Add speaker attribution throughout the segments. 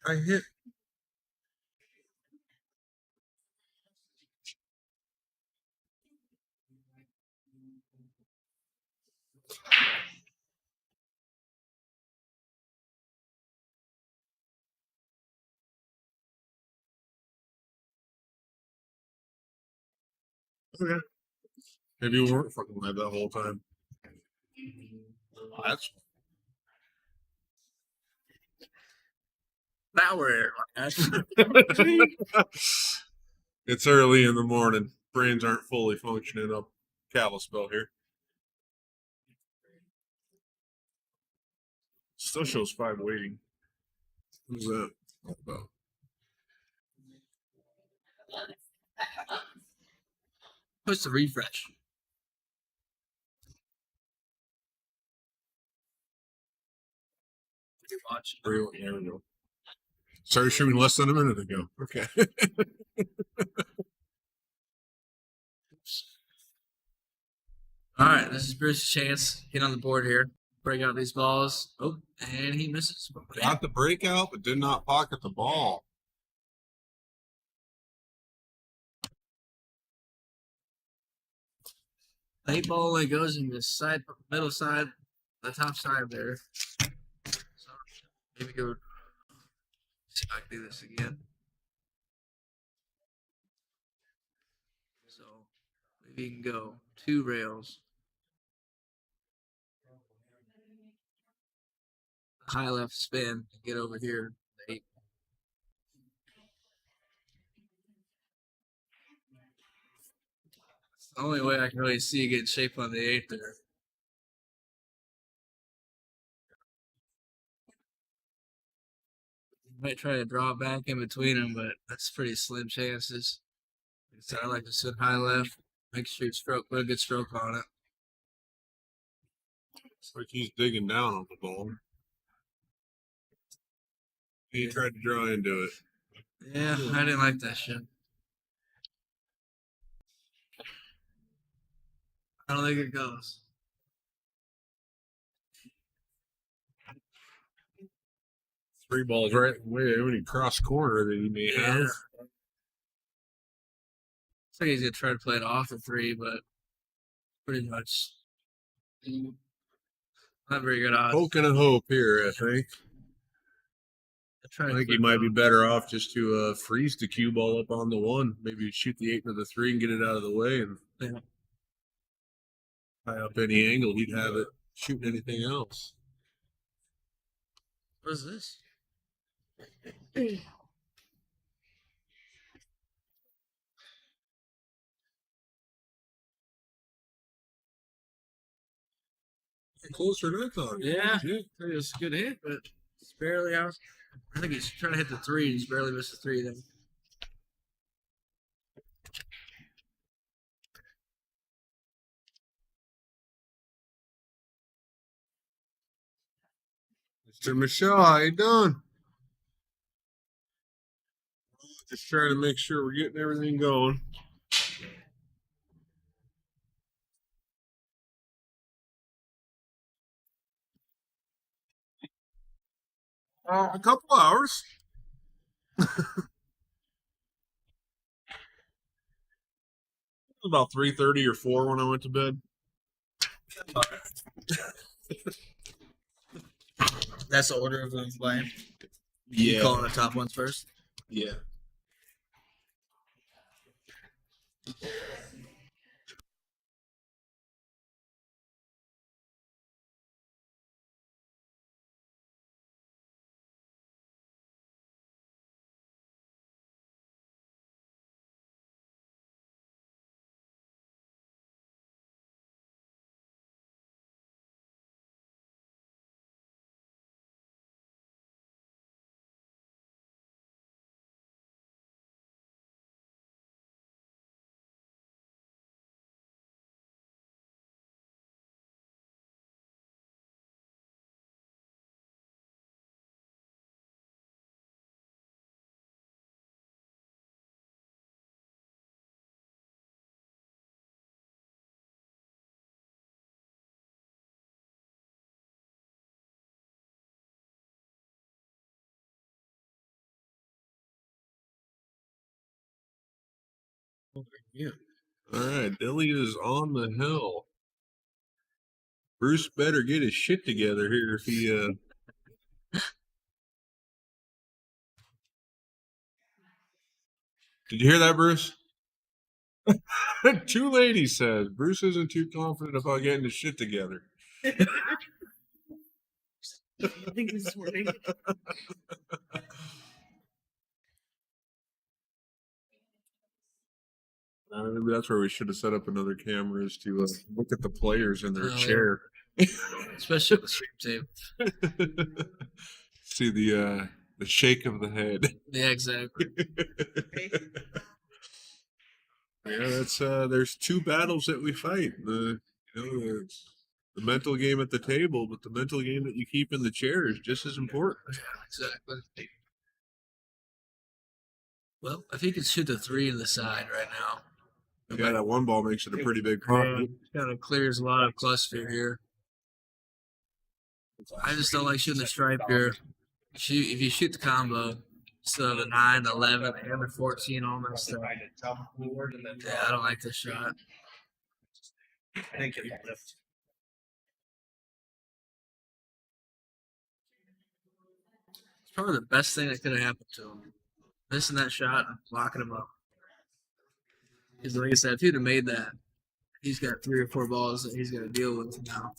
Speaker 1: I hit. Okay. Maybe you weren't fucking live that whole time. That's
Speaker 2: Now we're
Speaker 1: it's early in the morning. Brains aren't fully functioning up Kalispell here. Still shows 5 waiting. Who's that all about?
Speaker 2: push the refresh. Watch.
Speaker 1: There we go. Started shooting less than a minute ago. Okay.
Speaker 2: All right, this is Bruce's chance. Get on the board here. Break out these balls. Oh, and he misses.
Speaker 1: Got the breakout, but did not pocket the ball.
Speaker 2: Late ball only goes in the side, middle side, the top side there. So maybe go. See if I can do this again. So maybe you can go 2 rails. High left spin and get over here. 8. It's the only way I can really see getting shape on the 8 there. Might try to draw it back in between them, but that's pretty slim chances. So I like to sit high left, make sure you put a good stroke on it.
Speaker 1: It's like he's digging down on the ball. He tried to draw into it.
Speaker 2: Yeah, I didn't like that shit. I don't think it goes.
Speaker 1: 3 balls right way when he cross corner that he may have.
Speaker 2: Looks like he's gonna try to play it off the 3, but pretty much not very good odds.
Speaker 1: Poking a hope here, I think. I think he might be better off just to freeze the cue ball up on the 1. Maybe shoot the 8 into the 3 and get it out of the way and tie up any angle. He'd have it shooting anything else.
Speaker 2: What is this?
Speaker 1: Closer than I thought.
Speaker 2: Yeah, it was a good hit, but it's barely out. I think he's trying to hit the 3. He's barely missed the 3 then.
Speaker 1: Mr. Michelle, how you doing? Just trying to make sure we're getting everything going. A couple hours. About 3:30 or 4 when I went to bed.
Speaker 2: That's the order of them playing.
Speaker 1: Yeah.
Speaker 2: You calling the top ones first?
Speaker 1: Yeah. Yeah. All right, Dilly is on the hill. Bruce better get his shit together here if he Did you hear that, Bruce? Two ladies said Bruce isn't too confident about getting his shit together.
Speaker 2: I think this morning.
Speaker 1: Maybe that's where we should have set up another camera is to look at the players in their
Speaker 2: Oh, yeah.
Speaker 1: chair.
Speaker 2: Especially with the stream tape.
Speaker 1: See the shake of the head.
Speaker 2: Yeah, exactly.
Speaker 1: Yeah, that's there's two battles that we fight. The mental game at the table, but the mental game that you keep in the chair is just as important.
Speaker 2: Yeah, exactly. Well, if he could shoot the 3 in the side right now.
Speaker 1: Yeah, that one ball makes it a pretty big putt.
Speaker 2: Kind of clears a lot of cluster here. I just don't like shooting the stripe here. If you shoot the combo, so the 9, the 11, and the 14 all messed up. Yeah, I don't like this shot.
Speaker 3: Thank you.
Speaker 2: It's probably the best thing that could have happened to him. Missing that shot and locking him up. Because like I said, if he'd have made that, he's got 3 or 4 balls that he's got to deal with now.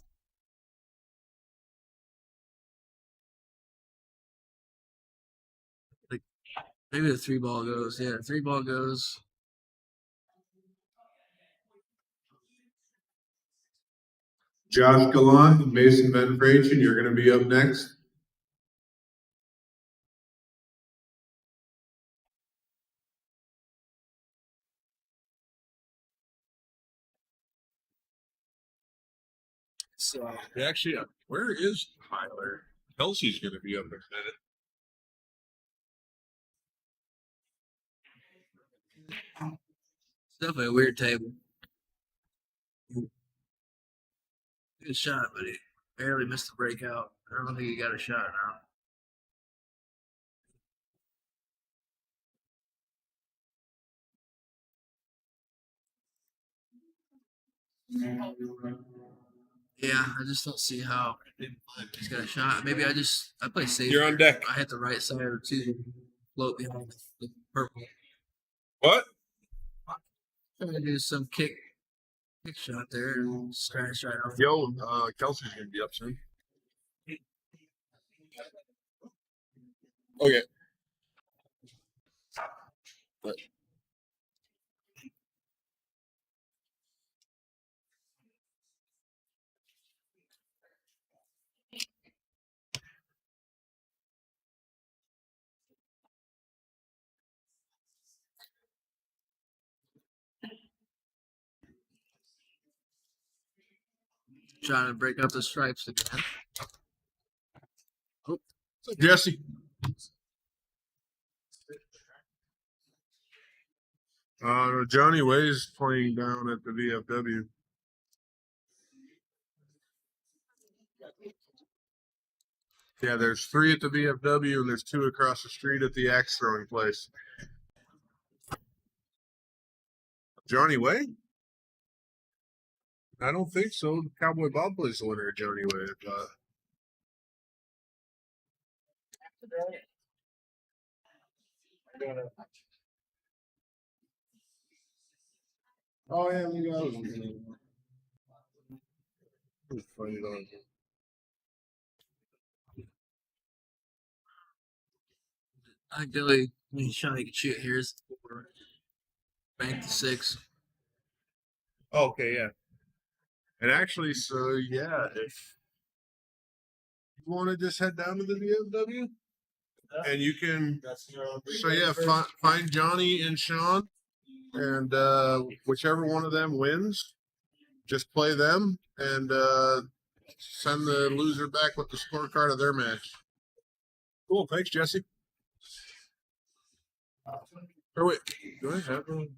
Speaker 2: Like maybe the 3 ball goes. Yeah, 3 ball goes.
Speaker 1: Josh Gallant and Mason Van Vrachen, you're going to be up next.
Speaker 2: So
Speaker 1: Actually, where is Tyler? Kelsey's going to be up in a minute.
Speaker 2: it's definitely a weird table. Good shot, but he barely missed the breakout. I don't think he got a shot now. Yeah, I just don't see how he's got a shot. Maybe I play safe.
Speaker 1: You're on deck.
Speaker 2: I hit the right side or 2, float behind the purple.
Speaker 1: What?
Speaker 2: Trying to do some kick shot there and scratch right off.
Speaker 1: Yo, Kelsey's going to be up soon. Okay. But
Speaker 2: Trying to break up the stripes again.
Speaker 1: Oh. Jesse. Johnny Way's playing down at the VFW. Yeah, there's 3 at the VFW and there's 2 across the street at the axe throwing place. Johnny Way? I don't think so. Cowboy Bob plays the winner at Johnny Way. Oh yeah, we got it. Find it on.
Speaker 2: I think the only shot he could shoot here is 4. Bank the 6.
Speaker 1: Okay, yeah. And actually, so yeah, if you want to just head down to the VFW, and you can, so yeah, find Johnny and Sean, and whichever one of them wins, just play them and send the loser back with the scorecard of their match. Cool, thanks, Jesse. Or wait, do I have one?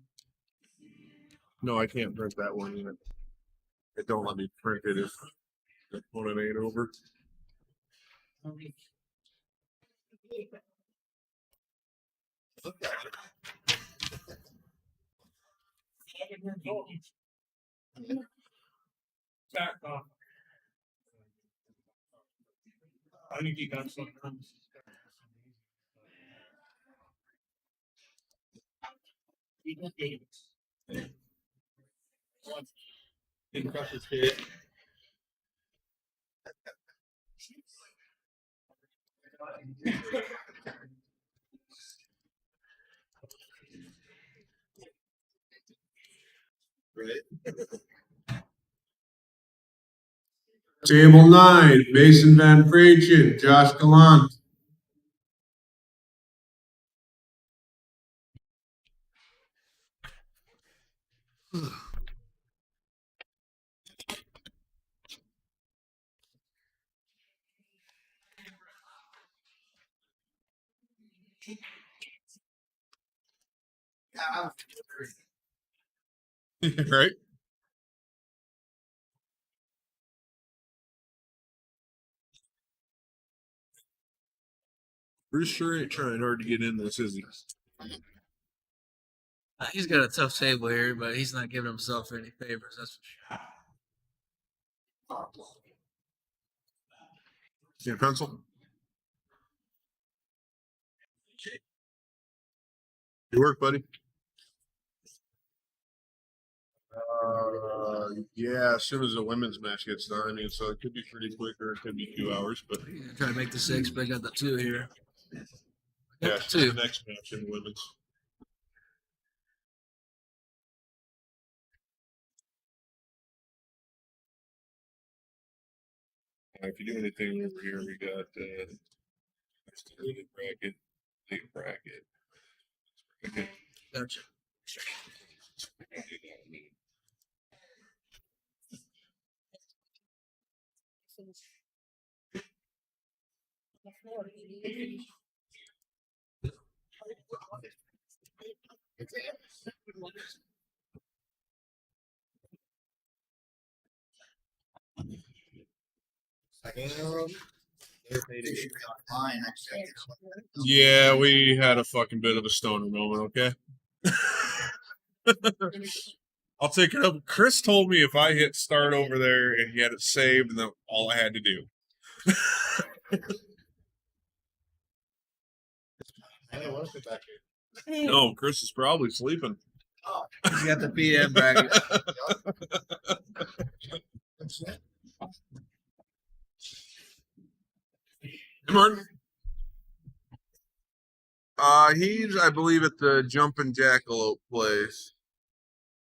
Speaker 1: No, I can't print that one yet. It don't let me print it if the opponent ain't over.
Speaker 3: Back off. I think you got something. In Crush's head.
Speaker 1: Table 9, Mason Van Fratian, Josh Gallant. Right? Bruce sure ain't trying hard to get in this, is he?
Speaker 2: He's got a tough table here, but he's not giving himself any favors. That's for sure.
Speaker 1: See a pencil? Good work, buddy. Yeah, as soon as the women's match gets done. I mean, so it could be pretty quick or it could be 2 hours, but
Speaker 2: Try to make the 6, but I got the 2 here.
Speaker 1: yeah,
Speaker 2: Got the 2.
Speaker 1: the next match in women's. If you do anything over here, we got bracket, late bracket.
Speaker 2: Gotcha.
Speaker 1: Yeah, we had a fucking bit of a stoner moment, okay? I'll take it up. Chris told me if I hit start over there and he had it saved, then all I had to do. No, Chris is probably sleeping.
Speaker 2: He's got the PM bracket.
Speaker 1: Hey, Martin. He's, I believe, at the Jumpin' Jackalope place.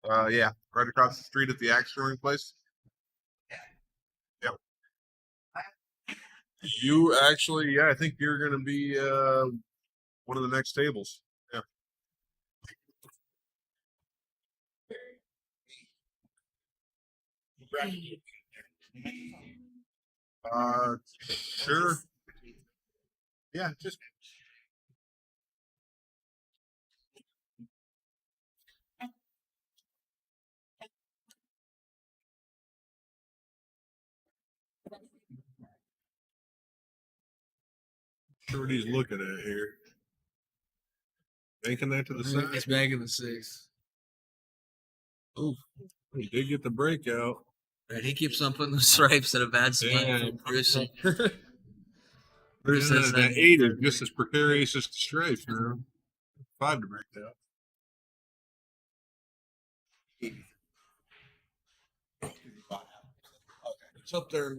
Speaker 1: Yeah, right across the street at the axe throwing place. Yep. You actually, yeah, I think you're gonna be one of the next tables. Yeah. Sure. Yeah, just. Sure what he's looking at here. Banking that to the side.
Speaker 2: He's banking the 6.
Speaker 1: Oh, he did get the breakout.
Speaker 2: Right, he keeps on putting the stripes at a bad spot.
Speaker 1: Yeah.
Speaker 2: Bruce.
Speaker 1: Bruce says that 8 is just as precarious as the stripes, man. 5 to break that. It's up there.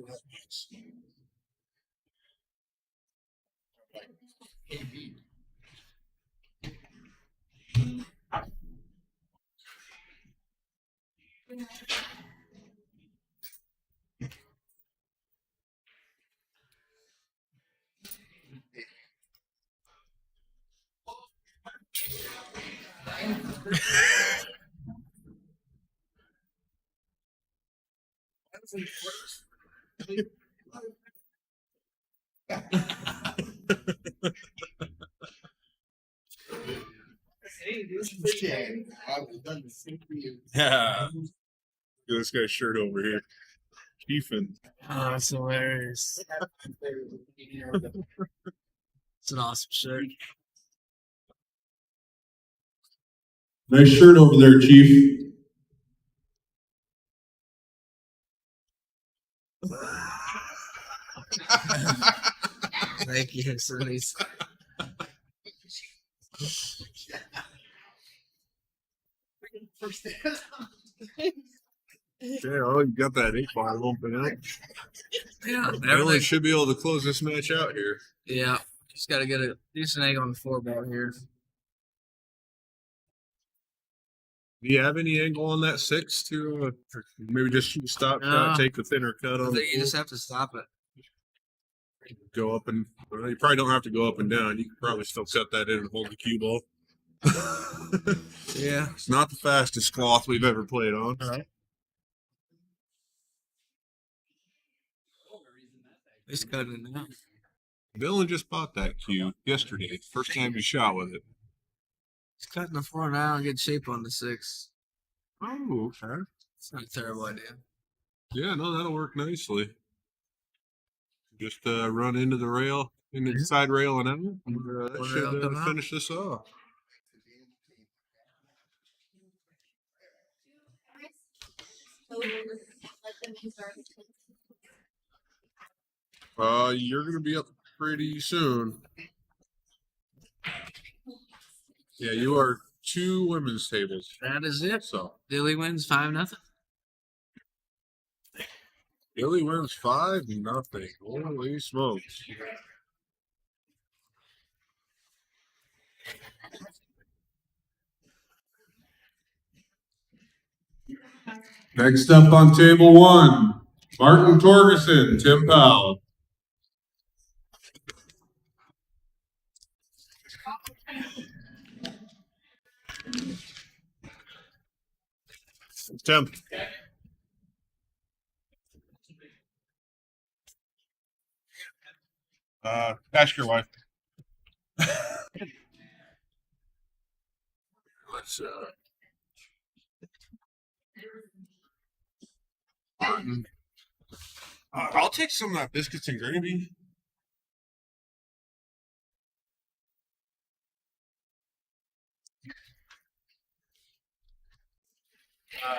Speaker 1: Yeah. Look at this guy's shirt over here. Chiefin.
Speaker 2: Oh, that's hilarious. It's an awesome shirt.
Speaker 1: Nice shirt over there, Chief.
Speaker 2: Thank you, Sonny's.
Speaker 1: Yeah, oh, you got that 8-ball open out.
Speaker 2: Yeah,
Speaker 1: Really
Speaker 2: everything.
Speaker 1: should be able to close this match out here.
Speaker 2: Yeah, just got to get a decent angle on the 4-ball here.
Speaker 1: Do you have any angle on that 6 to maybe just shoot a stop shot, take the thinner cut
Speaker 2: I
Speaker 1: on
Speaker 2: think
Speaker 1: the
Speaker 2: you just have to stop it.
Speaker 1: go up and well, you probably don't have to go up and down. You can probably still cut that in and hold the cue ball.
Speaker 2: Yeah.
Speaker 1: It's not the fastest cloth we've ever played on.
Speaker 2: He's cutting it now.
Speaker 1: Dylan just bought that cue yesterday. First time he shot with it.
Speaker 2: He's cutting the 4 now and getting shape on the 6.
Speaker 1: Oh, okay.
Speaker 2: It's not a terrible idea.
Speaker 1: Yeah, no, that'll work nicely. Just run into the rail, into the side rail and out. That
Speaker 2: One
Speaker 1: should
Speaker 2: rail come out.
Speaker 1: finish this off. You're gonna be up pretty soon. Yeah, you are 2 women's tables.
Speaker 2: That is it.
Speaker 1: So
Speaker 2: Dilly wins 5-0.
Speaker 1: Billy wins 5-0. Holy smokes. Next up on table 1, Martin Torgerson, Tim Powell. Tim. Ask your wife. Let's I'll take some of that biscuits and gravy.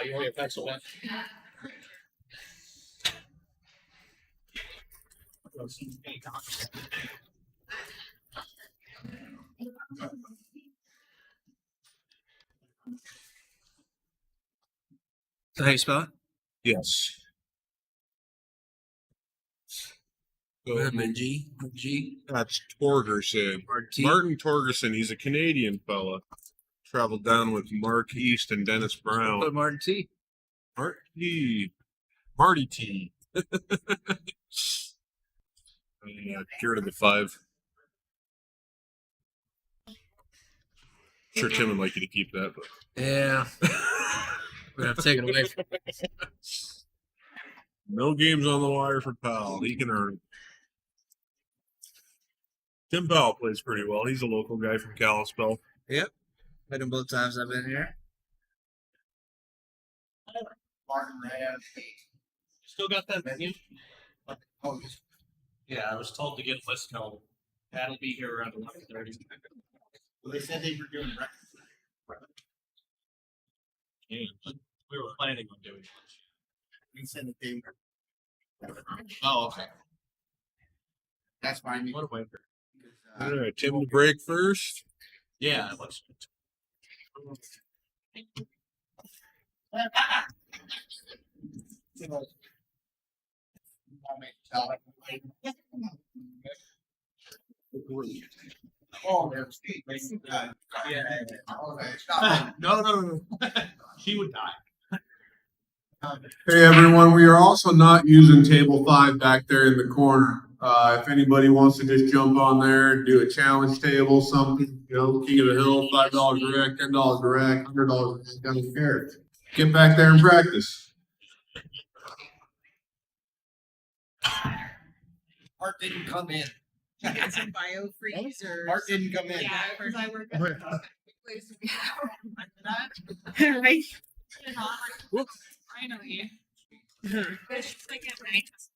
Speaker 3: You want your pencil one?
Speaker 2: Is that how you spell it?
Speaker 1: Yes.
Speaker 2: With a G? G?
Speaker 1: That's Torgerson.
Speaker 2: Or T?
Speaker 1: Martin Torgerson. He's a Canadian fella. Traveled down with Mark East and Dennis Brown.
Speaker 2: Put Martin T.
Speaker 1: Marty T. Get rid of the 5. Sure, Tim would like you to keep that, but
Speaker 2: Yeah. We're going to have to take it away from
Speaker 1: no games on the wire for Powell. He can earn. Tim Powell plays pretty well. He's a local guy from Kalispell.
Speaker 2: Yep. Met him both times I've been here.
Speaker 3: Martin Rand. Still got that menu? Oh, yeah, I was told to get a list held. That'll be here around 11:30. Well, they said they were doing breakfast. Yeah, we were planning on doing it. We sent it to. Oh, okay. That's fine. What a winter.
Speaker 1: All right, Tim will break first.
Speaker 3: Yeah, let's. Oh, no. She would die.
Speaker 1: Hey everyone, we are also not using table 5 back there in the corner. If anybody wants to just jump on there and do a challenge table, something, King of the Hill, $5 direct, $10 direct, $100, I don't care. Get back there and practice.
Speaker 3: Art didn't come in.
Speaker 4: It's a biofreeze or
Speaker 3: Art didn't come in.
Speaker 4: yeah, because I work at the place. Right. Finally.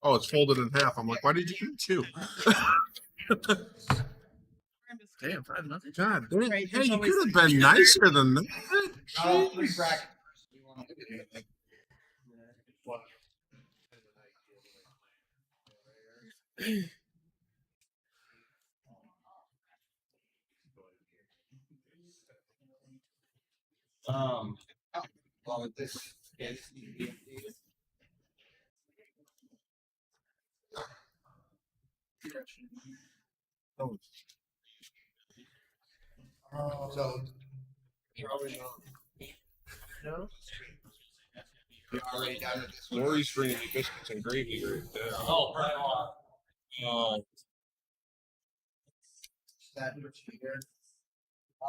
Speaker 1: Oh, it's folded in half. I'm like, why did you do 2?
Speaker 2: Damn, 5-0.
Speaker 1: God, hey, you could have been nicer than that.
Speaker 3: No, free bracket. Well, this is so you're already done with this.
Speaker 1: Lori's bringing me biscuits and gravy right there.
Speaker 3: Oh, right on.
Speaker 1: Oh,
Speaker 3: That here.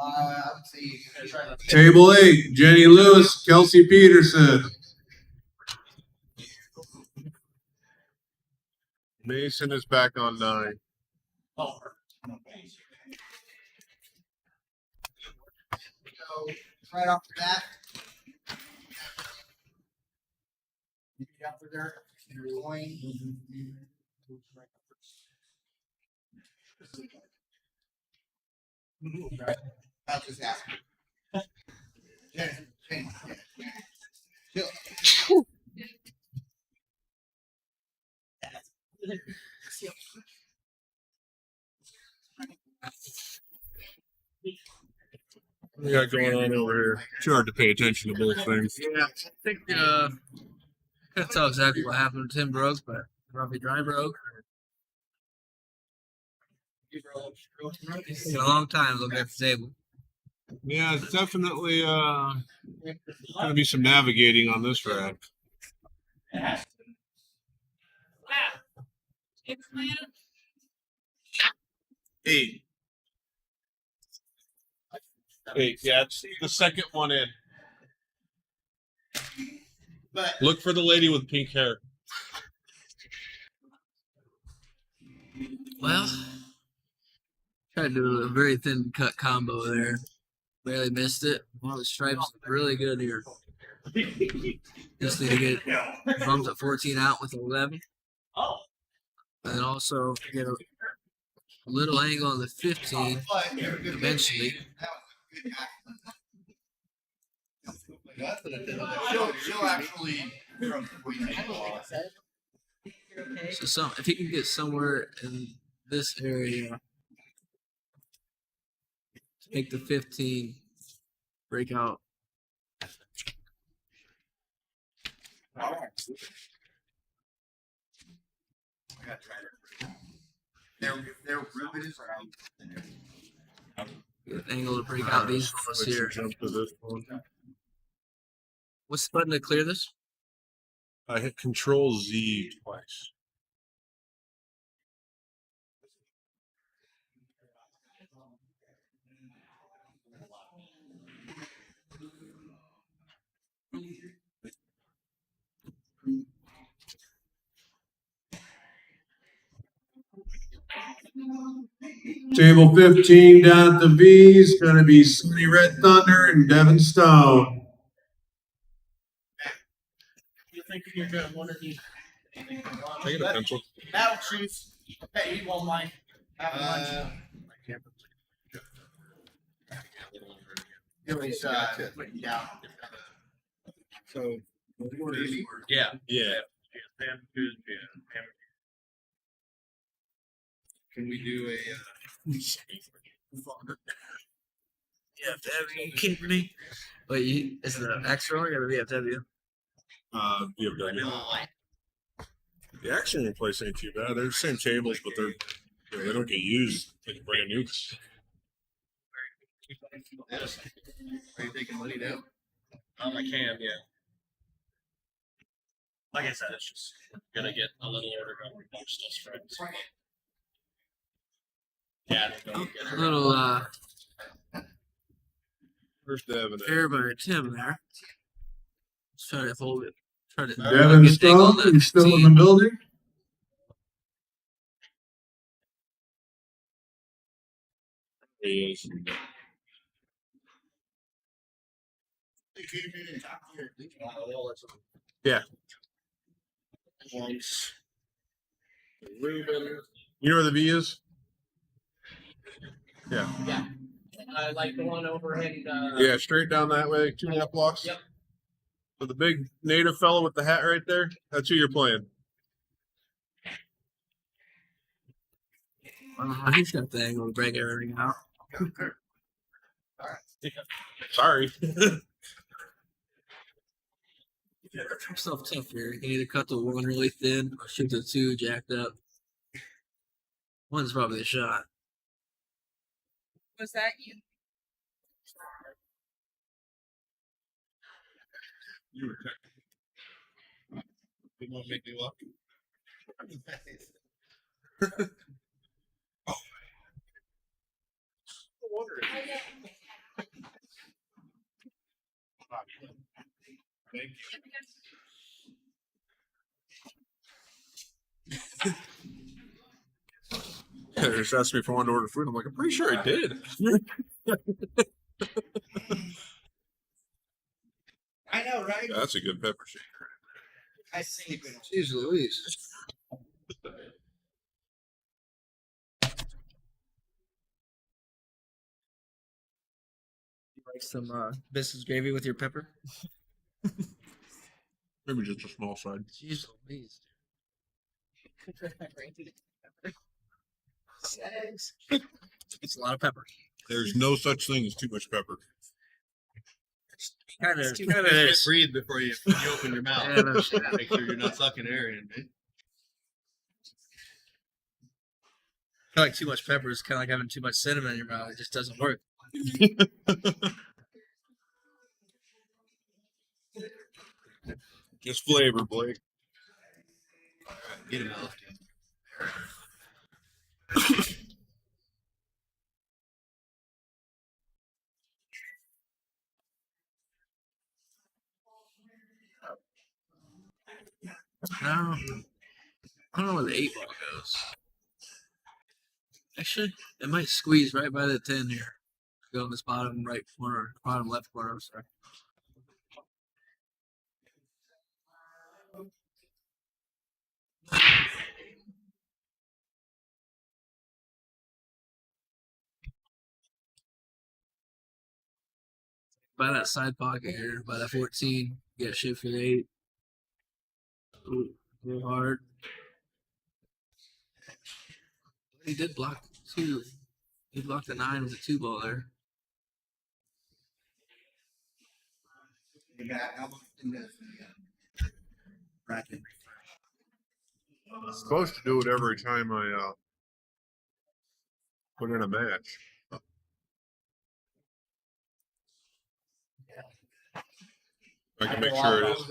Speaker 3: I would say you can try to
Speaker 1: Table 8, Jenny Lewis, Kelsey Peterson. Mason is back on 9.
Speaker 3: Oh, so right off the bat, you get up there, you're going. I'll just ask you. Jenny, chill.
Speaker 1: What we got going on over here? Too hard to pay attention to both things.
Speaker 2: Yeah, I think can't tell exactly what happened to Tim Broke, but probably dry broke. It's been a long time looking at the table.
Speaker 1: Yeah, it's definitely gonna be some navigating on this rack. 8. 8, yeah, it's the second one in.
Speaker 3: But
Speaker 1: Look for the lady with pink hair.
Speaker 2: Well, tried to do a very thin cut combo there. Barely missed it. One of the stripes is really good here. Just need to get bumped at 14 out with 11.
Speaker 3: oh,
Speaker 2: And then also get a little angle on the 15 eventually.
Speaker 3: She'll actually
Speaker 2: So if he can get somewhere in this area to make the 15 break out.
Speaker 3: Their Ruben is around.
Speaker 2: Get an angle to break out these balls here.
Speaker 1: Jump to this one.
Speaker 2: What's the button to clear this?
Speaker 1: I hit Control Z twice. Table 15 down at the V's, gonna be Sunny Red Thunder and Devin Stone.
Speaker 3: You think you're good? One of these.
Speaker 1: Take a pencil.
Speaker 3: Battle Chiefs. Hey, he won't mind having lunch. It was putting down.
Speaker 1: So,
Speaker 3: Yeah.
Speaker 1: yeah.
Speaker 3: Can we do a?
Speaker 2: You have to have you kidding me? Wait, is the X rolling or the VFW?
Speaker 1: VFW. The action place ain't too bad. They're the same tables, but they don't get used like brand new.
Speaker 3: Are you taking money now?
Speaker 5: I can, yeah. Like I said, it's just gonna get a little order going. Still stripes. Yeah, don't get
Speaker 2: A
Speaker 5: it.
Speaker 2: little
Speaker 1: First Devin.
Speaker 2: air by Tim there. Let's try to hold it. Try to
Speaker 1: Devin
Speaker 2: get the angle on
Speaker 1: Stone,
Speaker 2: the
Speaker 1: you still in the
Speaker 2: 15.
Speaker 1: building? He is. Yeah.
Speaker 3: Ruben.
Speaker 1: You know where the V is? Yeah.
Speaker 5: Like the one overhead.
Speaker 1: Yeah, straight down that way, 2.5 blocks.
Speaker 5: Yep.
Speaker 1: So the big native fellow with the hat right there, that's who you're playing.
Speaker 2: He's got the angle to break everything out.
Speaker 1: Sorry.
Speaker 2: Yourself tough here. You can either cut the one really thin or shoot the two jacked up. One's probably a shot.
Speaker 4: Was that you?
Speaker 1: You were
Speaker 3: You want to make me look?
Speaker 1: Thank Yeah, they just asked me if I wanted to order food. I'm like, I'm pretty sure I did.
Speaker 3: I know, right?
Speaker 1: That's a good pepper shaker.
Speaker 3: I see.
Speaker 2: Jeez Louise. You like some biscuits gravy with your pepper?
Speaker 1: Maybe just a small side.
Speaker 2: Jeez Louise. It's a lot of pepper.
Speaker 1: There's no such thing as too much pepper.
Speaker 2: Kind of
Speaker 3: Just breathe before you open your mouth.
Speaker 2: Yeah, no shit.
Speaker 3: Make sure you're not sucking air in, man.
Speaker 2: I feel like too much pepper is kind of like having too much cinnamon in your mouth. It just doesn't work.
Speaker 1: Just flavor, Blake.
Speaker 3: Get him out.
Speaker 2: No, I don't know where the 8 ball goes. Actually, it might squeeze right by the 10 here. Go in this bottom right corner, bottom left corner. I'm sorry. By that side pocket here, by that 14, you got shift for the 8. Ooh, real hard. He did block 2. He blocked the 9 with a 2 ball there.
Speaker 3: Bracket.
Speaker 1: I'm supposed to do it every time I put in a match. I can make sure it is.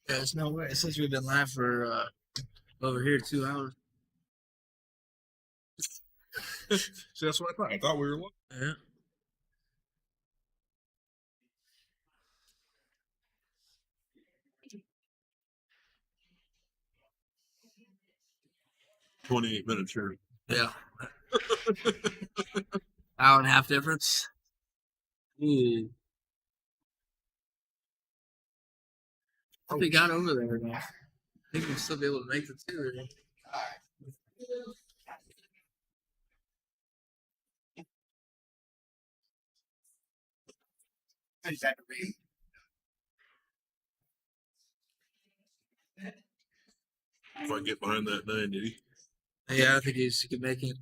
Speaker 2: Yeah, there's no way. Since we've been live for over here 2 hours.
Speaker 1: See, that's what I thought. I thought we were.
Speaker 2: Yeah.
Speaker 1: "28 minutes here."
Speaker 2: Yeah. Hour and a half difference. Ooh. If he got over there now, I think we'll still be able to make the 2.
Speaker 3: Is that read?
Speaker 1: If I get behind that 9, did he?
Speaker 2: Yeah, I think he could make it.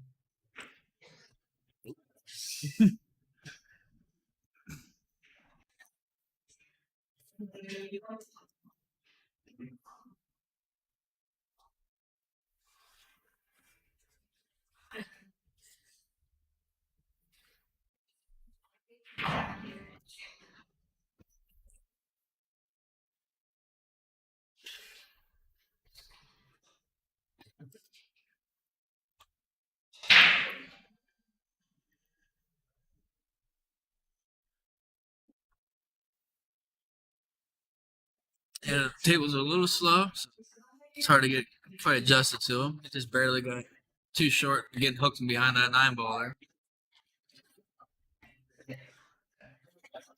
Speaker 2: And the tables are a little slow, so it's hard to get quite adjusted to them. It just barely got too short, getting hooked from behind that 9 ball there.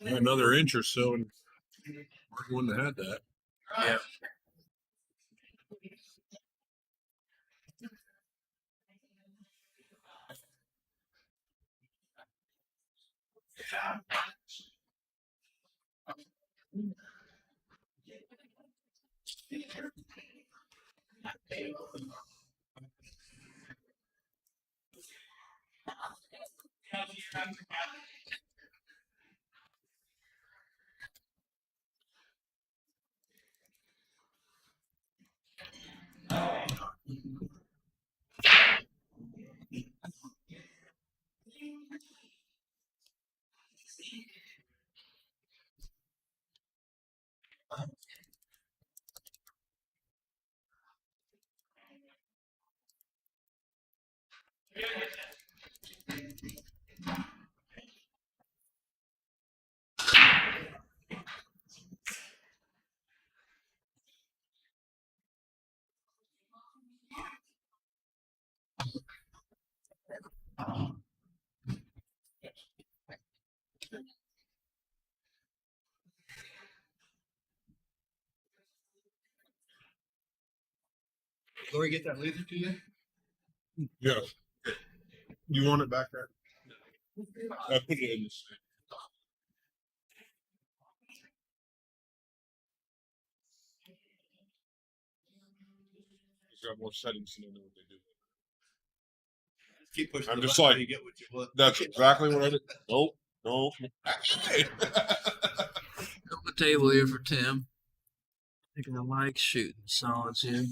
Speaker 1: Another inch or so, and Mark wouldn't have had that.
Speaker 2: Yeah.
Speaker 3: Lori, get that laser to you?
Speaker 1: Yeah. You want it back there? I put it in the sink. He's got more settings than I know what they do.
Speaker 3: Keep pushing.
Speaker 1: I'm
Speaker 3: the
Speaker 1: just
Speaker 3: button
Speaker 1: like,
Speaker 3: till you get what you want.
Speaker 1: That's exactly what I did. Nope.
Speaker 2: Got the table here for Tim. Taking the mic, shooting solids here.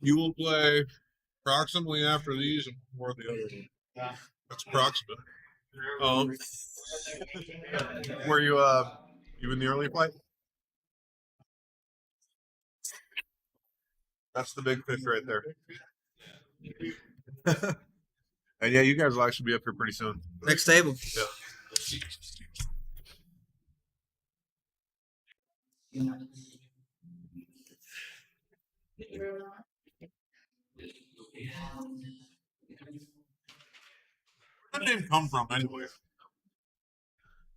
Speaker 1: You will play approximately after these and before the other one. That's approximate. Were you you in the early play? That's the big fish right there. And yeah, you guys will actually be up here pretty soon.
Speaker 2: Next table.
Speaker 1: Yeah. Where'd that name come from anyway?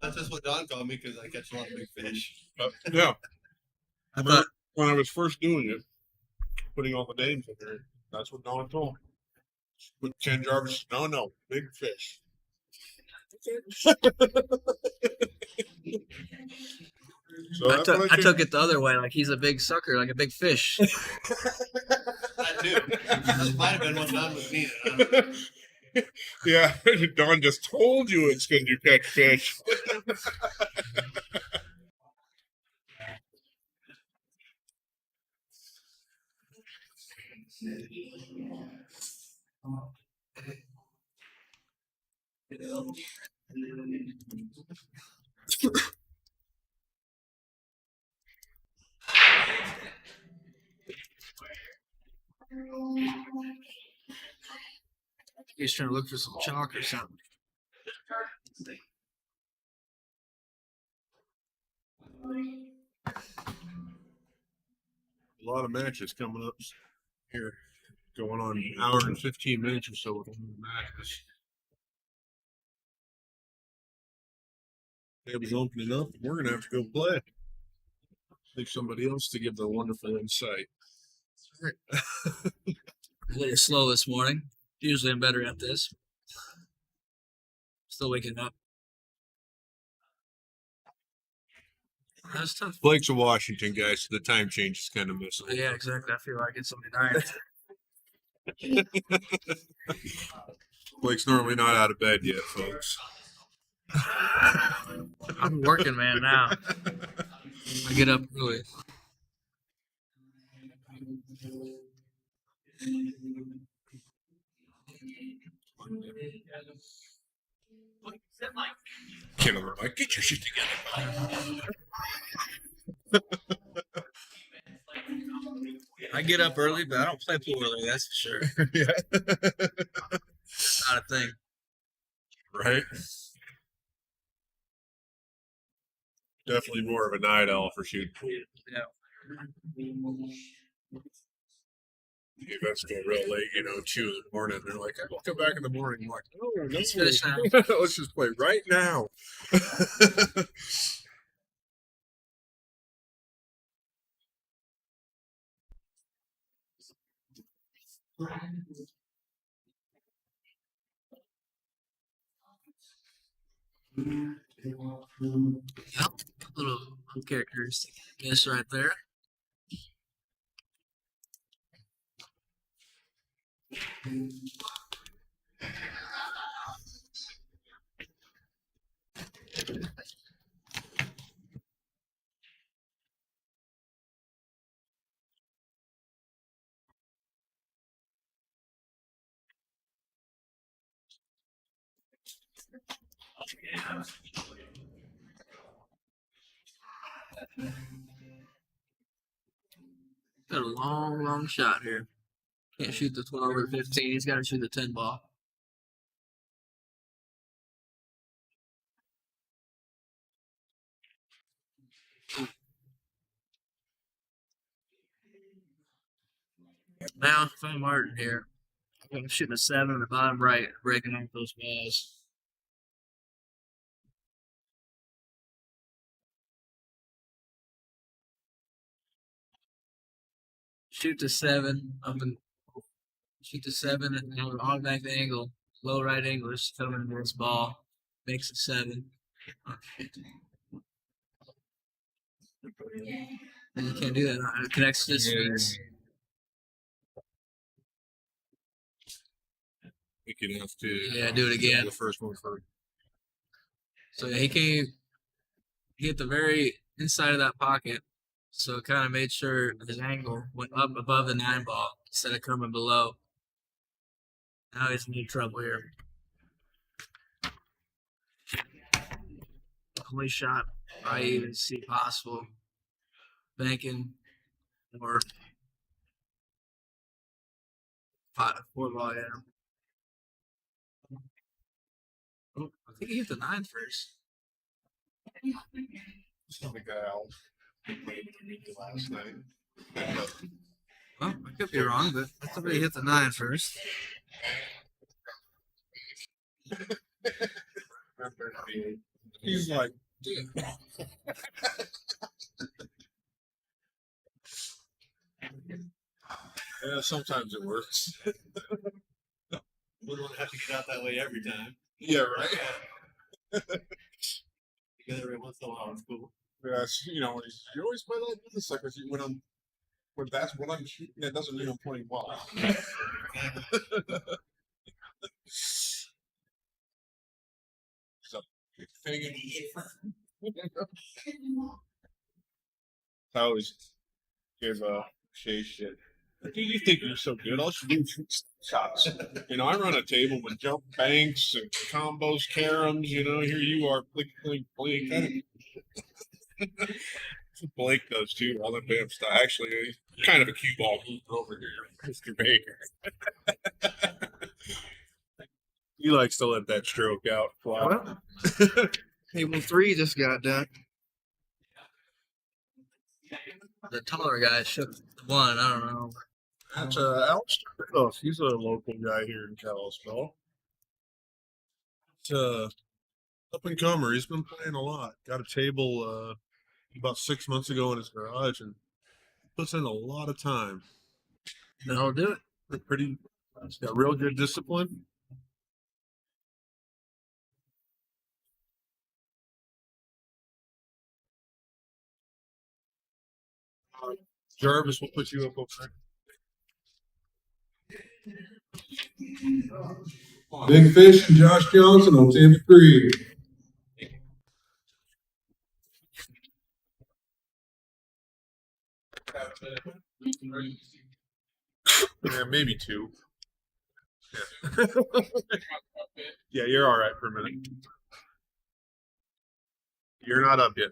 Speaker 3: That's just what Don called me because I catch a lot of big fish.
Speaker 1: Yeah.
Speaker 2: I thought
Speaker 1: When I was first doing it, putting all the names in there, that's what Don told me. With Ken Jarvis, no, big fish. So that's what
Speaker 2: I took it the other way, like he's a big sucker, like a big fish.
Speaker 3: I do. This might have been what Don was meaning.
Speaker 1: Yeah, Don just told you it's because you catch fish.
Speaker 2: He's trying to look for some chalk or something.
Speaker 1: A lot of matches coming up here, going on an hour and 15 minutes or so with one of the matches. It was opening up. We're gonna have to go play. Think somebody else to give their wonderful insight.
Speaker 2: A little slow this morning. Usually I'm better at this. Still waking up. That's tough.
Speaker 1: Blake's a Washington guy, so the time change is kind of missing.
Speaker 2: Yeah, exactly. I feel like it's only 9.
Speaker 1: Blake's normally not out of bed yet, folks.
Speaker 2: I'm working, man, now. I get up early.
Speaker 1: Get on the mic. Get your shit together.
Speaker 2: I get up early, but I don't play pool early, that's for sure.
Speaker 1: Yeah.
Speaker 2: It's not a thing.
Speaker 1: Right? Definitely more of a night owl for shooting.
Speaker 2: Yeah.
Speaker 1: The events go real late, 2 in the morning. They're like, "I will come back in the morning." I'm like, "No,
Speaker 2: Let's finish now.
Speaker 1: Let's just play right now."
Speaker 2: Yep. Little uncharacteristic miss right there. Got a long, long shot here. Can't shoot the 12 or 15. He's got to shoot the 10 ball. Now, if I'm Martin here, I'm shooting a 7 on the bottom right, breaking off those balls. Shoot the 7 up and shoot the 7 and now an automatic angle, low right angle, just coming into this ball, makes a 7. And you can't do that. It connects to this piece.
Speaker 1: We can have to
Speaker 2: Do it again.
Speaker 1: the first one first.
Speaker 2: So yeah, he came, he hit the very inside of that pocket. So it kind of made sure his angle went up above the 9 ball instead of coming below. Now he's in trouble here. Only shot I even see possible. Banking or 4 ball, yeah. Oh, I think he hit the 9 first.
Speaker 1: The guy out last night.
Speaker 2: Well, I could be wrong, but I thought he hit the 9 first.
Speaker 1: He's like, yeah, sometimes it works.
Speaker 3: We don't have to get out that way every time.
Speaker 1: Yeah, right.
Speaker 3: Because every once in a while it's cool.
Speaker 1: Yes, when you always play like this, like when that's what I'm shooting, that doesn't mean I'm playing well. So, thing in I always give Shay shit. Do you think you're so good? I'll shoot shots. I run a table with jump banks and combos, caroms. Here you are, blink, blink, blink. Blake does too. All that damn stuff. Actually, he's kind of a cue ball over here, Mr. Baker. He likes to let that stroke out.
Speaker 2: Well, table 3 just got done. The taller guy shook the 1. I don't know.
Speaker 1: That's Aleister. He's a local guy here in Kalispell. It's up and comer. He's been playing a lot. Got a table about 6 months ago in his garage and puts in a lot of time.
Speaker 2: That'll do it.
Speaker 1: He's got real good discipline. Jarvis will put you up over there. Big Fish and Josh Johnson on Tampa Creek. Yeah, maybe 2. Yeah. Yeah, you're all right for a minute. You're not up yet.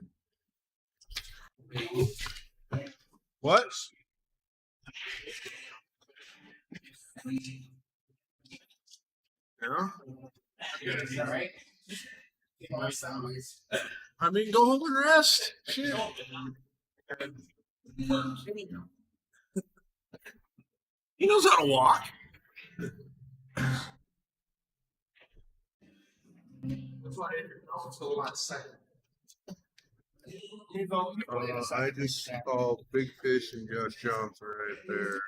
Speaker 1: What? Yeah. I mean, go home and rest. Shit. He knows how to walk. I just saw Big Fish and Josh Johnson right there.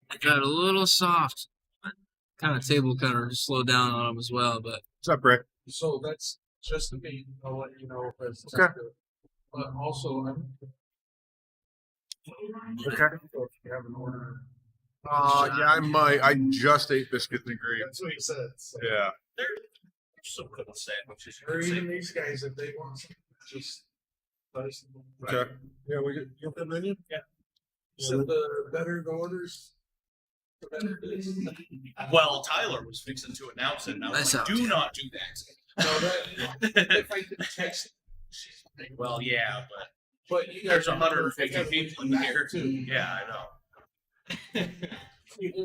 Speaker 2: I got a little soft. Kind of table kind of slowed down on him as well, but
Speaker 1: What's up, Rick?
Speaker 6: So that's just to me. I'll let you know if that's
Speaker 1: Okay.
Speaker 6: But also,
Speaker 1: Okay.
Speaker 6: if you have an order.
Speaker 1: Yeah, I might. I just ate biscuits and gravy.
Speaker 6: That's what he said. So.
Speaker 1: Yeah.
Speaker 5: Some good sandwiches.
Speaker 6: Or even these guys, if they want some, just place them.
Speaker 1: Okay. Yeah, we get the menu.
Speaker 6: So the better the orders, the better it is.
Speaker 5: Well, Tyler was fixing to announce it, and I was
Speaker 2: That
Speaker 5: like,
Speaker 2: sounds
Speaker 5: do not do that.
Speaker 6: So that, if I could text,
Speaker 5: Well, yeah,
Speaker 6: but you
Speaker 5: There's
Speaker 6: guys
Speaker 5: 150 people in here.
Speaker 6: too.
Speaker 5: yeah, I know.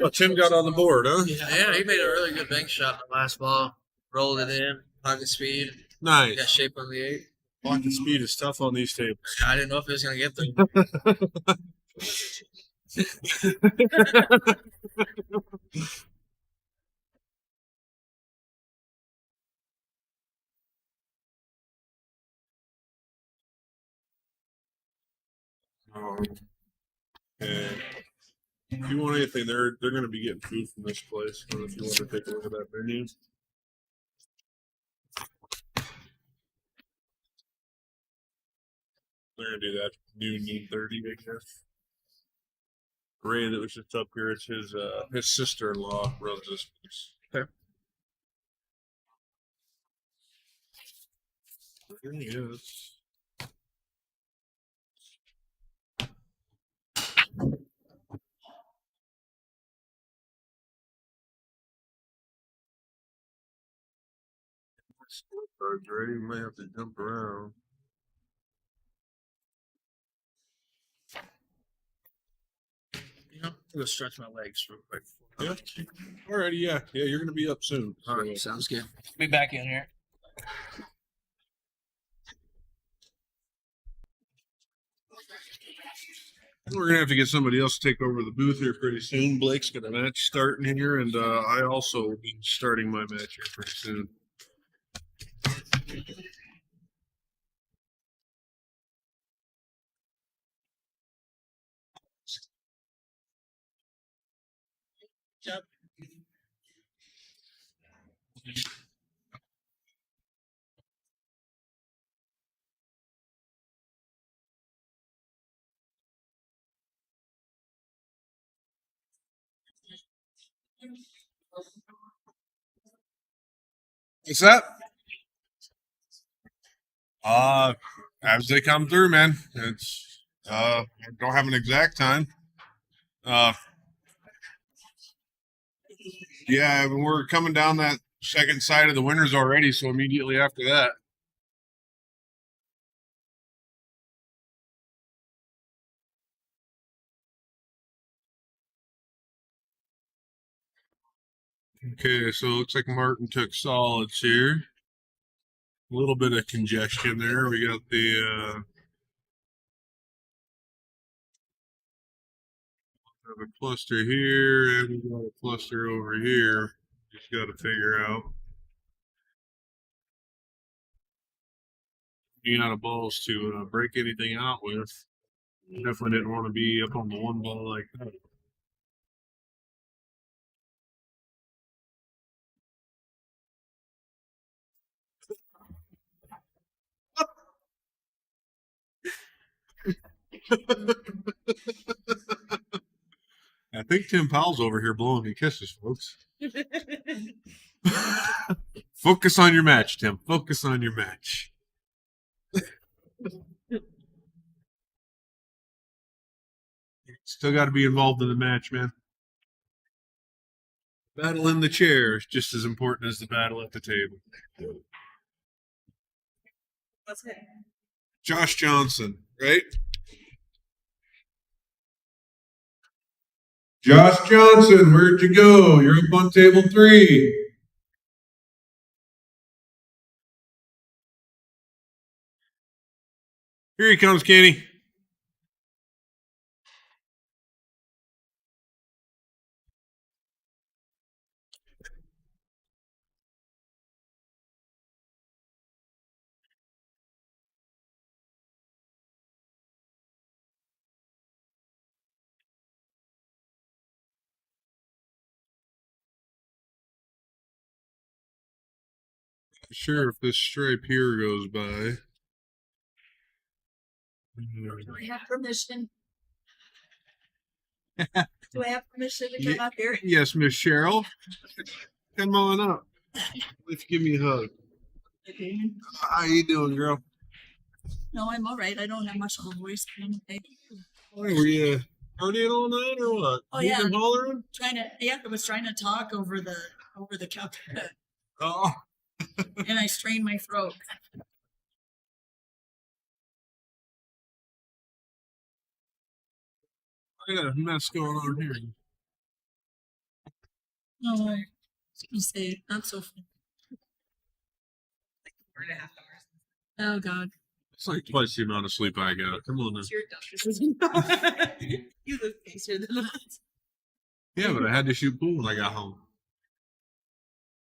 Speaker 1: Well, Tim got on the board, huh?
Speaker 2: yeah, he made a really good bank shot in the last ball. Rolled it in, pocket speed, got
Speaker 1: Nice.
Speaker 2: shape on the 8.
Speaker 1: Pocket speed is tough on these tables.
Speaker 2: I didn't know if he was gonna get there.
Speaker 1: And if you want anything, they're going to be getting food from this place. So if you want to take a look at that menu. They're going to do that noon 30, I guess. Ray that was just up here, it's his sister-in-law runs this place.
Speaker 2: Okay.
Speaker 1: There he is. Scorecards, Ray. You might have to jump around.
Speaker 2: You know, I'm gonna stretch my legs real quick.
Speaker 1: Yeah. Alrighty, yeah. Yeah, you're going to be up soon.
Speaker 2: All right, sounds good. Be back in here.
Speaker 1: We're gonna have to get somebody else to take over the booth here pretty soon. Blake's got a match starting here, and I also will be starting my match here pretty soon. What's that? As they come through, man. It's I don't have an exact time. Yeah, we're coming down that second side of the winners already, so immediately after that. Okay, so it looks like Martin took solids here. A little bit of congestion there. We got the have a cluster here, and we got a cluster over here. Just got to figure out. Being out of balls to break anything out with. Definitely didn't want to be up on the one ball like that. I think Tim Powell's over here blowing me kisses, folks. Focus on your match, Tim. Focus on your match. Still got to be involved in the match, man. Battle in the chair is just as important as the battle at the table.
Speaker 4: What's it?
Speaker 1: Josh Johnson, right? Josh Johnson, where'd you go? You're up on table 3. Here he comes, Kenny. Sure, if this stripe here goes by.
Speaker 4: Do I have permission? Do I have permission to come up here?
Speaker 1: Yes, Miss Cheryl. Come on up. Let's give me a hug.
Speaker 4: Okay.
Speaker 1: How you doing, girl?
Speaker 4: No, I'm all right. I don't have much of a voice. Okay.
Speaker 1: Were you partying all night or what?
Speaker 4: Oh, yeah.
Speaker 1: Hooping, hollering?
Speaker 4: I was trying to talk over the counter,
Speaker 1: Oh,
Speaker 4: and I strained my throat.
Speaker 1: I got a mess going on here.
Speaker 4: No, I was gonna say not so fun. Like 4.5 hours. Oh God.
Speaker 1: It's like twice the amount of sleep I got. Come on, now.
Speaker 4: You look faster than that.
Speaker 1: Yeah, but I had to shoot pool when I got home.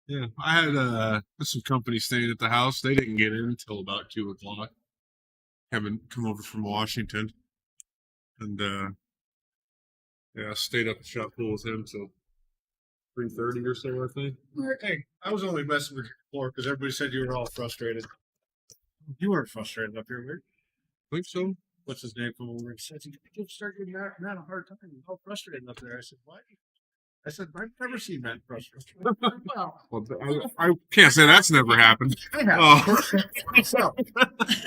Speaker 1: Yeah, I had some company staying at the house. They didn't get in until about 2:00. Having come over from Washington, and yeah, I stayed up and shot pool with him till 3:30 or so, I think.
Speaker 6: Hey, I was only messing with you before because everybody said you were all frustrated. You weren't frustrated up here, were you?
Speaker 1: I think so.
Speaker 6: What's his name from over? He said, "You start giving Matt a hard time. He's all frustrated up there." I said, "Why?" I said, "I've never seen Matt frustrated."
Speaker 4: Well,
Speaker 1: I can't say that's never happened.
Speaker 6: I have.
Speaker 1: Oh.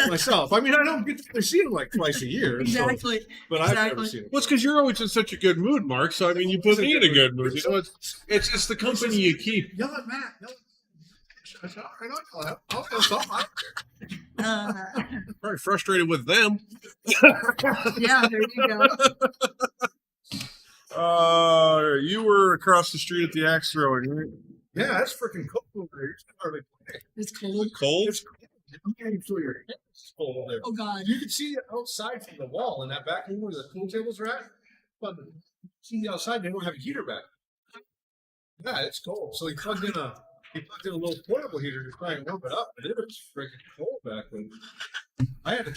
Speaker 6: Myself. I mean, I don't get to see him like twice a year. So,
Speaker 4: exactly.
Speaker 6: but I've never
Speaker 4: Exactly.
Speaker 6: seen him.
Speaker 1: Well, it's because you're always in such a good mood, Mark. So I mean, you put me in a good mood. You know, it's just the company you keep.
Speaker 6: Yell at Matt. Yell at I said, I'll go something out there.
Speaker 1: Probably frustrated with them.
Speaker 4: Yeah, there you go.
Speaker 1: You were across the street at the axe throwing, right?
Speaker 6: Yeah, that's freaking cold over there. You can hardly play.
Speaker 4: It's cold.
Speaker 1: Cold?
Speaker 6: It's cold. You can't even feel your hands. It's cold over there.
Speaker 4: Oh God.
Speaker 6: You can see it outside from the wall in that back room where the pool tables are at. But see the outside, they don't have a heater back. Yeah, it's cold. So he plugged in a little portable heater to try and warm it up, but it was freaking cold back then. I had to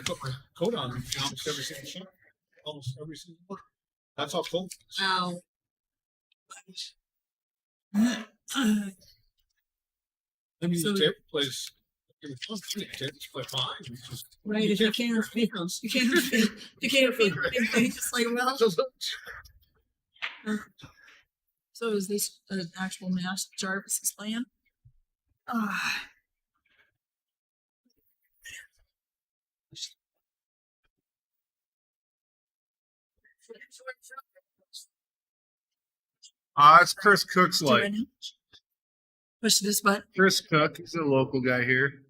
Speaker 6: put my coat on almost every single shot. Almost every single one. That's how cold it is.
Speaker 4: Wow.
Speaker 6: I mean,
Speaker 4: So-
Speaker 6: the table plays. Tables play fine. It's just,
Speaker 4: Right, if you can't feel, just like, well, so is this an actual match Jarvis is playing?
Speaker 1: It's Chris Cook's
Speaker 4: Do I
Speaker 1: like.
Speaker 4: know? Push this button.
Speaker 1: Chris Cook, he's a local guy here.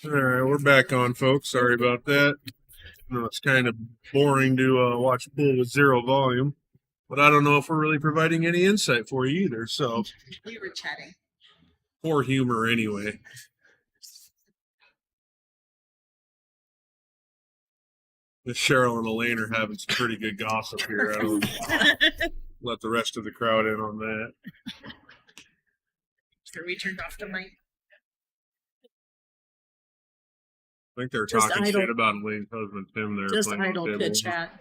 Speaker 1: All right, we're back on, folks. Sorry about that. I know it's kind of boring to watch pool with zero volume, but I don't know if we're really providing any insight for you either. So
Speaker 4: We were chatting.
Speaker 1: poor humor, anyway. Miss Cheryl and Elaine are having some pretty good gossip here. I don't let the rest of the crowd in on that.
Speaker 4: Sure, we turned off the mic.
Speaker 1: I think they're
Speaker 4: Just
Speaker 1: talking
Speaker 4: idle-
Speaker 1: shit about Elaine's husband Tim there.
Speaker 4: Just
Speaker 1: playing on
Speaker 4: idle
Speaker 1: the
Speaker 4: pit
Speaker 1: table.
Speaker 4: chat.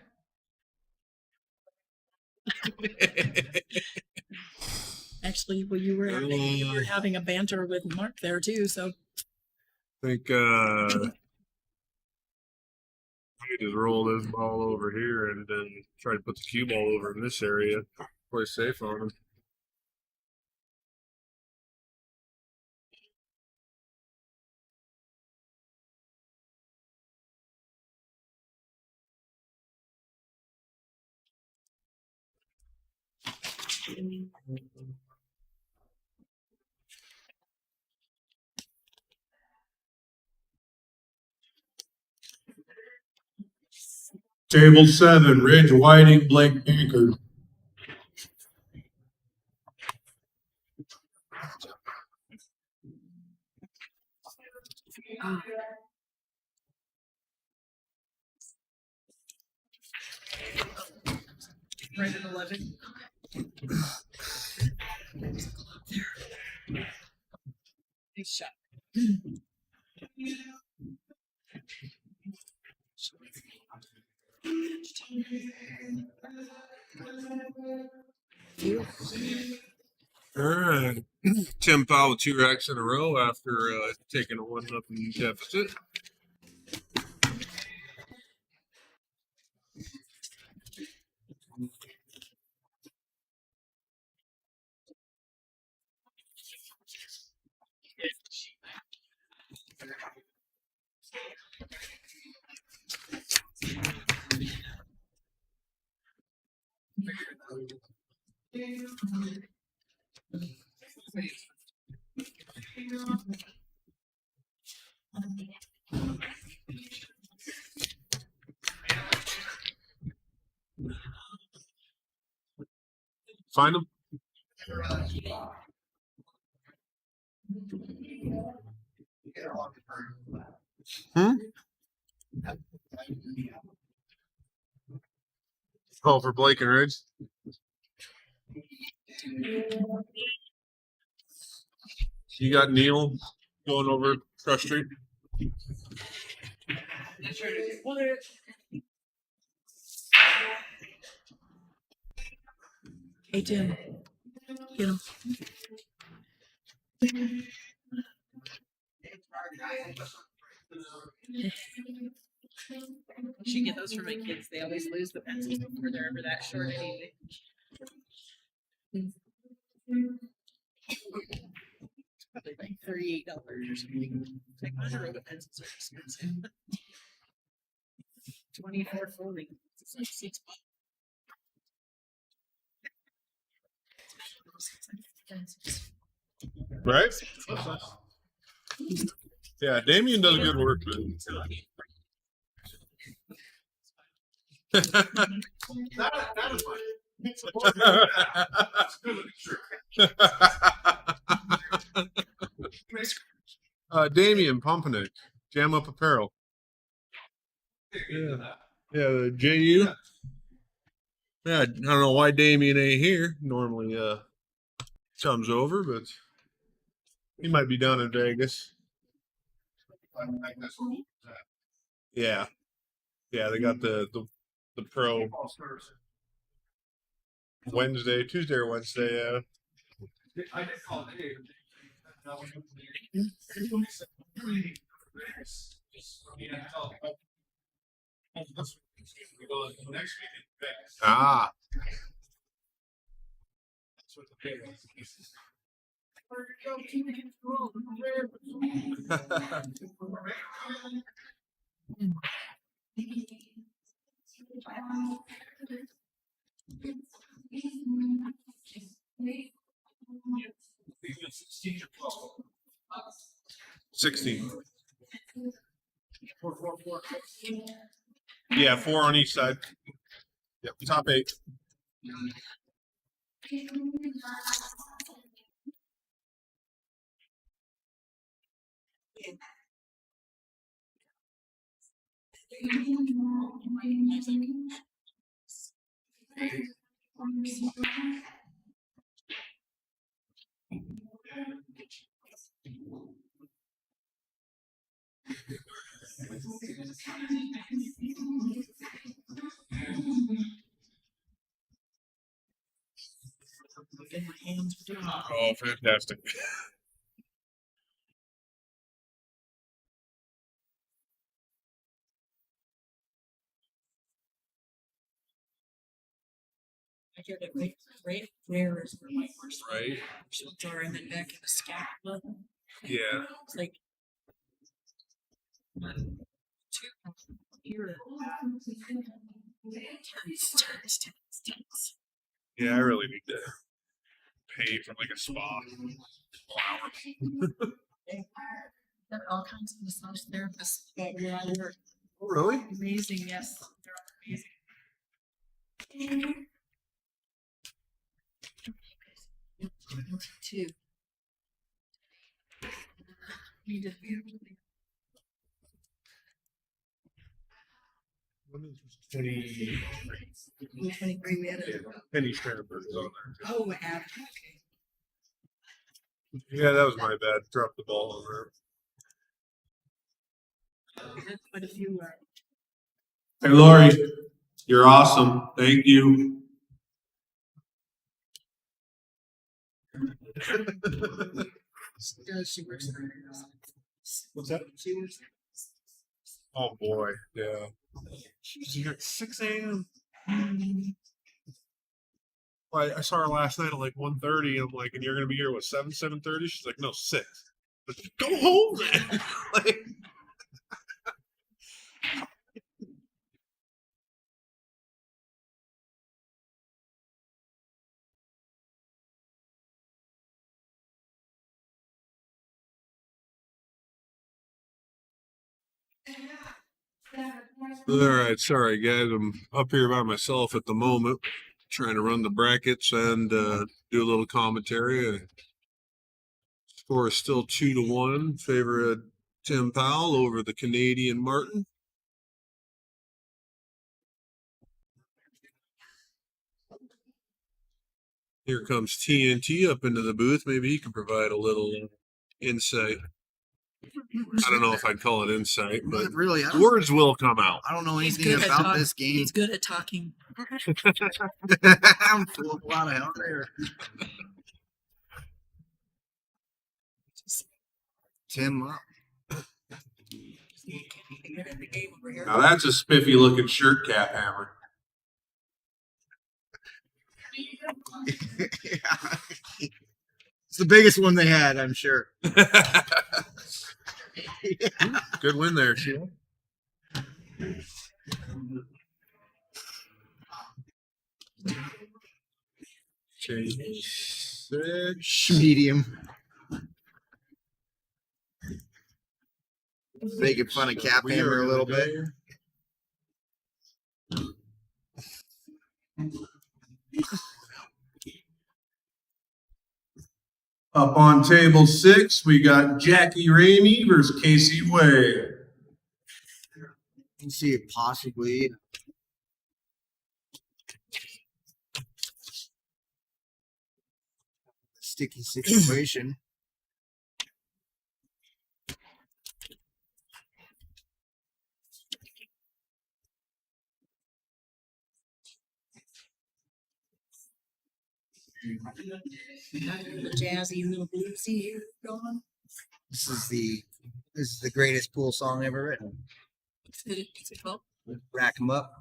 Speaker 4: Actually, well, you were having a banter with Mark there too. So
Speaker 1: I think he just rolled his ball over here and then tried to put the cue ball over in this area. Play safe on him. Table 7, Ridge, Whiting, Blake, Baker.
Speaker 4: right at 11. Nice shot.
Speaker 1: All right. Tim fouled 2 racks in a row after taking a 1-0 deficit. Find him. Oh, for Blake and Ridge. You got Neil going over Crush Street.
Speaker 4: Hey Tim, get him. Should get those for my kids. They always lose the pencils before they're ever that short anyway. Probably like $38 or something. Like Motorola pencils are expensive. 24 folding. It's like $6.
Speaker 1: Right? Yeah, Damien does good work. Damien Pompanic, Jam Up Apparel. Yeah, the JU. Yeah, I don't know why Damien ain't here. Normally, comes over, but he might be down in Vegas. Yeah, they got the pro Tuesday or Wednesday. Yeah.
Speaker 6: I did call Dave.
Speaker 1: Ah. $16. Yeah, 4 on each side. Yep, top 8. Oh, fantastic.
Speaker 4: I get it right there is where my worst
Speaker 1: Right?
Speaker 4: shoulds are, and then back in the scapula.
Speaker 1: Yeah.
Speaker 4: It's like two here. Tense.
Speaker 1: Yeah, I really need to pay for like a spa.
Speaker 4: There are all kinds of massage therapists that where I work.
Speaker 1: Oh, really?
Speaker 4: Amazing, yes. They're amazing. Two. Need to
Speaker 1: Penny,
Speaker 4: 23 we had a
Speaker 1: Penny Sternberg is on
Speaker 4: oh app.
Speaker 1: there. Yeah, that was my bad. Dropped the ball on there.
Speaker 4: We had quite a few
Speaker 1: Hey, Lori, you're awesome. Thank you.
Speaker 4: she works in
Speaker 1: What's that?
Speaker 4: she works
Speaker 1: Oh boy, yeah. She's here at 6 a.m. I saw her last night at like 1:30. I'm like, and you're gonna be here what 7:30? She's like, no, 6. But go home then. Like, all right, sorry guys, I'm up here by myself at the moment, trying to run the brackets and do a little commentary. Score is still 2-1 favor of Tim Powell over the Canadian Martin. Here comes TNT up into the booth. Maybe he can provide a little insight. I don't know if I'd call it insight, but
Speaker 7: Not really,
Speaker 1: words will come out.
Speaker 7: I don't know
Speaker 4: He's
Speaker 7: anything
Speaker 4: good at
Speaker 7: about
Speaker 4: talk-
Speaker 7: this game.
Speaker 4: He's good at talking.
Speaker 7: I'm full of a lot of hell there. Tim up.
Speaker 1: Now that's a spiffy looking shirt cap hammer.
Speaker 7: Yeah. It's the biggest one they had, I'm sure.
Speaker 1: Good win there, Sheila. Change 6.
Speaker 7: Medium. Making fun of Cap
Speaker 1: We
Speaker 7: Hammer
Speaker 1: are
Speaker 7: a little
Speaker 1: gonna
Speaker 7: bit.
Speaker 1: Up on table 6, we got Jackie Ramey versus Casey Way.
Speaker 7: You can see it possibly. Sticky situation.
Speaker 4: Jazzy little bluesy here going.
Speaker 7: This is the greatest pool song ever written.
Speaker 4: What's it called?
Speaker 7: Rack 'em up,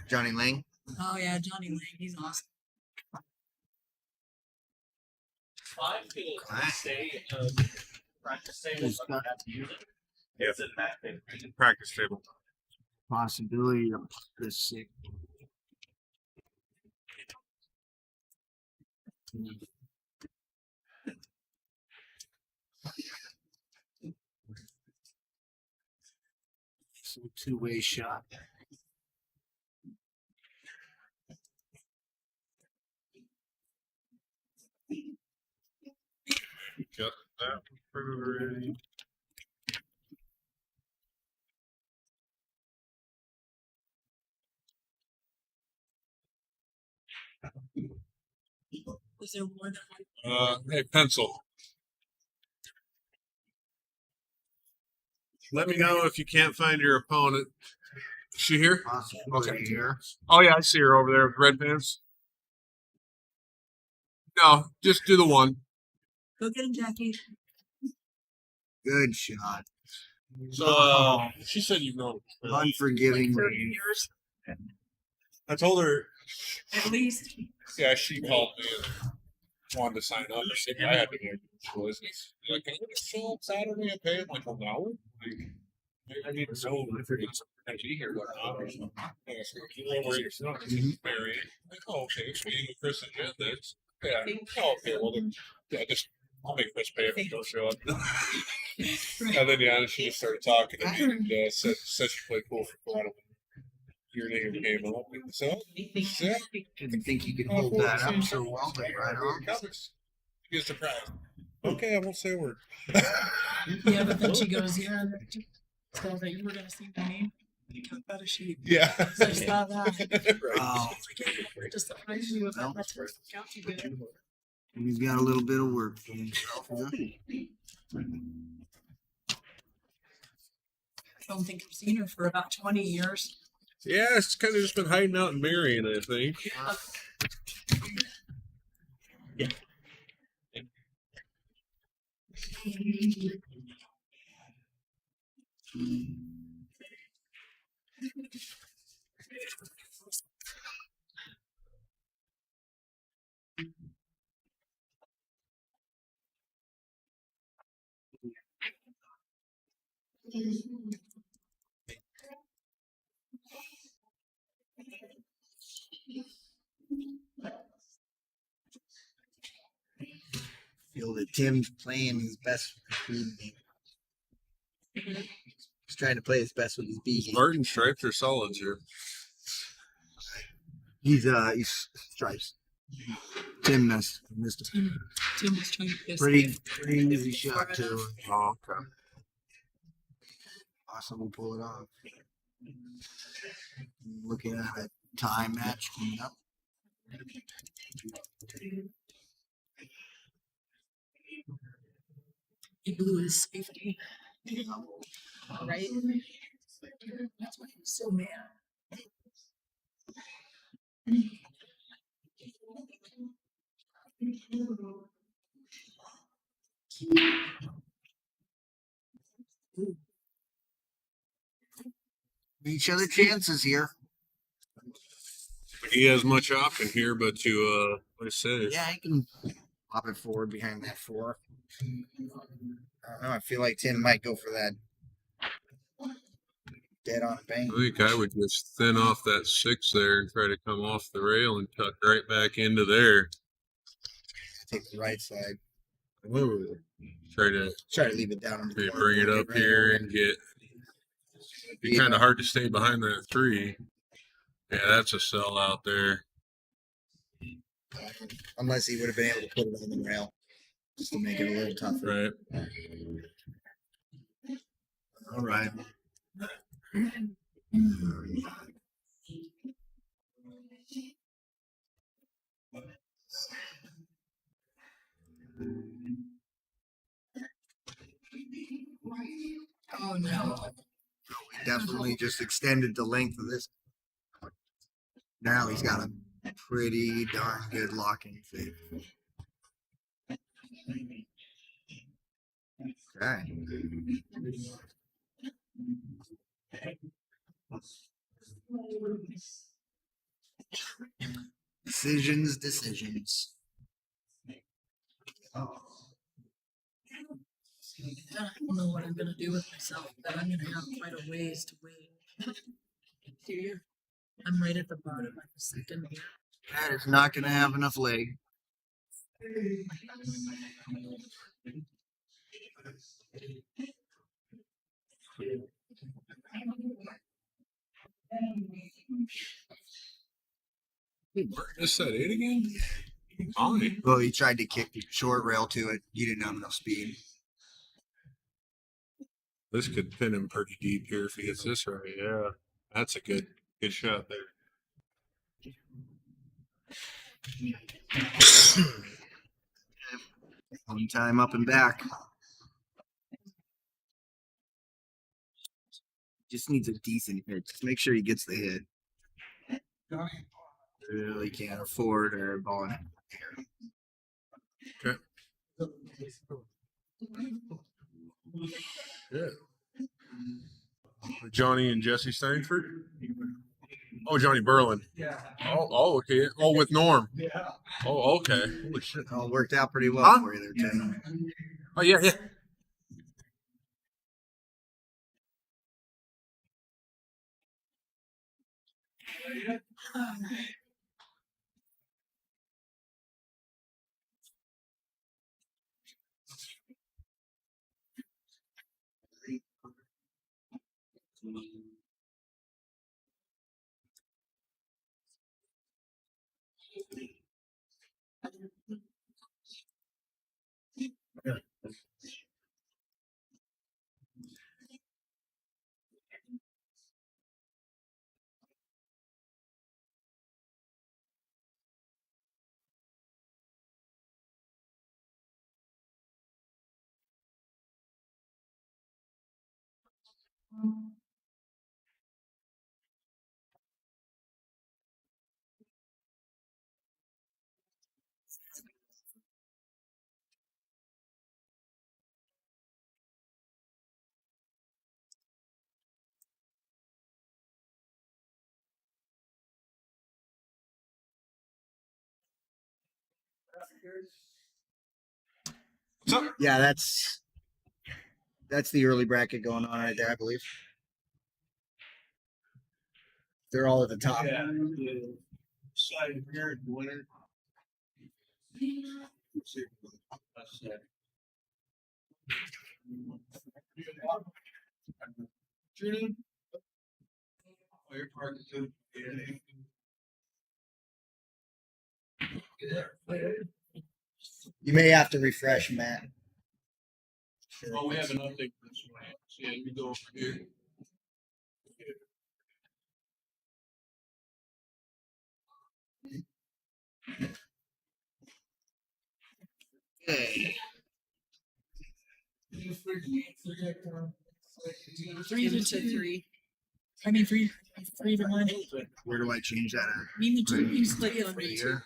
Speaker 7: Johnny Lang.
Speaker 4: Oh yeah, Johnny Lang. He's awesome.
Speaker 5: I feel stay practice table.
Speaker 7: It's got-
Speaker 5: It's in that thing.
Speaker 1: Practice table.
Speaker 7: Possibility of this sick. Possible two-way shot.
Speaker 1: Got that printed already.
Speaker 4: Is there more than
Speaker 1: Hey, pencil. Let me know if you can't find your opponent. Is she here?
Speaker 7: Possibility here.
Speaker 1: Oh yeah, I see her over there with red pants. No, just do the one.
Speaker 4: Go get him, Jackie.
Speaker 7: Good shot.
Speaker 1: So she said you've known her.
Speaker 7: Unforgiving.
Speaker 4: 30 years,
Speaker 1: I told her.
Speaker 4: at least.
Speaker 1: Yeah, she called me and wanted to sign up. She said I had to make a choice. Like, can you just show up Saturday and pay? I'm like, well, no. Like, I need to know if it's actually here or not. Or something. Yeah, so you know where your son is married. Like, oh, okay, it's me with Chris and Jen. That's yeah. Oh, okay, well then, yeah, just I'll make Chris pay if you don't show up. And then yeah, she just started talking to me and said she played pool for quite a while. Your name came up. So, yeah.
Speaker 7: Didn't think you could hold that up so well, but right on.
Speaker 1: Get surprised. Okay, I won't say a word.
Speaker 4: Yeah, but then she goes, yeah, so that you were going to see my name. You talk about a sheep.
Speaker 1: Yeah.
Speaker 4: So I saw that.
Speaker 7: Oh,
Speaker 4: Just surprised you with that much for count you did.
Speaker 7: he's got a little bit of work for himself. Huh?
Speaker 4: I don't think I've seen her for about 20 years.
Speaker 1: Yeah, it's kind of just been hiding out in Marion, I think.
Speaker 7: Feel that Tim's playing his best with his B game. He's trying to play his best with his B game.
Speaker 1: Martin stripes or solids here.
Speaker 7: He's stripes. Tim missed him.
Speaker 4: Tim was trying to piss
Speaker 7: Pretty
Speaker 4: me.
Speaker 7: easy shot too.
Speaker 1: Oh, okay.
Speaker 7: Possible pull it off. Looking at a tie match coming up.
Speaker 4: He blew his safety. Right? That's why he was so mad.
Speaker 7: Each other chances here.
Speaker 1: He has much option here, but to what it says.
Speaker 7: Yeah, he can pop it forward behind that four. I don't know. I feel like Tim might go for that dead on bank.
Speaker 1: I think I would just thin off that 6 there and try to come off the rail and cut right back into there.
Speaker 7: Take the right side.
Speaker 1: Try to
Speaker 7: leave it down. On the
Speaker 1: maybe
Speaker 7: corner,
Speaker 1: bring it
Speaker 7: get
Speaker 1: up
Speaker 7: right
Speaker 1: here
Speaker 7: over
Speaker 1: and get. It'd be kind of hard to stay behind that 3. Yeah, that's a sell out there.
Speaker 7: Unless he would have been able to put it on the rail, just to make it a little tougher.
Speaker 1: Right.
Speaker 7: All right.
Speaker 4: Oh no.
Speaker 7: We definitely just extended the length of this. Now he's got a pretty darn good locking fake. Okay. Decisions. Oh.
Speaker 4: I don't know what I'm gonna do with myself, but I'm gonna have quite a ways to wait. Do you? I'm right at the bottom of the second here.
Speaker 7: That is not going to have enough leg.
Speaker 1: Just said it again. Fine.
Speaker 7: Well, he tried to kick the short rail to it. You didn't have enough speed.
Speaker 1: This could pin him pretty deep here if he gets this right. Yeah, that's a good shot there.
Speaker 7: One time up and back. Just needs a decent hit. Just make sure he gets the hit. Really can't afford a ball in
Speaker 1: Okay. Yeah. Johnny and Jesse Steinford. Oh, Johnny Berlin.
Speaker 6: Yeah.
Speaker 1: Oh, okay. Oh, with Norm.
Speaker 6: Yeah.
Speaker 1: Oh, okay. Holy shit.
Speaker 7: all worked out pretty well
Speaker 1: Huh?
Speaker 7: for you there, Tim.
Speaker 1: Oh, yeah, yeah.
Speaker 7: Yeah, that's the early bracket going on right there, I believe. They're all at the top.
Speaker 3: Yeah. Side here, winner. That's it. Judy? Oh, you're parking too.
Speaker 7: You may have to refresh, Matt.
Speaker 3: Oh, we have an update for this one. So yeah, you go over here.
Speaker 7: Okay.
Speaker 4: 3-2-3. I mean, 3-1.
Speaker 7: Where do I change that at?
Speaker 4: Mean the two you split on
Speaker 7: Right
Speaker 4: me.
Speaker 7: here.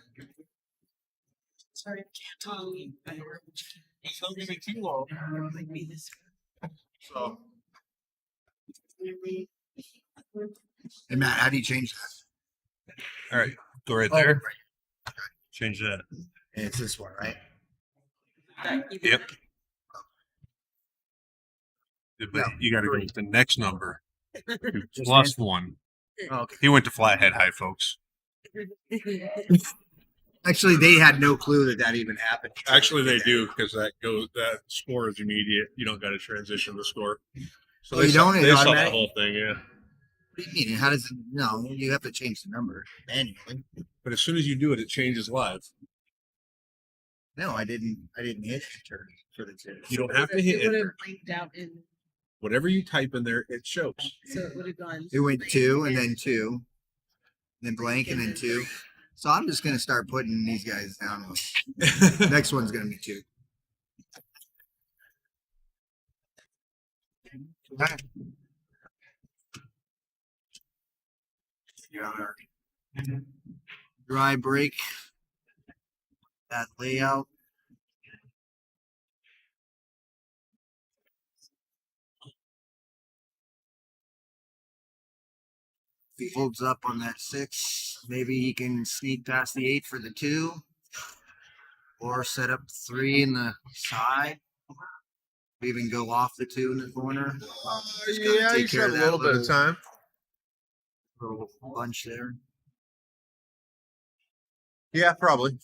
Speaker 4: Sorry, I can't talk. I don't
Speaker 3: It's not gonna be too long.
Speaker 4: like me this.
Speaker 3: So.
Speaker 7: Hey, Matt, how do you change that?
Speaker 1: All right. Go right
Speaker 7: Oh,
Speaker 1: there.
Speaker 7: right.
Speaker 1: Change that.
Speaker 7: And it's this one, right?
Speaker 1: Yep. But you got to go with the next number. Plus one.
Speaker 7: Okay.
Speaker 1: He went to Flathead High, folks.
Speaker 7: Actually, they had no clue that even happened.
Speaker 1: Actually, they do because that score is immediate. You don't got to transition the score. So
Speaker 7: Oh,
Speaker 1: they
Speaker 7: you
Speaker 1: saw,
Speaker 7: don't? It's
Speaker 1: They saw the
Speaker 7: automatic?
Speaker 1: whole thing, yeah.
Speaker 7: What do you mean? How does it? No, you have to change the number manually.
Speaker 1: But as soon as you do it, it changes live.
Speaker 7: No, I didn't hit enter for the two.
Speaker 1: You don't have to hit
Speaker 4: It would have
Speaker 1: enter.
Speaker 4: blanked out in,
Speaker 1: Whatever you type in there, it shows.
Speaker 4: so it would have gone.
Speaker 7: It went 2 and then 2, then blank and then 2. So I'm just gonna start putting these guys down. Next one's gonna be 2. Dry break. That layout. If he holds up on that 6, maybe he can sneak past the 8 for the 2. Or set up 3 in the side. Even go off the 2 in the corner. Just gotta
Speaker 1: Yeah,
Speaker 7: take
Speaker 1: you should
Speaker 7: care
Speaker 1: have
Speaker 7: of
Speaker 1: a
Speaker 7: that
Speaker 1: little bit of time.
Speaker 7: little bunch there.
Speaker 1: Yeah, probably.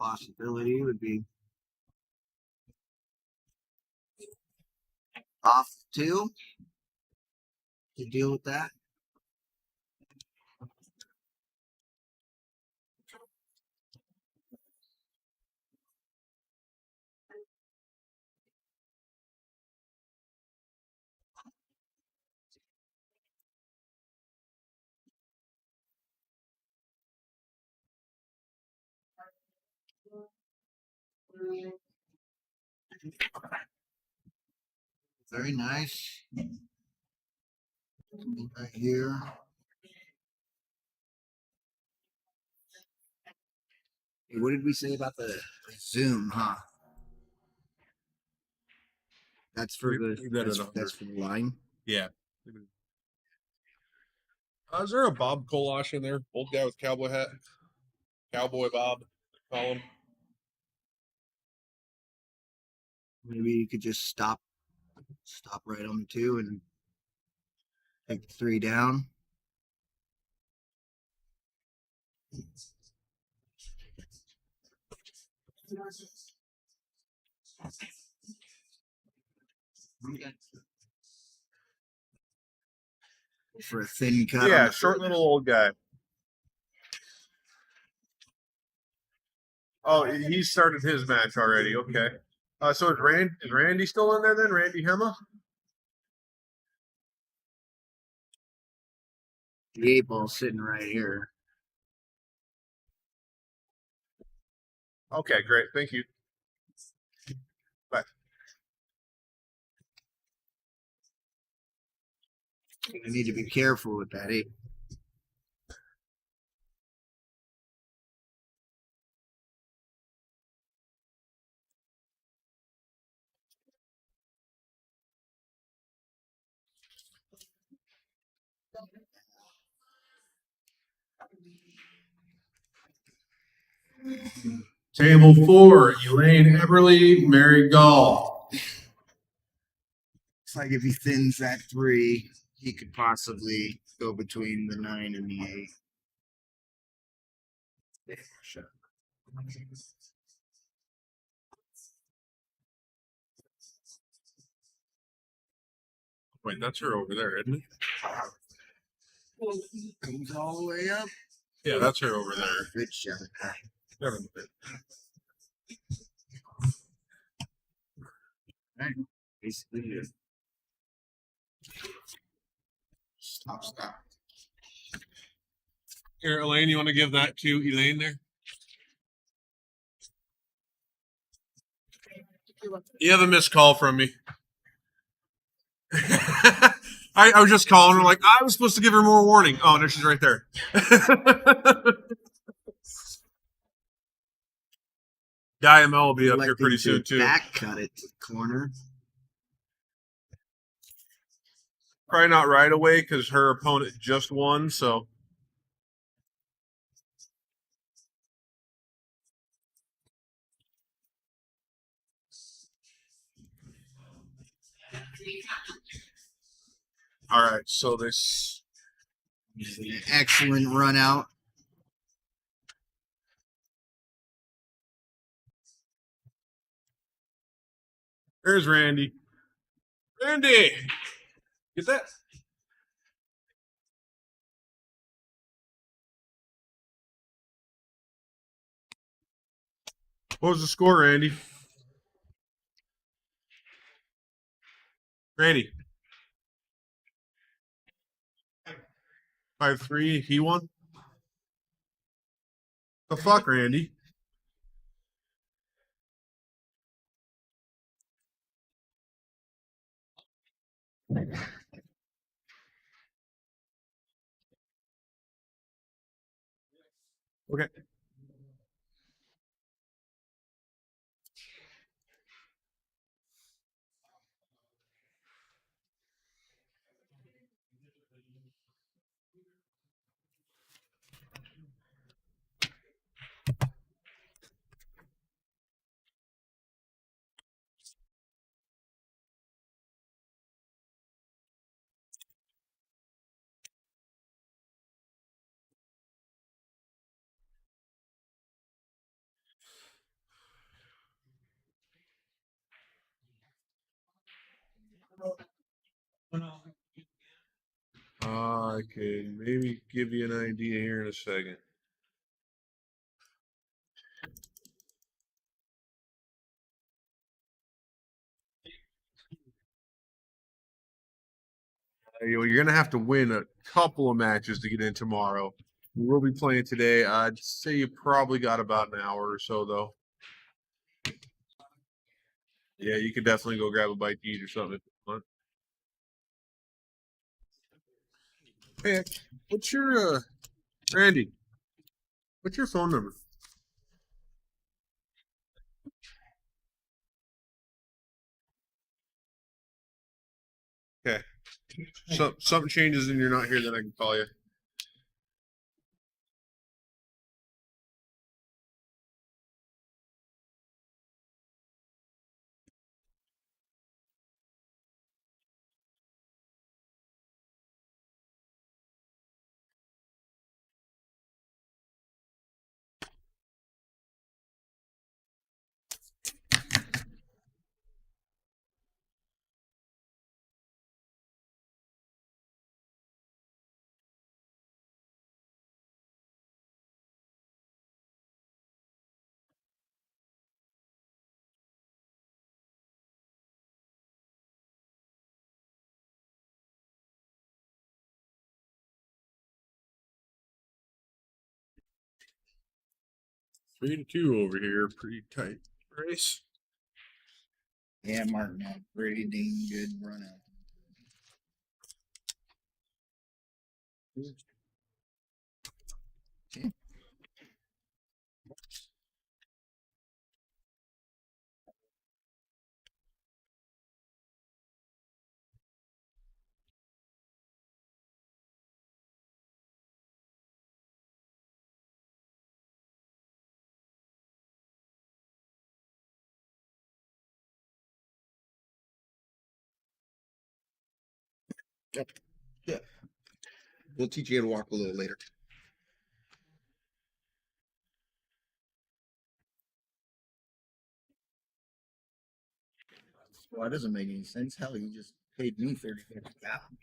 Speaker 7: possibility would be off 2 to deal with that. Very nice. Right here. Hey, what did we say about the zoom, huh? That's for
Speaker 1: Leave that at
Speaker 7: that's
Speaker 1: 100.
Speaker 7: for the line.
Speaker 1: Yeah. Is there a Bob Kolash in there? Old guy with cowboy hat. Cowboy Bob. Call him.
Speaker 7: Maybe you could just stop right on the 2 and take the 3 down. For a thin cut.
Speaker 1: Yeah, short little old guy. Oh, he started his match already. Okay. So is Randy still in there then? Randy Hema?
Speaker 7: The 8 ball sitting right here.
Speaker 1: Okay, great. Thank you. Bye.
Speaker 7: I need to be careful with that 8.
Speaker 1: Table 4, Elaine Eberly, Mary Gall.
Speaker 7: It's like if he thins that 3, he could possibly go between the 9 and the 8.
Speaker 1: Wait, that's her over there, isn't it?
Speaker 7: Comes all the way up.
Speaker 1: Yeah, that's her over there.
Speaker 7: Good shot.
Speaker 1: Never mind.
Speaker 7: Right. Basically, it. Stop.
Speaker 1: Here, Elaine, you want to give that to Elaine there? You have a missed call from me. I was just calling her like I was supposed to give her more warning. Oh, no, she's right there. Guy ML will be up here pretty soon too.
Speaker 7: Back cut it to the corner.
Speaker 1: Probably not right away because her opponent just won. So all right. So this
Speaker 7: An excellent run out.
Speaker 1: there's Randy. Randy, get that. What was the score, Randy? Randy. 5-3. He won. The fuck, Randy? Okay. I can maybe give you an idea here in a second. You're gonna have to win a couple of matches to get in tomorrow. We'll be playing today. I'd say you probably got about an hour or so, though. Yeah, you could definitely go grab a bite to eat or something if you want. Hey, what's your Randy? What's your phone number? Okay. Something changes and you're not here, then I can call you. Three to two over here, pretty tight race.
Speaker 7: Yeah, Martin had a pretty dang good run out. Yep. Yeah. We'll teach you how to walk a little later. Well, that doesn't make any sense. Hell, you just paid me 30 cents a gallon.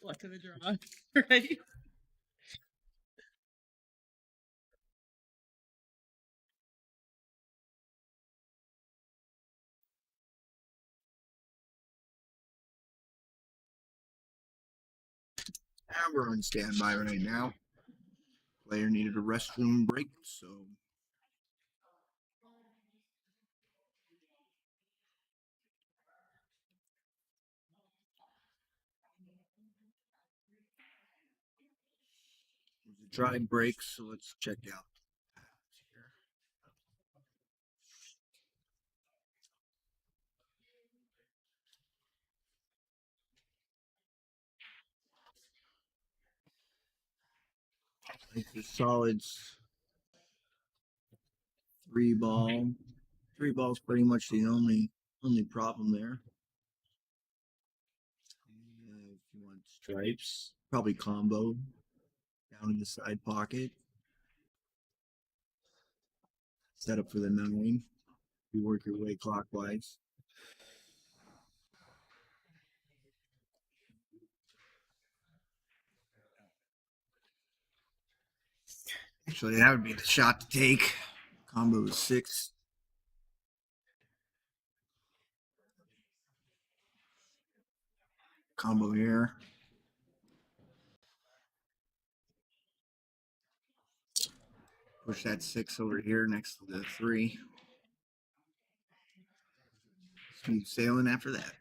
Speaker 3: Luck of the draw, right?
Speaker 7: We're on standby right now. Player needed a restroom break, so it was a dry break. So let's check out. I think the solids 3 ball. 3 ball's pretty much the only problem there. If you want stripes, probably combo down in the side pocket. Set up for the 9. You work your way clockwise. Actually, that would be the shot to take. Combo is 6. Combo here. Push that 6 over here next to the 3. Smooth sailing after that.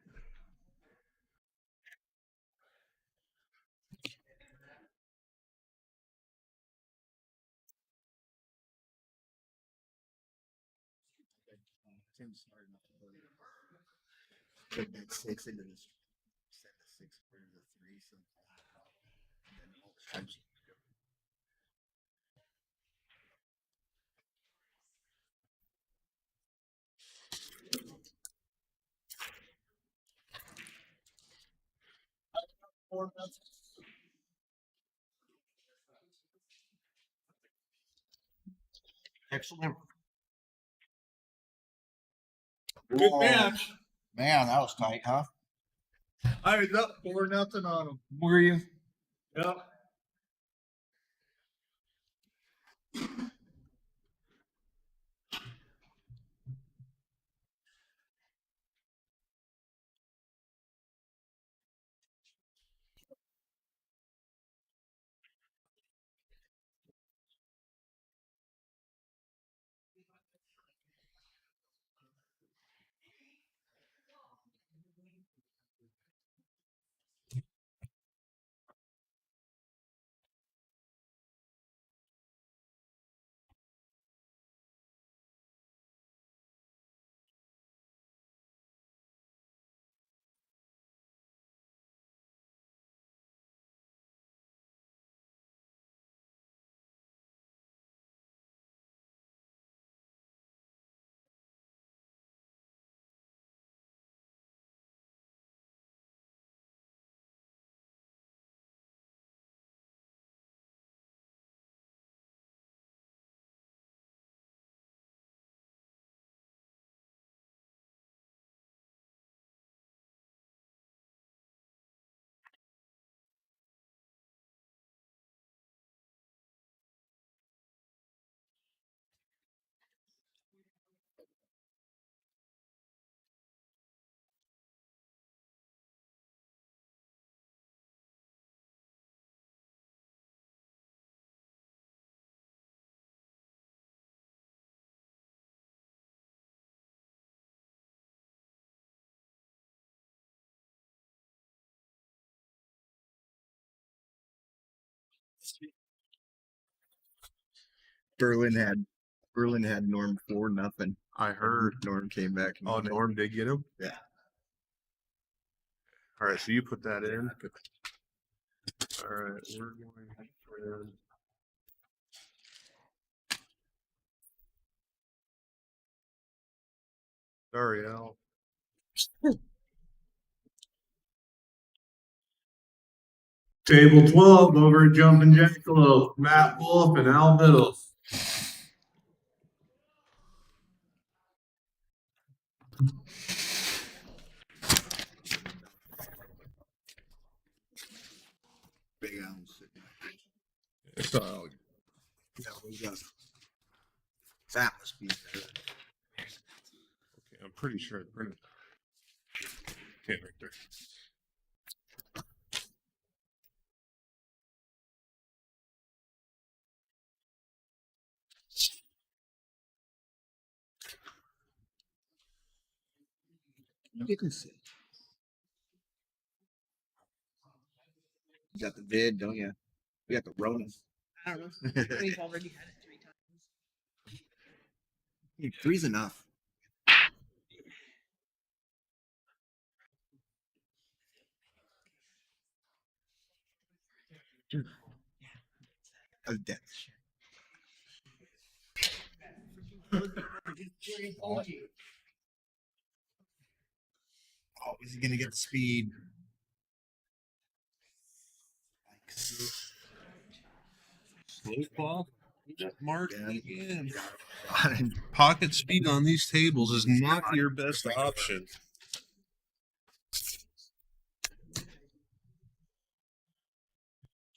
Speaker 7: Tim's smart enough to put that 6 into this. Set the 6 over to the 3. So then all the stripes. Excellent.
Speaker 6: Good
Speaker 7: Whoa.
Speaker 6: match.
Speaker 7: Man, that was tight, huh?
Speaker 6: I was up 4-0 on him. Were you? Yep.
Speaker 7: Berlin had Norm 4-0.
Speaker 1: I heard.
Speaker 7: Norm came back.
Speaker 1: Oh, Norm did get him?
Speaker 7: Yeah.
Speaker 1: All right, so you put that in. All right, we're going for sorry, Al. Table 12 over at Jumpin' Jackalope. Matt Wolf and Al Biddle.
Speaker 7: Big Al's sitting
Speaker 1: So,
Speaker 7: Yeah, we got that must be there.
Speaker 1: okay, I'm pretty sure I printed that. Okay, right there.
Speaker 7: You can see. You got the vid, don't you? You got the Ronin.
Speaker 4: I don't know. We've already had it 3 times.
Speaker 7: Three's enough. Of death. Oh, is he gonna get the speed?
Speaker 1: Slow ball. Mark
Speaker 7: Yeah.
Speaker 1: again. Pocket speed on these tables is not your best option.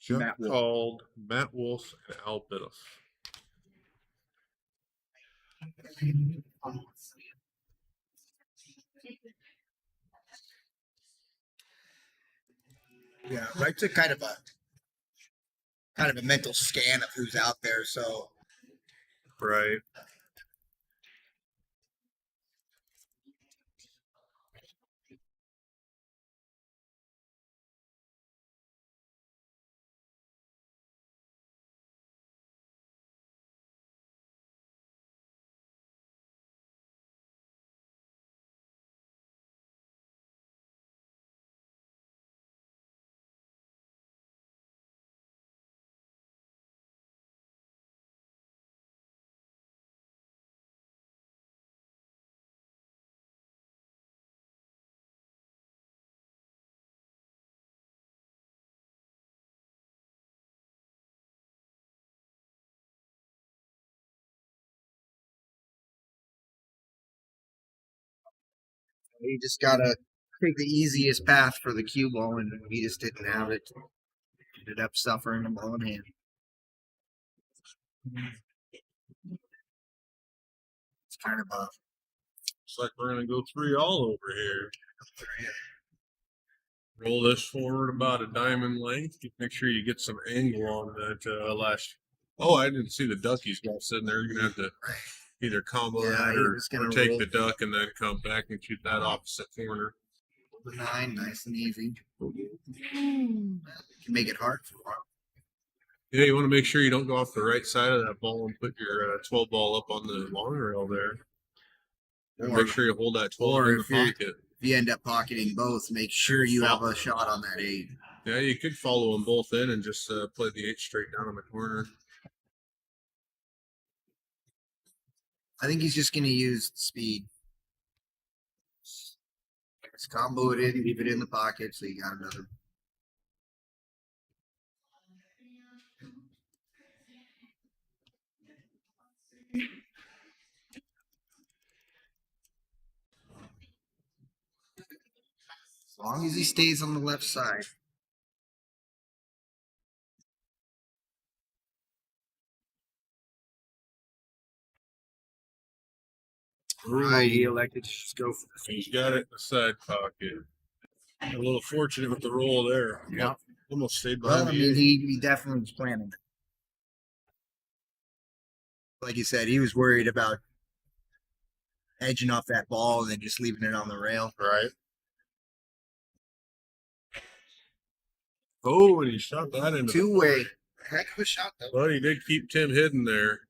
Speaker 1: Jump
Speaker 7: Matt Wolf.
Speaker 1: called Matt Wolf and Al Biddle.
Speaker 7: Yeah, I took kind of a mental scan of who's out there. So
Speaker 1: Right.
Speaker 7: You just gotta take the easiest path for the cue ball, and he just didn't have it. Ended up suffering the ball in hand. It's kind of a
Speaker 1: Looks like we're gonna go 3 all over here. Roll this forward about a diamond length. Make sure you get some angle on that last. Oh, I didn't see the duck he's got sitting there. You're gonna have to either combo
Speaker 7: Yeah,
Speaker 1: that
Speaker 7: he
Speaker 1: or,
Speaker 7: was gonna
Speaker 1: take
Speaker 7: roll.
Speaker 1: the duck and then come back and shoot that opposite corner.
Speaker 7: the 9, nice and easy. Can make it hard for him.
Speaker 1: Yeah, you want to make sure you don't go off the right side of that ball and put your 12 ball up on the long rail there. And
Speaker 7: Or
Speaker 1: make sure you hold that 12
Speaker 7: or
Speaker 1: in the
Speaker 7: if you-
Speaker 1: pocket.
Speaker 7: If you end up pocketing both, make sure you have a shot on that 8.
Speaker 1: Yeah, you could follow them both in and just play the 8 straight down on the corner.
Speaker 7: I think he's just going to use speed. Just combo it in, leave it in the pocket, so you got another. As long as he stays on the left side. Right, he elected to just go for the
Speaker 1: He's got it in the side pocket. A little fortunate with the roll there.
Speaker 7: Yep.
Speaker 1: Almost stayed
Speaker 7: Well,
Speaker 1: behind
Speaker 7: I
Speaker 1: you.
Speaker 7: mean, he definitely was planning. Like you said, he was worried about edging off that ball and then just leaving it on the rail.
Speaker 1: Right. Oh, and he shot that into the
Speaker 7: 2-way. Heck of a shot, though.
Speaker 1: Well, he did keep Tim hidden there.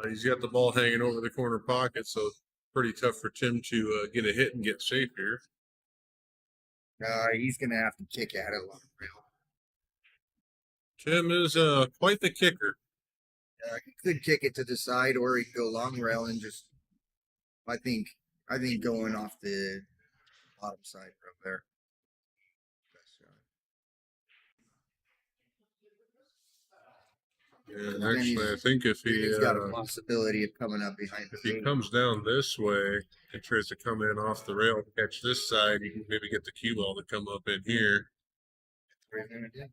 Speaker 1: He's got the ball hanging over the corner pocket, so it's pretty tough for Tim to get a hit and get safe here.
Speaker 7: He's going to have to kick at it along the rail.
Speaker 1: Tim is quite the kicker.
Speaker 7: He could kick it to the side, or he could go long rail and just. I think going off the bottom side from there.
Speaker 1: And
Speaker 7: then
Speaker 1: actually, I think if
Speaker 7: He's got a possibility of coming up behind the
Speaker 1: if he
Speaker 7: gate.
Speaker 1: comes down this way and tries to come in off the rail, catch this side, you can maybe get the cue ball to come up in here.
Speaker 7: What he's gonna do.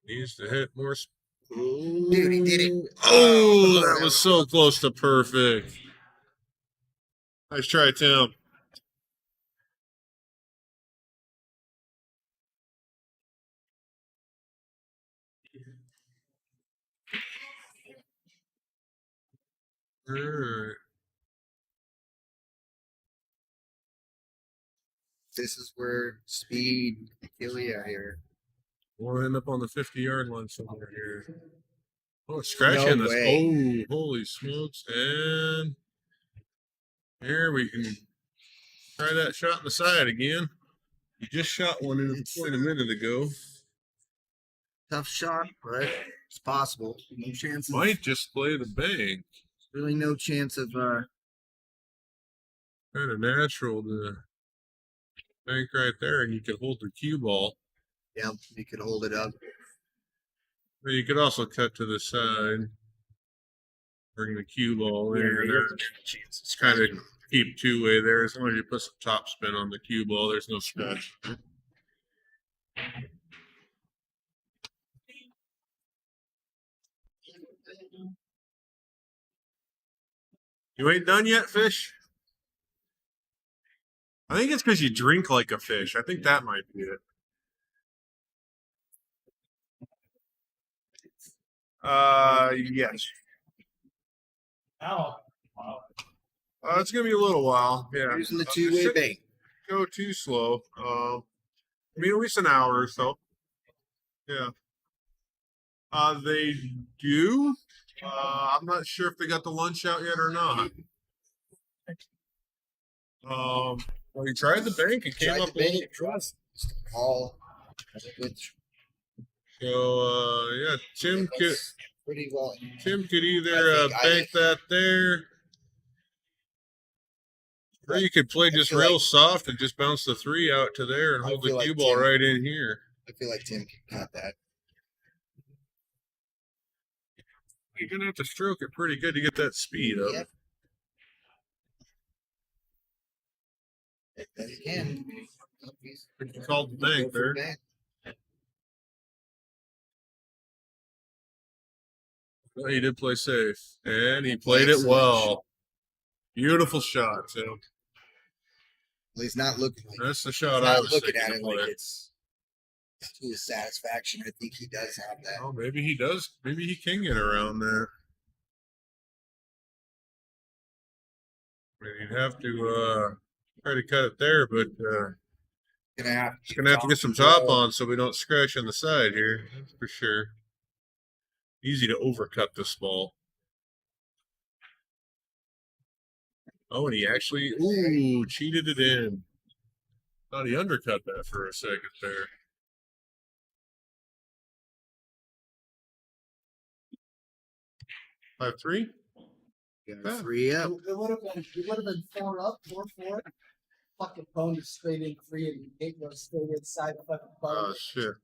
Speaker 1: Needs to hit more.
Speaker 7: Dude, he did it.
Speaker 1: Oh, that was so close to perfect. Nice try, Tim. All right.
Speaker 7: This is where speed can kill you here.
Speaker 1: We'll end up on the 50-yard line somewhere here. Oh, scratching
Speaker 7: No
Speaker 1: this.
Speaker 7: way.
Speaker 1: Oh, holy smokes. And here we can try that shot in the side again. You just shot one in the point a minute ago.
Speaker 7: Tough shot, but it's possible. No chance.
Speaker 1: Might just play the bank.
Speaker 7: Really no chance of
Speaker 1: Kind of natural to bank right there, and you could hold the cue ball.
Speaker 7: yeah, you could hold it up.
Speaker 1: But you could also cut to the side, bring the cue ball in there.
Speaker 7: Chance.
Speaker 1: Kind of keep 2-way there. As long as you put some top spin on the cue ball, there's no scratch. You ain't done yet, fish? I think it's because you drink like a fish. I think that might be it. Yes.
Speaker 3: Oh, wow.
Speaker 1: It's gonna be a little while. Yeah.
Speaker 7: Using the
Speaker 1: It
Speaker 7: 2-way
Speaker 1: shouldn't
Speaker 7: bait.
Speaker 1: go too slow. I mean, at least an hour or so. Yeah. They do. I'm not sure if they got the lunch out yet or not. Well, he tried the bank and came
Speaker 7: Tried
Speaker 1: up
Speaker 7: the
Speaker 1: a little.
Speaker 7: bait. All.
Speaker 1: So yeah, Tim could
Speaker 7: Pretty well.
Speaker 1: either
Speaker 7: I
Speaker 1: bank that there, or you could play just
Speaker 7: feel
Speaker 1: real
Speaker 7: like-
Speaker 1: soft and just bounce the 3 out to there and
Speaker 7: I
Speaker 1: hold the
Speaker 7: feel like
Speaker 1: cue ball
Speaker 7: Tim-
Speaker 1: right in here.
Speaker 7: I feel like Tim can cut that.
Speaker 1: You're gonna have to stroke it pretty good to get that speed up.
Speaker 7: Yep. Then you can.
Speaker 1: You called the bank there. Well, he did play safe, and he played it
Speaker 7: Excellent
Speaker 1: well. Beautiful shot too.
Speaker 7: Well, he's not looking like
Speaker 1: That's the
Speaker 7: he's
Speaker 1: shot I
Speaker 7: not
Speaker 1: was
Speaker 7: looking
Speaker 1: thinking
Speaker 7: at
Speaker 1: to
Speaker 7: it like
Speaker 1: play.
Speaker 7: it's to his satisfaction. I think he does have that.
Speaker 1: Oh, maybe he does. Maybe he can get around there. I mean, you'd have to try to cut it there, but
Speaker 7: Gonna have
Speaker 1: just gonna have to get some top on so we don't scratch on the side here. That's for sure. Easy to overcut this ball. Oh, and he actually cheated it in. Thought he undercut that for a second there. 5-3.
Speaker 7: Yeah, 3 up.
Speaker 8: It would have been 4 up, 4-4. Fucking phone is straight in 3 and 8 goes straight inside the fucking phone.
Speaker 1: Oh shit.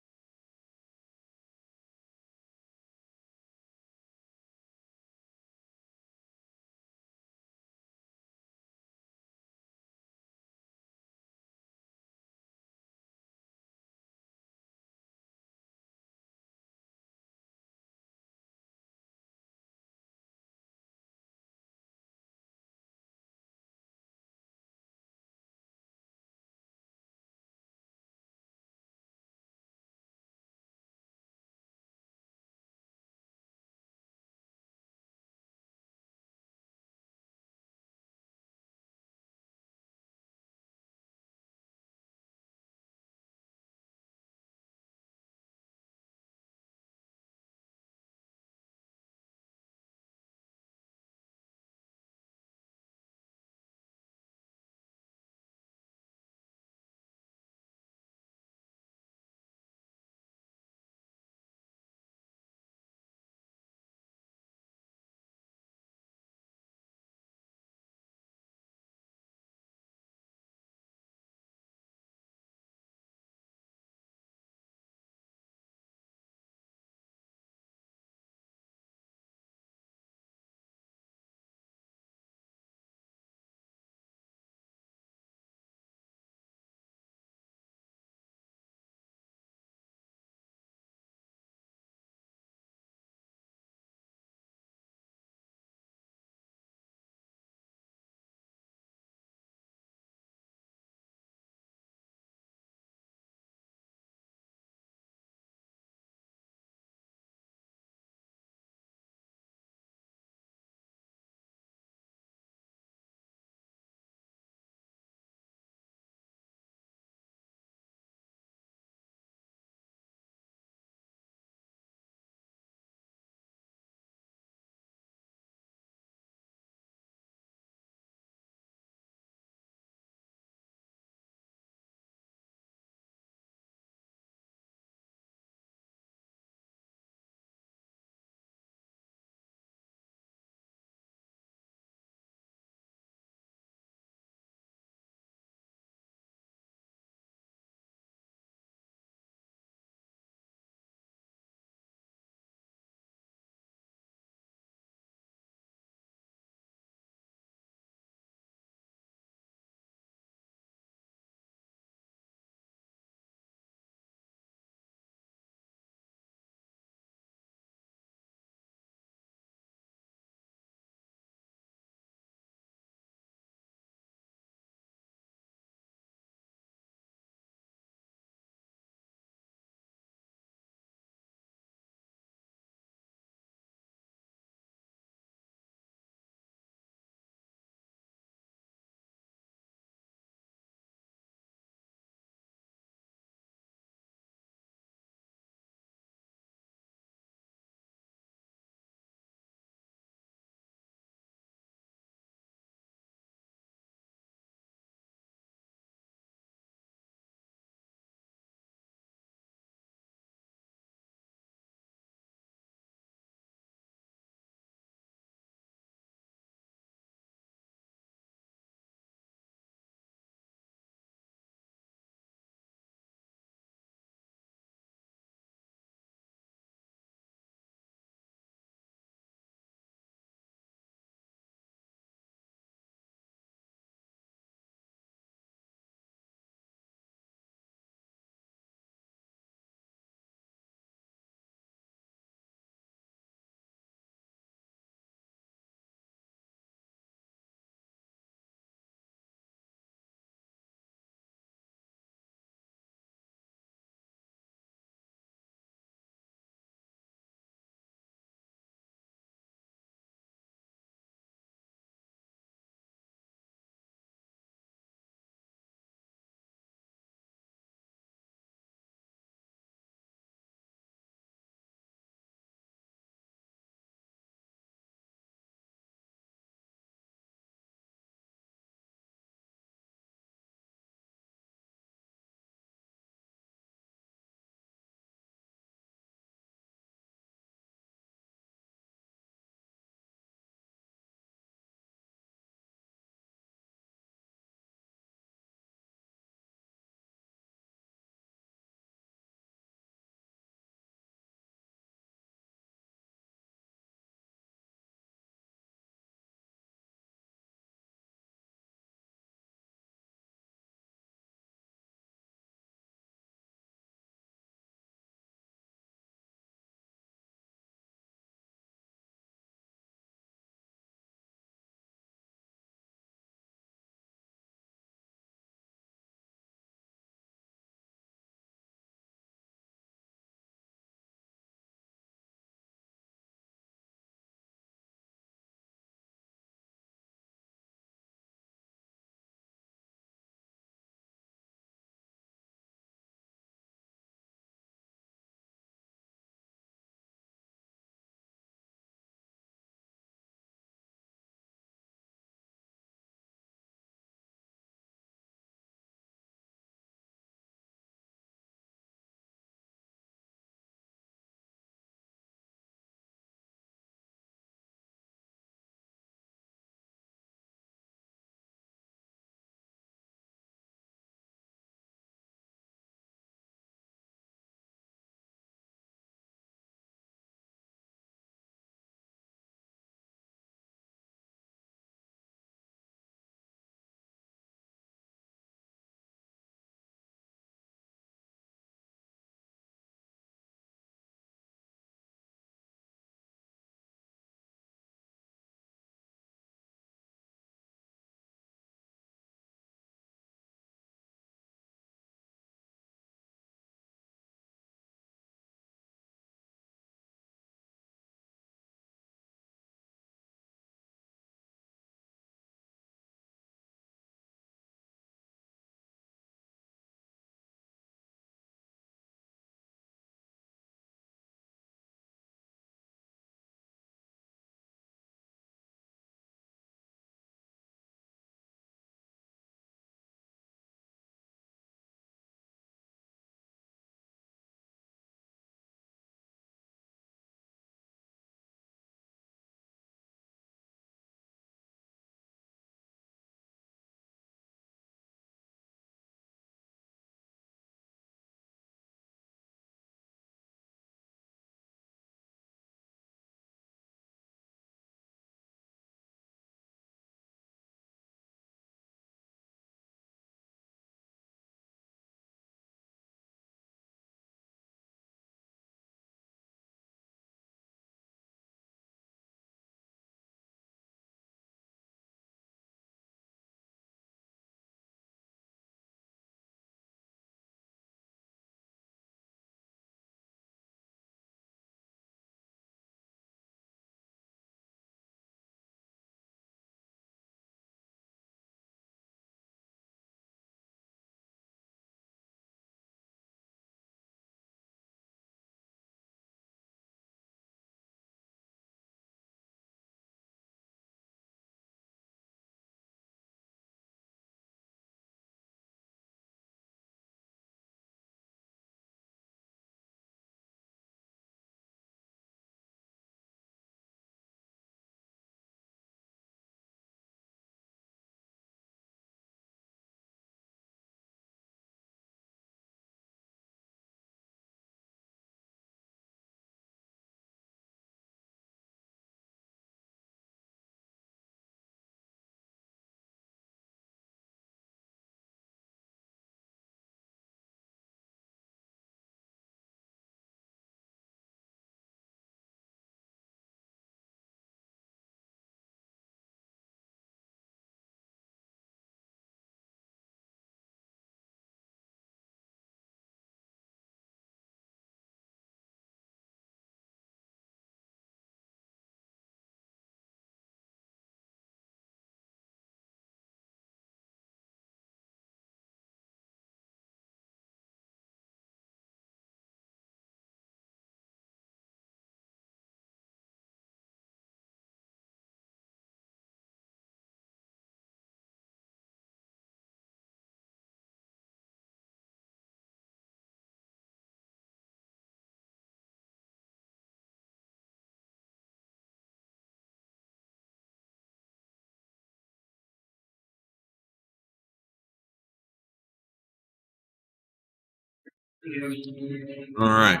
Speaker 1: All right.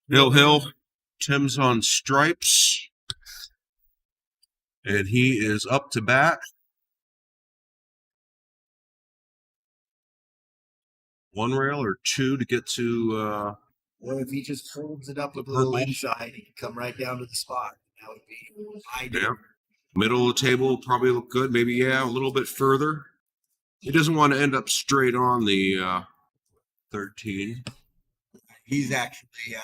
Speaker 1: Hill. Tim's on stripes. And he is up to bat. One rail or two to get to
Speaker 7: Well, if he just holds it up with a
Speaker 1: Purple.
Speaker 7: little inside, he can come right down to the spot. That would be ideal.
Speaker 1: yeah. Middle of the table will probably look good. Maybe, a little bit further. He doesn't want to end up straight on the 13.
Speaker 7: He's actually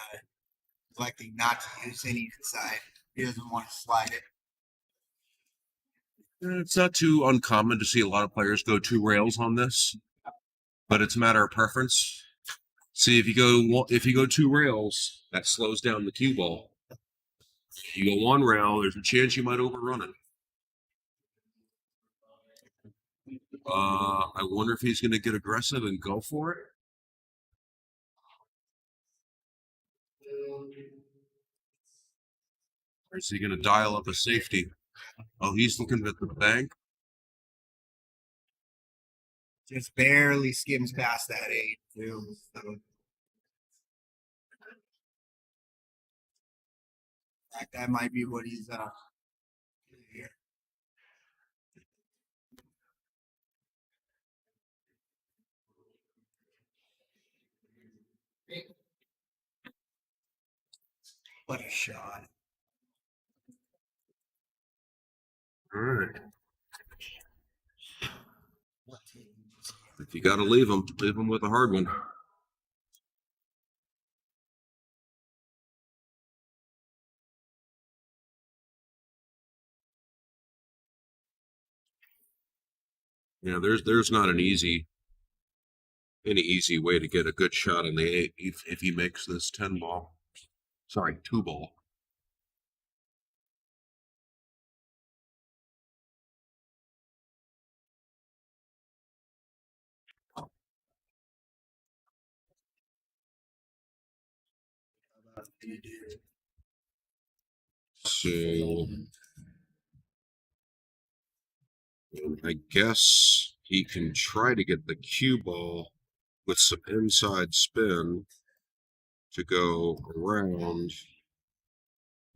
Speaker 7: electing not to use any inside. He doesn't want to slide it.
Speaker 1: It's not too uncommon to see a lot of players go two rails on this, but it's a matter of preference. See, if you go two rails, that slows down the cue ball. If you go one rail, there's a chance you might overrun it. I wonder if he's going to get aggressive and go for it. Or is he going to dial up a safety? Oh, he's looking at the bank.
Speaker 7: Just barely skims past that 8 too. So. In fact, that might be what he's here. What a shot.
Speaker 1: All right. If you got to leave him with a hard one. Yeah, there's not any easy way to get a good shot on the 8 if he makes this 10 ball. Sorry, 2 ball. So I guess he can try to get the cue ball with some inside spin to go around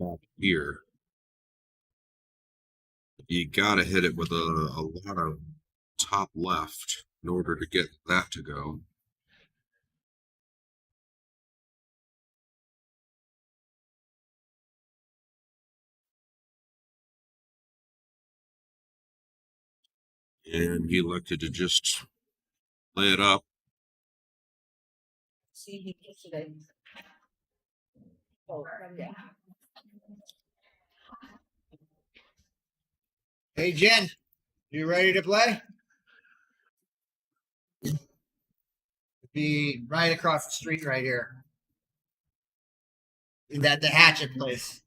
Speaker 1: back here. You gotta hit it with a lot of top left in order to get that to go. And he elected to just lay it up.
Speaker 4: See me yesterday. Oh, yeah.
Speaker 7: Hey Jen, you ready to play? Be right across the street right here. At the hatchet place.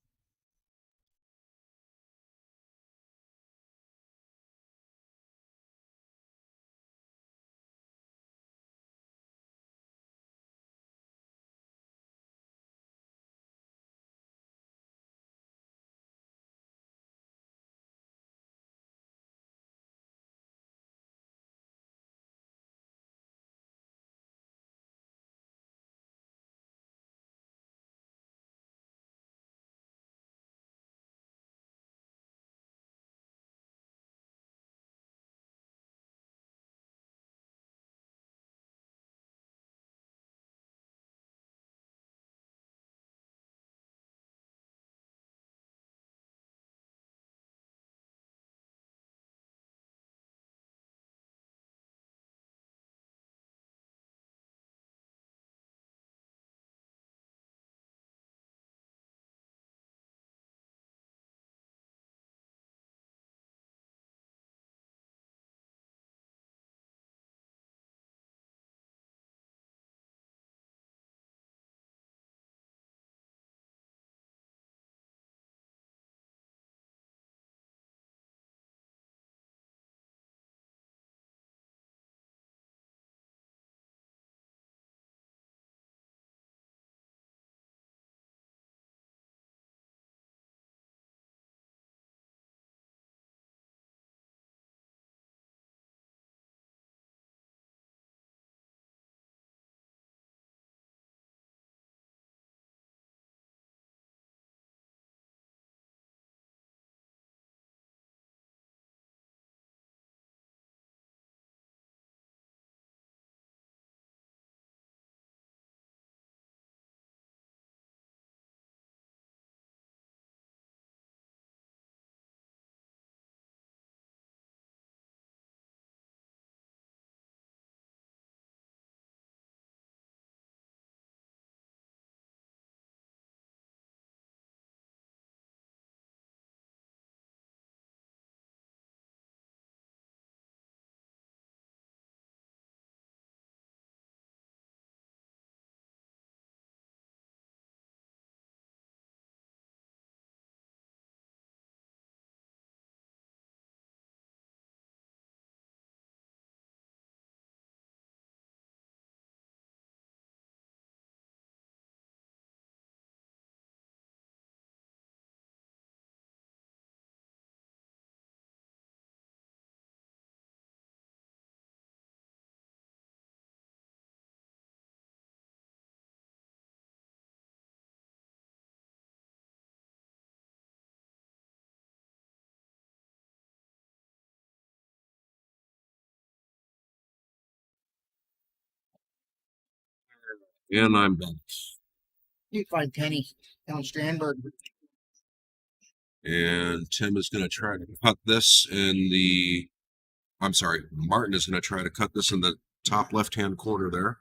Speaker 1: And I'm back.
Speaker 7: You find Penny down Strandberg.
Speaker 1: And Tim is going to try to cut this in the. I'm sorry, Martin is going to try to cut this in the top left-hand corner there.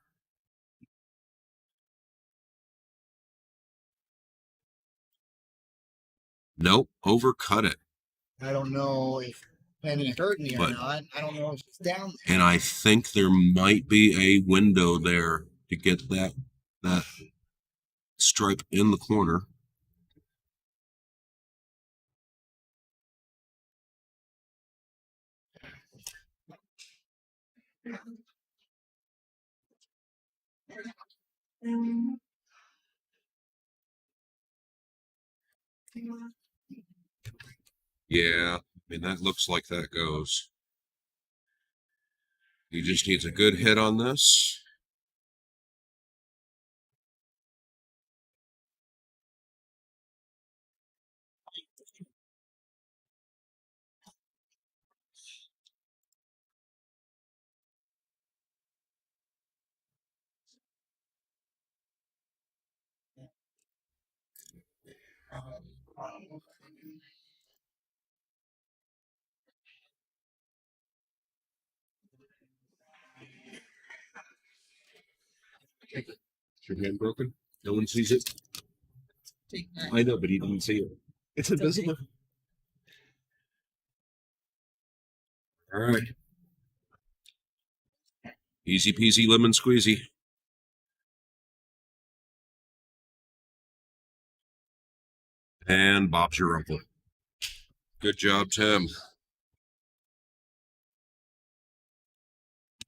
Speaker 1: Nope, overcut it.
Speaker 7: I don't know if Penny heard me or
Speaker 1: But-
Speaker 7: not. I don't know if she's down there.
Speaker 1: And I think there might be a window there to get that stripe in the corner. Yeah, I mean, that looks like that goes. He just needs a good hit on this. Is your hand broken? No one sees it?
Speaker 4: Take that.
Speaker 1: I know, but he didn't see it. It's invisible. All right. Easy peasy lemon squeezy. And Bob's your uncle. Good job, Tim.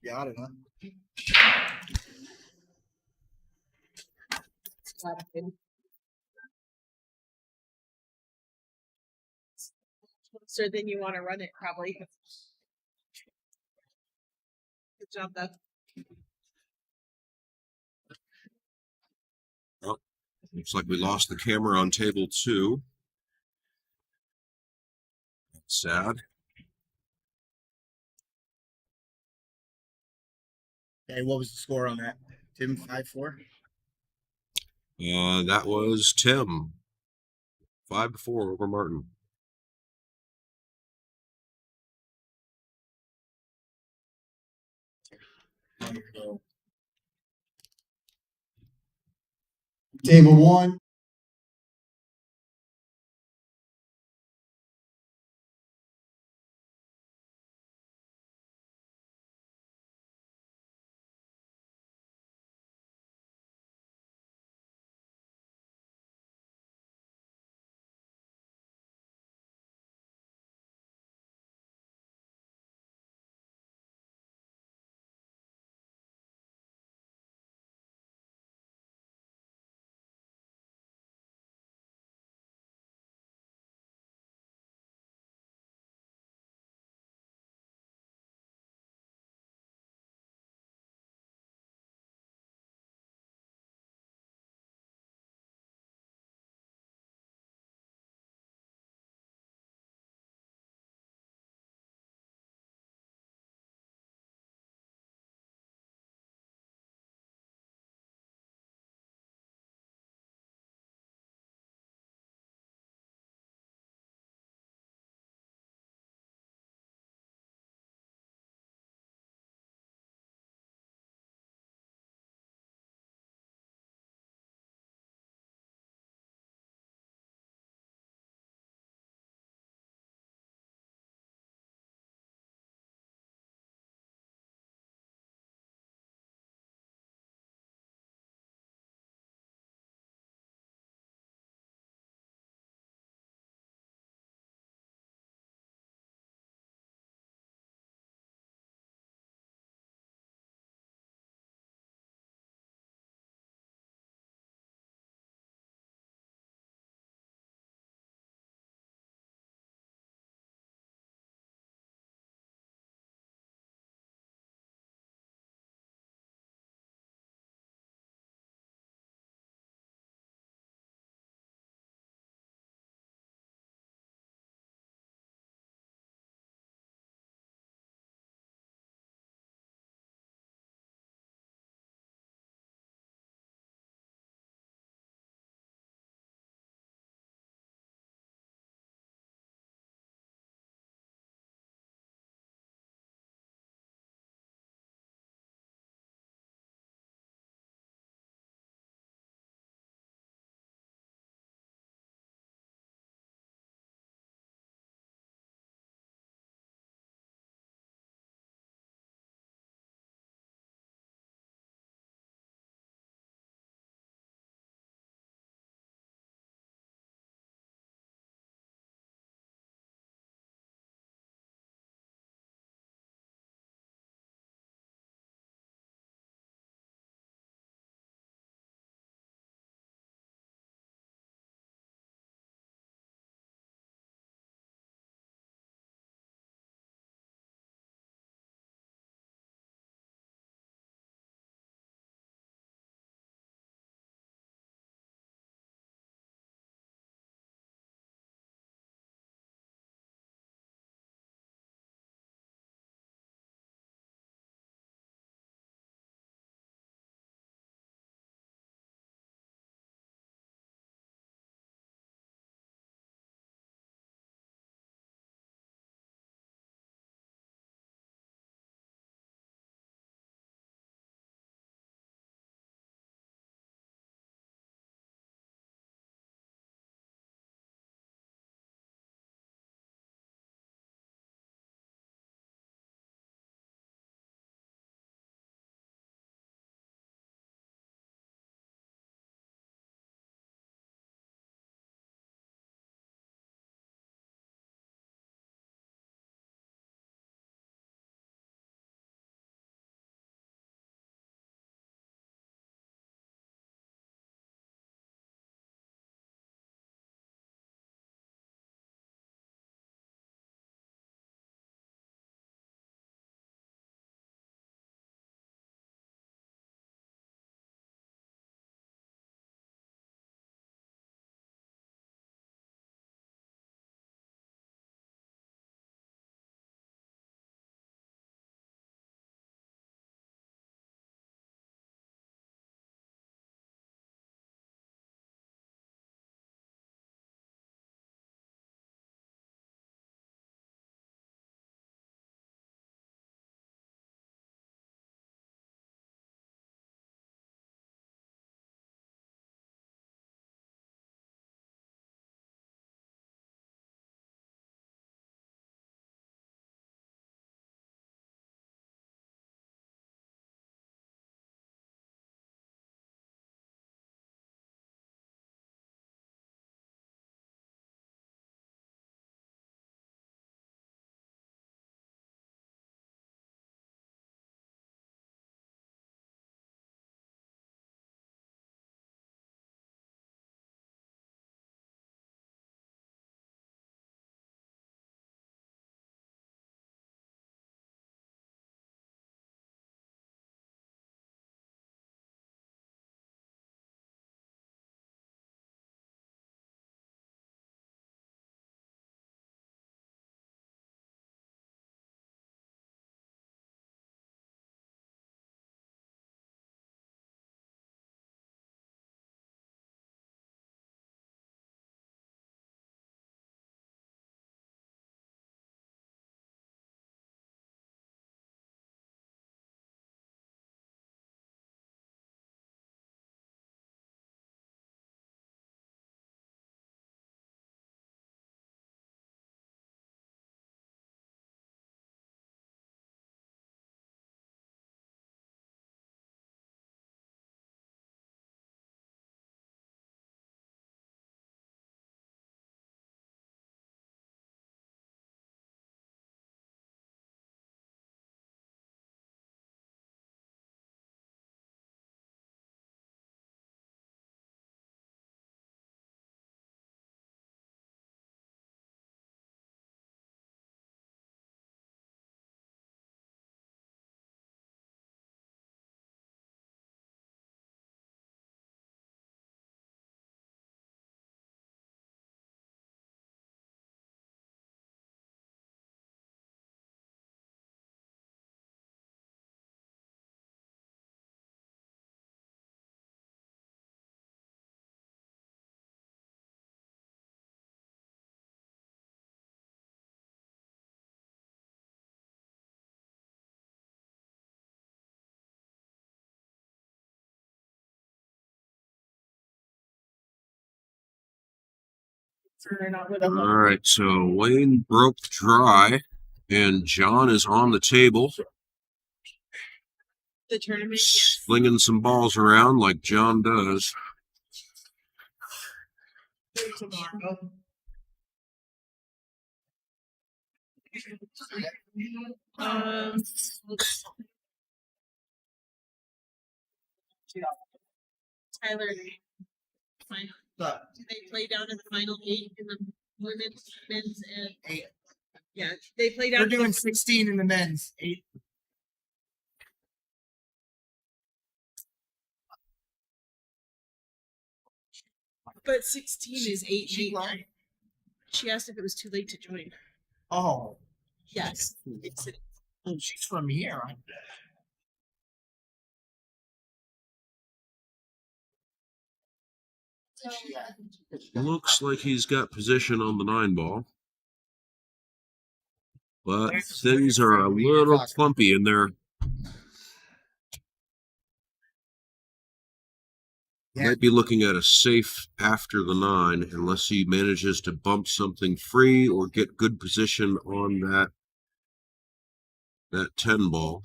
Speaker 7: Got it, huh?
Speaker 4: So then you want to run it probably. Good job, though.
Speaker 1: Oh, looks like we lost the camera on table 2. That's sad.
Speaker 7: Okay, what was the score on that? Tim 5-4?
Speaker 1: That was Tim. 5-4 over Martin.
Speaker 8: Table 1.
Speaker 9: All right, so Wayne broke dry, and John is on the table,
Speaker 4: The tournament,
Speaker 9: slinging some balls around like John does.
Speaker 4: tomorrow. Tyler, final. Do they play down in the final 8 in the women's, men's, and
Speaker 8: 8.
Speaker 4: Yeah, they play down.
Speaker 8: We're doing 16 in the men's. 8.
Speaker 4: But 16 is 8 and 8. She asked if it was too late to join.
Speaker 8: Oh,
Speaker 4: Yes.
Speaker 8: she's from here.
Speaker 9: Looks like he's got position on the 9 ball. But things are a little clumpy in there. Might be looking at a safe after the 9 unless he manages to bump something free or get good position on that 10 ball.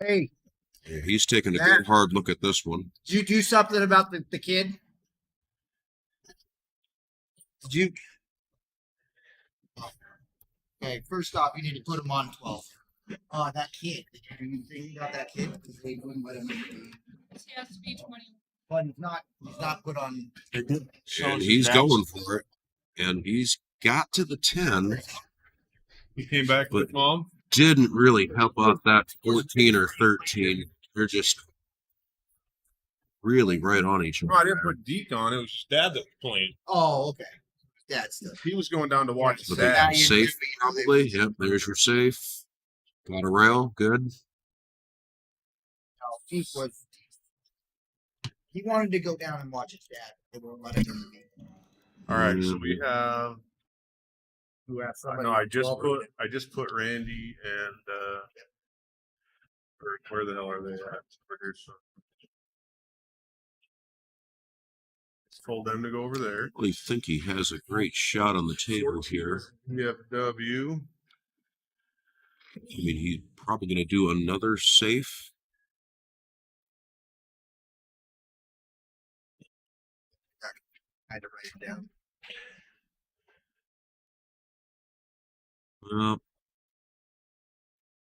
Speaker 8: Hey,
Speaker 9: Yeah, he's taking a
Speaker 8: Matt.
Speaker 9: good hard look at this one.
Speaker 8: did you do something about the kid? Did you? Okay, first off, you need to put him on 12. That kid. Did you do anything about that kid? Because they wouldn't let him.
Speaker 4: He has to be 20.
Speaker 8: But he's not put on.
Speaker 9: And he's going for it. And he's got to the 10.
Speaker 1: He came back with mom.
Speaker 9: Didn't really help out that 14 or 13. They're just really right on each other.
Speaker 1: No, I didn't put Deke on. It was just Dad that was playing.
Speaker 8: Oh, okay. That's the.
Speaker 1: He was going down to watch
Speaker 9: But
Speaker 1: Dad.
Speaker 9: they safe, probably. Yep, there's your safe. Got a rail. Good.
Speaker 8: He wanted to go down and watch his dad. They won't let him.
Speaker 1: All right, so we have.
Speaker 8: Who asked
Speaker 1: No, I just put Randy and where the hell are they at? Told them to go over there.
Speaker 9: I think he has a great shot on the table here.
Speaker 1: VFW.
Speaker 9: I mean, he's probably going to do another safe.
Speaker 8: I had to write it down.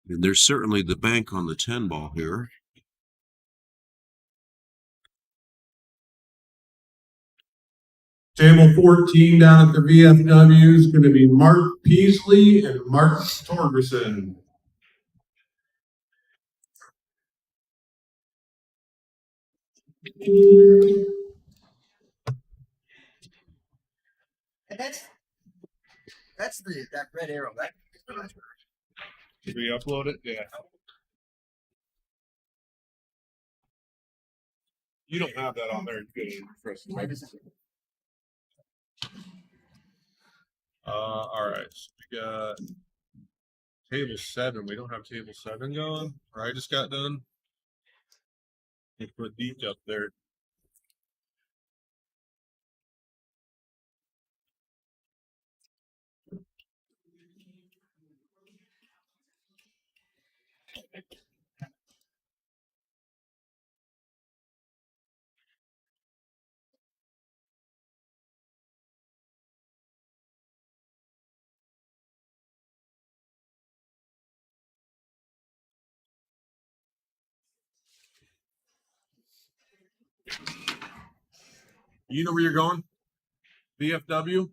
Speaker 9: And there's certainly the bank on the 10 ball here.
Speaker 1: Table 14 down at the VFW is going to be Mark Peasley and Mark Torgerson.
Speaker 8: And that's that red arrow.
Speaker 1: Should we upload it? Yeah. You don't have that on there. All right. So we got table 7. We don't have table 7 going. Or I just got done. You put Deke up there. You know where you're going? VFW?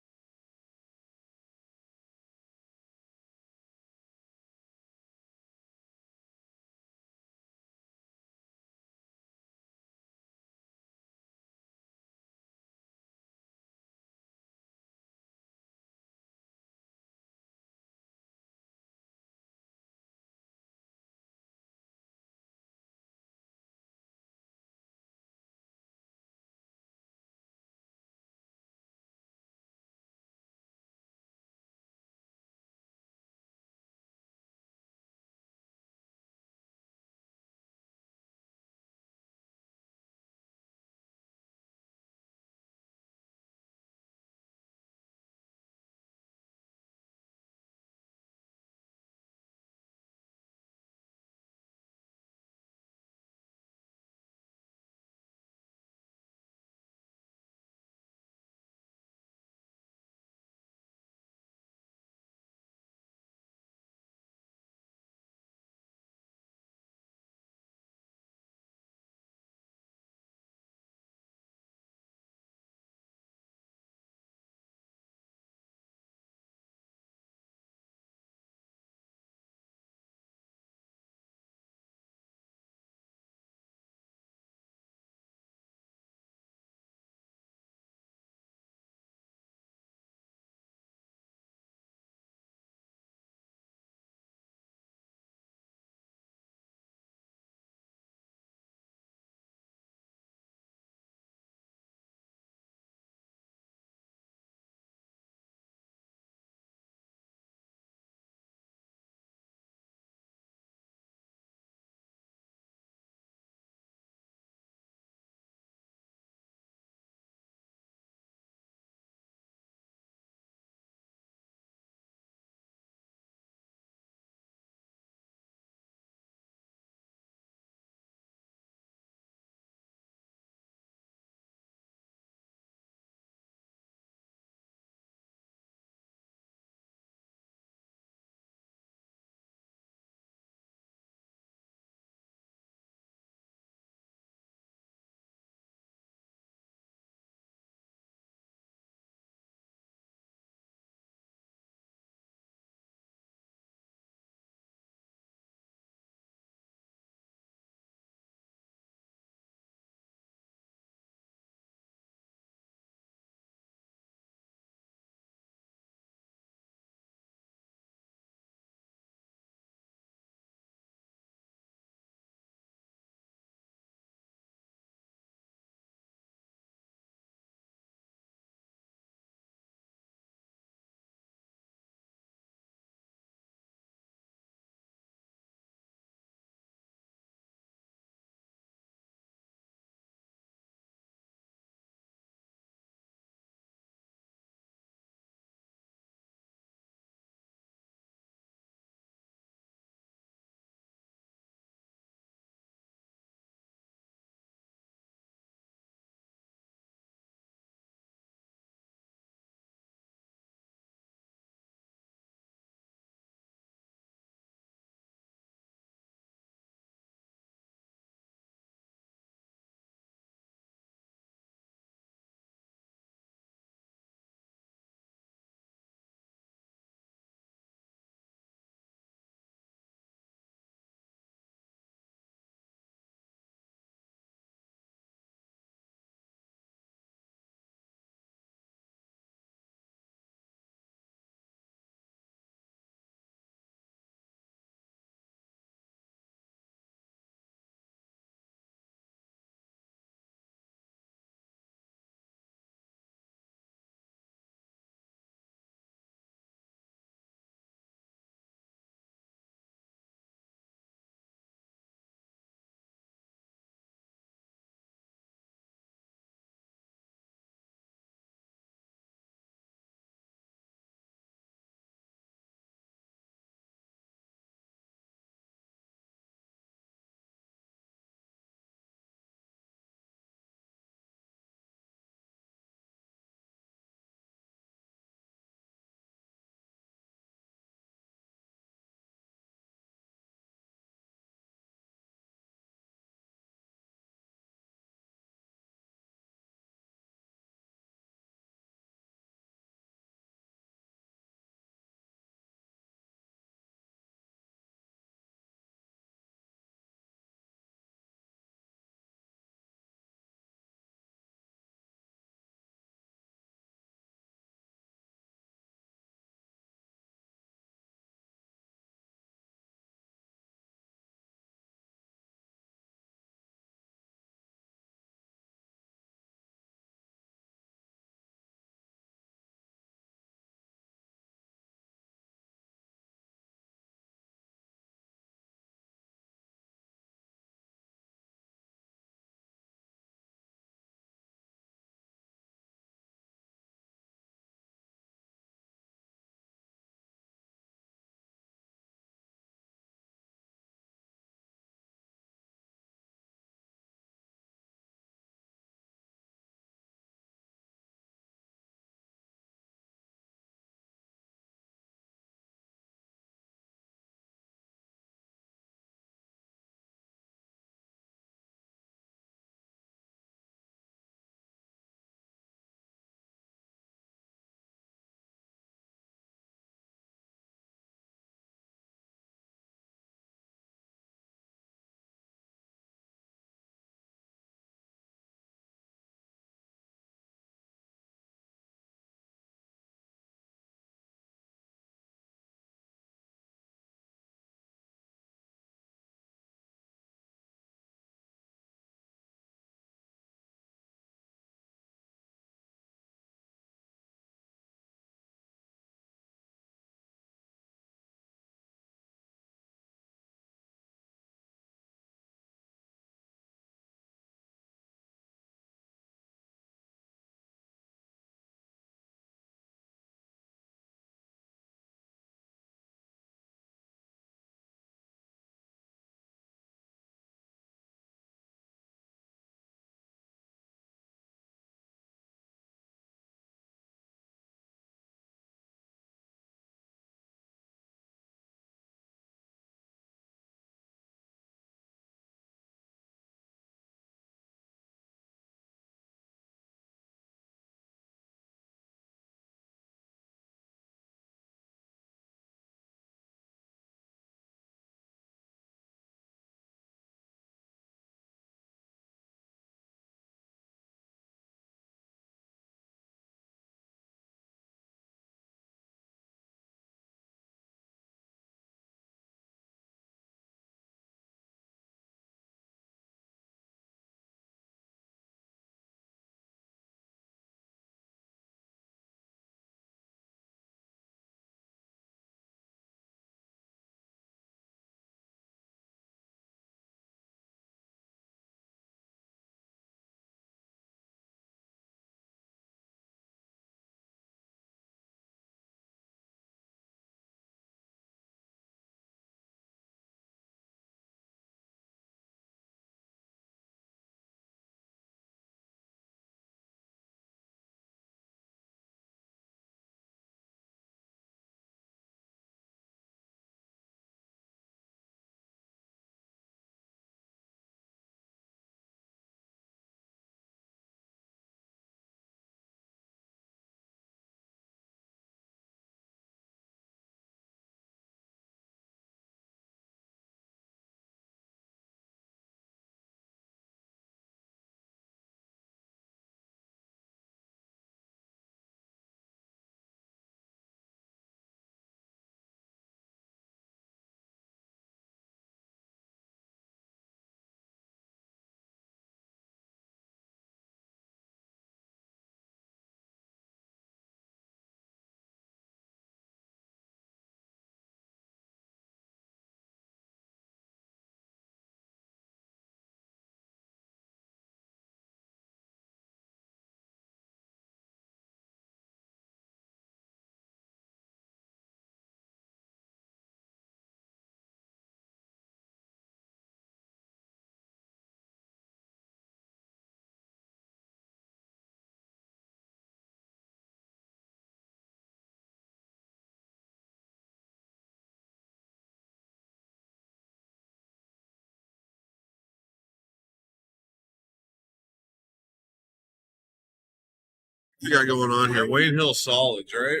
Speaker 1: you got going on here? Wayne Hill solids, right?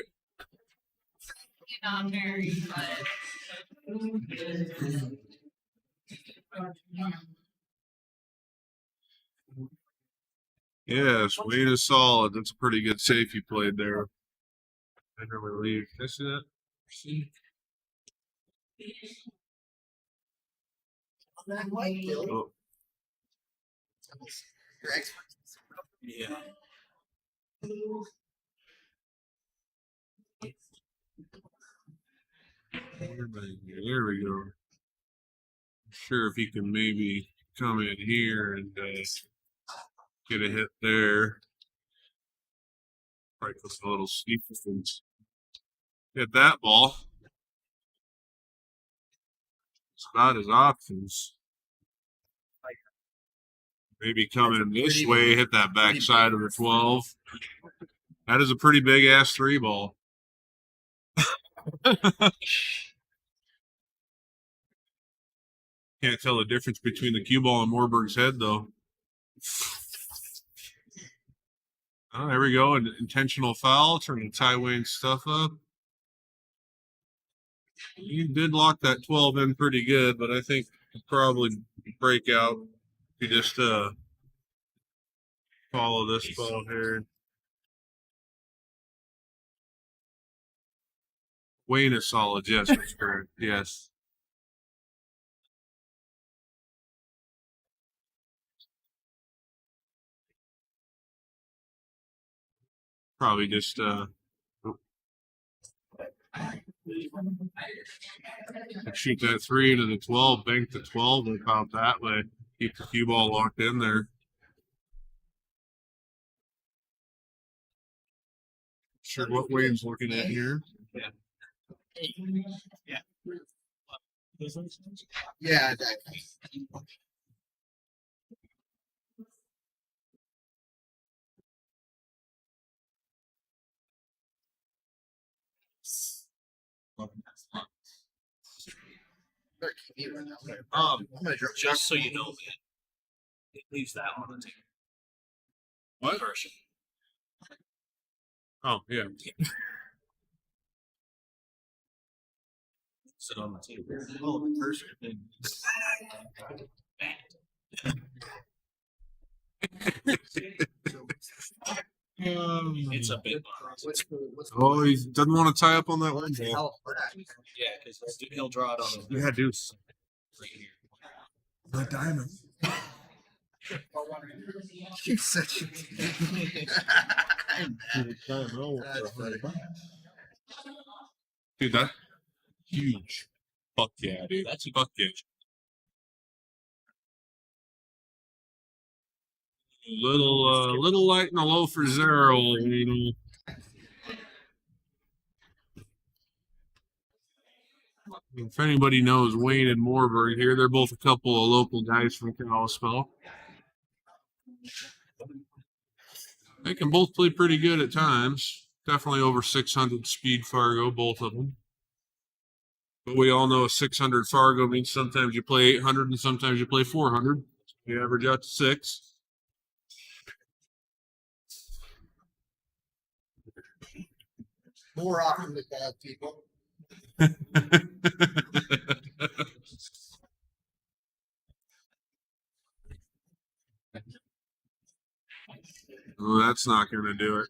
Speaker 4: Not very,
Speaker 1: Yes, Wayne is solid. That's a pretty good save you played there. I never leave. Can I see that?
Speaker 8: That might kill.
Speaker 1: Oh,
Speaker 8: Your ex-
Speaker 3: Yeah.
Speaker 1: there we go. Sure, if he can maybe come in here and get a hit there. Right, just a little sneaky things. Hit that ball. It's about his options. Maybe coming this way, hit that backside of the 12. That is a pretty big ass 3 ball. Can't tell the difference between the cue ball and Morberg's head, though. Oh, there we go. An intentional foul, turning Ty Wayne's stuff up. He did lock that 12 in pretty good, but I think he'll probably break out if you just follow this ball here. Wayne is solid, yes, that's correct. Yes. Probably just shoot that 3 into the 12, bank the 12, and pop that way. Keep the cue ball locked in there. Sure what Wayne's looking at here.
Speaker 8: Yeah, exactly.
Speaker 3: Just so you know, man, it leaves that on the table.
Speaker 1: What?
Speaker 3: Version.
Speaker 1: Oh, yeah.
Speaker 3: Sit on the table. Oh, the person. It's a bit.
Speaker 1: Oh, he doesn't want to tie up on that one ball.
Speaker 3: Yeah, because he'll draw it on the
Speaker 1: Yeah, deuce.
Speaker 3: right here.
Speaker 1: The diamond.
Speaker 8: You're such a
Speaker 1: Dude, that huge. Fuck yeah, dude.
Speaker 3: That's a
Speaker 1: Fuck yeah. Little light in the low for 0, you know. If anybody knows Wayne and Morberg here, they're both a couple of local guys from Kalispell. They can both play pretty good at times. Definitely over 600 speed Fargo, both of them. But we all know a 600 Fargo means sometimes you play 800 and sometimes you play 400. You average out to 6.
Speaker 8: more often with bad people.
Speaker 1: Oh, that's not going to do it.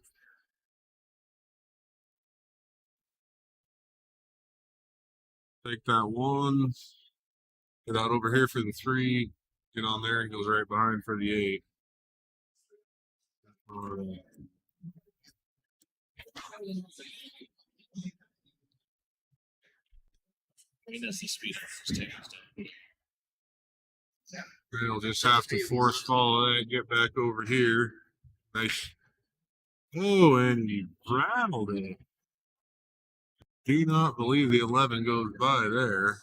Speaker 1: Take that 1. Get out over here for the 3. Get on there and goes right behind for the 8. All right.
Speaker 3: I mean, that's the speed of his tables.
Speaker 1: They'll just have to force follow that, get back over here. Nice. Oh, and he rattled it. Do not believe the 11 goes by there.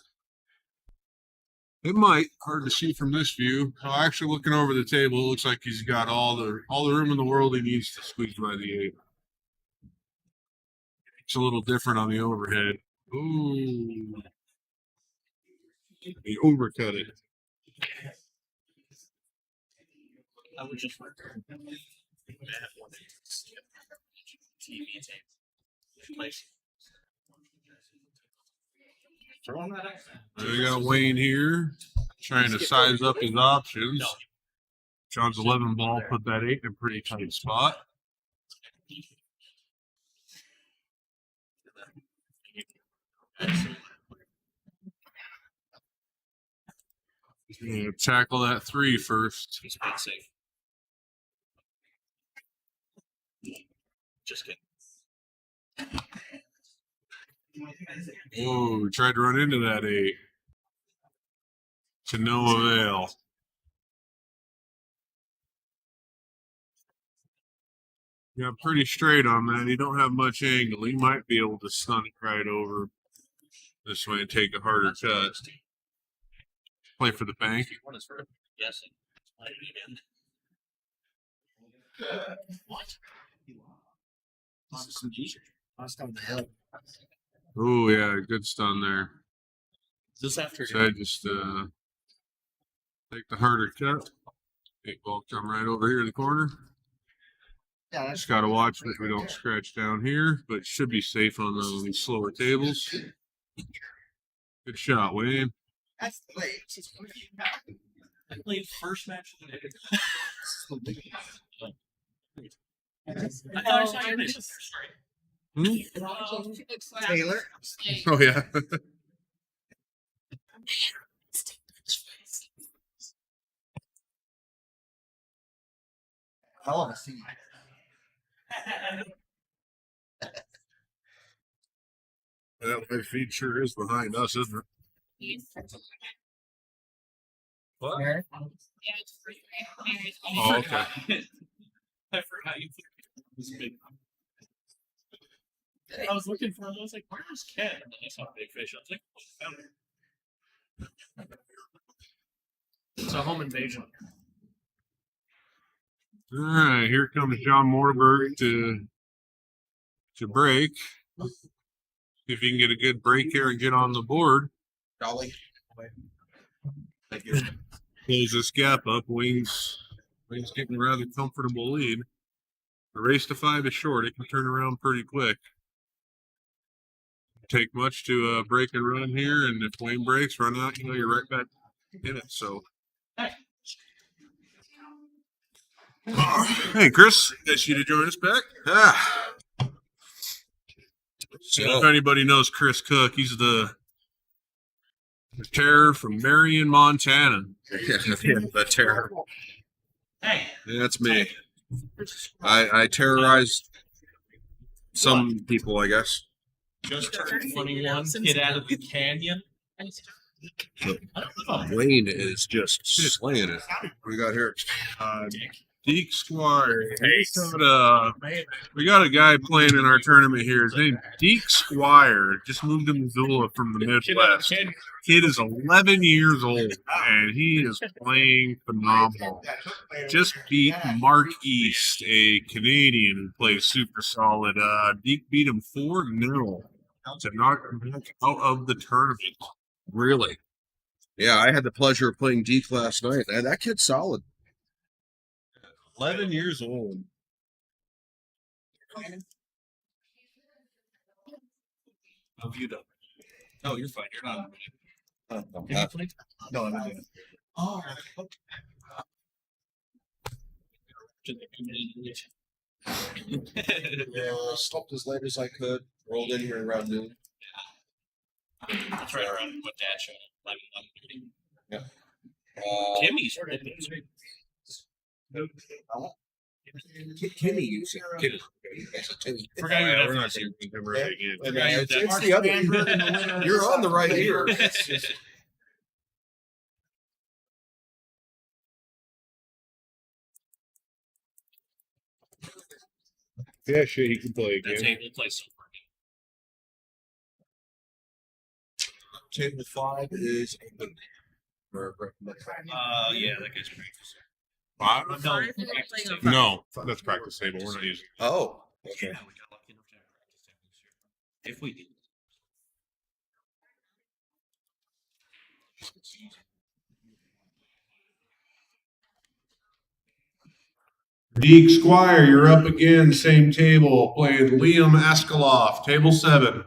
Speaker 1: It might. Hard to see from this view. Actually, looking over the table, it looks like he's got all the room in the world he needs to squeeze by the 8. It's a little different on the overhead. Ooh. He overcut it.
Speaker 3: I would just TV tape. Place. Throw that out.
Speaker 1: We got Wayne here trying to size up his options.
Speaker 3: No.
Speaker 1: John's 11 ball put that 8 in a pretty tight spot. Yeah, tackle that 3 first.
Speaker 3: It's not safe. Just kidding.
Speaker 1: Oh, tried to run into that 8. To no avail. Yeah, pretty straight on that. You don't have much angle. You might be able to stun it right over this way and take a harder cut. Play for the bank.
Speaker 3: One is for guessing. Sliding it in. What?
Speaker 8: Last time the hell.
Speaker 1: Oh yeah, good stun there.
Speaker 3: This after
Speaker 1: So I just take the harder cut. 8 ball come right over here in the corner.
Speaker 8: Yeah, that's
Speaker 1: Just gotta watch that we don't scratch down here, but should be safe on these slower tables. Good shot, Wayne.
Speaker 8: that's the way.
Speaker 3: I played first match of the day. I thought I saw your name.
Speaker 8: Taylor.
Speaker 1: Oh yeah.
Speaker 8: Hell of a scene.
Speaker 1: That live feed sure is behind us, isn't it? What? Oh, okay.
Speaker 3: I forgot you put this big. I was looking for him. I was like, "Where's Ken?" And then I saw Big Fish. I was like, "Oh, found him." It's a home invasion.
Speaker 1: All right, here comes John Morberg to break. See if he can get a good break here and get on the board.
Speaker 7: Dolly.
Speaker 1: Close this gap up. Wayne's getting a rather comfortable lead. The race to 5 is short. It can turn around pretty quick. Take much to break and run here, and if Wayne breaks, run out, you're right back in it. So, hey, Chris, nice you to join us back. So if anybody knows Chris Cook, he's the terror from Marion, Montana.
Speaker 9: Yeah, the terror.
Speaker 3: Hey,
Speaker 9: Yeah, that's me. I terrorized some people, I guess.
Speaker 3: just turned 21. Get out of the canyon.
Speaker 9: Wayne is just slaying it. What do you got here?
Speaker 1: Deke Squire. We got a guy playing in our tournament here. His name Deke Squire. Just moved to Missoula from the Midwest. Kid is 11 years old, and he is playing phenomenal. Just beat Mark East, a Canadian who plays super solid. Deke beat him 4-0 to knock him out of the tournament.
Speaker 9: Really? Yeah, I had the pleasure of playing Deke last night. That kid's solid.
Speaker 1: 11 years old.
Speaker 3: Oh, you don't. No, you're fine. You're not.
Speaker 8: No, I'm not.
Speaker 3: Oh.
Speaker 9: Yeah, stopped as late as I could. Rolled in here around noon.
Speaker 3: That's right around what Dad showed. 11:30.
Speaker 9: Yeah.
Speaker 3: Timmy's.
Speaker 9: Kimmy used it. Kimmy. That's a Timmy.
Speaker 3: Forgot your
Speaker 1: We're not
Speaker 3: nephews.
Speaker 1: going to remember it again.
Speaker 9: And,
Speaker 3: Forgot your
Speaker 9: it's
Speaker 3: nephews.
Speaker 9: the other. You're on the right ear. It's just-
Speaker 1: Yeah, sure, he can play
Speaker 3: That
Speaker 1: again.
Speaker 3: table plays so
Speaker 9: Table 5 is open.
Speaker 3: yeah, that guy's practice.
Speaker 1: Five?
Speaker 3: No,
Speaker 1: No, that's practice table. We're not using.
Speaker 9: Oh.
Speaker 3: Yeah, we got lucky enough to have practice tables here. If we did.
Speaker 1: Deke Squire, you're up again, same table, playing Liam Askaloff, table 7.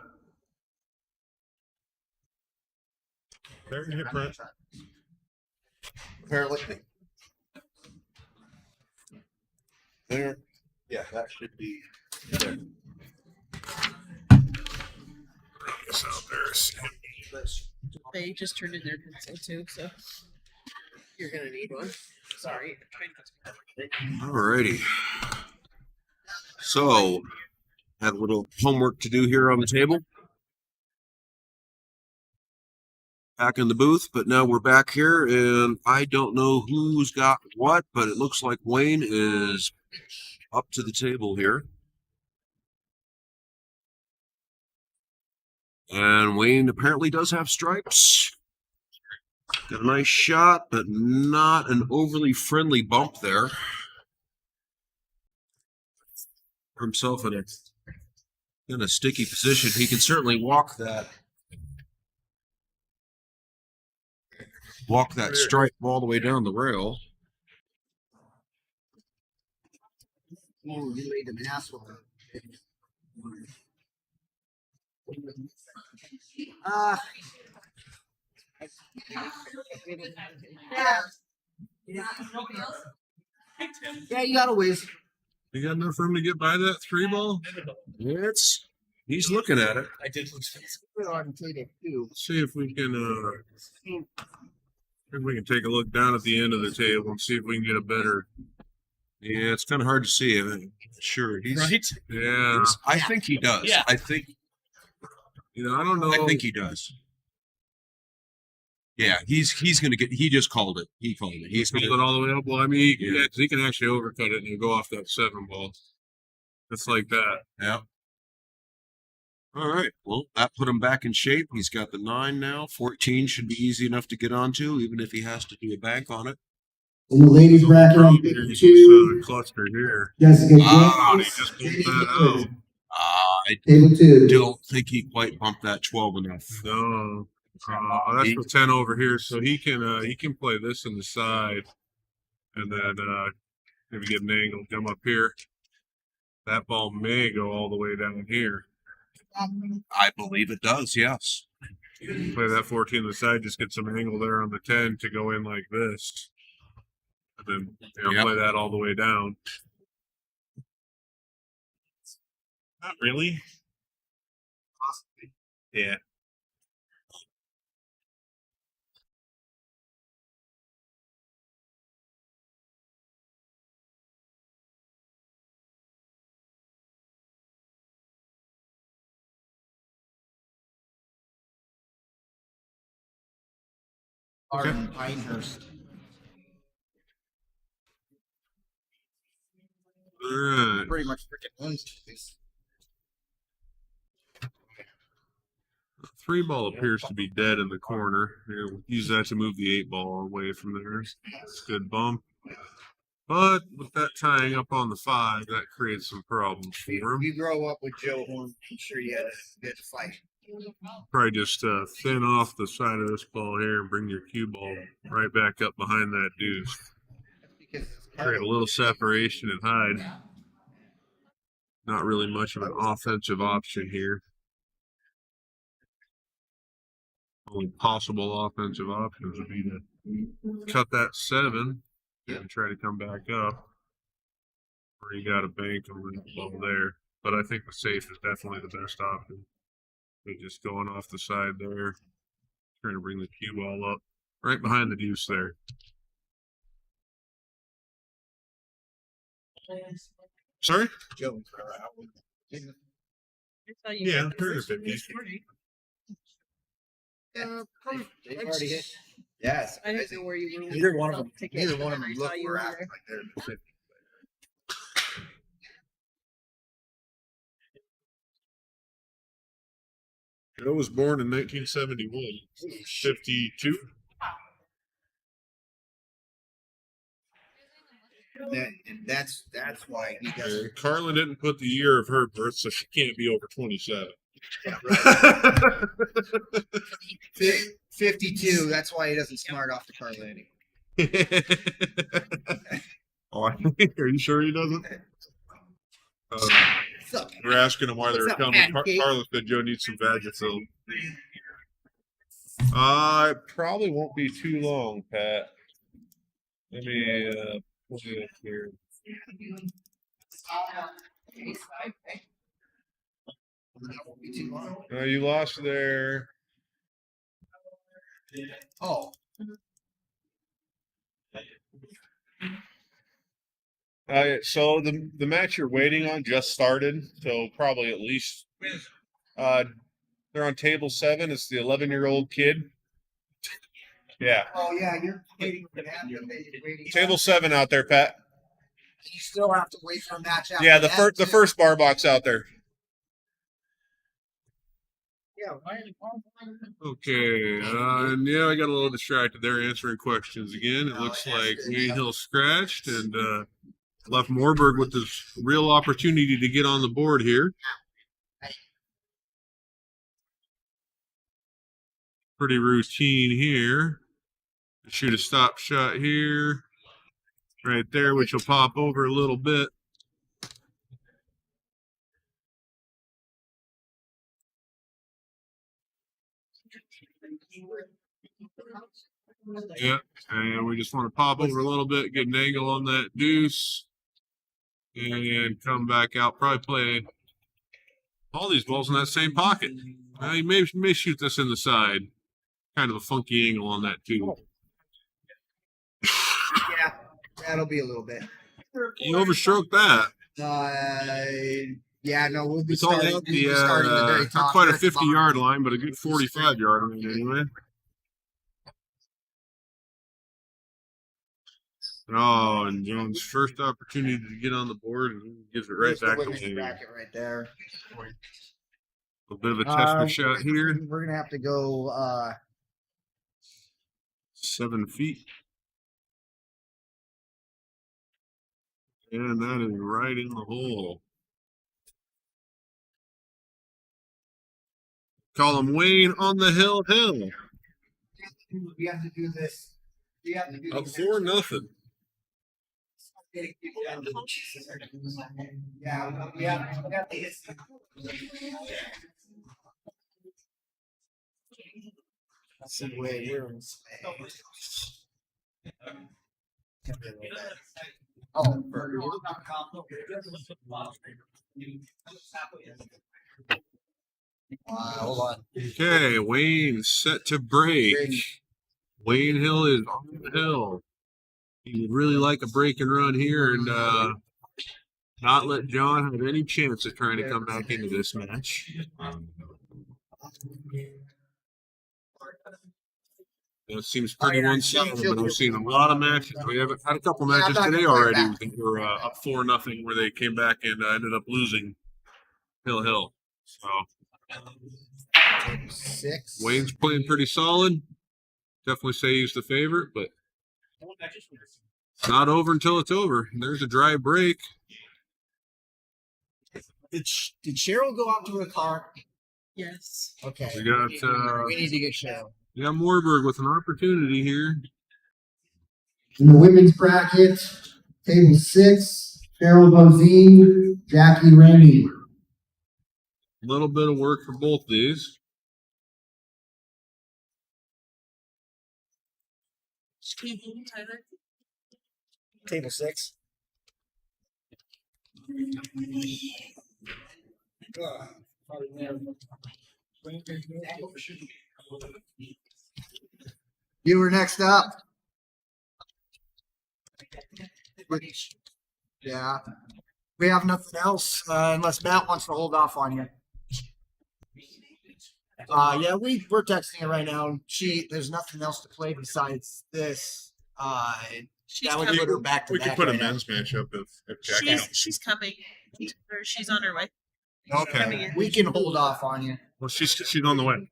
Speaker 1: There, hit Brent.
Speaker 7: Apparently.
Speaker 1: There. Yeah, that should be there. It's out there.
Speaker 4: They just turned in their pencil too, so you're gonna need one. Sorry.
Speaker 9: Alrighty. So, had a little homework to do here on the table. Back in the booth, but now we're back here, and I don't know who's got what, but it looks like Wayne is up to the table here. And Wayne apparently does have stripes. Got a nice shot, but not an overly friendly bump there. For himself in a sticky position. He can certainly walk that stripe all the way down the rail.
Speaker 7: Oh, you made an asshole. Yeah, you got a whiz.
Speaker 1: You got enough room to get by that 3 ball?
Speaker 9: He's looking at it.
Speaker 3: I did lose face.
Speaker 1: See if we can take a look down at the end of the table and see if we can get a better.
Speaker 9: Yeah, it's kind of hard to see. Sure,
Speaker 3: Right?
Speaker 1: Yeah,
Speaker 9: I think he does.
Speaker 3: Yeah.
Speaker 9: I think
Speaker 1: I don't know.
Speaker 9: I think he does. Yeah, he's gonna get. He just called it. He called it. He's
Speaker 1: Pulled
Speaker 9: gonna.
Speaker 1: it all the way up. Well, I mean,
Speaker 9: Yeah.
Speaker 1: 'cause he can actually overcut it and go off that 7 ball. It's like that.
Speaker 9: Yeah. All right. Well, that put him back in shape. He's got the 9 now. 14 should be easy enough to get onto, even if he has to do a bank on it.
Speaker 8: In the ladies bracket on
Speaker 1: Here's this
Speaker 8: 52,
Speaker 1: cluster here.
Speaker 8: Jessica
Speaker 1: Ah, he
Speaker 8: James,
Speaker 1: just pulled that out.
Speaker 9: I
Speaker 8: table 2.
Speaker 9: don't think he quite bumped that 12 enough.
Speaker 1: No, that's the 10 over here. So he can play this in the side, and then maybe get an angle, come up here. That ball may go all the way down here.
Speaker 9: I believe it does. Yes.
Speaker 1: Play that 14 on the side, just get some angle there on the 10 to go in like this. And then
Speaker 9: Yep.
Speaker 1: play that all the way down. Not really. Yeah.
Speaker 7: Arden Pinehurst.
Speaker 1: All right.
Speaker 7: Pretty much freaking owns this.
Speaker 1: 3 ball appears to be dead in the corner. Here, we'll use that to move the 8 ball away from there. It's a good bump. But with that tying up on the 5, that creates some problems for him.
Speaker 7: You grow up with Joe Horn, I'm sure you had a good fight.
Speaker 1: Probably just thin off the side of this ball here and bring your cue ball right back up behind that deuce. Create a little separation and hide. Not really much of an offensive option here. Only possible offensive options would be to cut that 7 and try to come back up. Or you got a bank on the ball there. But I think the safe is definitely the best option. So just going off the side there, trying to bring the cue ball up right behind the deuce there. Sorry?
Speaker 7: Joe.
Speaker 1: Yeah, 150.
Speaker 7: They've already hit. Yes.
Speaker 4: I didn't know where you were.
Speaker 7: Neither one of them.
Speaker 4: Ticket.
Speaker 7: Neither one of them
Speaker 4: I
Speaker 7: look
Speaker 4: saw you
Speaker 7: where
Speaker 4: over
Speaker 7: at
Speaker 4: there.
Speaker 7: like they're.
Speaker 1: Joe was born in 1971. 52.
Speaker 7: And that's why he doesn't.
Speaker 1: Carlin didn't put the year of her birth, so she can't be over 27.
Speaker 7: Yeah, right. 52. That's why he doesn't smart off the Carlini.
Speaker 1: Oh, are you sure he doesn't? We're asking him why they're coming. Carlos said Joe needs some Vagisil. It probably won't be too long, Pat. Let me pull it up here. You lost there.
Speaker 8: Oh.
Speaker 1: So the match you're waiting on just started, so probably at least they're on table 7. It's the 11-year-old kid. Yeah.
Speaker 8: Oh yeah, you're waiting for that.
Speaker 1: Table 7 out there, Pat.
Speaker 8: You still have to wait for a match after
Speaker 1: Yeah,
Speaker 8: that,
Speaker 1: the first bar box out there.
Speaker 8: Yeah.
Speaker 1: Okay, and yeah, I got a little distracted there answering questions again. It looks like Wayne Hill scratched and left Moorberg with this real opportunity to get on the board here. Pretty routine here. Shoot a stop shot here, right there, which will pop over a little bit. Yeah, and we just want to pop over a little bit, get an angle on that deuce, and come back out. Probably play all these balls in that same pocket. You may shoot this in the side. Kind of a funky angle on that too.
Speaker 8: Yeah, that'll be a little bit.
Speaker 1: You overstroked that.
Speaker 8: Yeah, no, we'll be
Speaker 1: It's only
Speaker 8: starting,
Speaker 1: at
Speaker 8: we'll be starting the very
Speaker 1: not
Speaker 8: top.
Speaker 1: quite a
Speaker 8: here at the bottom.
Speaker 1: 50-yard line, but a good 45-yard line anyway. Oh, and Jones' first opportunity to get on the board, and he gives it right
Speaker 8: There's the
Speaker 1: back to
Speaker 8: women's
Speaker 1: him.
Speaker 8: bracket right there.
Speaker 1: A bit of a tester shot here.
Speaker 8: We're gonna have to go
Speaker 1: 7 feet. And that is right in the hole. Call him Wayne on the hill.
Speaker 8: we have to do this. We have to do
Speaker 1: Up
Speaker 8: this.
Speaker 1: 4-0.
Speaker 8: Yeah, we have to hit. See where you're. Oh, hold on.
Speaker 1: Okay, Wayne set to break. Wayne Hill is on the hill. He would really like a break and run here and not let John have any chance of trying to come back into this match. It seems pretty one-sided, but I've seen a lot of matches. We haven't had a couple matches today already that were up 4-0 where they came back and ended up losing Hill. So
Speaker 8: 6.
Speaker 1: Wayne's playing pretty solid. Definitely say he's the favorite, but it's not over until it's over. There's a dry break.
Speaker 8: Did Cheryl go out to her car?
Speaker 4: Yes.
Speaker 8: Okay.
Speaker 1: We got
Speaker 8: We need to get Cheryl.
Speaker 1: Moorberg with an opportunity here.
Speaker 8: In the women's bracket, table 6, Cheryl Bozine, Jackie Rainey.
Speaker 1: A little bit of work for both these.
Speaker 4: Tyler.
Speaker 8: Table 6. You were next up. Yeah. We have nothing else unless Matt wants to hold off on you. Yeah, we're texting her right now. There's nothing else to play besides this. That would put her back to
Speaker 1: We
Speaker 8: back
Speaker 1: could put a
Speaker 8: right now.
Speaker 1: men's match up if Jackie.
Speaker 4: She's coming, or she's on her way.
Speaker 1: Okay.
Speaker 8: We can hold off on you.
Speaker 1: Well, she's on the way.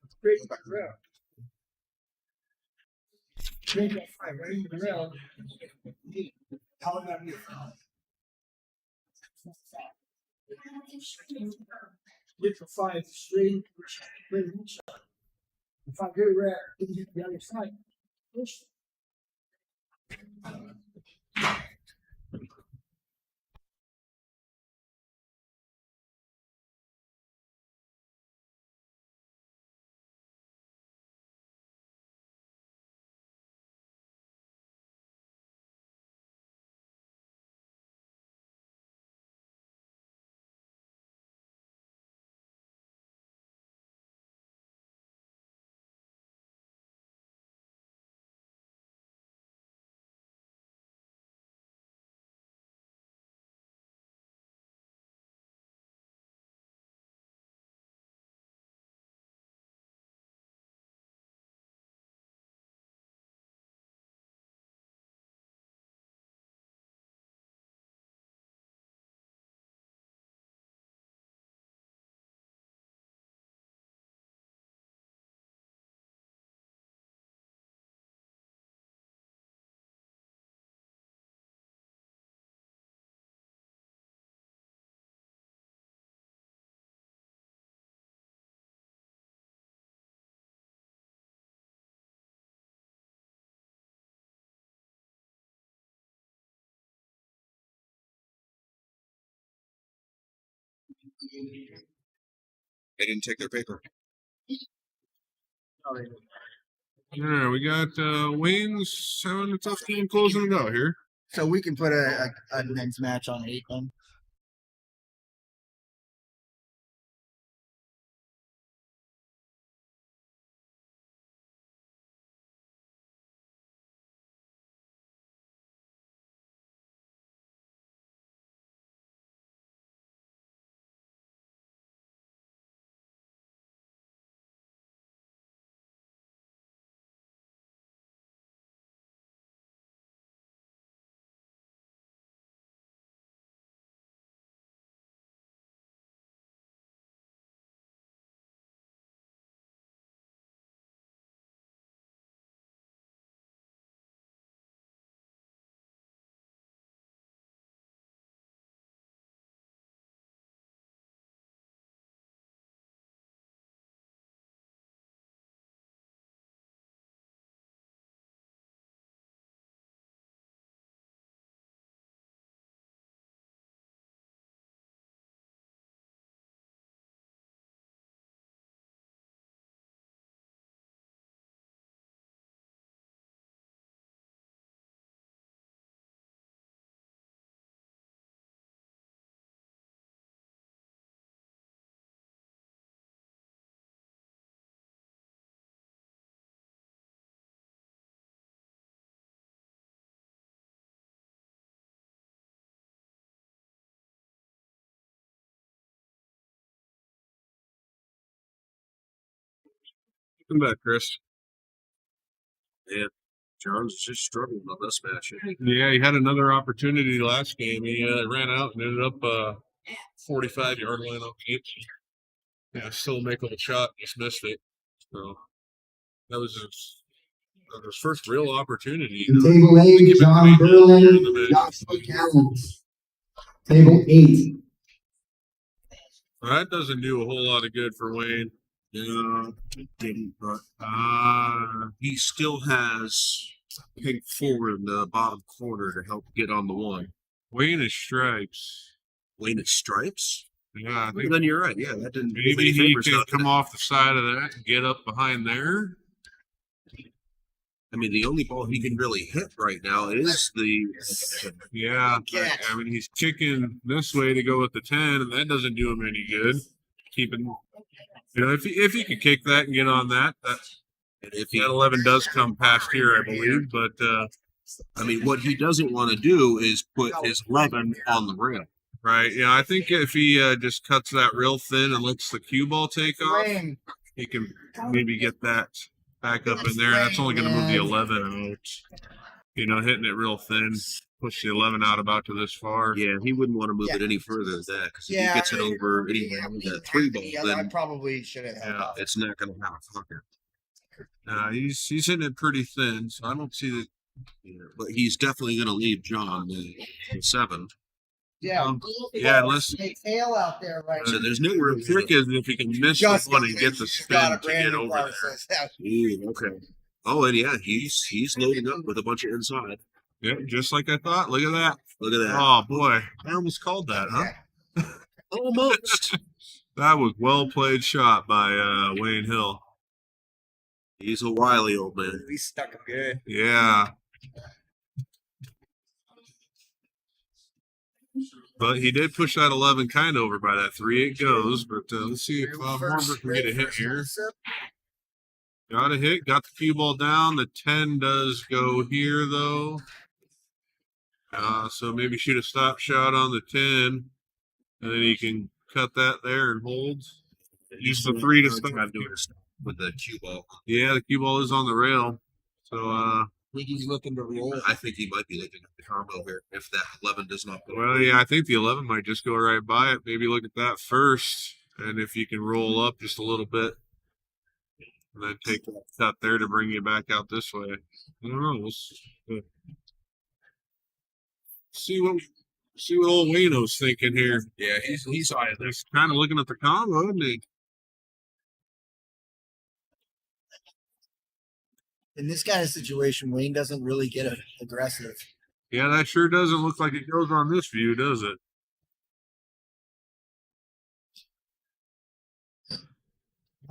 Speaker 8: Get for 5 straight. If I do that, you get the other side.
Speaker 9: They didn't take their paper.
Speaker 1: Yeah, we got Wayne's having a tough game closing it out here.
Speaker 8: So we can put a men's match on 8 then.
Speaker 1: Come back, Chris.
Speaker 9: Yeah, John's just struggling on this match.
Speaker 1: Yeah, he had another opportunity last game. He ran out and ended up 45-yard line on the yeah, still make a shot, just missed it. So that was his first real opportunity.
Speaker 8: Table 8, John Berlin, Joshua Callens. Table 8.
Speaker 1: Well, that doesn't do a whole lot of good for Wayne.
Speaker 9: No, it didn't, but he still has Pink 4 in the bottom corner to help get on the 1.
Speaker 1: Wayne is stripes.
Speaker 9: Wayne at stripes?
Speaker 1: Yeah, I
Speaker 9: Well,
Speaker 1: think
Speaker 9: then you're right. Yeah, that didn't.
Speaker 1: maybe he can come off the side of that and get up behind there.
Speaker 9: I mean, the only ball he can really hit right now is the.
Speaker 1: Yeah, I mean he's kicking this way to go with the 10, and that doesn't do him any good. Keeping, if he could kick that and get on that,
Speaker 9: If
Speaker 1: that 11 does come past here, I believe. But
Speaker 9: I mean, what he doesn't want to do is put his 11 on the rail.
Speaker 1: right, yeah, I think if he just cuts that real thin and lets the cue ball take off, he can maybe get that back up in there. That's only going to move the 11 out. Hitting it real thin, push the 11 out about to this far.
Speaker 9: Yeah, he wouldn't want to move it any further than that because if he gets it over anywhere with that 3 ball,
Speaker 8: I
Speaker 9: then
Speaker 8: probably should have held off.
Speaker 9: it's not going to have a pocket.
Speaker 1: He's hitting it pretty thin, so I don't see that.
Speaker 9: Yeah, but he's definitely going to leave John the 7.
Speaker 8: Yeah,
Speaker 1: unless
Speaker 8: tail out there right
Speaker 9: So there's no room.
Speaker 1: the trick is if he can miss
Speaker 8: Just
Speaker 1: the one and
Speaker 8: in
Speaker 1: get
Speaker 8: case
Speaker 1: the
Speaker 8: he's
Speaker 1: spin
Speaker 8: got a
Speaker 1: to
Speaker 8: brand
Speaker 1: get
Speaker 8: new
Speaker 1: over
Speaker 8: car
Speaker 1: there.
Speaker 8: that says,
Speaker 9: Ooh, okay. Oh, and yeah, he's loading up with a bunch of inside.
Speaker 1: Yeah, just like I thought. Look at that.
Speaker 9: Look at that.
Speaker 1: Oh boy, I almost called that, huh?
Speaker 9: Almost.
Speaker 1: That was well played shot by Wayne Hill.
Speaker 9: He's a wily old man.
Speaker 8: We stuck him good.
Speaker 1: Yeah. But he did push that 11 kind of over by that 3. It goes, but let's see if Hornberg can get a hit here. Got a hit, got the cue ball down. The 10 does go here, though. So maybe shoot a stop shot on the 10, and then he can cut that there and hold. Use the 3 to stop.
Speaker 9: With the cue ball.
Speaker 1: Yeah, the cue ball is on the rail. So,
Speaker 8: I think he's looking to roll.
Speaker 9: I think he might be looking at the combo here if that 11 does not go.
Speaker 1: well, yeah, I think the 11 might just go right by it. Maybe look at that first, and if you can roll up just a little bit, and then take that cut there to bring you back out this way. I don't know. See what old Wayno's thinking here.
Speaker 9: Yeah, he's
Speaker 1: kind of looking at the combo, isn't he?
Speaker 8: In this kind of situation, Wayne doesn't really get aggressive.
Speaker 1: Yeah, that sure doesn't look like it goes on this view, does it?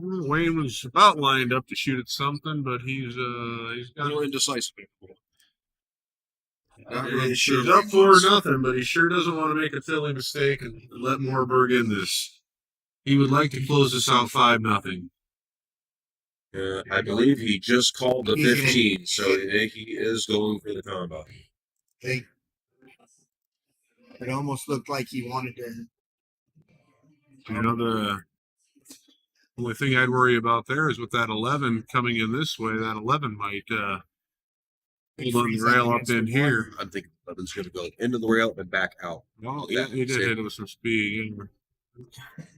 Speaker 1: Wayne was about lined up to shoot at something, but he's
Speaker 9: A
Speaker 1: got
Speaker 9: little indecisive. Not
Speaker 1: he's
Speaker 9: really sure
Speaker 1: up
Speaker 9: what
Speaker 1: for
Speaker 9: was.
Speaker 1: nothing, but he sure doesn't want to make a silly mistake and let Moorburg in this. He would like to close this out 5-0.
Speaker 9: I believe he just called the
Speaker 7: He's
Speaker 9: 15, so he is going for the combo.
Speaker 7: It almost looked like he wanted to.
Speaker 1: The only thing I'd worry about there is with that 11 coming in this way, that 11 might hold on the rail up in here.
Speaker 9: I'm thinking 11's going to go into the rail and back out.
Speaker 1: Oh, yeah, he did hit it with some speed. Yeah.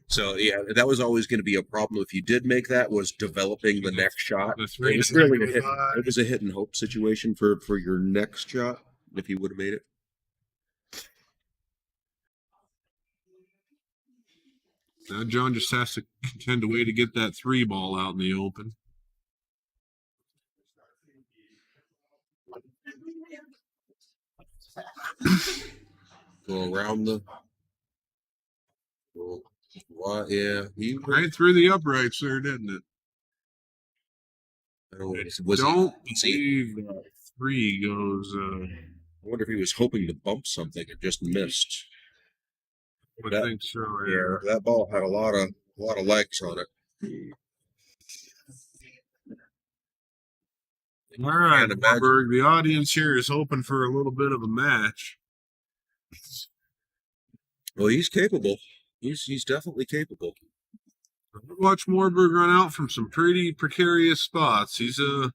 Speaker 9: So yeah, that was always going to be a problem if you did make that, was developing the next shot.
Speaker 1: The three
Speaker 9: It was really a hit. It was a hit and hope situation for your next shot if you would have made it.
Speaker 1: Now John just has to contend a way to get that 3 ball out in the open.
Speaker 9: Go around the. Yeah, he
Speaker 1: Right through the uprights there, didn't it?
Speaker 9: I don't know,
Speaker 1: Don't
Speaker 9: was he,
Speaker 1: believe that 3 goes.
Speaker 9: I wonder if he was hoping to bump something and just missed.
Speaker 1: I think so. Yeah.
Speaker 9: Yeah, that ball had a lot of legs on it.
Speaker 1: All right,
Speaker 9: Can't imagine.
Speaker 1: Moorburg, the audience here is hoping for a little bit of a match.
Speaker 9: Well, he's capable. He's definitely capable.
Speaker 1: Watch Moorburg run out from some pretty precarious spots. He's a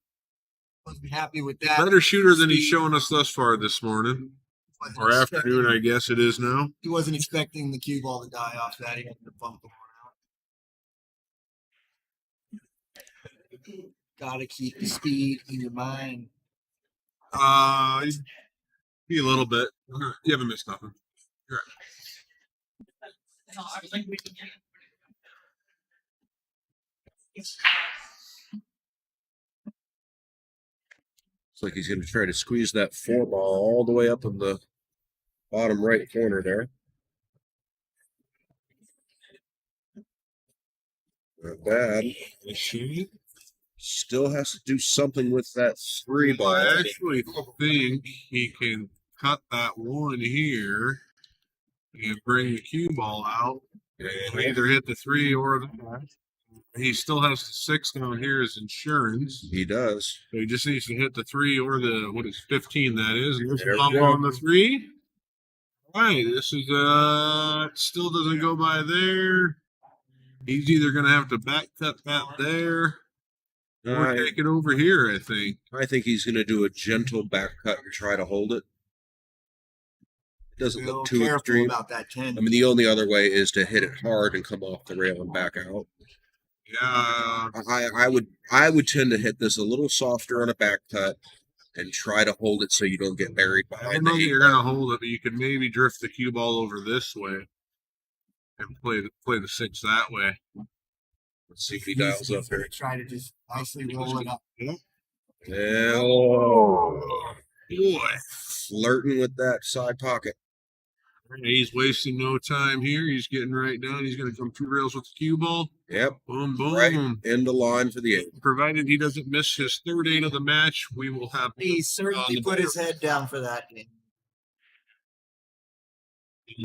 Speaker 7: Wasn't happy with that.
Speaker 1: better shooter than he's shown us thus far this morning. Or afternoon, I guess it is now.
Speaker 8: He wasn't expecting the cue ball to die off that. He had to bump the one out. Gotta keep the speed in your mind.
Speaker 1: Be a little bit. You haven't missed nothing. You're
Speaker 9: Looks like he's going to try to squeeze that 4 ball all the way up in the bottom right corner there. Not bad. Still has to do something with that 3 ball.
Speaker 1: I actually think he can cut that one here and bring the cue ball out and either hit the 3 or the. He still has the 6 down here as insurance.
Speaker 9: He does.
Speaker 1: So he just needs to hit the 3 or the 15 that is. And
Speaker 9: There
Speaker 1: there's
Speaker 9: we
Speaker 1: bump
Speaker 9: go.
Speaker 1: on the 3. All right, this is still doesn't go by there. He's either gonna have to back cut that there or take it over here, I think.
Speaker 9: I think he's going to do a gentle back cut and try to hold it. It doesn't
Speaker 8: Real
Speaker 9: look too
Speaker 8: careful
Speaker 9: extreme.
Speaker 8: about that 10.
Speaker 9: I mean, the only other way is to hit it hard and come off the rail and back out.
Speaker 1: Yeah,
Speaker 9: I would tend to hit this a little softer on a back cut and try to hold it so you don't get buried
Speaker 1: I don't
Speaker 9: behind
Speaker 1: know that
Speaker 9: the
Speaker 1: you're gonna hold it, but you could maybe drift the cue ball over this way and play the 6 that way.
Speaker 9: Let's see if he dials up here.
Speaker 8: Try to just nicely roll it up.
Speaker 9: Yeah, oh,
Speaker 1: Boy,
Speaker 9: flirting with that side pocket.
Speaker 1: he's wasting no time here. He's getting right down. He's gonna come 2 rails with the cue ball.
Speaker 9: Yep,
Speaker 1: Boom, boom.
Speaker 9: right into line for the 8.
Speaker 1: Provided he doesn't miss his 3rd 8 of the match, we will have.
Speaker 8: He certainly put his head down for that.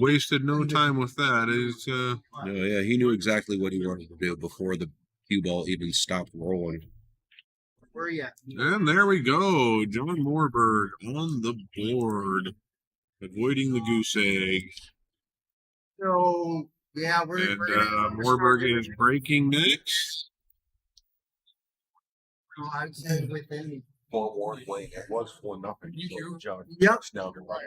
Speaker 1: Wasted no time with that. Is
Speaker 9: No, yeah, he knew exactly what he wanted to do before the cue ball even stopped rolling.
Speaker 8: Where are you at?
Speaker 1: and there we go. John Moorburg on the board, avoiding the goose egg.
Speaker 8: So, yeah,
Speaker 1: And
Speaker 8: we're
Speaker 1: Moorburg is breaking next.
Speaker 8: I'd say within.
Speaker 6: Forewarned Wayne. It was 4-0. So John.
Speaker 8: Yep.
Speaker 6: Now you're right.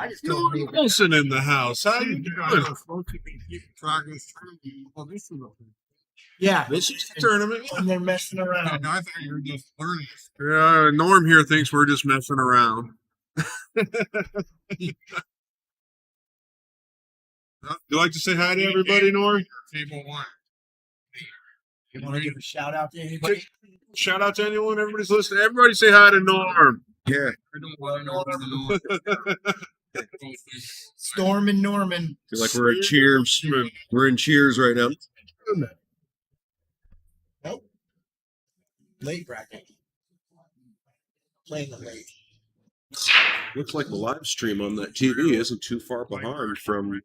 Speaker 8: I just don't believe it.
Speaker 1: Wilson in the house. How you doing?
Speaker 8: Yeah,
Speaker 1: This is the tournament.
Speaker 8: and they're messing around.
Speaker 1: I thought you were just learning. Norm here thinks we're just messing around. You like to say hi to everybody, Norm? Table 1.
Speaker 8: You want to give a shout out to anybody?
Speaker 1: Shout out to anyone. Everybody's listening. Everybody say hi to Norm.
Speaker 9: Yeah,
Speaker 8: Storm and Norman.
Speaker 9: Feel like we're in Cheers. We're in Cheers right now.
Speaker 8: Nope. Late bracket. Playing the late.
Speaker 9: Looks like the live stream on that TV isn't too far behind from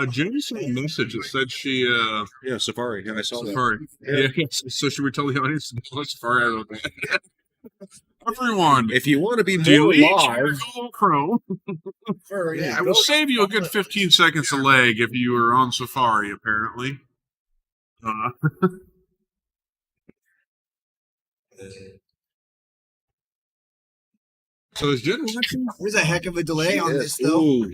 Speaker 1: Jenny sent a message that said she
Speaker 9: yeah, Safari. Yeah, I saw that.
Speaker 1: Safari. Yeah. So should we tell the audience what Safari out of that? Everyone,
Speaker 9: If you want to be more
Speaker 1: delete your
Speaker 9: live,
Speaker 1: Google Chrome.
Speaker 8: Yeah,
Speaker 1: I will save you a good 15 seconds of lag if you are on Safari, apparently. So is Jen watching?
Speaker 8: There's a heck of a delay on
Speaker 9: Yes.
Speaker 8: this, though.
Speaker 9: Ooh.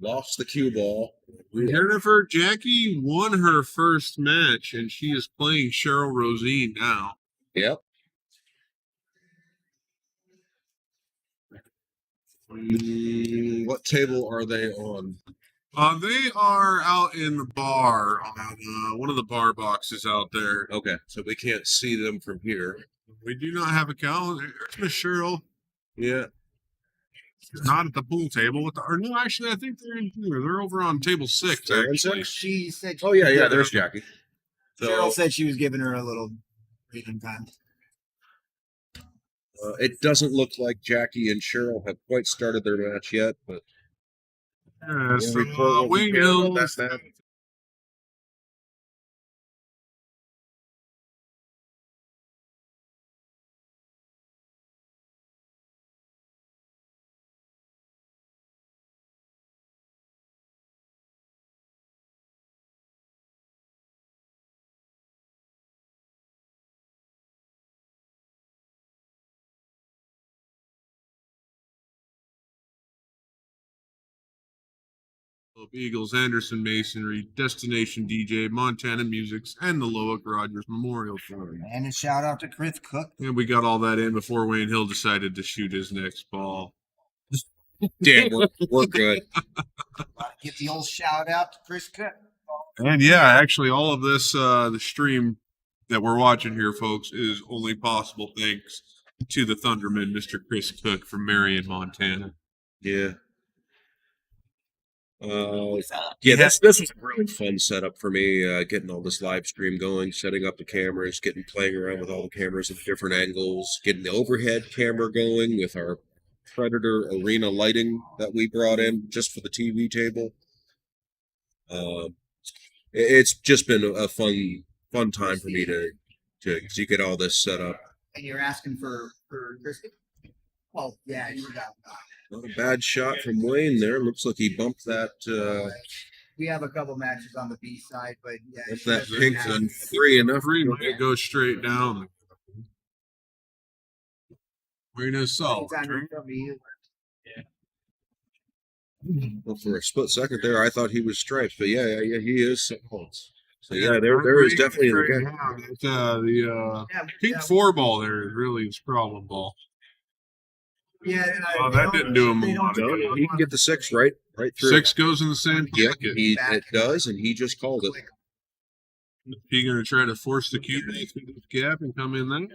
Speaker 9: Lost the cue ball.
Speaker 1: We heard of her. Jackie won her first match, and she is playing Cheryl Rosine now.
Speaker 9: Yep. What table are they on?
Speaker 1: They are out in the bar on one of the bar boxes out there.
Speaker 9: Okay, so we can't see them from here.
Speaker 1: We do not have a calendar. There's Miss Cheryl.
Speaker 9: Yeah.
Speaker 1: She's not at the pool table. Or no, actually, I think they're in here. They're over on table 6,
Speaker 9: They're in
Speaker 1: actually.
Speaker 9: six?
Speaker 8: She said.
Speaker 9: Oh yeah, there's Jackie.
Speaker 8: Cheryl
Speaker 9: So
Speaker 8: said she was giving her a little reading time.
Speaker 9: it doesn't look like Jackie and Cheryl have quite started their match yet, but
Speaker 1: Yeah, so,
Speaker 9: report what we
Speaker 1: Wayne
Speaker 9: can about
Speaker 1: Hill.
Speaker 9: that match.
Speaker 1: Eagles, Anderson Masonry, Destination DJ, Montana Musics, and the Loic Rogers Memorial Fund.
Speaker 8: And a shout out to Chris Cook.
Speaker 1: And we got all that in before Wayne Hill decided to shoot his next ball.
Speaker 9: Damn, we're good.
Speaker 8: Get the old shout out to Chris Cook.
Speaker 1: And yeah, actually, all of this, the stream that we're watching here, folks, is only possible thanks to the Thunderman, Mr. Chris Cook from Marion, Montana.
Speaker 9: Yeah. Yeah, this was a really fun setup for me, getting all this live stream going, setting up the cameras, playing around with all the cameras at different angles, getting the overhead camera going with our Predator arena lighting that we brought in just for the TV table. It's just been a fun time for me to get all this set up.
Speaker 8: And you're asking for Chris Cook? Well, yeah, you got
Speaker 9: Not a bad shot from Wayne there. Looks like he bumped that
Speaker 8: we have a couple matches on the B side, but yeah.
Speaker 9: bumped that pink on free enough.
Speaker 1: Free might go straight down. Wayne is solved.
Speaker 9: Well, for a split second there, I thought he was striped, but yeah, he is. So yeah, there is definitely
Speaker 1: the pink 4 ball there is really his problem ball.
Speaker 8: Yeah,
Speaker 1: Oh, that didn't do him a lot.
Speaker 9: No, he can get the 6 right through.
Speaker 1: 6 goes in the same
Speaker 9: Yeah,
Speaker 1: pocket.
Speaker 9: it does, and he just called it.
Speaker 1: He gonna try to force the cube back through this gap and come in there?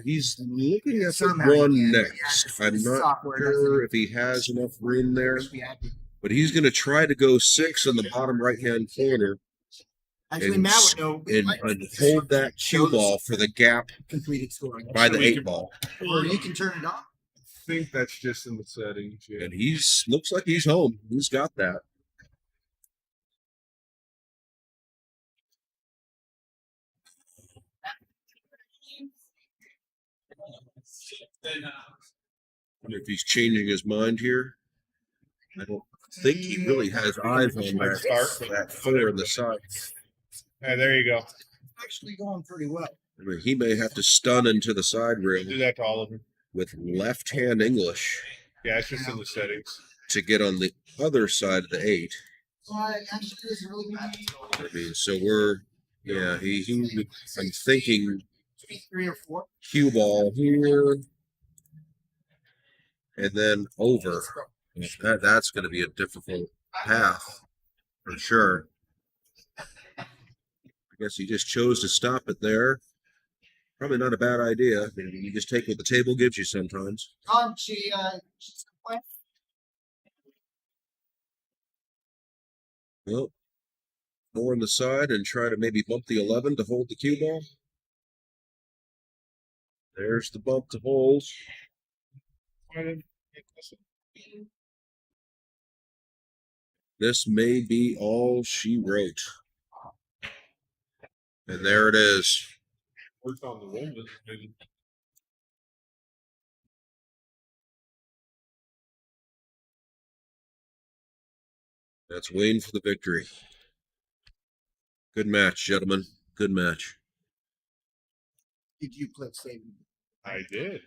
Speaker 9: He's looking at the
Speaker 8: Somehow
Speaker 9: one
Speaker 8: he can.
Speaker 9: next.
Speaker 8: Yeah,
Speaker 9: I'm not
Speaker 8: software
Speaker 9: sure
Speaker 8: doesn't-
Speaker 9: if he has enough room there,
Speaker 8: Yeah.
Speaker 9: but he's going to try to go 6 in the bottom right-hand corner
Speaker 8: Actually,
Speaker 9: and,
Speaker 8: Matt would know.
Speaker 9: and hold that cue ball for the gap
Speaker 8: Completed score.
Speaker 9: by the 8 ball.
Speaker 8: Or you can turn it off.
Speaker 1: I think that's just in the settings. Yeah.
Speaker 9: And looks like he's home. He's got that. And if he's changing his mind here, I don't think he really has eyes on that 4 in the side.
Speaker 1: Hey, there you go.
Speaker 8: Actually going pretty well.
Speaker 9: I mean, he may have to stun into the side
Speaker 1: Do
Speaker 9: rail
Speaker 1: that to all of them.
Speaker 9: with left-hand English
Speaker 1: Yeah, it's just in the settings.
Speaker 9: to get on the other side of the 8.
Speaker 8: Well, actually, this is really bad.
Speaker 9: I mean, so I'm thinking
Speaker 8: 3 or 4.
Speaker 9: cue ball here, and then over. That's going to be a difficult path for sure. I guess he just chose to stop it there. Probably not a bad idea. You just take what the table gives you sometimes.
Speaker 8: She's playing.
Speaker 9: Well, go on the side and try to maybe bump the 11 to hold the cue ball. There's the bump to hold. This may be all she wrote. And there it is.
Speaker 1: Worked on the wind, maybe.
Speaker 9: That's Wayne for the victory. Good match, gentlemen. Good match.
Speaker 8: Did you click save?
Speaker 1: I did.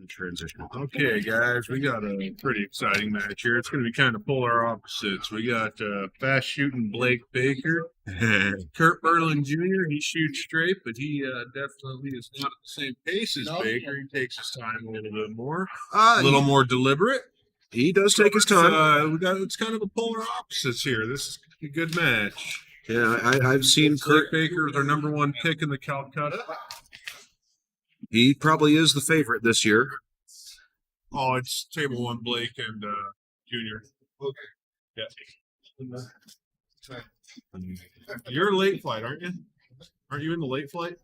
Speaker 9: transition.
Speaker 1: Okay, guys, we got a pretty exciting match here. It's going to be kind of polar opposites. We got fast shooting Blake Baker, Kurt Berlin Jr. He shoots straight, but he definitely is not at the same pace as Baker. He takes his time a little bit more, a little more deliberate.
Speaker 9: He does take his time.
Speaker 1: It's kind of the polar opposites here. This is a good match.
Speaker 9: Yeah, I've seen
Speaker 1: Blake
Speaker 9: Kurt.
Speaker 1: Baker is our number one pick in the Calcutta.
Speaker 9: He probably is the favorite this year.
Speaker 1: Oh, it's table one Blake and Junior. Okay. Yeah. You're a late flight, aren't you? Aren't you in the late flight?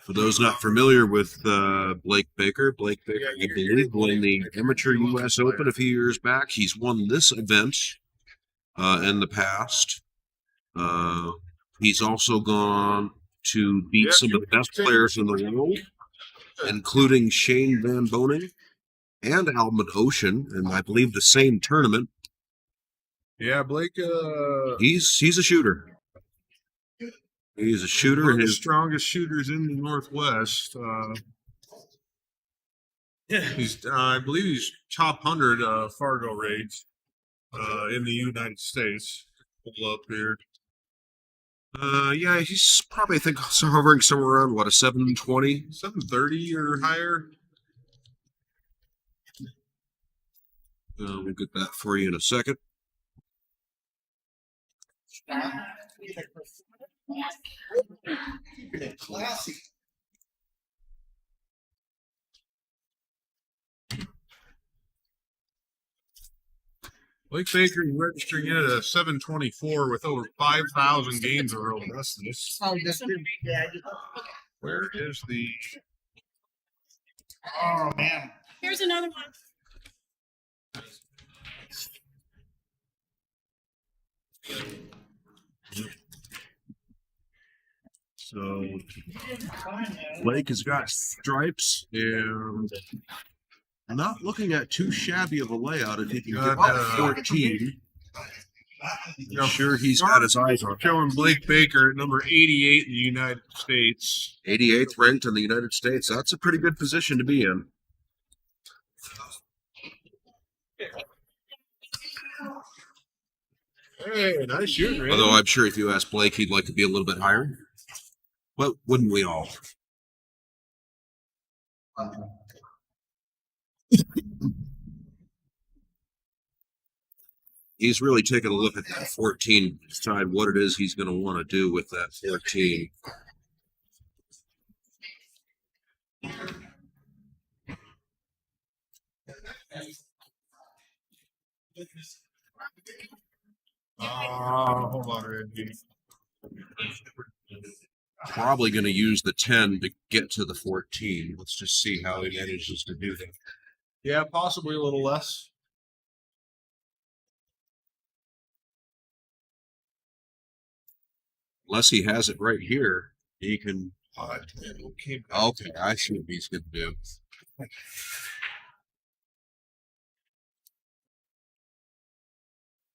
Speaker 9: For those not familiar with Blake Baker, I believe, won the Amateur U.S. Open a few years back. He's won this event in the past. He's also gone to beat some of the best players in the world, including Shane Van Boening and Almond Ocean, and I believe the same tournament.
Speaker 1: Yeah, Blake.
Speaker 9: He's a shooter. He's a shooter.
Speaker 1: One of the strongest shooters in the Northwest. I believe he's top 100 Fargo rates in the United States. Pull up here.
Speaker 9: Yeah, he's probably, I think, hovering somewhere around, what, a 720?
Speaker 1: 730 or higher.
Speaker 9: We'll get that for you in a second.
Speaker 8: Classy.
Speaker 1: Blake Baker registering in at a 724 with over 5,000 games of real justice. Where is the?
Speaker 8: Oh man.
Speaker 4: Here's another one.
Speaker 1: So Blake has got stripes and
Speaker 9: Not looking at too shabby of a layout if he can get
Speaker 1: Got,
Speaker 9: that 14. I'm sure he's got his eyes on it.
Speaker 1: showing Blake Baker at number 88 in the United States.
Speaker 9: 88th ranked in the United States. That's a pretty good position to be in.
Speaker 1: Hey, nice shooting, Randy.
Speaker 9: Although I'm sure if you ask Blake, he'd like to be a little bit higher. Well, wouldn't we all? He's really taking a look at that 14, decide what it is he's going to want to do with that 14.
Speaker 1: Hold on, Randy.
Speaker 9: Probably going to use the 10 to get to the 14. Let's just see how he manages to do that.
Speaker 1: Yeah, possibly a little less.
Speaker 9: Unless he has it right here, he can.
Speaker 1: Okay.
Speaker 9: Okay, I see what he's going to do.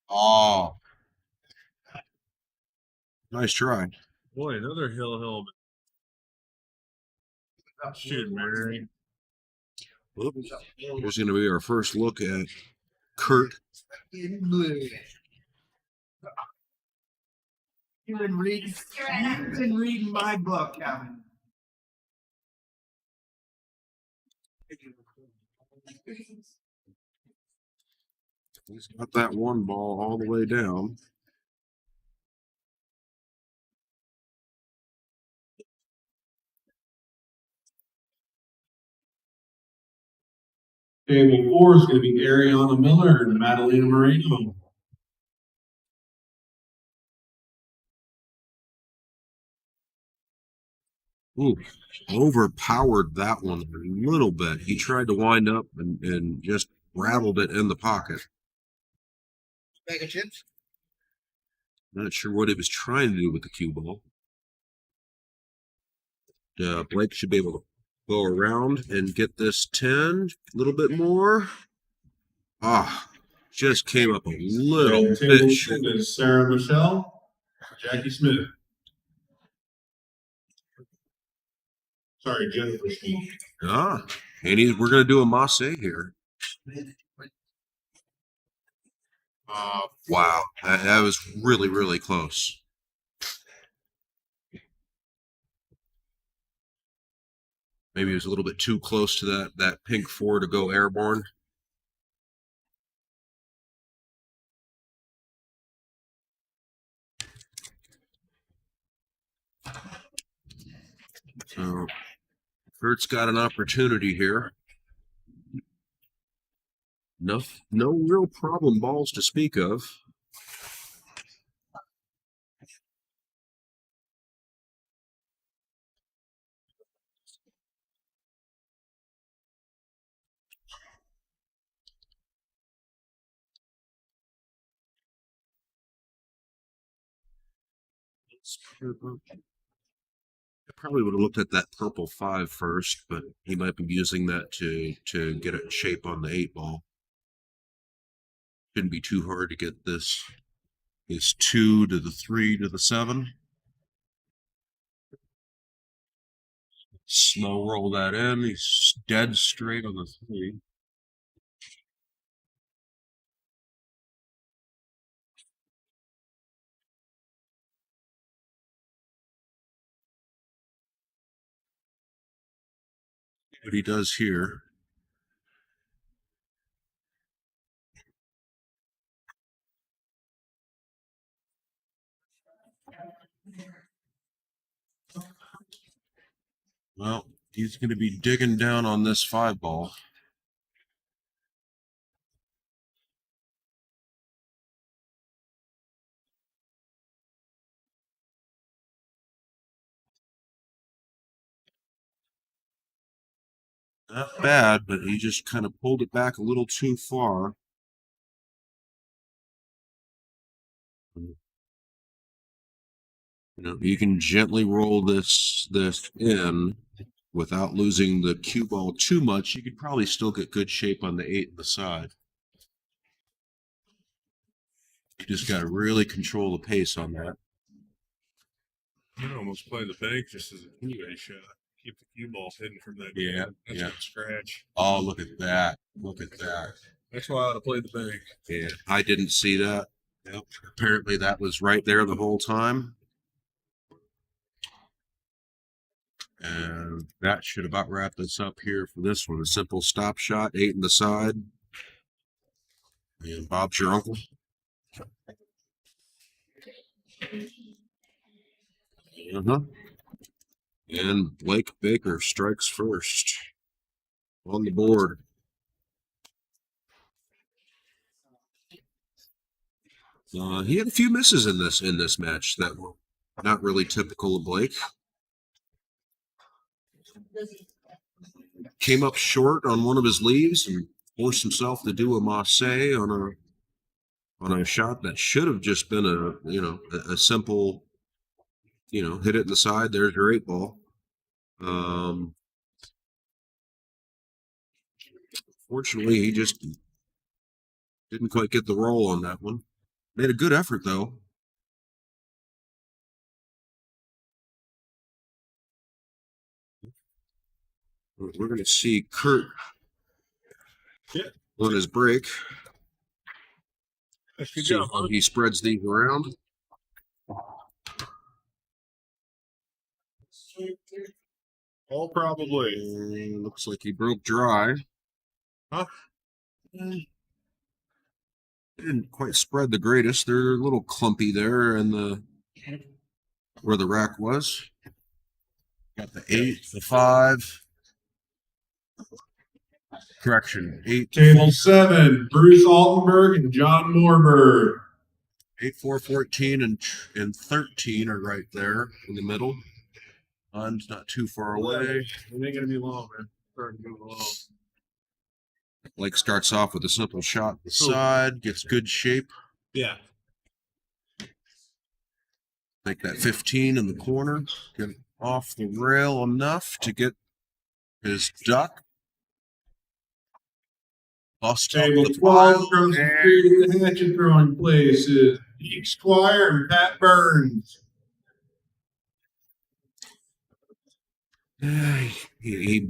Speaker 9: Oh, nice try.
Speaker 1: Boy, another hill helmet. Shoot, Mary.
Speaker 9: Here's going to be our first look at Kurt.
Speaker 8: You've been reading my book, Kevin.
Speaker 9: He's got that one ball all the way down.
Speaker 1: Table 4 is going to be Ariana Miller and Madalena Moreno.
Speaker 9: Ooh, overpowered that one a little bit. He tried to wind up and just rattled it in the pocket.
Speaker 8: Bag of chips?
Speaker 9: Not sure what he was trying to do with the cue ball. Blake should be able to go around and get this 10 a little bit more. Just came up a little bit short.
Speaker 1: Is Sarah Michelle, Jackie Smith. Sorry, Jennifer.
Speaker 9: Ah, and we're going to do a Masse here. Wow, that was really, really close. Maybe it was a little bit too close to that pink 4 to go airborne. So Kurt's got an opportunity here. No real problem balls to speak of. I probably would have looked at that purple 5 first, but he might be using that to get a shape on the 8 ball. Shouldn't be too hard to get this 2 to the 3 to the 7. Slow roll that in. He's dead straight on the 3. What he does here. Well, he's going to be digging down on this 5 ball. Not bad, but he just kind of pulled it back a little too far. You can gently roll this in without losing the cue ball too much. You could probably still get good shape on the 8 on the side. You just got to really control the pace on that.
Speaker 1: You can almost play the bank just as a two-way shot. Keep the cue ball hidden from that.
Speaker 9: Yeah,
Speaker 1: That's
Speaker 9: yeah.
Speaker 1: a scratch.
Speaker 9: Oh, look at that. Look at that.
Speaker 1: That's why I ought to play the bank.
Speaker 9: Yeah, I didn't see that. Yep. Apparently that was right there the whole time. And that should about wrap this up here for this one. A simple stop shot, 8 in the side. And Bob's your uncle. And Blake Baker strikes first on the board. He had a few misses in this match that were not really typical of Blake. Came up short on one of his leaves and forced himself to do a Masse on a shot that should have just been a simple, hit it in the side. There's your 8 ball. Fortunately, he just didn't quite get the roll on that one. Made a good effort though. We're going to see Kurt on his break. See how he spreads these around.
Speaker 1: All probably.
Speaker 9: Looks like he broke dry.
Speaker 1: Huh?
Speaker 9: Didn't quite spread the greatest. They're a little clumpy there and where the rack was. Got the 8, the 5. Correction, 8.
Speaker 1: Table 7, Bruce Altenberg and John Morberg.
Speaker 9: 8, 4, 14, and 13 are right there in the middle. Un's not too far away.
Speaker 1: It ain't gonna be long, man. Starting to move along.
Speaker 9: Blake starts off with a simple shot to the side, gets good shape.
Speaker 1: Yeah.
Speaker 9: Make that 15 in the corner, get off the rail enough to get his duck. Bust up
Speaker 1: Table
Speaker 9: the
Speaker 1: 12
Speaker 9: pile,
Speaker 1: across the
Speaker 9: and
Speaker 1: street in the hatchet throwing places. Deke Squire and Pat Burns.
Speaker 9: He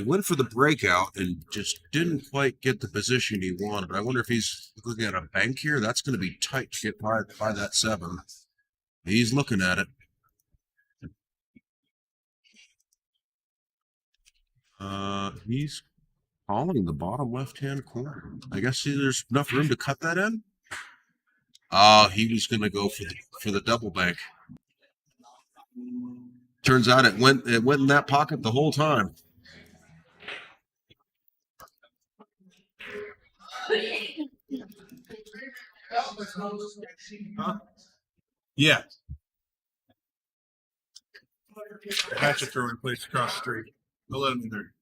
Speaker 9: went for the breakout and just didn't quite get the position he wanted. I wonder if he's looking at a bank here. That's going to be tight to get by that 7. He's looking at it. He's calling the bottom left-hand corner. I guess there's enough room to cut that in. He was going to go for the double bank. Turns out it went in that pocket the whole time.
Speaker 1: Huh? Yeah. Hatchet throwing place across the street. I'll let him in there.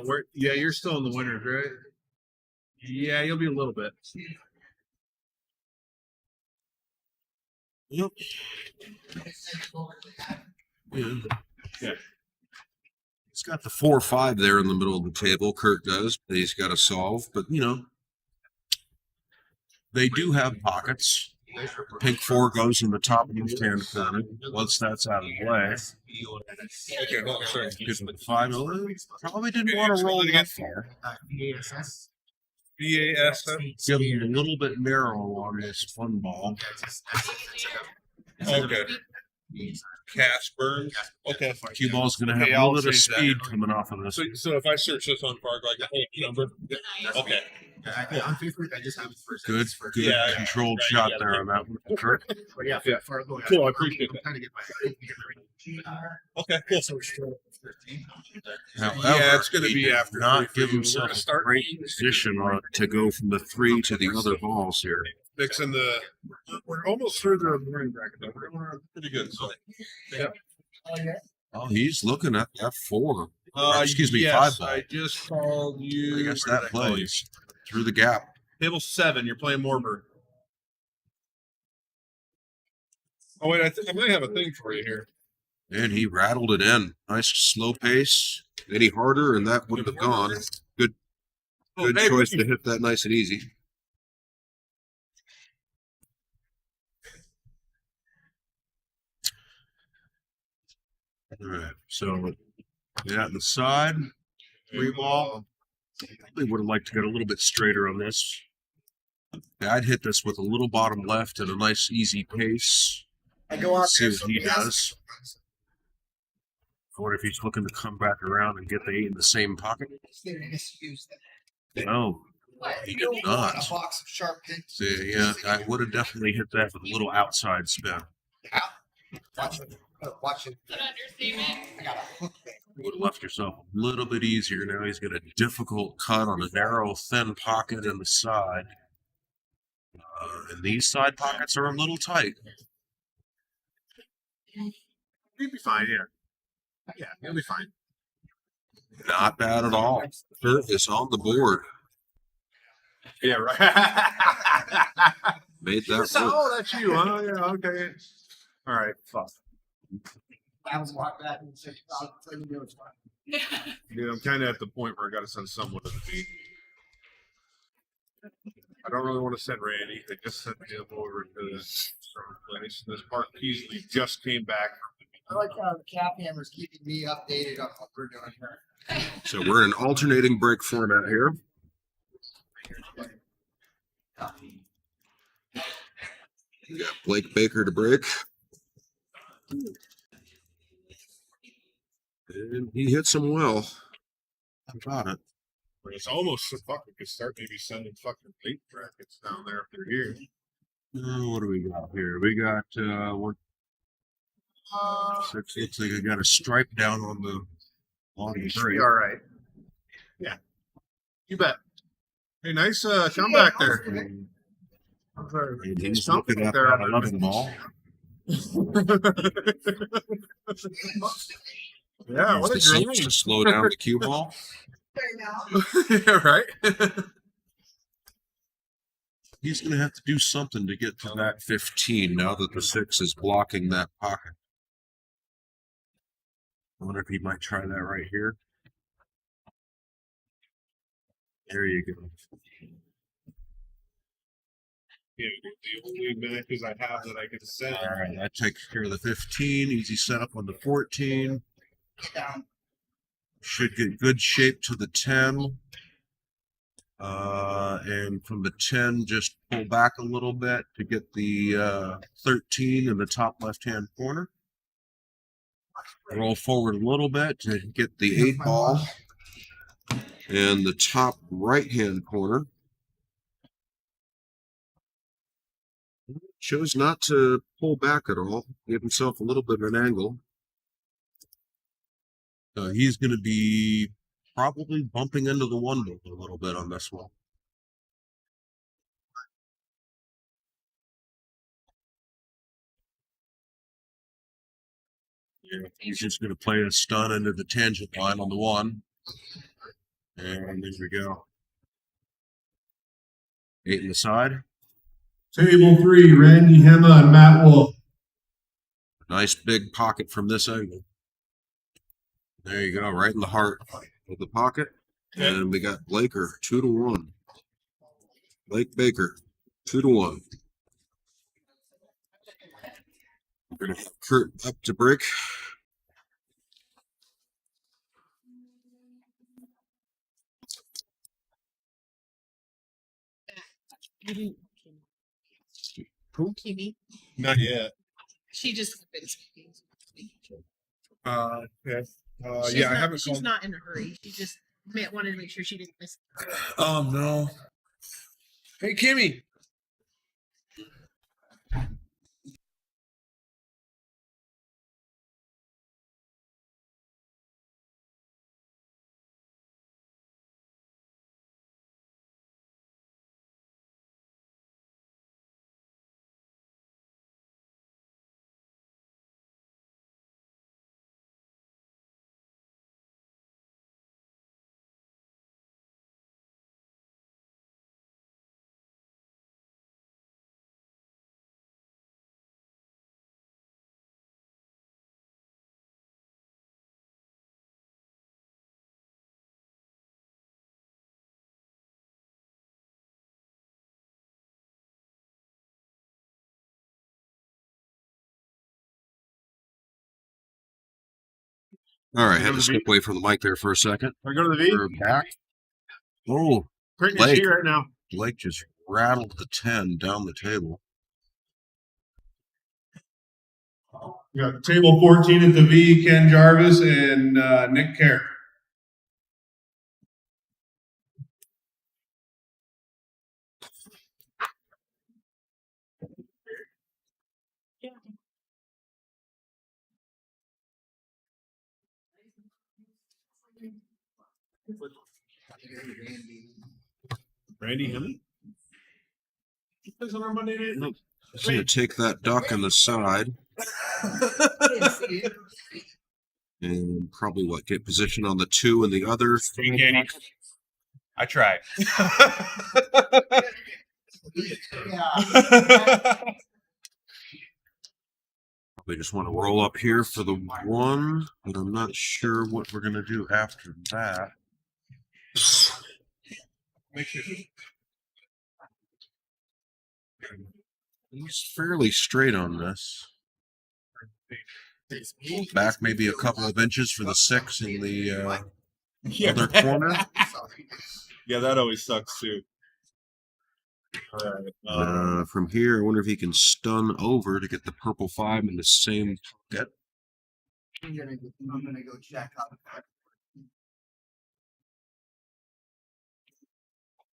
Speaker 1: Where? Yeah, you're still in the winners, right? Yeah, you'll be a little bit.
Speaker 9: Yep. Yeah. He's got the 4-5 there in the middle of the table. Kurt does, that he's got to solve. But they do have pockets. Pink 4 goes in the top left-hand corner. Once that's out of play.
Speaker 1: Okay, hold on, sorry.
Speaker 9: Because with the 5, probably didn't want to roll that far.
Speaker 1: BASS.
Speaker 9: Getting a little bit narrow on this fun ball.
Speaker 1: Okay. Cast burns. Okay.
Speaker 9: Cue ball's going to have
Speaker 1: Okay,
Speaker 9: a
Speaker 1: I'll
Speaker 9: little bit of
Speaker 1: change that.
Speaker 9: speed coming off of this.
Speaker 1: So if I search this on Fargo, I get a number. Okay.
Speaker 8: On Facebook, I just have it first.
Speaker 9: Good
Speaker 1: Yeah,
Speaker 9: controlled shot there on that one. Kurt.
Speaker 8: But yeah,
Speaker 1: Yeah.
Speaker 8: Fargo.
Speaker 1: Cool, I appreciate that.
Speaker 8: Trying to get my.
Speaker 1: Okay, cool.
Speaker 9: However,
Speaker 1: Yeah, it's gonna
Speaker 9: he
Speaker 1: be
Speaker 9: did
Speaker 1: after
Speaker 9: not
Speaker 1: three
Speaker 9: give
Speaker 1: for you. We're
Speaker 9: himself
Speaker 1: gonna
Speaker 9: a
Speaker 1: start-
Speaker 9: great position on to go from the 3 to the other balls here.
Speaker 1: Fixing the. We're almost through the morning bracket. Though. We're doing pretty good. So. Yeah.
Speaker 9: Oh, he's looking at that 4. Excuse me,
Speaker 1: yes,
Speaker 9: 5 ball.
Speaker 1: I just called you.
Speaker 9: I guess
Speaker 1: where
Speaker 9: that
Speaker 1: did I call you?
Speaker 9: plays through the gap.
Speaker 1: Table 7. You're playing Morberg. Oh wait, I might have a thing for you here.
Speaker 9: And he rattled it in. Nice slow pace. Any harder, and that wouldn't have gone. Good
Speaker 1: hey,
Speaker 9: choice to hit that nice and easy. All right, so yeah, the side 3 ball. Probably would have liked to get a little bit straighter on this. Yeah, I'd hit this with a little bottom left and a nice easy pace.
Speaker 8: I go out
Speaker 9: See
Speaker 8: there.
Speaker 9: what he does. I wonder if he's looking to come back around and get the 8 in the same pocket. No, he did not.
Speaker 8: A box of sharp pins.
Speaker 9: See, yeah, I would have definitely hit that with a little outside spin.
Speaker 8: Watch it. Watch it. I got a hook there.
Speaker 9: Would have left yourself a little bit easier. Now he's got a difficult cut on a narrow, thin pocket in the side. And these side pockets are a little tight.
Speaker 1: You'll be fine. Yeah. Yeah, you'll be fine.
Speaker 9: Not bad at all. Kurt is on the board.
Speaker 1: Yeah, right.
Speaker 9: Made that work.
Speaker 1: Oh, that's you, huh? Yeah, okay. All right, fuck.
Speaker 8: I was walking that and said, "I'll tell you it's fine."
Speaker 1: Dude, I'm kind of at the point where I got to send someone to the beat. I don't really want to send Randy. I just sent him over to this place. This Mark Peasley just came back.
Speaker 8: I like how the cap hammer's keeping me updated on what we're doing here.
Speaker 9: So we're in an alternating break format here. We got Blake Baker to break. And he hits him well. I got it.
Speaker 1: It's almost so fuck. We could start maybe sending fucking late brackets down there if they're here.
Speaker 9: What do we got here? We got 1, 6. Looks like I got a stripe down on the bottom
Speaker 1: Should
Speaker 9: three.
Speaker 1: be all right. Yeah, you bet. Hey, nice comeback there.
Speaker 9: And
Speaker 1: He's
Speaker 9: he's
Speaker 1: something
Speaker 9: looking at
Speaker 1: there
Speaker 9: that
Speaker 1: on
Speaker 9: 11 ball.
Speaker 1: Yeah, what a
Speaker 9: Use the
Speaker 1: great
Speaker 9: slopes to slow down the cue ball.
Speaker 1: yeah, right.
Speaker 9: He's going to have to do something to get to that 15 now that the 6 is blocking that pocket. I wonder if he might try that right here. There you go.
Speaker 1: Yeah, the only matches I have that I can set.
Speaker 9: All right, that takes care of the 15. Easy setup on the 14. Should get good shape to the 10. And from the 10, just pull back a little bit to get the 13 in the top left-hand corner. Roll forward a little bit to get the 8 ball in the top right-hand corner. Chose not to pull back at all. Give himself a little bit of an angle. He's going to be probably bumping into the 1 book a little bit on this one. Yeah, he's just going to play a stun into the tangent line on the 1. And there we go. 8 in the side.
Speaker 1: Table 3, Randy Hema and Matt Wolf.
Speaker 9: Nice big pocket from this angle. There you go, right in the heart of the pocket. And we got Blaker 2-1. Blake Baker 2-1. We're gonna have Kurt up to break.
Speaker 4: Kimmy.
Speaker 1: Not yet.
Speaker 4: She just been speaking.
Speaker 1: Okay.
Speaker 4: She's
Speaker 1: Yeah, I
Speaker 4: not,
Speaker 1: haven't
Speaker 4: she's
Speaker 1: called.
Speaker 4: not in a hurry. She just wanted to make sure she didn't miss it.
Speaker 1: No. Hey, Kimmy.
Speaker 9: All right, had to step away from the mic there for a second.
Speaker 1: Can I go to the V?
Speaker 9: We're back. Oh,
Speaker 1: Printing
Speaker 9: Blake.
Speaker 1: sheet right now.
Speaker 9: Blake just rattled the 10 down the table.
Speaker 1: We got table 14 at the V, Ken Jarvis and Nick Kerr. Randy Hemming? He plays on our Monday night.
Speaker 9: Nope. Just going to take that duck on the side. And probably get position on the 2 and the other.
Speaker 5: I tried.
Speaker 9: Probably just want to roll up here for the 1, but I'm not sure what we're going to do after that.
Speaker 1: Make sure.
Speaker 9: He's fairly straight on this. Back maybe a couple of inches for the 6 in the other corner.
Speaker 1: Yeah, that always sucks too. All right.
Speaker 9: From here, I wonder if he can stun over to get the purple 5 in the same pocket.
Speaker 8: I'm gonna go check out.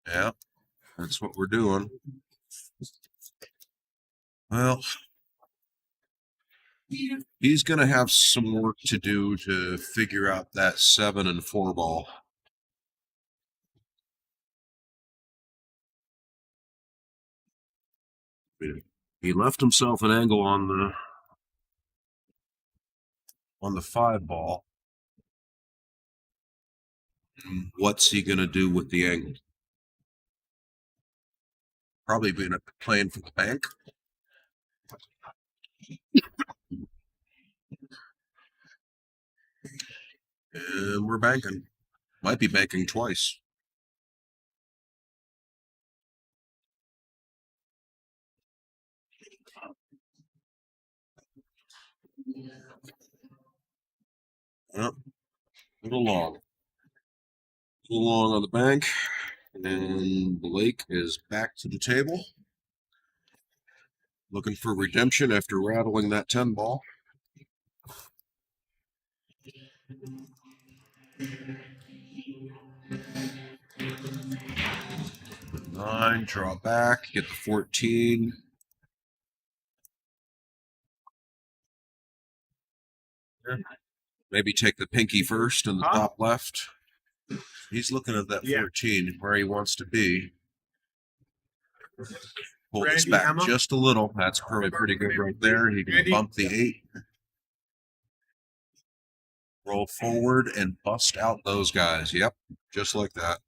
Speaker 9: Yeah, that's what we're doing. Well, he's going to have some work to do to figure out that 7 and 4 ball. He left himself an angle on the 5 ball. What's he going to do with the angle? Probably been playing for the bank. And we're banking. Might be banking twice. Yep. A little long. A little long on the bank. And Blake is back to the table. Looking for redemption after rattling that 10 ball. Nine, draw back, get the 14. Maybe take the pinky first in the top left. He's looking at that 14, where he wants to be. Pull this back just a little. That's probably pretty good right there. He can bump the 8. Roll forward and bust out those guys. Yep, just like that.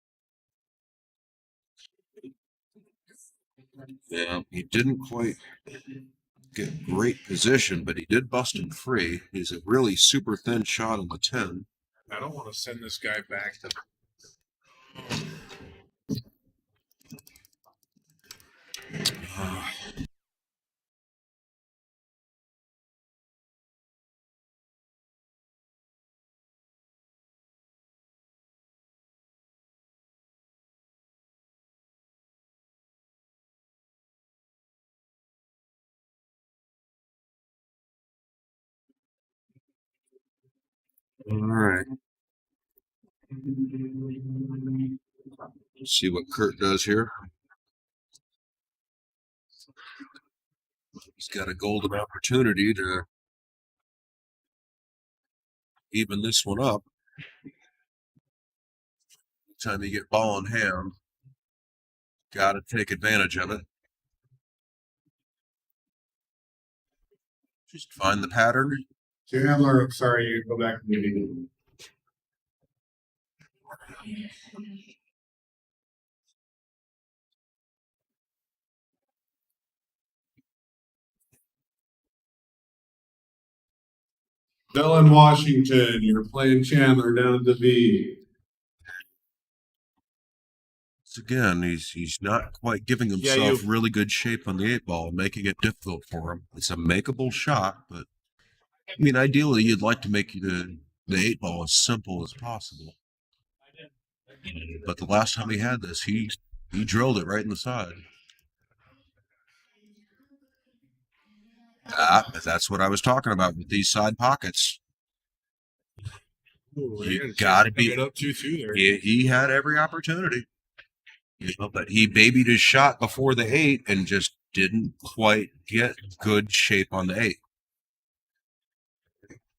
Speaker 9: Yeah, he didn't quite get great position, but he did bust him free. He's a really super thin shot on the 10.
Speaker 1: I don't want to send this guy back to.
Speaker 9: All right. Let's see what Kurt does here. He's got a golden opportunity to even this one up. Time you get ball in hand, got to take advantage of it. Just find the pattern.
Speaker 1: Chandler, I'm sorry, you go back to the meeting. Dylan Washington, you're playing Chandler down at the V.
Speaker 9: Again, he's not quite giving himself really good shape on the 8 ball, making it difficult for him. It's a makeable shot, but I mean, ideally, you'd like to make the 8 ball as simple as possible. But the last time he had this, he drilled it right in the side. That's what I was talking about with these side pockets. You got to be
Speaker 1: up through there.
Speaker 9: He had every opportunity. But he babied his shot before the 8 and just didn't quite get good shape on the 8.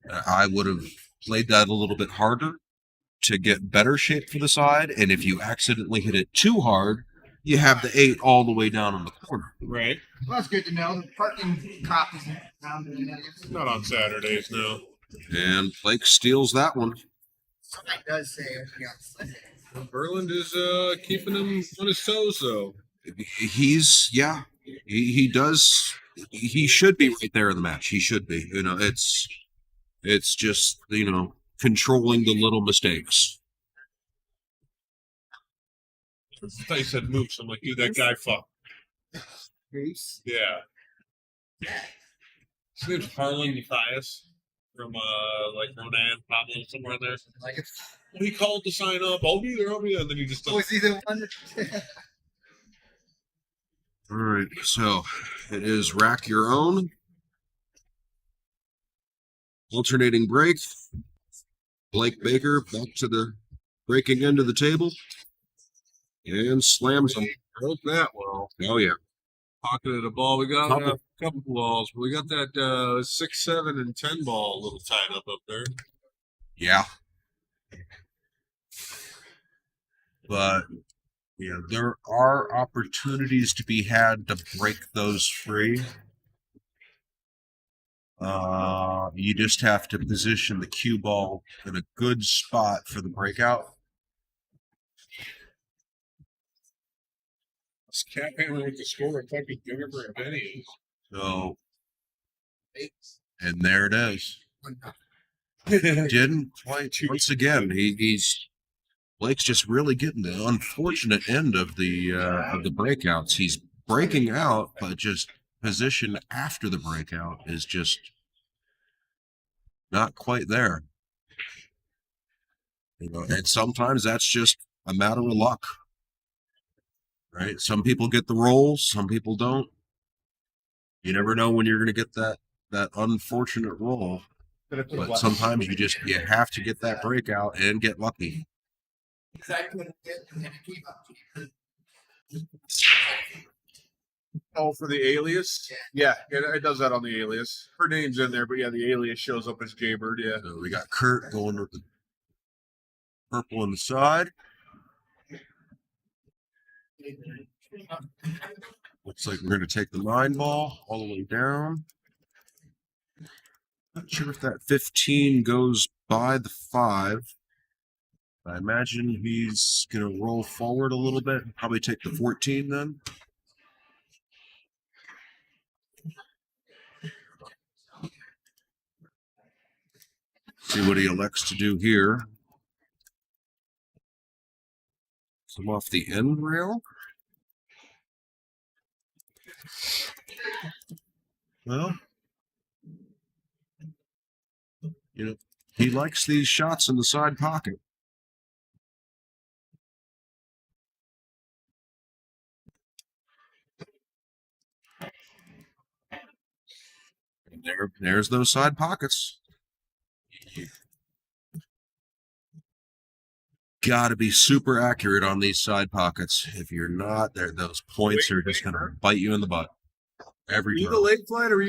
Speaker 9: I would have played that a little bit harder to get better shape for the side, and if you accidentally hit it too hard, you have the 8 all the way down in the corner.
Speaker 1: Right.
Speaker 8: Well, that's good to know. The parking cop isn't down there.
Speaker 1: Not on Saturdays, no.
Speaker 9: And Blake steals that one.
Speaker 8: Somebody does say opening on Sunday.
Speaker 1: Berland is keeping him on his toes, though.
Speaker 9: He does. He should be right there in the match. He should be. It's just, controlling the little mistakes.
Speaker 1: I thought you said Moose. I'm like, dude, that guy fucked.
Speaker 8: Moose?
Speaker 1: Yeah. His name's Harlan Matthias from Ronan, Pablo, somewhere in there.
Speaker 8: Like it.
Speaker 1: When he called to sign up, I'll be there, and then he just
Speaker 8: Was he the one?
Speaker 9: All right, so it is rack your own. Alternating break. Blake Baker back to the breaking end of the table. And slams him.
Speaker 1: broke that well.
Speaker 9: Oh, yeah.
Speaker 1: Pocketed a ball. We got
Speaker 9: Couple.
Speaker 1: a couple balls, but we got that 6, 7, and 10 ball a little tied up there.
Speaker 9: Yeah. But there are opportunities to be had to break those free. You just have to position the cue ball in a good spot for the breakout.
Speaker 1: This cat hammer with the score of fucking Jennifer and Benny.
Speaker 9: So, and there it is. Didn't quite. Once again, Blake's just really getting the unfortunate end of the breakouts. He's breaking out, but just position after the breakout is just not quite there. You know, and sometimes that's just a matter of luck. Right? Some people get the rolls, some people don't. You never know when you're going to get that unfortunate roll. But sometimes you have to get that breakout and get lucky.
Speaker 1: Oh, for the alias? Yeah, it does that on the alias. Her name's in there, but yeah, the alias shows up as Jaybird. Yeah.
Speaker 9: So we got Kurt going with the purple on the side. Looks like we're going to take the 9 ball all the way down. Not sure if that 15 goes by the 5. I imagine he's going to roll forward a little bit and probably take the 14 then. See what he elects to do here. Come off the end rail. Well, you know, he likes these shots in the side pocket. And there's those side pockets. Got to be super accurate on these side pockets. If you're not, those points are just going to bite you in the butt every
Speaker 1: Are you
Speaker 9: time.
Speaker 1: the late flight, or are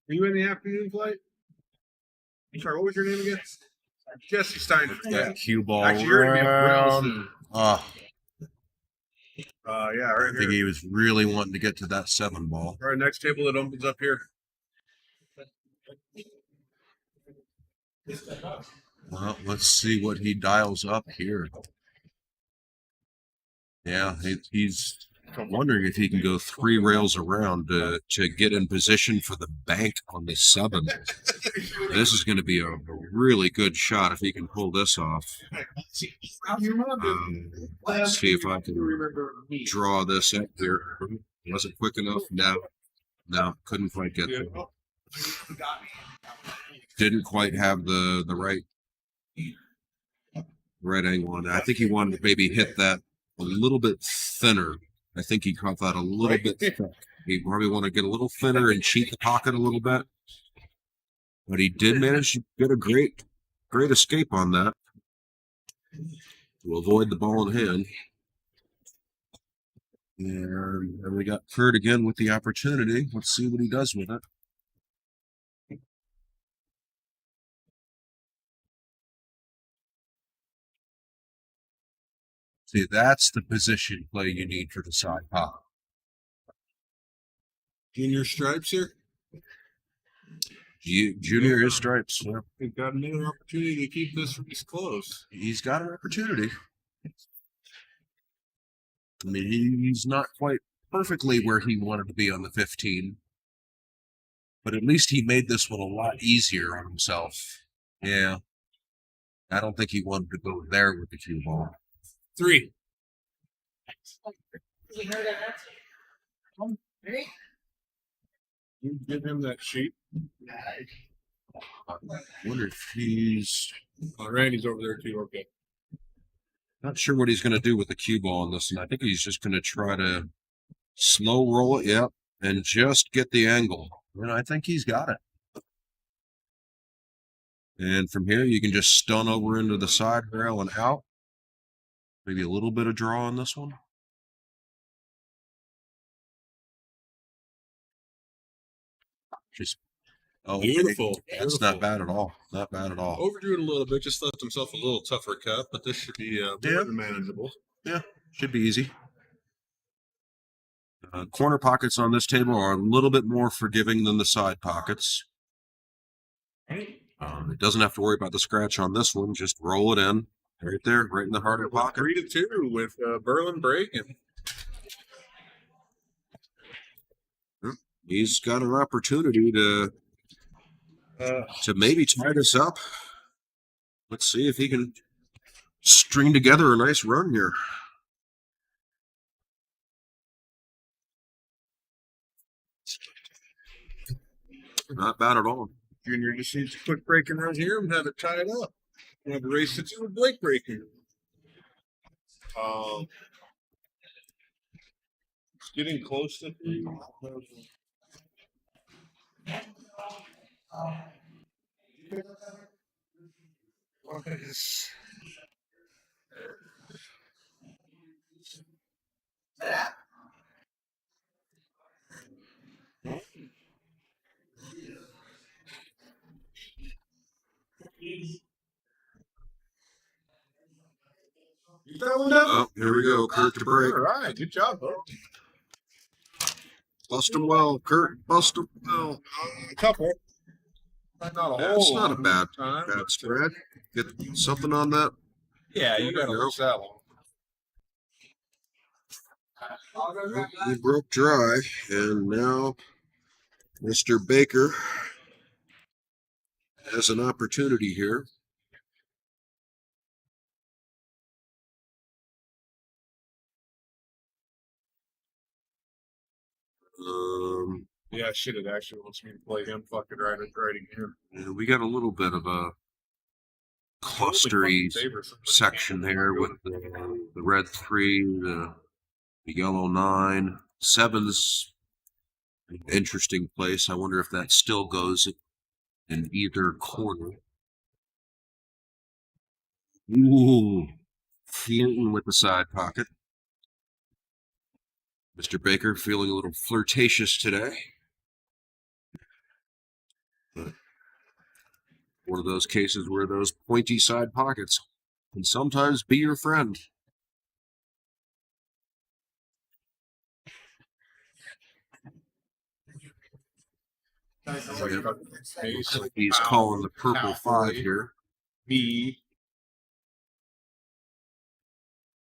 Speaker 1: you in the afternoon flight? Sorry, what was your name again? Jesse Steiner.
Speaker 9: That cue ball.
Speaker 1: Actually, you're gonna be a
Speaker 9: round.
Speaker 1: Yeah,
Speaker 9: I
Speaker 1: right
Speaker 9: think
Speaker 1: here.
Speaker 9: he was really wanting to get to that 7 ball.
Speaker 1: Right, next table that opens up here.
Speaker 9: Well, let's see what he dials up here. Yeah, he's wondering if he can go 3 rails around to get in position for the bank on the 7. This is going to be a really good shot if he can pull this off. Let's see if I can draw this up here. Wasn't quick enough? No, couldn't quite get there. Didn't quite have the right angle on it. I think he wanted to maybe hit that a little bit thinner. I think he caught that a little bit thick. He probably want to get a little thinner and cheat the pocket a little bit. But he did manage to get a great escape on that to avoid the ball in hand. And we got Kurt again with the opportunity. Let's see what he does with it. See, that's the position play you need for the side pop.
Speaker 1: Junior stripes here.
Speaker 9: Junior is stripes. Yeah.
Speaker 1: We've got another opportunity to keep this race close.
Speaker 9: He's got an opportunity. I mean, he's not quite perfectly where he wanted to be on the 15, but at least he made this one a lot easier on himself. Yeah. I don't think he wanted to go there with the cue ball.
Speaker 1: 3. You give him that sheet.
Speaker 9: I wonder if he's
Speaker 1: Randy's over there too. Okay.
Speaker 9: not sure what he's going to do with the cue ball on this, and I think he's just going to try to slow roll it, yep, and just get the angle. And I think he's got it. And from here, you can just stun over into the side rail and out. Maybe a little bit of draw on this one. Just
Speaker 1: Beautiful.
Speaker 9: That's not bad at all. Not bad at all.
Speaker 1: Overdrew it a little bit. Just left himself a little tougher cut, but this should be more than manageable.
Speaker 9: Yeah, should be easy. Corner pockets on this table are a little bit more forgiving than the side pockets. It doesn't have to worry about the scratch on this one. Just roll it in right there, right in the heart of the pocket.
Speaker 1: 3-2 with Berlin breaking.
Speaker 9: He's got an opportunity to maybe tie this up. Let's see if he can string together a nice run here. Not bad at all.
Speaker 1: Junior just needs to quit breaking right here and have it tied up. We'll have a race to do with Blake breaking. It's getting close to that one down.
Speaker 9: Oh, here we go. Kurt to break.
Speaker 1: All right, good job, bro.
Speaker 9: Bust him well, Kurt. Bust him well.
Speaker 1: A couple. Not a
Speaker 9: That's
Speaker 1: whole
Speaker 9: not a
Speaker 1: lot
Speaker 9: bad,
Speaker 1: of time.
Speaker 9: bad spread. Get something on that.
Speaker 1: Yeah, you got to
Speaker 9: Nope.
Speaker 1: lose that one.
Speaker 9: He broke dry, and now Mr. Baker has an opportunity here.
Speaker 1: Yeah, shit, it actually wants me to play him fucking right again.
Speaker 9: And we got a little bit of a clustery section there with the red 3, the yellow 9. 7's an interesting place. I wonder if that still goes in either corner. Ooh, flirting with the side pocket. Mr. Baker feeling a little flirtatious today. But one of those cases where those pointy side pockets can sometimes be your friend. Looks like he's calling the purple 5 here.
Speaker 1: Me.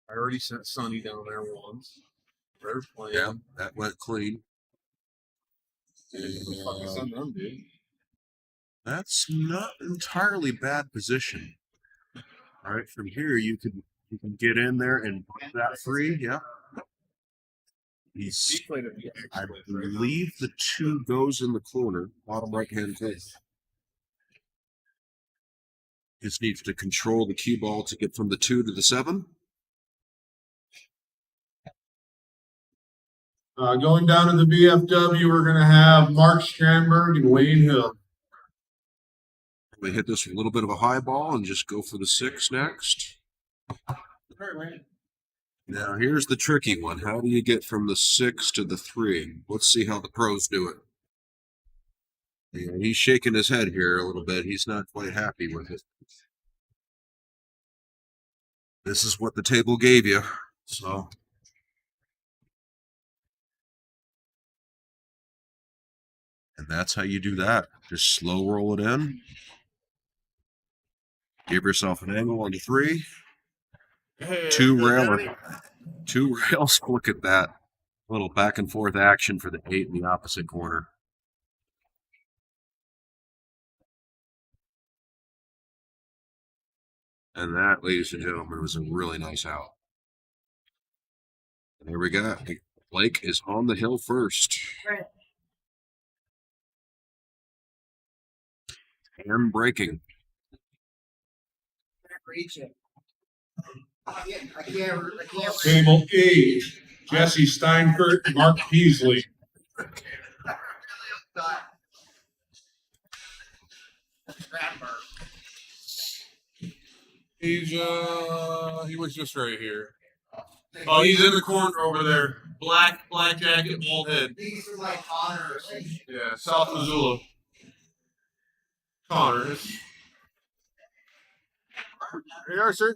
Speaker 1: I already sent Sonny down there once. They're playing.
Speaker 9: Yeah, that went clean.
Speaker 1: Dude.
Speaker 9: That's not entirely bad position. All right, from here you can get in there and put that 3. Yeah. He's, I believe the 2 goes in the corner, bottom right hand corner. Just needs to control the cue ball to get from the 2 to the 7.
Speaker 1: Going down to the VFW, we're going to have Mark Strandberg and Wayne Hill.
Speaker 9: We hit this with a little bit of a high ball and just go for the 6 next. Now, here's the tricky one. How do you get from the 6 to the 3? Let's see how the pros do it. Yeah, he's shaking his head here a little bit. He's not quite happy with it. This is what the table gave you. So, and that's how you do that. Just slow roll it in. Give yourself an angle on the 3. 2 rails. Look at that. A little back and forth action for the 8 in the opposite corner. And that, ladies and gentlemen, was a really nice out. And there we go. Blake is on the hill first. And breaking.
Speaker 1: Table 8, Jesse Steinfurt, Mark Peasley. He was just right here. Oh, he's in the corner over there. Black jacket, bald head.
Speaker 8: These are like Connors.
Speaker 1: Yeah, South Missoula. Connors. Here you are, sir.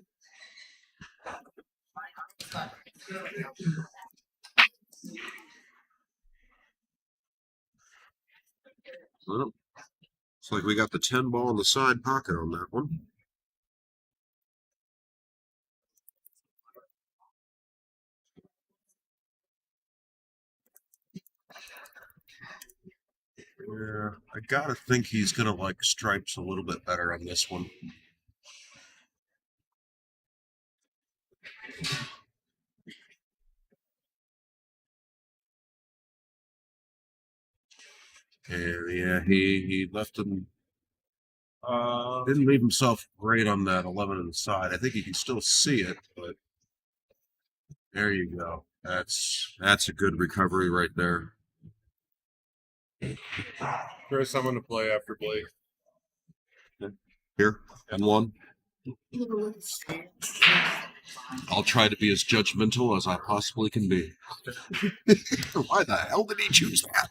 Speaker 9: Well, looks like we got the 10 ball in the side pocket on that one. Yeah, I gotta think he's gonna like stripes a little bit better on this one. And yeah, he left him. Didn't leave himself great on that 11 on the side. I think you can still see it, but there you go. That's a good recovery right there.
Speaker 1: Chris, I'm going to play after Blake.
Speaker 9: Here, and one. I'll try to be as judgmental as I possibly can be. Why the hell did he choose that?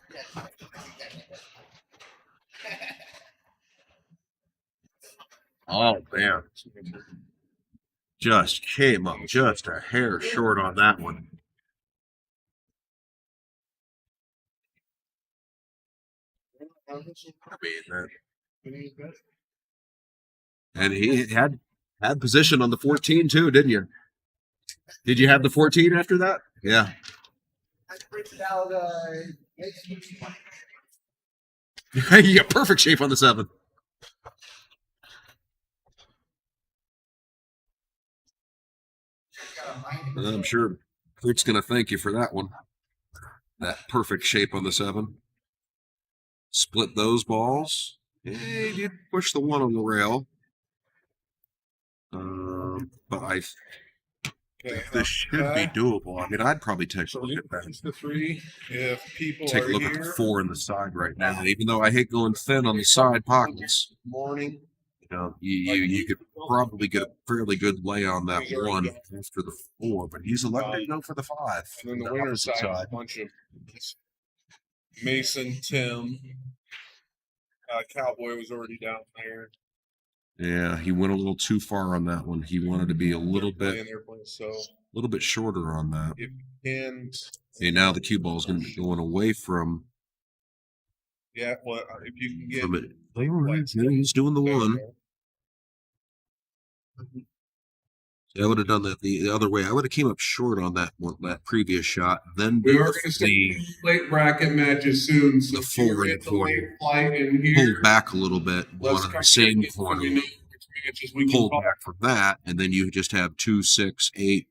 Speaker 9: Oh, man. Just came up just a hair short on that one. I mean, and he had position on the 14 too, didn't you? Did you have the 14 after that? Yeah.
Speaker 8: I printed out
Speaker 9: You got perfect shape on the 7. I'm sure Kurt's going to thank you for that one. That perfect shape on the 7. Split those balls. Yeah, he did push the 1 on the rail. But I think this should be doable. I mean, I'd probably take a look at that.
Speaker 1: The 3. If people
Speaker 9: Take a look at the 4 in the side right now. Even though I hate going thin on the side pockets,
Speaker 1: morning,
Speaker 9: you know, you could probably get a fairly good lay on that 1 after the 4. But he's elected to go for the 5.
Speaker 1: and then the winner side, a bunch of Mason, Tim, Cowboy was already down there.
Speaker 9: Yeah, he went a little too far on that one. He wanted to be a little bit shorter on that.
Speaker 1: If you can,
Speaker 9: Okay, now the cue ball is going to be going away from.
Speaker 1: Yeah, well, if you can get.
Speaker 9: From it. He's doing the 1. I would have done that the other way. I would have came up short on that one, that previous shot. Then
Speaker 1: We are going to see late bracket matches soon. So
Speaker 9: the 4 in the corner. Pulled back a little bit on the same corner. Pulled back from that, and then you just have 2, 6, 8.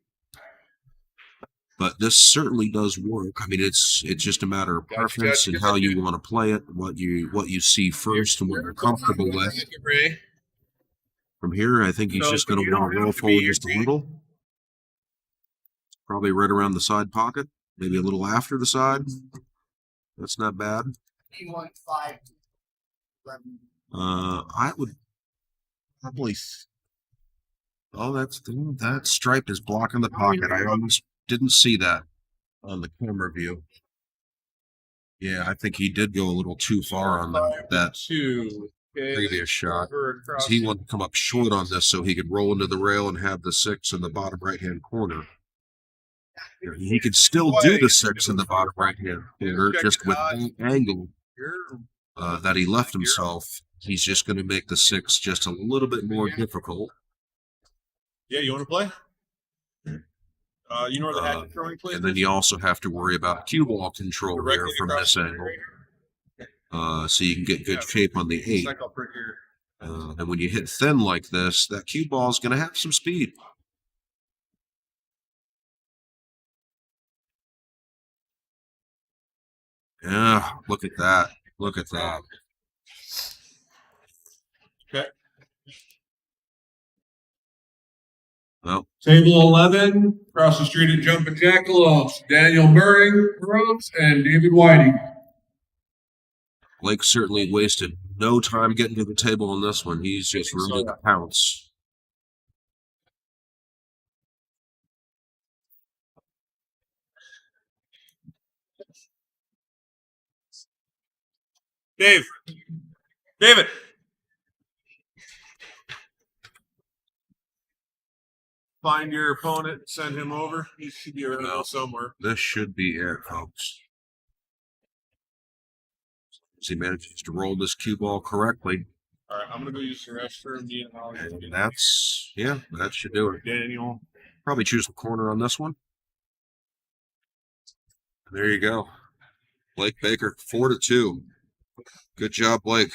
Speaker 9: But this certainly does work. I mean, it's just a matter of preference and how you want to play it, what you see first, and what you're comfortable with. From here, I think he's just going to want to roll forward just a little. Probably right around the side pocket, maybe a little after the side. That's not bad. I would probably. Oh, that stripe is blocking the pocket. I almost didn't see that on the camera view. Yeah, I think he did go a little too far on that previous shot. He wanted to come up short on this so he could roll into the rail and have the 6 in the bottom right-hand corner. He could still do the 6 in the bottom right-hand corner, just with the angle that he left himself. He's just going to make the 6 just a little bit more difficult.
Speaker 1: Yeah, you want to play? You know where the hat throwing place
Speaker 9: and then you also have to worry about cue ball control here from this angle. So you can get good shape on the 8. And when you hit thin like this, that cue ball is going to have some speed. Yeah, look at that. Look at that.
Speaker 1: Okay.
Speaker 9: Well,
Speaker 1: Table 11, across the street at Jumpin' Jackalopes, Daniel Burrows and David Whiting.
Speaker 9: Blake certainly wasted no time getting to the table on this one. He's just ready to pounce.
Speaker 1: David. Find your opponent, send him over. He should be around somewhere.
Speaker 9: This should be it, folks. As he manages to roll this cue ball correctly.
Speaker 1: All right, I'm going to go use the restroom.
Speaker 9: And that's, yeah, that should do it.
Speaker 1: Daniel.
Speaker 9: Probably choose the corner on this one. There you go. Blake Baker, 4-2. Good job, Blake.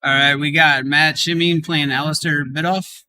Speaker 10: All right, we got Matt Shimming playing Aleister Bidoff.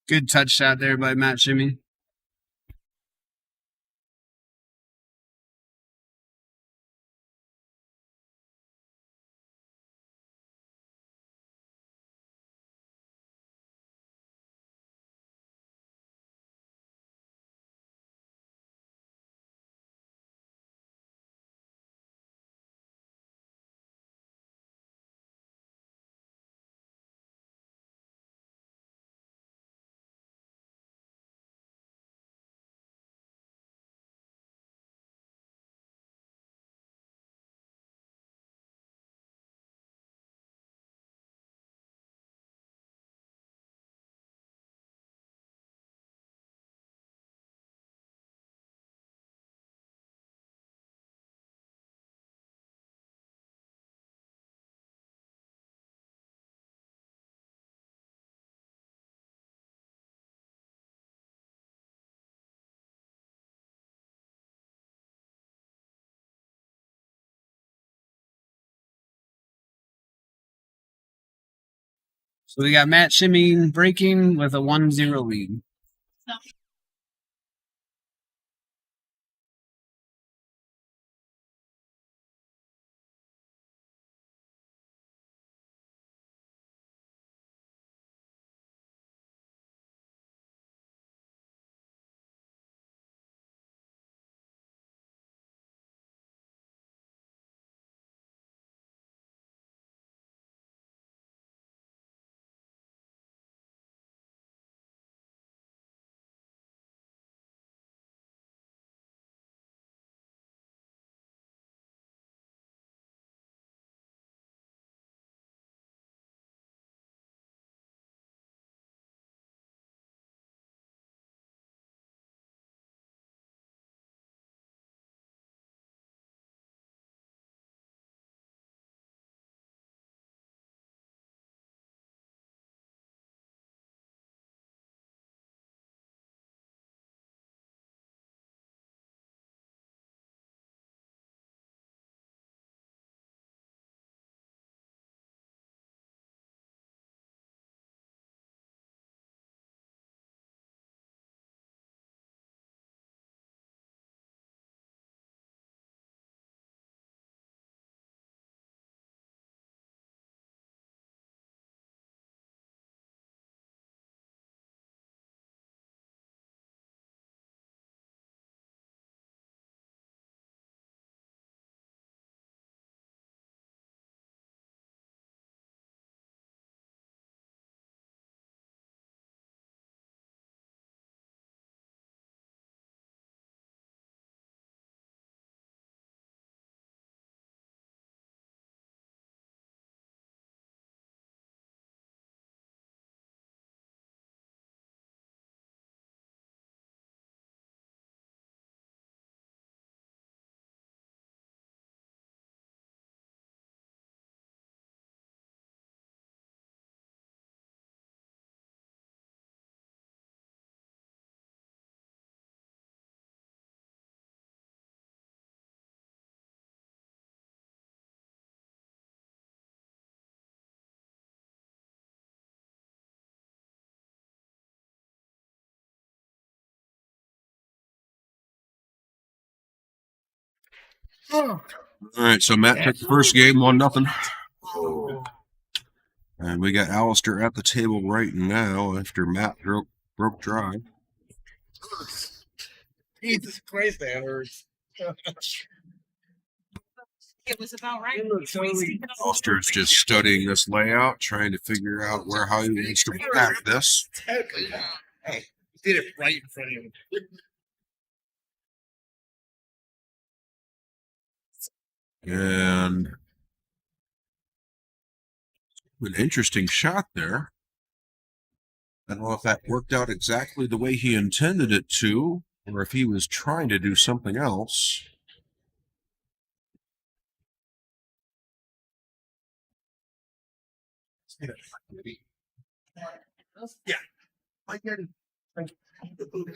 Speaker 10: Good touch shot there by Matt Shimming. So we got Matt Shimming breaking with a 1-0 lead.
Speaker 9: All right, so Matt took the first game, 1-0. And we got Aleister at the table right now after Matt broke dry.
Speaker 8: Jesus Christ, that hurts.
Speaker 4: It was about right.
Speaker 9: Aleister is just studying this layout, trying to figure out how he wants to attack this.
Speaker 8: Hey, you did it right in front of you.
Speaker 9: And an interesting shot there. I don't know if that worked out exactly the way he intended it to, or if he was trying to do something else.
Speaker 8: Yeah. I get it. Thank you.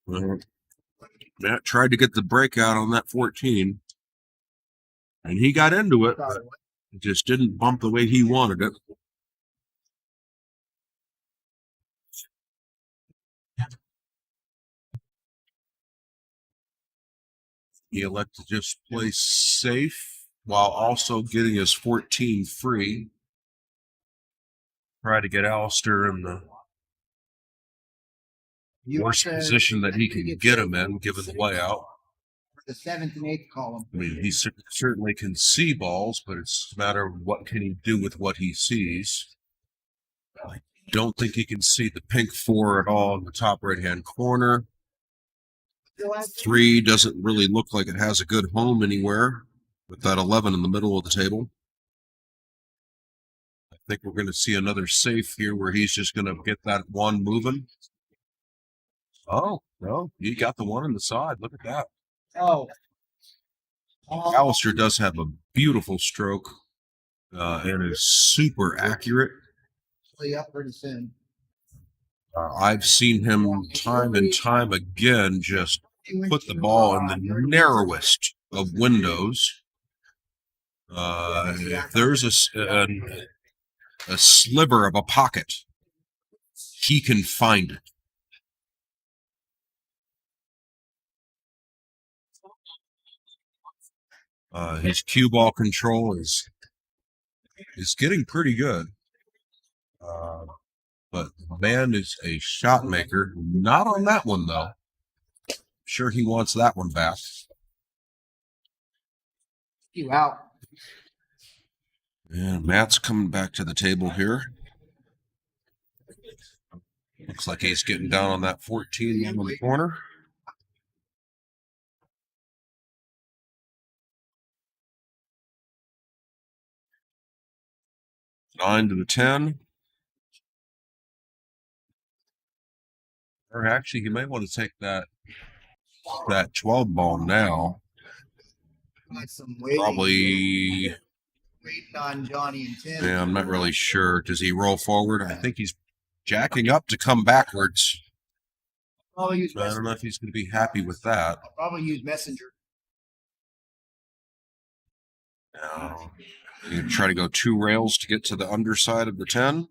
Speaker 9: Well, Matt tried to get the breakout on that 14.
Speaker 1: And he got into it, but it just didn't bump the way he wanted it. He elected to just play safe while also getting his 14 free. Try to get Aleister in the worst position that he can get him in, given the layout.
Speaker 8: The 7th and 8th column.
Speaker 1: I mean, he certainly can see balls, but it's a matter of what can he do with what he sees. I don't think he can see the pink 4 at all in the top right-hand corner. 3 doesn't really look like it has a good home anywhere with that 11 in the middle of the table. I think we're going to see another safe here where he's just going to get that 1 moving. Oh, no, he got the 1 on the side. Look at that.
Speaker 8: Oh.
Speaker 1: Aleister does have a beautiful stroke and is super accurate.
Speaker 8: Up pretty soon.
Speaker 1: I've seen him time and time again just put the ball in the narrowest of windows. If there's a sliver of a pocket, he can find it. His cue ball control is getting pretty good. But the man is a shot maker. Not on that one, though. Sure he wants that one back.
Speaker 8: You out.
Speaker 1: And Matt's coming back to the table here. Looks like he's getting down on that 14 in the corner. Nine to the 10. Or actually, you might want to take that 12 ball now. Probably.
Speaker 8: Waiting on Johnny and Tim.
Speaker 1: Yeah, I'm not really sure. Does he roll forward? I think he's jacking up to come backwards. I don't know if he's going to be happy with that.
Speaker 8: I'll probably use Messenger.
Speaker 1: Now, you're going to try to go 2 rails to get to the underside of the 10.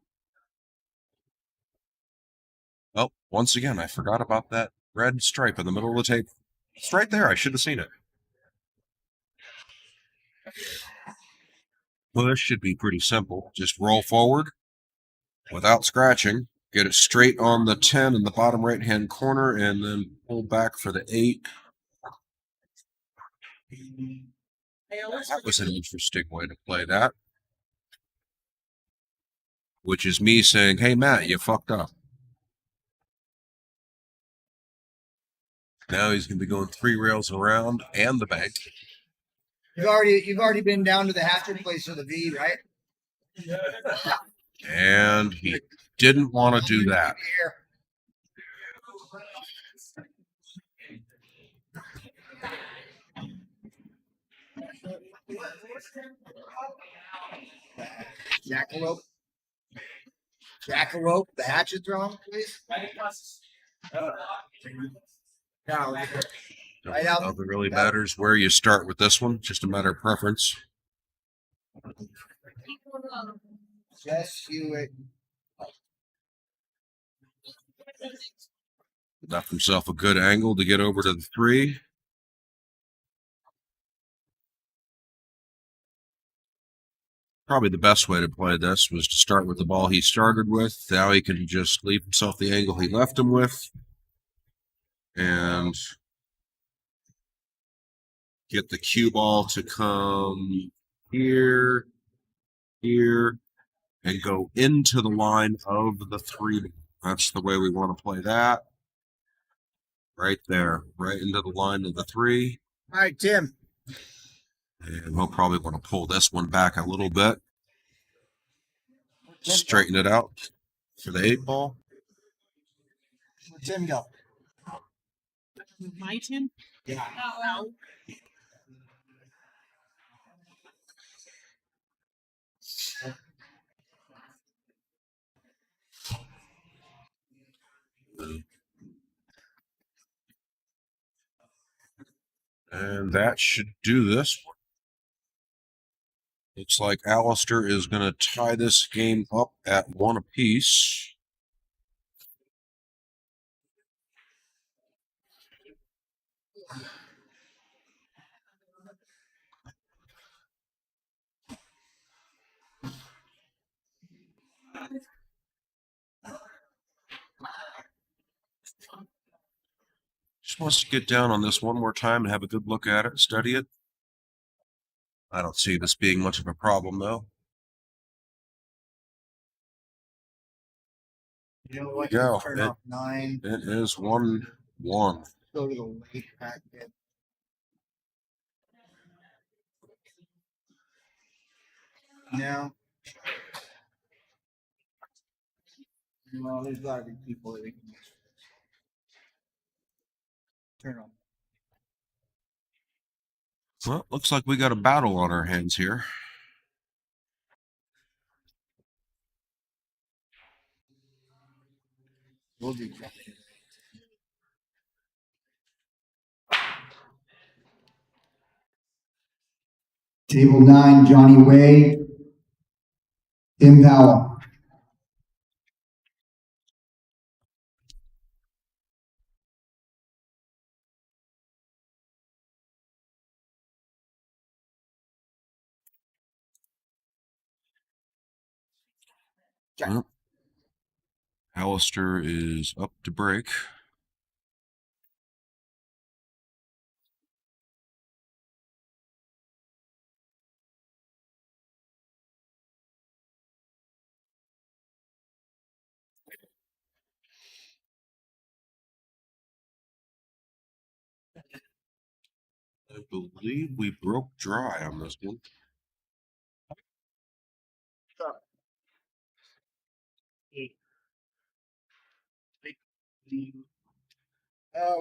Speaker 1: Oh, once again, I forgot about that red stripe in the middle of the table. It's right there. I should have seen it. Well, this should be pretty simple. Just roll forward without scratching. Get it straight on the 10 in the bottom right-hand corner, and then pull back for the 8. That was an interesting way to play that. Which is me saying, hey, Matt, you fucked up. Now he's going to be going 3 rails around and the bank.
Speaker 8: You've already been down to the hatchet place for the V, right?
Speaker 1: And he didn't want to do that.
Speaker 8: Jackalope. Jackalope, the hatchet throwing, please. Right out.
Speaker 1: Nothing really matters where you start with this one. Just a matter of preference.
Speaker 8: Just you.
Speaker 1: Left himself a good angle to get over to the 3. Probably the best way to play this was to start with the ball he started with. Now he can just leave himself the angle he left him with. And get the cue ball to come here, and go into the line of the 3. That's the way we want to play that. Right there, right into the line of the 3.
Speaker 8: All right, Tim.
Speaker 1: And we'll probably want to pull this one back a little bit. Straighten it out for the 8 ball.
Speaker 8: Where'd Tim go?
Speaker 4: My Tim?
Speaker 8: Yeah.
Speaker 4: No.
Speaker 1: And that should do this one.
Speaker 9: Looks like Aleister is going to tie this game up at 1 apiece. Just wants to get down on this one more time and have a good look at it, study it. I don't see this being much of a problem, though.
Speaker 8: You know what?
Speaker 9: Go.
Speaker 8: Turn off 9.
Speaker 9: It is 1-1.
Speaker 8: Go to the late packet. Now. Well, there's got to be people that we can use. Turn on.
Speaker 9: Well, looks like we got a battle on our hands here.
Speaker 8: We'll do that. Table 9, Johnny Way. Tim Powell.
Speaker 9: Well, Aleister is up to break. I believe we broke dry on this one.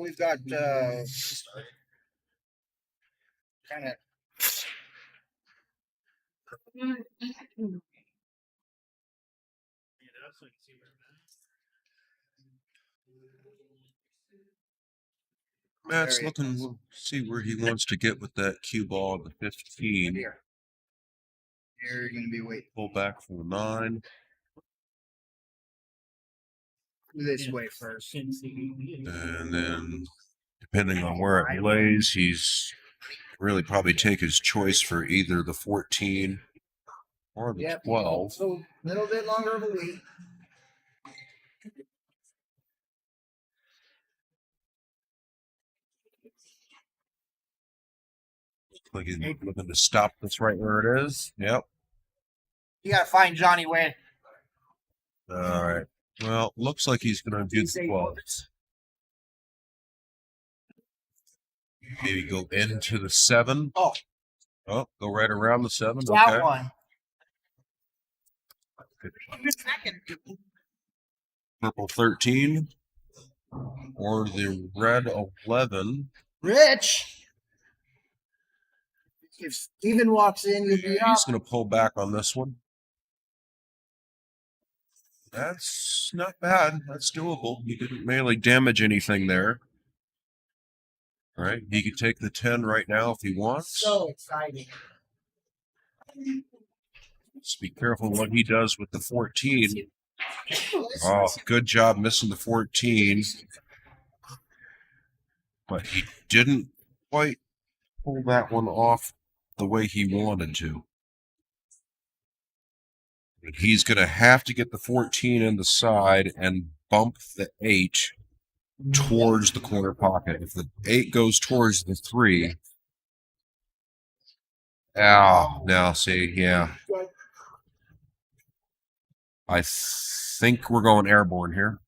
Speaker 8: We've got kind of.
Speaker 9: Matt's looking, we'll see where he wants to get with that cue ball of the 15.
Speaker 8: You're going to be waiting.
Speaker 9: Pull back from the 9.
Speaker 8: This way first.
Speaker 9: And then, depending on where it lays, he's really probably take his choice for either the 14 or the 12.
Speaker 8: So a little bit longer of a wait.
Speaker 9: Like he's looking to stop this right where it is. Yep.
Speaker 8: You got to find Johnny Way.
Speaker 9: All right. Well, looks like he's going to do the 12. Maybe go into the 7.
Speaker 8: Oh,
Speaker 9: Go right around the 7.
Speaker 8: that
Speaker 9: Okay.
Speaker 8: one.
Speaker 9: Purple 13 or the red 11.
Speaker 8: Rich. If Steven walks in, you'll be up.
Speaker 9: He's going to pull back on this one. That's not bad. That's doable. He didn't really damage anything there. All right. He could take the 10 right now if he wants.
Speaker 8: So exciting.
Speaker 9: Just be careful what he does with the 14. Oh, good job missing the 14. But he didn't quite pull that one off the way he wanted to. And he's going to have to get the 14 in the side and bump the 8 towards the corner pocket. If the 8 goes towards the 3. Now see, yeah. I think we're going airborne here.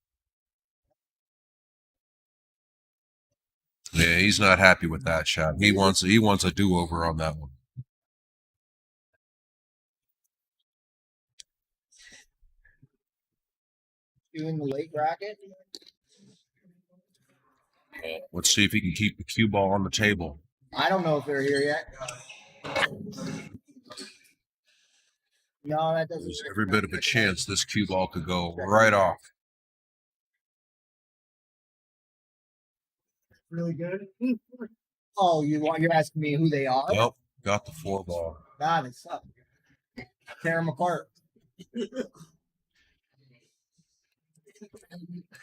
Speaker 9: Yeah, he's not happy with that shot. He wants a do-over on that one.
Speaker 8: Doing the late bracket.
Speaker 9: Let's see if he can keep the cue ball on the table.
Speaker 8: I don't know if they're here yet. No, that doesn't.
Speaker 9: There's every bit of a chance this cue ball could go right off.
Speaker 8: Really good. Oh, you're asking me who they are?
Speaker 9: Nope, got the 4 ball.
Speaker 8: That is up. Tear them apart.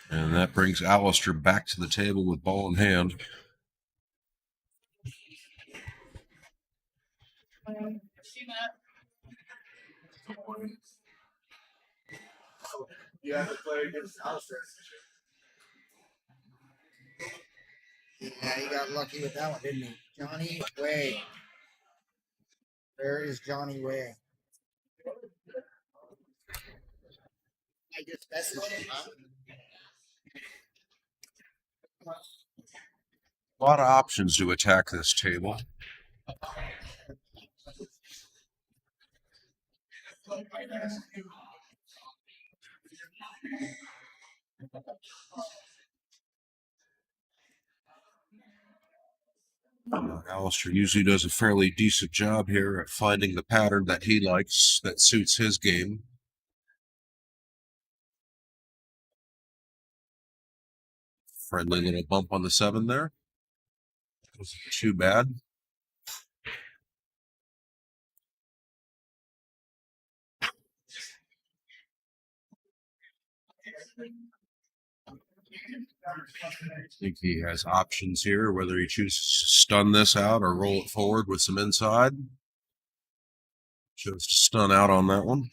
Speaker 9: And that brings Aleister back to the table with ball in hand.
Speaker 8: You have to play against Aleister. Yeah, he got lucky with that one, didn't he? Johnny Way. Where is Johnny Way? I just messaged him.
Speaker 9: A lot of options to attack this table. Aleister usually does a fairly decent job here at finding the pattern that he likes, that suits his game. Friendly little bump on the 7 there. Wasn't too bad. I think he has options here, whether he chooses to stun this out or roll it forward with some inside. Chose to stun out on that one.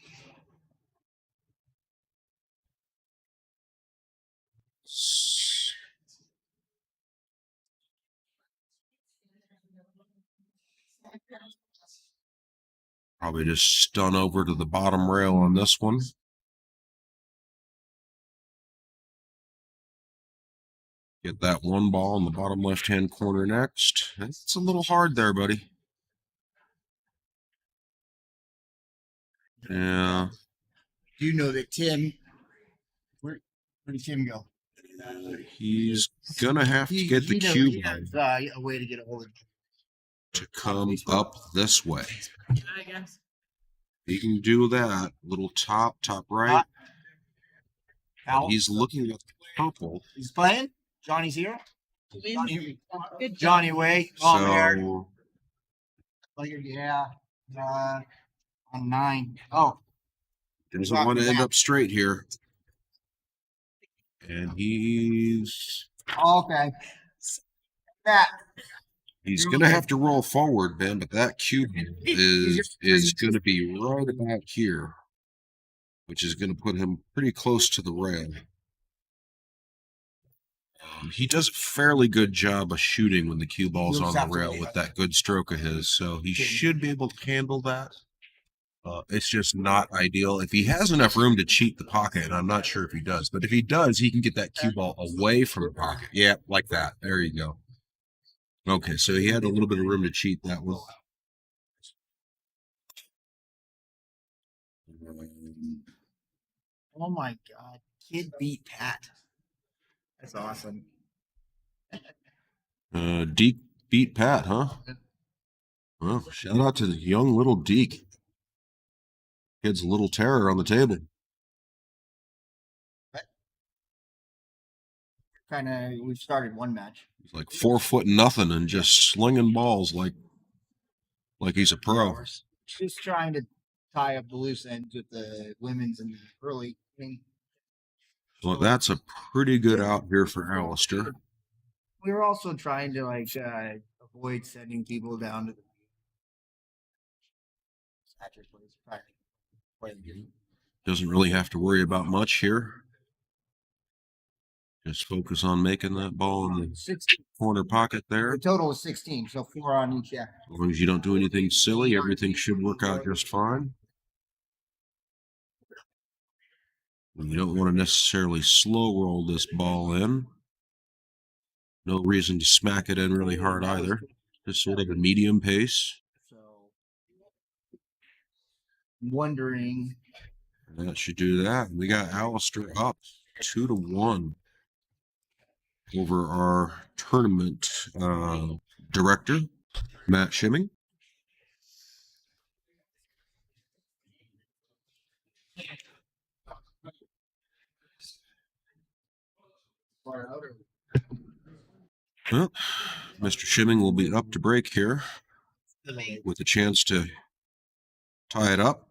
Speaker 9: Probably just stun over to the bottom rail on this one. Get that one ball in the bottom left-hand corner next. It's a little hard there, buddy. Yeah.
Speaker 8: Do you know that Tim? Where did Tim go?
Speaker 9: He's gonna have to get the cube
Speaker 8: He has, a way to get a hold of him.
Speaker 9: to come up this way.
Speaker 4: I guess.
Speaker 9: He can do that. Little top right.
Speaker 8: Al,
Speaker 9: He's looking at the purple.
Speaker 8: he's playing. Johnny's here.
Speaker 4: Good job.
Speaker 8: Johnny Way. Oh, man.
Speaker 9: So
Speaker 8: Yeah. On 9. Oh,
Speaker 9: doesn't want to end up straight here. And he's
Speaker 8: okay. That.
Speaker 9: He's going to have to roll forward, Ben, but that cube is going to be right about here, which is going to put him pretty close to the rail. He does a fairly good job of shooting when the cue ball's on the rail with that good stroke of his, so he should be able to handle that. It's just not ideal. If he has enough room to cheat the pocket, and I'm not sure if he does, but if he does, he can get that cue ball away from the pocket. Yeah, like that. There you go. Okay, so he had a little bit of room to cheat that one.
Speaker 8: Oh my God. Kid beat Pat. That's awesome.
Speaker 9: Deke beat Pat, huh? Well, shout out to the young little Deke. Kid's a little terror on the table.
Speaker 8: We've started one match.
Speaker 9: He's like 4'0" and just slinging balls like he's a pro.
Speaker 8: Just trying to tie up the loose ends with the women's and the early.
Speaker 9: Well, that's a pretty good out here for Aleister.
Speaker 8: We were also trying to avoid sending people down to the
Speaker 9: Doesn't really have to worry about much here. Just focus on making that ball in the corner pocket there.
Speaker 8: The total is 16, so 4 on each end.
Speaker 9: As long as you don't do anything silly, everything should work out just fine. And you don't want to necessarily slow roll this ball in. No reason to smack it in really hard either. Just sort of a medium pace.
Speaker 8: So, I'm wondering.
Speaker 9: That should do that. We got Aleister up 2-1 over our tournament director, Matt Shimming. Well, Mr. Shimming will be up to break here with a chance to tie it up.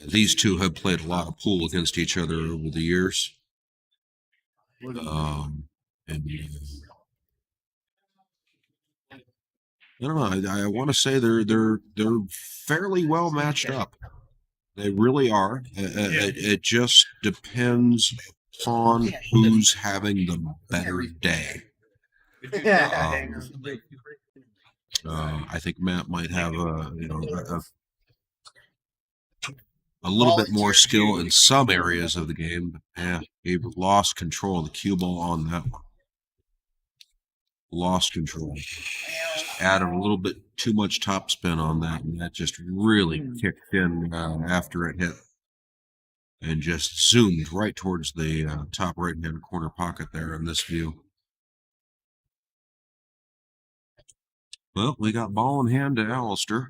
Speaker 9: These two have played a lot of pool against each other over the years. And I don't know. I want to say they're fairly well matched up. They really are. It just depends on who's having the better day. I think Matt might have a little bit more skill in some areas of the game, but yeah, he lost control of the cue ball on that one. Lost control. Added a little bit too much topspin on that, and that just really kicked in after it hit and just zoomed right towards the top right-hand corner pocket there in this view. Well, we got ball in hand to Aleister.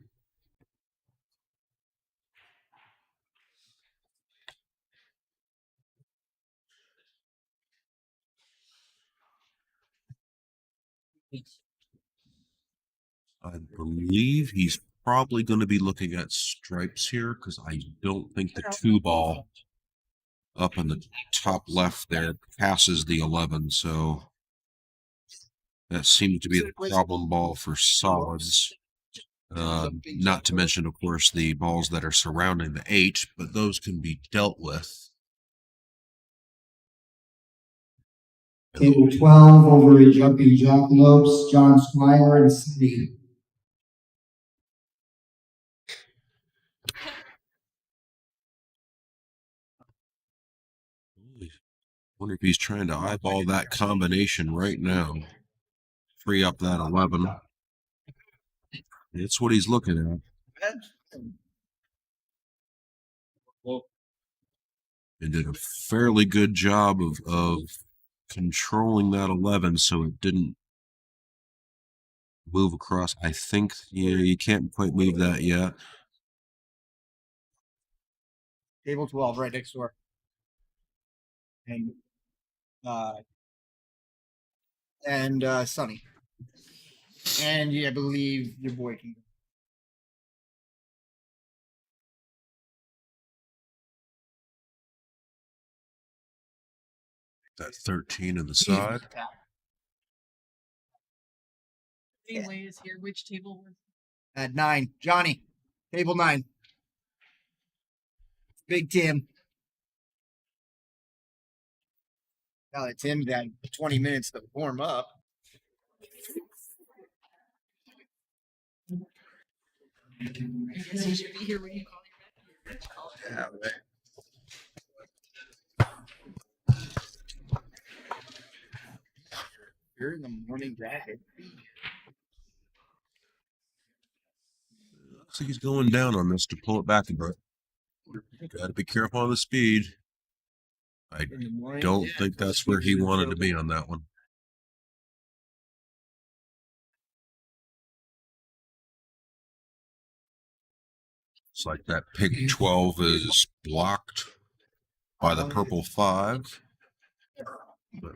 Speaker 9: I believe he's probably going to be looking at stripes here because I don't think the 2 ball up in the top left there passes the 11. So that seems to be the problem ball for solids. Not to mention, of course, the balls that are surrounding the 8, but those can be dealt with.
Speaker 8: Table 12 over at Jumping Jackalopes, John Squire and Cindy.
Speaker 9: Wonder if he's trying to eyeball that combination right now. Free up that 11. It's what he's looking at. And did a fairly good job of controlling that 11 so it didn't move across. I think you can't quite move that yet.
Speaker 8: Table 12, right next door. And Sonny. And yeah, I believe your boy can.
Speaker 9: That 13 on the side.
Speaker 4: Anyway, is here. Which table was
Speaker 8: At 9. Johnny. Table 9. Big Tim. Now that Tim got 20 minutes to warm up.
Speaker 4: I guess he should be here when you call your back.
Speaker 8: Yeah, you're in the morning jacket.
Speaker 9: Looks like he's going down on this to pull it back a bit. Got to be careful on the speed. I don't think that's where he wanted to be on that one. It's like that pink 12 is blocked by the purple 5. But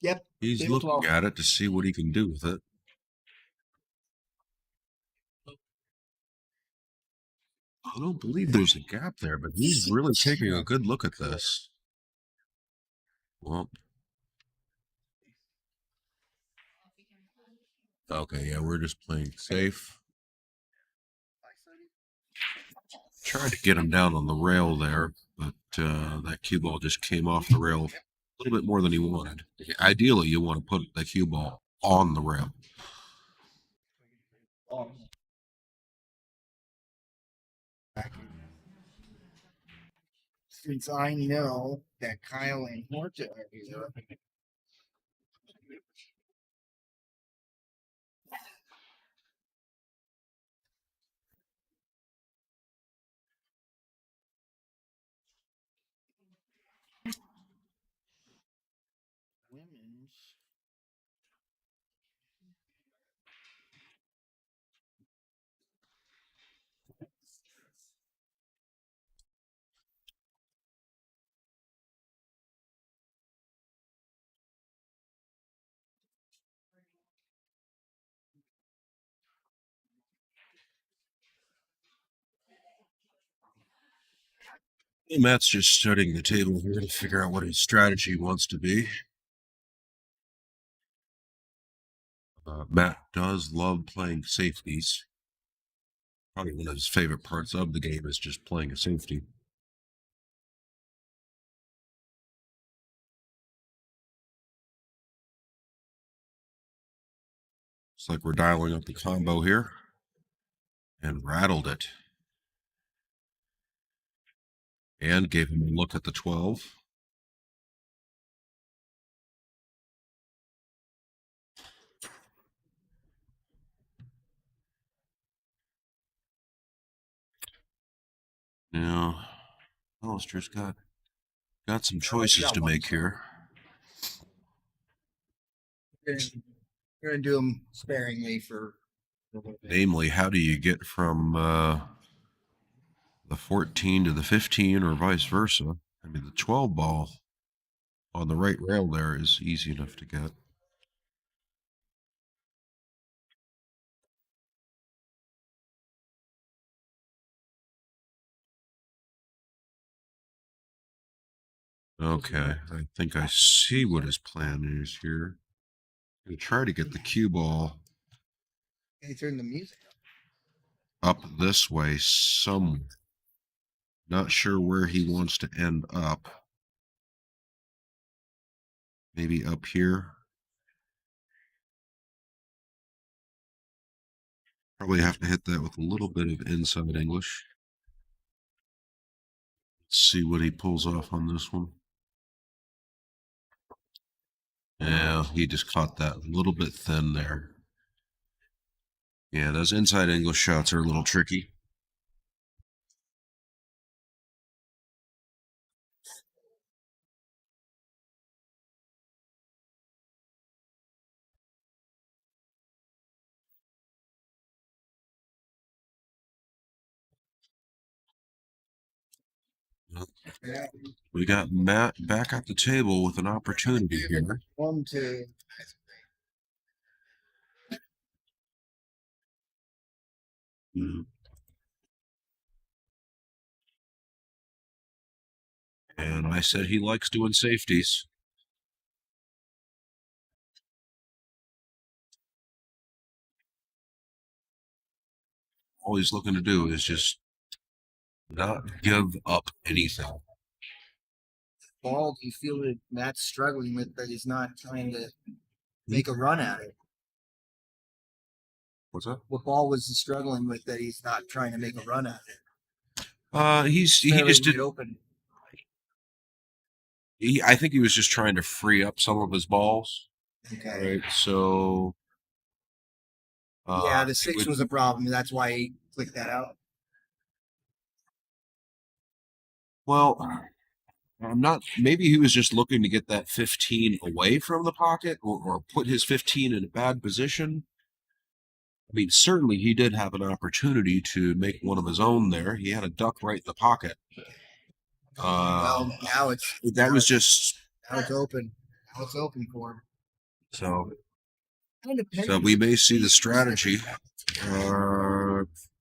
Speaker 8: Yep.
Speaker 9: he's looking at it to see what he can do with it. I don't believe there's a gap there, but he's really taking a good look at this. Well, okay, yeah, we're just playing safe. Tried to get him down on the rail there, but that cue ball just came off the rail a little bit more than he wanted. Ideally, you want to put the cue ball on the rail.
Speaker 8: Since I know that Kyle and Horta are here. Women's.
Speaker 9: Matt's just studying the table here to figure out what his strategy wants to be. Matt does love playing safeties. Probably one of his favorite parts of the game is just playing a safety. Looks like we're dialing up the combo here. And rattled it. And gave him a look at the 12. Now, Aleister's got some choices to make here.
Speaker 8: We're gonna do them sparingly for.
Speaker 9: Namely, how do you get from the 14 to the 15 or vice versa? I mean, the 12 ball on the right rail there is easy enough to get. Okay, I think I see what his plan is here. I'm going to try to get the cue ball
Speaker 8: Can you turn the music
Speaker 9: up this way somewhere. Not sure where he wants to end up. Maybe up here. Probably have to hit that with a little bit of inside English. Let's see what he pulls off on this one. Yeah, he just caught that a little bit thin there. Yeah, those inside English shots are a little tricky. We got Matt back at the table with an opportunity here.
Speaker 8: 1, 2.
Speaker 9: And I said he likes doing safeties. All he's looking to do is just not give up anything.
Speaker 8: Ball, do you feel that Matt's struggling with, but he's not trying to make a run at it?
Speaker 9: What's that?
Speaker 8: What ball was he struggling with that he's not trying to make a run at it?
Speaker 9: He
Speaker 8: Fairly
Speaker 9: just did.
Speaker 8: wide open.
Speaker 9: I think he was just trying to free up some of his balls.
Speaker 8: Okay.
Speaker 9: Right. So.
Speaker 8: Yeah, the 6 was a problem. That's why he clicked that out.
Speaker 9: Well, I'm not. Maybe he was just looking to get that 15 away from the pocket, or put his 15 in a bad position. I mean, certainly he did have an opportunity to make one of his own there. He had a duck right in the pocket.
Speaker 8: Well, now it's
Speaker 9: That was just
Speaker 8: now it's open. Now it's open for him.
Speaker 9: so.
Speaker 8: Kind of
Speaker 9: So we may see the strategy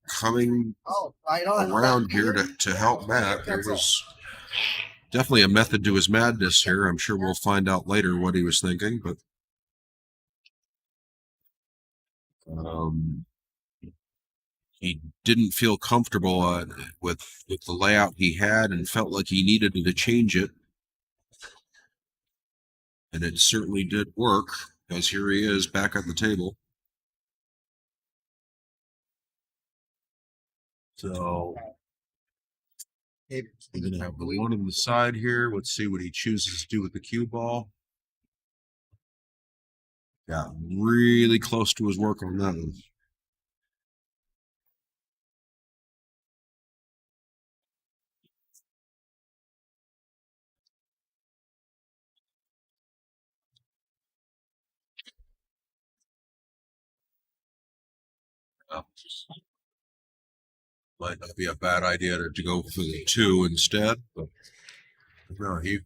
Speaker 9: coming around here to help Matt. There was definitely a method to his madness here. I'm sure we'll find out later what he was thinking, but he didn't feel comfortable with the layout he had and felt like he needed to change it. And it certainly did work, because here he is back at the table. So we're going to have the one on the side here. Let's see what he chooses to do with the cue ball. Got really close to his work on that one. Might not be a bad idea to go for the 2 instead, but no, I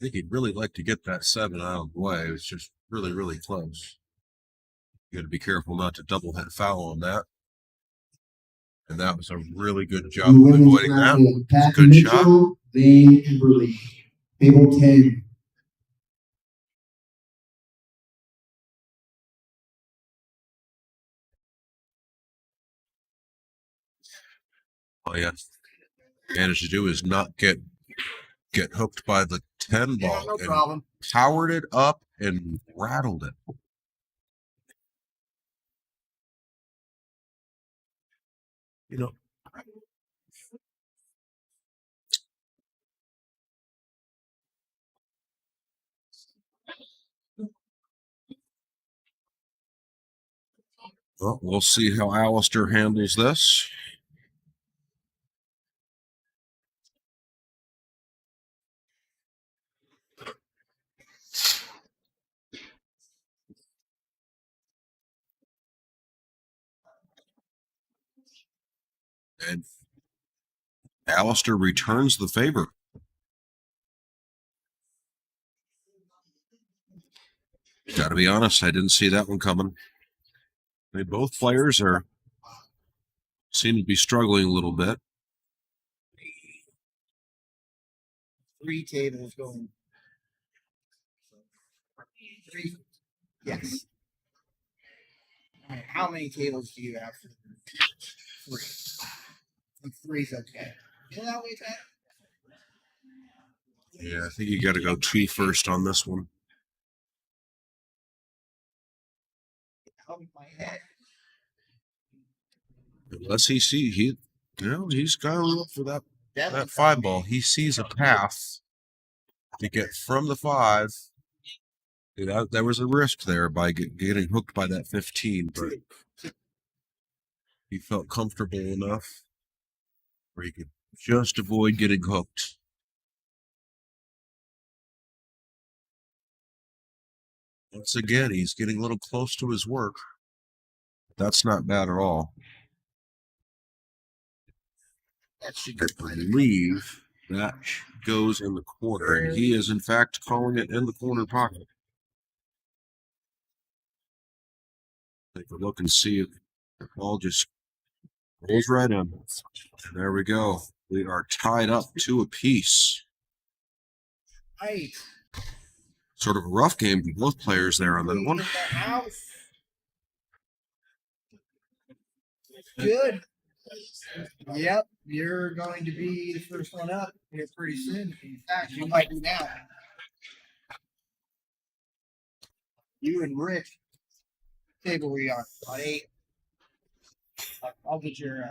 Speaker 9: think he'd really like to get that 7 out of the way. It's just really, really close. You got to be careful not to double hit foul on that. And that was a really good job
Speaker 8: In the
Speaker 9: of
Speaker 8: women's
Speaker 9: avoiding that.
Speaker 8: round, we have Kathy
Speaker 9: Good shot.
Speaker 8: Mitchell, Vane Kimberly. Table 10.
Speaker 9: All you managed to do is not get hooked by the 10
Speaker 8: Yeah,
Speaker 9: ball
Speaker 8: no
Speaker 9: and
Speaker 8: problem.
Speaker 9: powered it up and rattled it. You know, well, we'll see how Aleister handles this. And Aleister returns the favor. Got to be honest, I didn't see that one coming. Both players seem to be struggling a little bit.
Speaker 8: 3 tables going. 3. Yes. All right, how many tables do you have? 3. And 3's okay. Yeah, that way, Pat.
Speaker 9: Yeah, I think you got to go 2 first on this one.
Speaker 8: Out of my head.
Speaker 9: Unless he's got to look for that
Speaker 8: Definitely
Speaker 9: 5 ball. He sees a path to get from the 5. There was a risk there by getting hooked by that 15, but he felt comfortable enough where he could just avoid getting hooked. Once again, he's getting a little close to his work. That's not bad at all.
Speaker 8: That should
Speaker 9: I believe that goes in the corner, and he is in fact calling it in the corner pocket. Take a look and see if the ball just rolls right in. There we go. We are tied up 2 apiece.
Speaker 8: Right.
Speaker 9: Sort of a rough game for both players there on that
Speaker 8: In
Speaker 9: one.
Speaker 8: the house. Good. Yep, you're going to be the first one up here pretty soon. In fact, you might be now. You and Rich. Table we are on 8. I'll get your.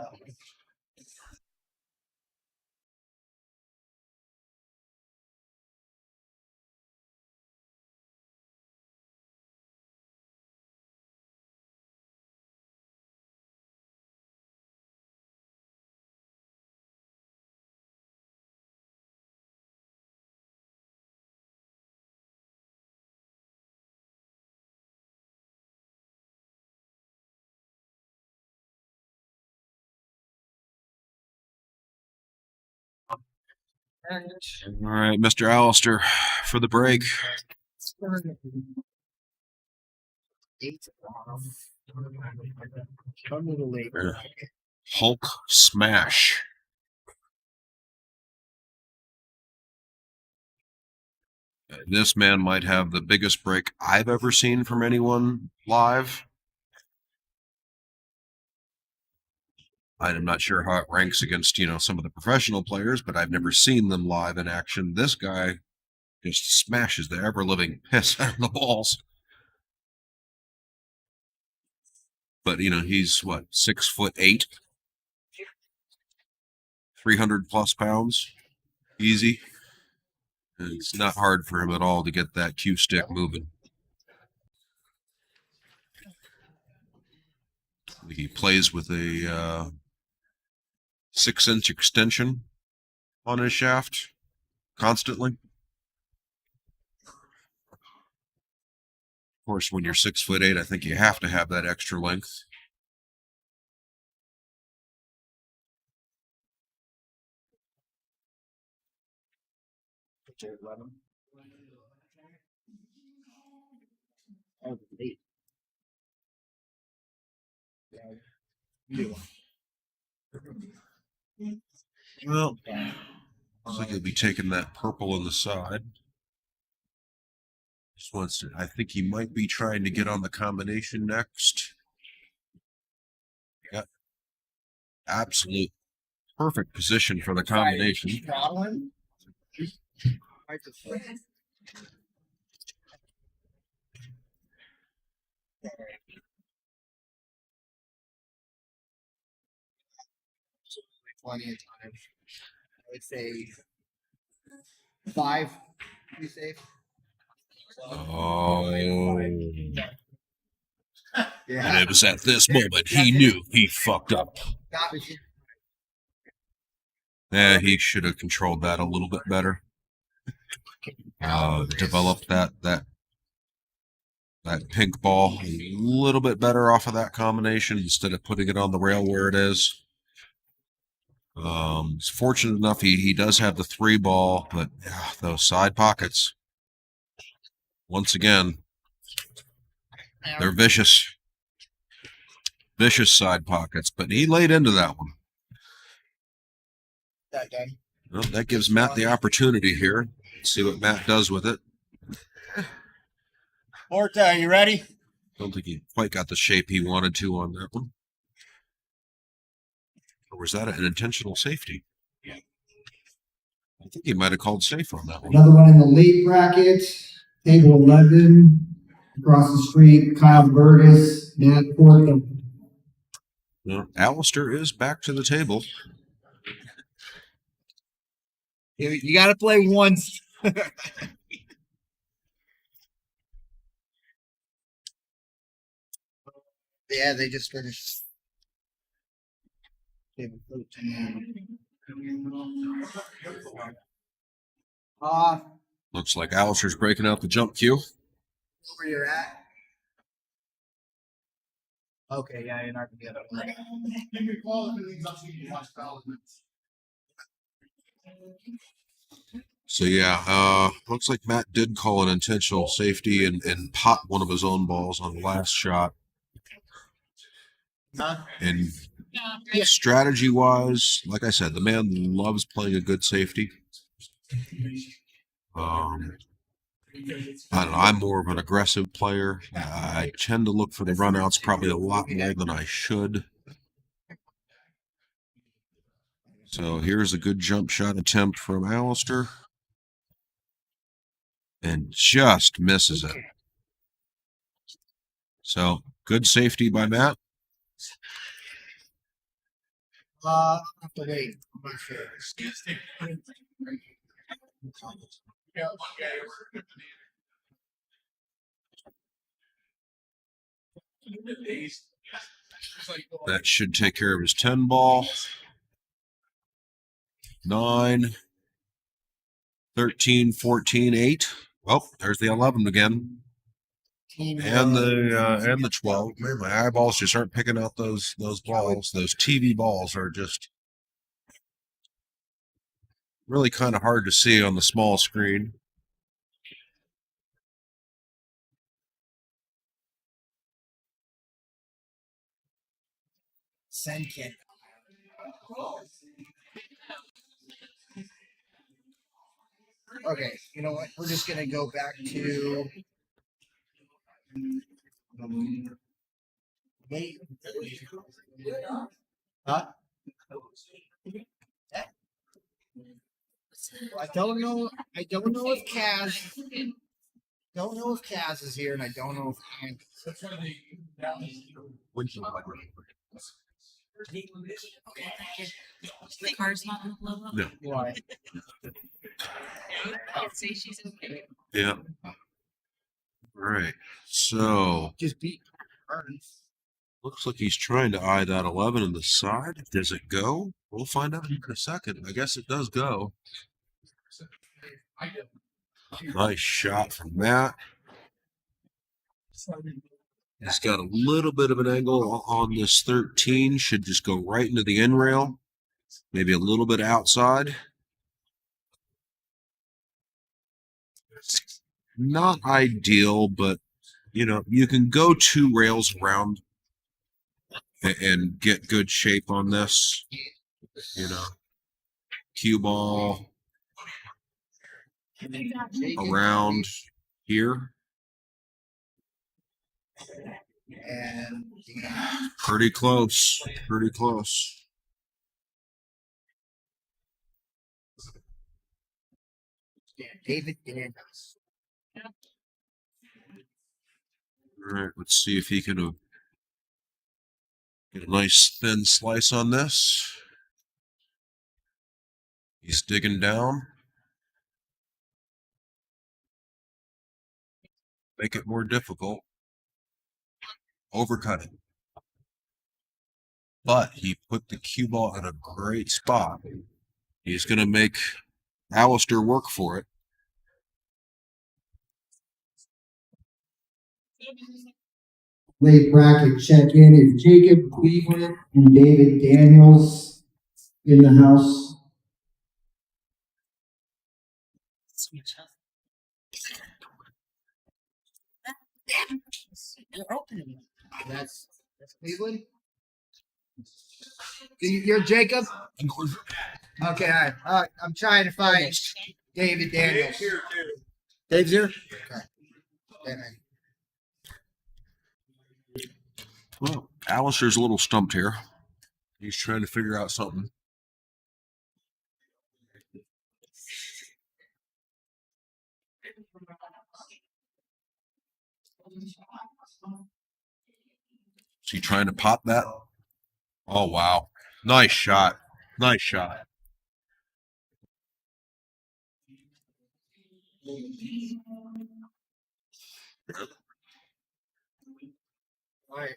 Speaker 9: All right, Mr. Aleister, for the break.
Speaker 8: 8. Come a little late.
Speaker 9: Hulk smash. This man might have the biggest break I've ever seen from anyone live. I'm not sure how it ranks against, some of the professional players, but I've never seen them live in action. This guy just smashes the ever-living piss out of the balls. But, he's, 6'8", 300 plus pounds, easy. And it's not hard for him at all to get that cue stick moving. He plays with a 6-inch extension on his shaft constantly. Of course, when you're 6'8", I think you have to have that extra length.
Speaker 8: Oh, 8. Yeah.
Speaker 9: Well, looks like he'll be taking that purple on the side. Just wants to. I think he might be trying to get on the combination next. Got absolute perfect position for the combination.
Speaker 8: Throttling. 20 of time. I would say 5. Be safe.
Speaker 9: Oh.
Speaker 8: Yeah.
Speaker 9: And it was at this moment he knew he fucked up.
Speaker 8: Not with you.
Speaker 9: Yeah, he should have controlled that a little bit better. Developed that pink ball a little bit better off of that combination instead of putting it on the rail where it is. He's fortunate enough he does have the 3 ball, but those side pockets, once again, they're vicious. Vicious side pockets, but he laid into that one.
Speaker 8: That guy.
Speaker 9: Well, that gives Matt the opportunity here. Let's see what Matt does with it.
Speaker 8: Horta, are you ready?
Speaker 9: Don't think he quite got the shape he wanted to on that one. Or was that an intentional safety? Yeah. I think he might have called safe on that one.
Speaker 11: Another one in the late bracket, table 11, across the street, Kyle Burgess, Matt Portland.
Speaker 9: Well, Aleister is back to the table.
Speaker 8: You got to play once. Yeah, they just finished. Table 13.
Speaker 9: Looks like Aleister's breaking out the jump cue.
Speaker 8: Where you're at? Okay, yeah, you're not gonna be able to.
Speaker 9: So yeah, looks like Matt did call an intentional safety and pop one of his own balls on the last shot. And strategy wise, like I said, the man loves playing a good safety. I don't know, I'm more of an aggressive player. I tend to look for the runouts probably a lot more than I should. So here's a good jump shot attempt from Aleister. And just misses it. So good safety by Matt.
Speaker 8: I have to wait. I'm not sure.
Speaker 9: That should take care of his 10 ball. 9, 13, 14, 8. Well, there's the 11 again. And the 12. Man, my eyeballs just aren't picking out those balls. Those TV balls are just really kind of hard to see on the small screen.
Speaker 8: Send kit. Okay, you know what? We're just gonna go back to wait. Huh? I don't know. I don't know if Kaz. Don't know if Kaz is here, and I don't know if Hank.
Speaker 4: Okay, thank you. The car's not on the logo.
Speaker 9: No.
Speaker 8: Why?
Speaker 4: I'd say she's okay.
Speaker 9: Yeah. All right. So
Speaker 8: Just beat Burns.
Speaker 9: looks like he's trying to eye that 11 in the side. Does it go? We'll find out in a second. I guess it does go. Nice shot from Matt. He's got a little bit of an angle on this 13. Should just go right into the end rail. Maybe a little bit outside. Not ideal, but you know, you can go 2 rails around and get good shape on this. you know, cue ball around here.
Speaker 8: And
Speaker 9: Pretty close. Pretty close.
Speaker 8: David Daniels.
Speaker 9: All right, let's see if he can get a nice thin slice on this. He's digging down. Make it more difficult. Overcut it. But he put the cue ball in a great spot. He's going to make Aleister work for it.
Speaker 11: Late bracket check in is Jacob Cleveland and David Daniels in the house.
Speaker 8: That's Cleveland. You're Jacob. Okay, all right. I'm trying to find David Daniels. Dave's here. Okay. Amen.
Speaker 9: Well, Aleister's a little stumped here. He's trying to figure out something. Is he trying to pop that? Oh, wow. Nice shot. Nice shot.
Speaker 8: All right.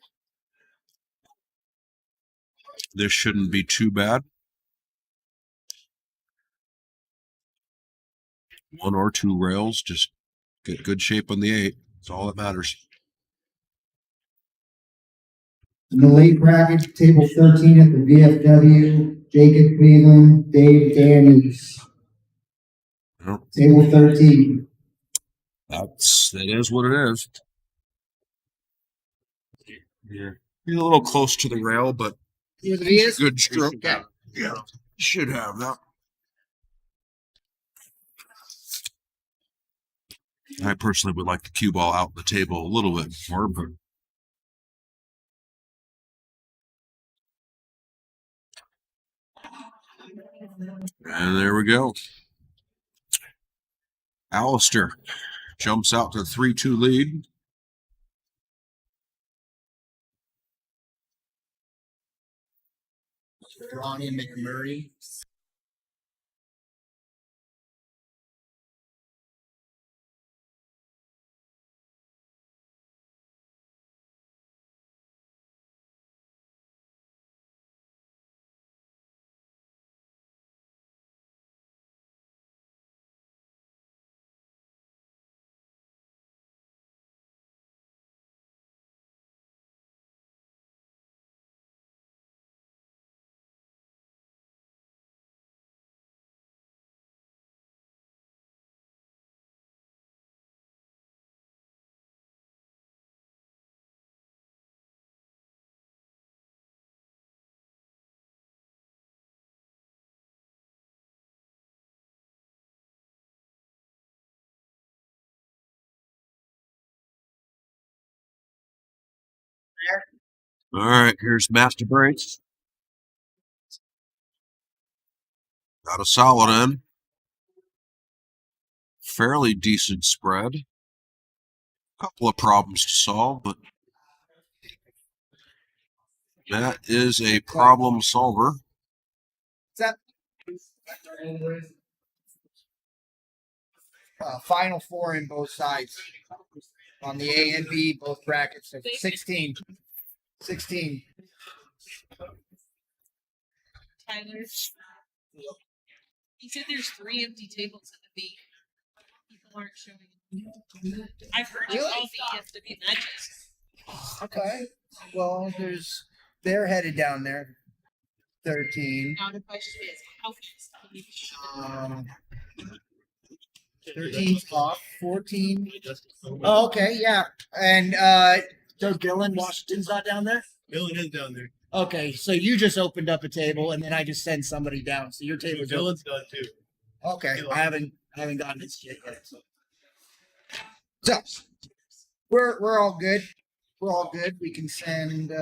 Speaker 9: This shouldn't be too bad. One or two rails, just get good shape on the 8. That's all that matters.
Speaker 11: In the late bracket, table 13 at the VFW, Jacob Cleveland, Dave Daniels.
Speaker 9: Yep.
Speaker 11: Table 13.
Speaker 9: It is what it is. Yeah. He's a little close to the rail, but
Speaker 8: It's
Speaker 9: a good stroke.
Speaker 8: Okay.
Speaker 9: Yeah. Should have that. I personally would like the cue ball out the table a little bit more, but and there we go. Aleister jumps out to 3-2 lead.
Speaker 8: Ronnie McMurray.
Speaker 9: All right, here's Master Brace. Got a solid in. Fairly decent spread. Couple of problems to solve, but that is a problem solver.
Speaker 8: What's that? Final 4 in both sides. On the A and B, both brackets. So 16. 16.
Speaker 4: Tyler, he said there's 3 empty tables in the B. People aren't showing. I've heard it's all VFW matches.
Speaker 8: Okay. Well, they're headed down there. 13.
Speaker 4: Now the question is, how fast can you show?
Speaker 8: 13's off. 14. Oh, okay, yeah. And Doug Dillon, Washington's not down there?
Speaker 6: Dylan is down there.
Speaker 8: Okay, so you just opened up a table, and then I just send somebody down. So your table's open.
Speaker 3: Dylan's done too.
Speaker 8: Okay, I haven't gotten this shit yet. So we're all good. We're all good. We can send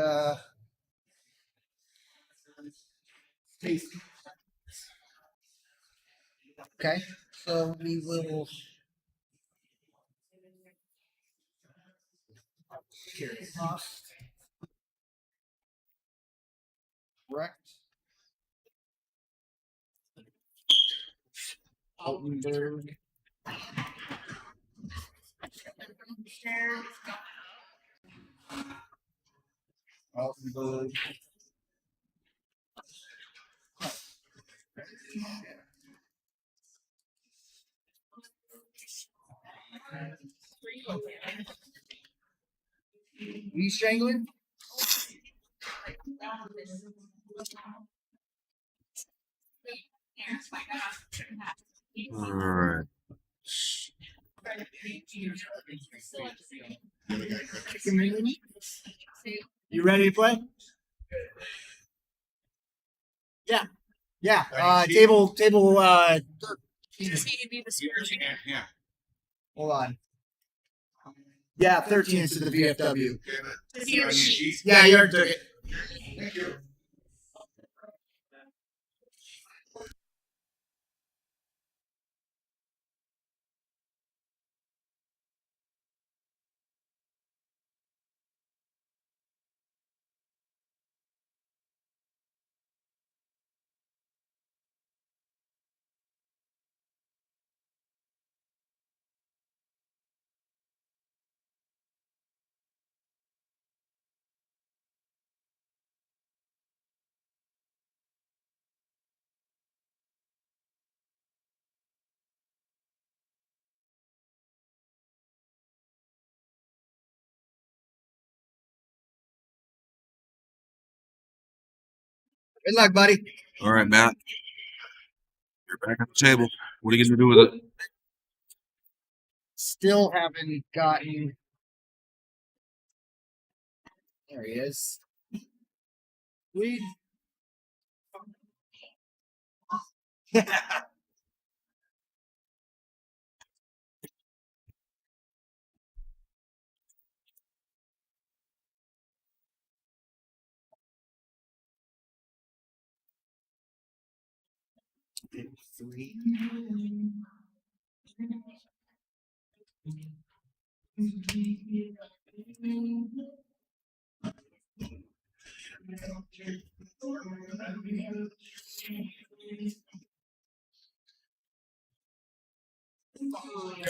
Speaker 8: Stacy. Okay, so we will. Cost. Correct. Altenberg. Altenberg. You strangling?
Speaker 9: All right.
Speaker 8: You ready to play? Yeah. Yeah. Table.
Speaker 6: Yeah.
Speaker 8: Hold on. Yeah, 13 is to the VFW. Yeah, you already took it.
Speaker 6: Thank you.
Speaker 8: Good luck, buddy.
Speaker 9: All right, Matt. You're back at the table. What are you going to do with it?
Speaker 8: Still haven't gotten. There he is. We. Three.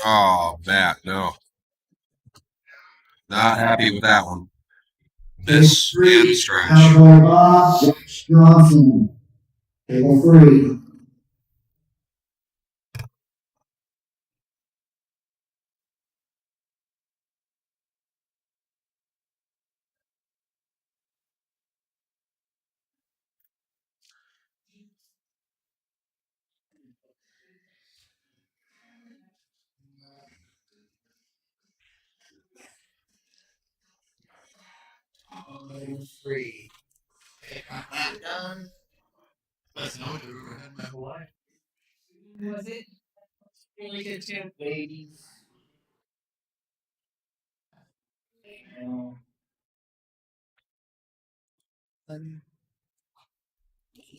Speaker 9: Oh, Matt, no. Not happy with that one. Miss and stretch.
Speaker 11: Cowboy Bob, Josh Johnson. Table 3.
Speaker 8: Table 3. Okay, got that done.
Speaker 2: That's no dude. I had my Hawaii.
Speaker 4: Was it really good too?
Speaker 8: Ladies.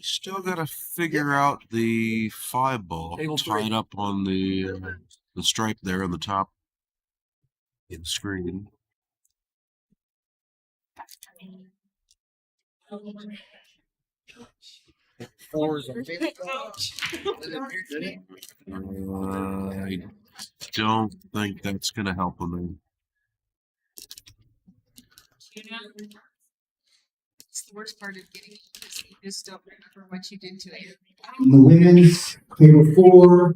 Speaker 9: Still got to figure out the 5 ball
Speaker 8: Table 3.
Speaker 9: tied up on the stripe there on the top of the screen.
Speaker 8: Four is a big
Speaker 9: I don't think that's going to help him.
Speaker 4: It's the worst part of getting this. You just don't remember what you did to it.
Speaker 11: In the women's, table 4.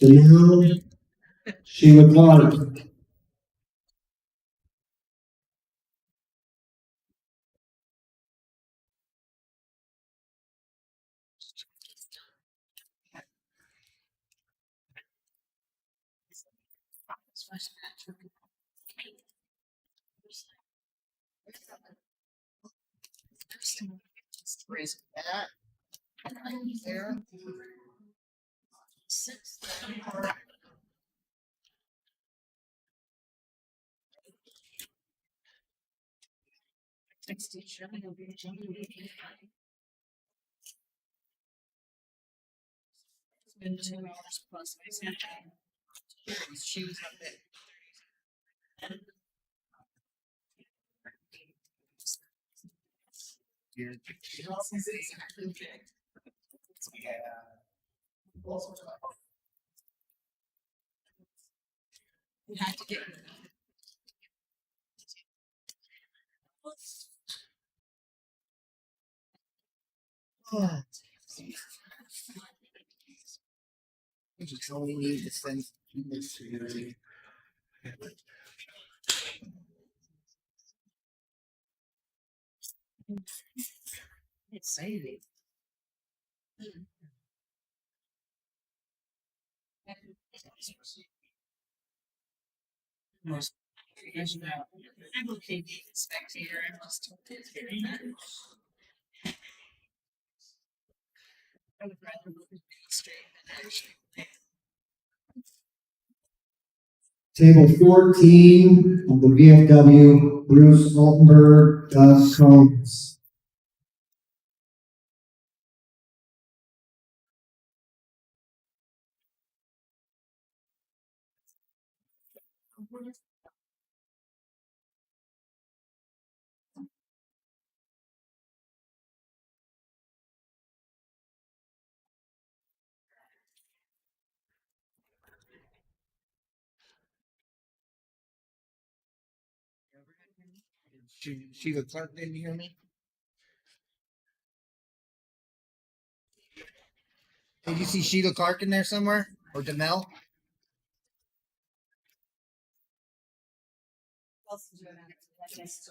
Speaker 11: Danone. Sheila Clark.
Speaker 4: Just raise
Speaker 8: That there.
Speaker 4: six. It's been 2 hours plus. She was up there. You have to get
Speaker 8: You just only need to send this to you.
Speaker 4: it's saving. Most years now, I'm okay being a spectator. I'm just very I would rather look at the straight than actually.
Speaker 11: Table 14 of the VFW, Bruce Altenberg, Gus Combs.
Speaker 8: Sheila Clark didn't hear me. Did you see Sheila Clark in there somewhere? Or Demel?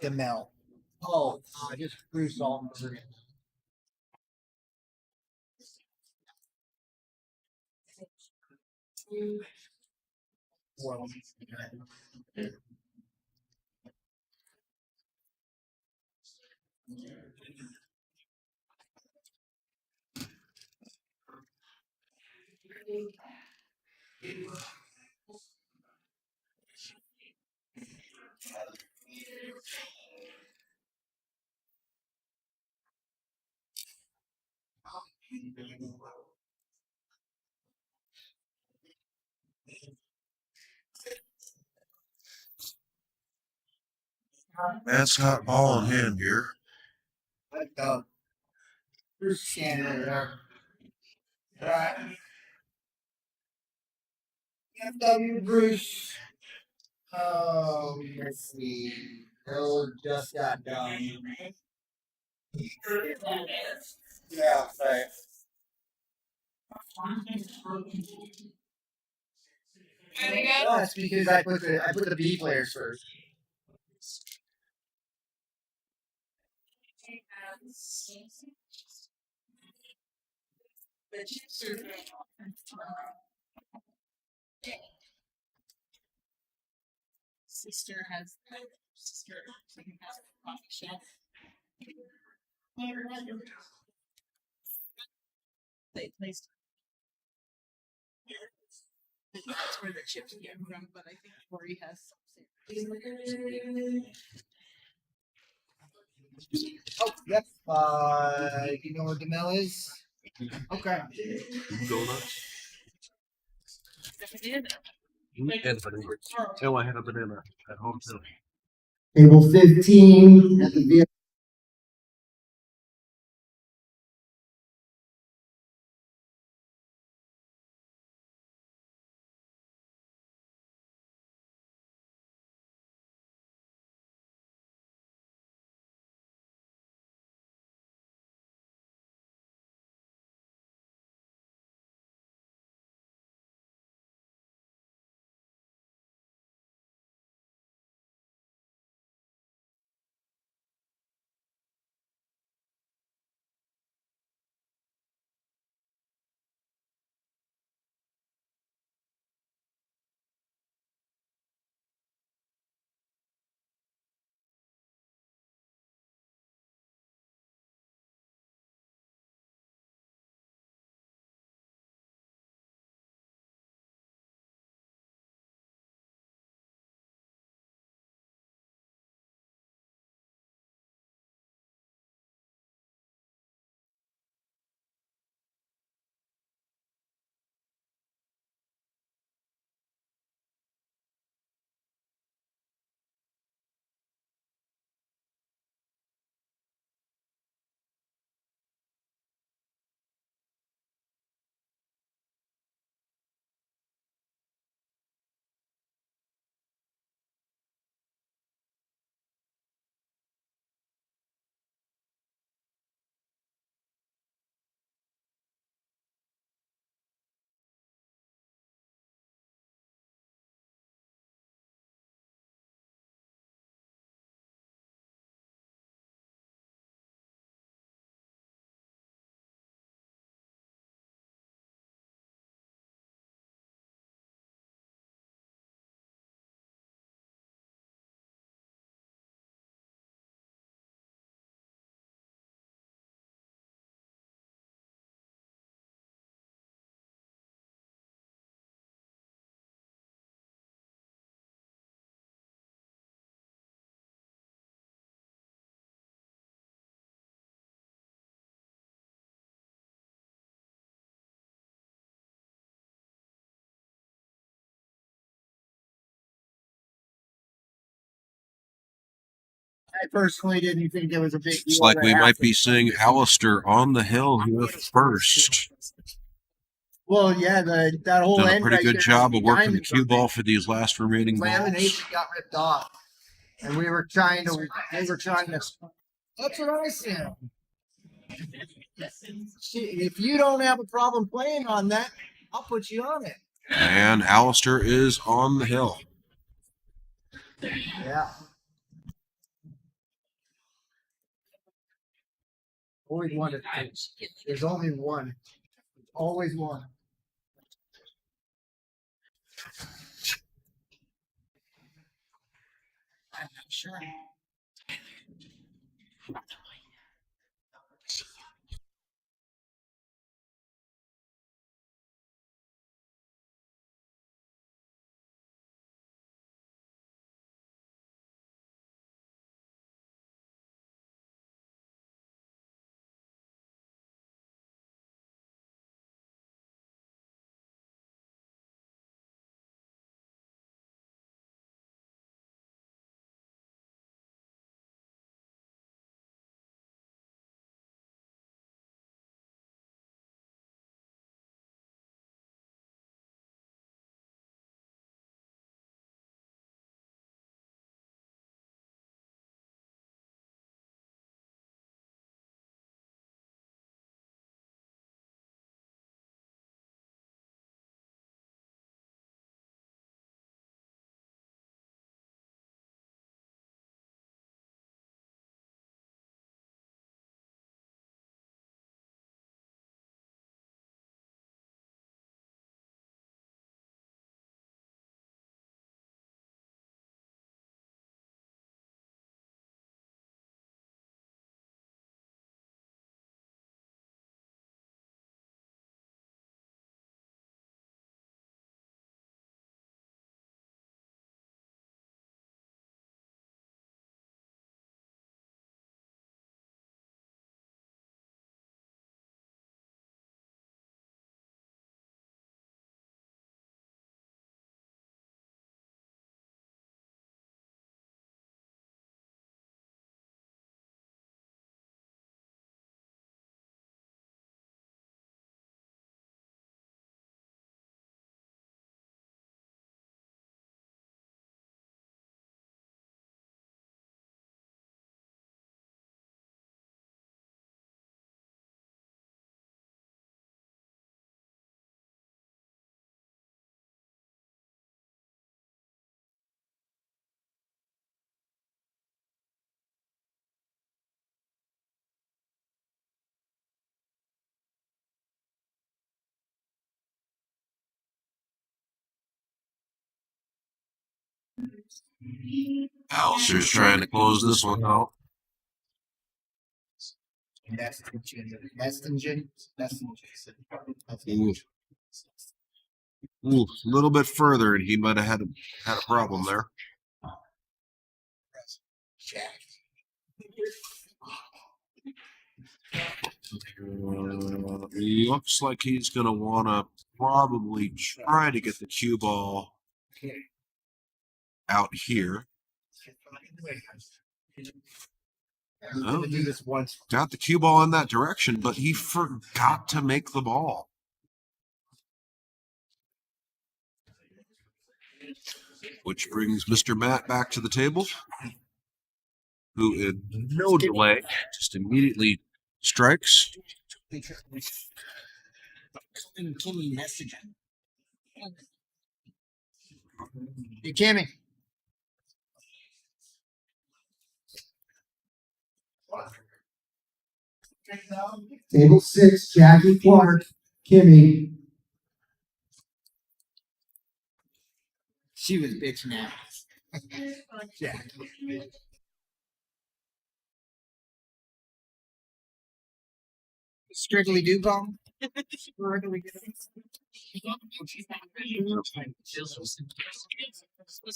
Speaker 8: Demel. Oh, just Bruce Altenberg. Well,
Speaker 1: Mascot ball in hand here.
Speaker 8: let go. Bruce standing over there. Right. FW Bruce. Oh, let's see. Bill just got done. Yeah, right. That's because I put the B players first.
Speaker 4: Sister has a coffee shop. They placed. That's where the chips came from, but I think Corey has some.
Speaker 8: Oh, yep. You know where Demel is? Okay.
Speaker 1: Donuts.
Speaker 2: And tell I had a banana at home too.
Speaker 11: Table 15 at the VFW.
Speaker 8: I personally didn't think it was a big deal.
Speaker 9: It's like
Speaker 8: that
Speaker 9: we might be
Speaker 8: happened.
Speaker 9: seeing Aleister on the hill here first.
Speaker 8: Well, yeah, that whole
Speaker 9: Done a
Speaker 8: end
Speaker 9: pretty
Speaker 8: right
Speaker 9: good
Speaker 8: there
Speaker 9: job
Speaker 8: has
Speaker 9: of working the
Speaker 8: diamonds
Speaker 9: cue
Speaker 8: on it.
Speaker 9: ball for these last remaining balls.
Speaker 8: Lamination got ripped off, and we were trying to. They were trying to. That's what I said. If you don't have a problem playing on that, I'll put you on it.
Speaker 9: And Aleister is on the hill.
Speaker 8: Yeah. Always one. There's only one. Always one. I'm not sure.
Speaker 9: Aleister's trying to close this one out. Ooh, a little bit further, and he might have had a problem there. Looks like he's going to want to probably try to get the cue ball out here. Oh,
Speaker 8: Do this once.
Speaker 9: got the cue ball in that direction, but he forgot to make the ball. Which brings Mr. Matt back to the table, who in no delay just immediately strikes.
Speaker 8: Kimmy messaging. Hey, Kimmy.
Speaker 11: Table 6, Jackie Clark, Kimmy.
Speaker 8: She was bitching at us. Strictly Dupont.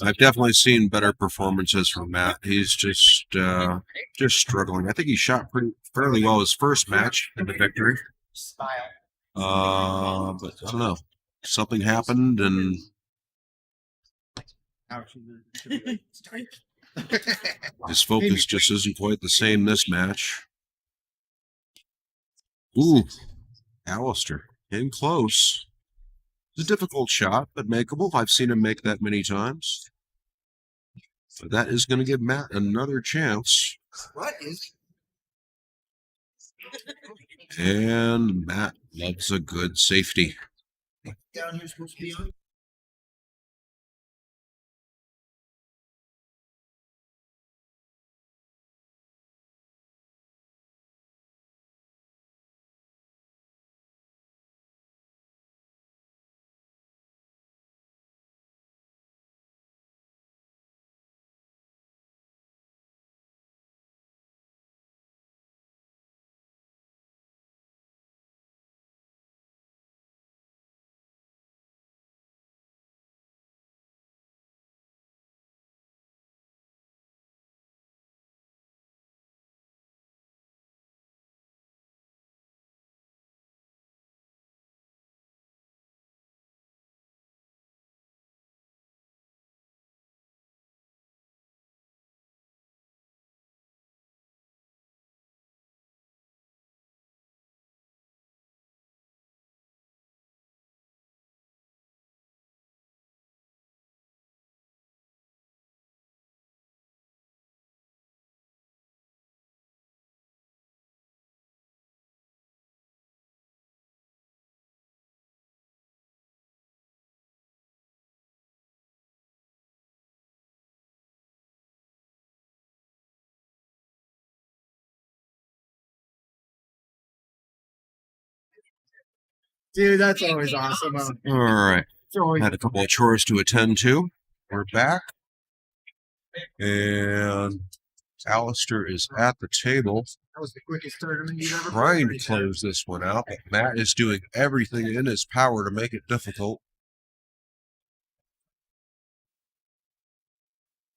Speaker 9: I've definitely seen better performances from Matt. He's just struggling. I think he shot fairly well his first match in the victory. But I don't know. Something happened, and His focus just isn't quite the same this match. Ooh, Aleister, in close. It's a difficult shot, but makeable. I've seen him make that many times. But that is going to give Matt another chance.
Speaker 8: What is
Speaker 9: And Matt loves a good safety.
Speaker 8: down here supposed to be on?
Speaker 7: Dude, that's always awesome.
Speaker 9: All right.
Speaker 7: It's always
Speaker 9: Had a couple of chores to attend to. We're back. And Aleister is at the table
Speaker 7: that was the quickest tournament you've ever
Speaker 9: trying
Speaker 7: played
Speaker 9: to
Speaker 7: right there.
Speaker 9: close this one out. But Matt is doing everything in his power to make it difficult.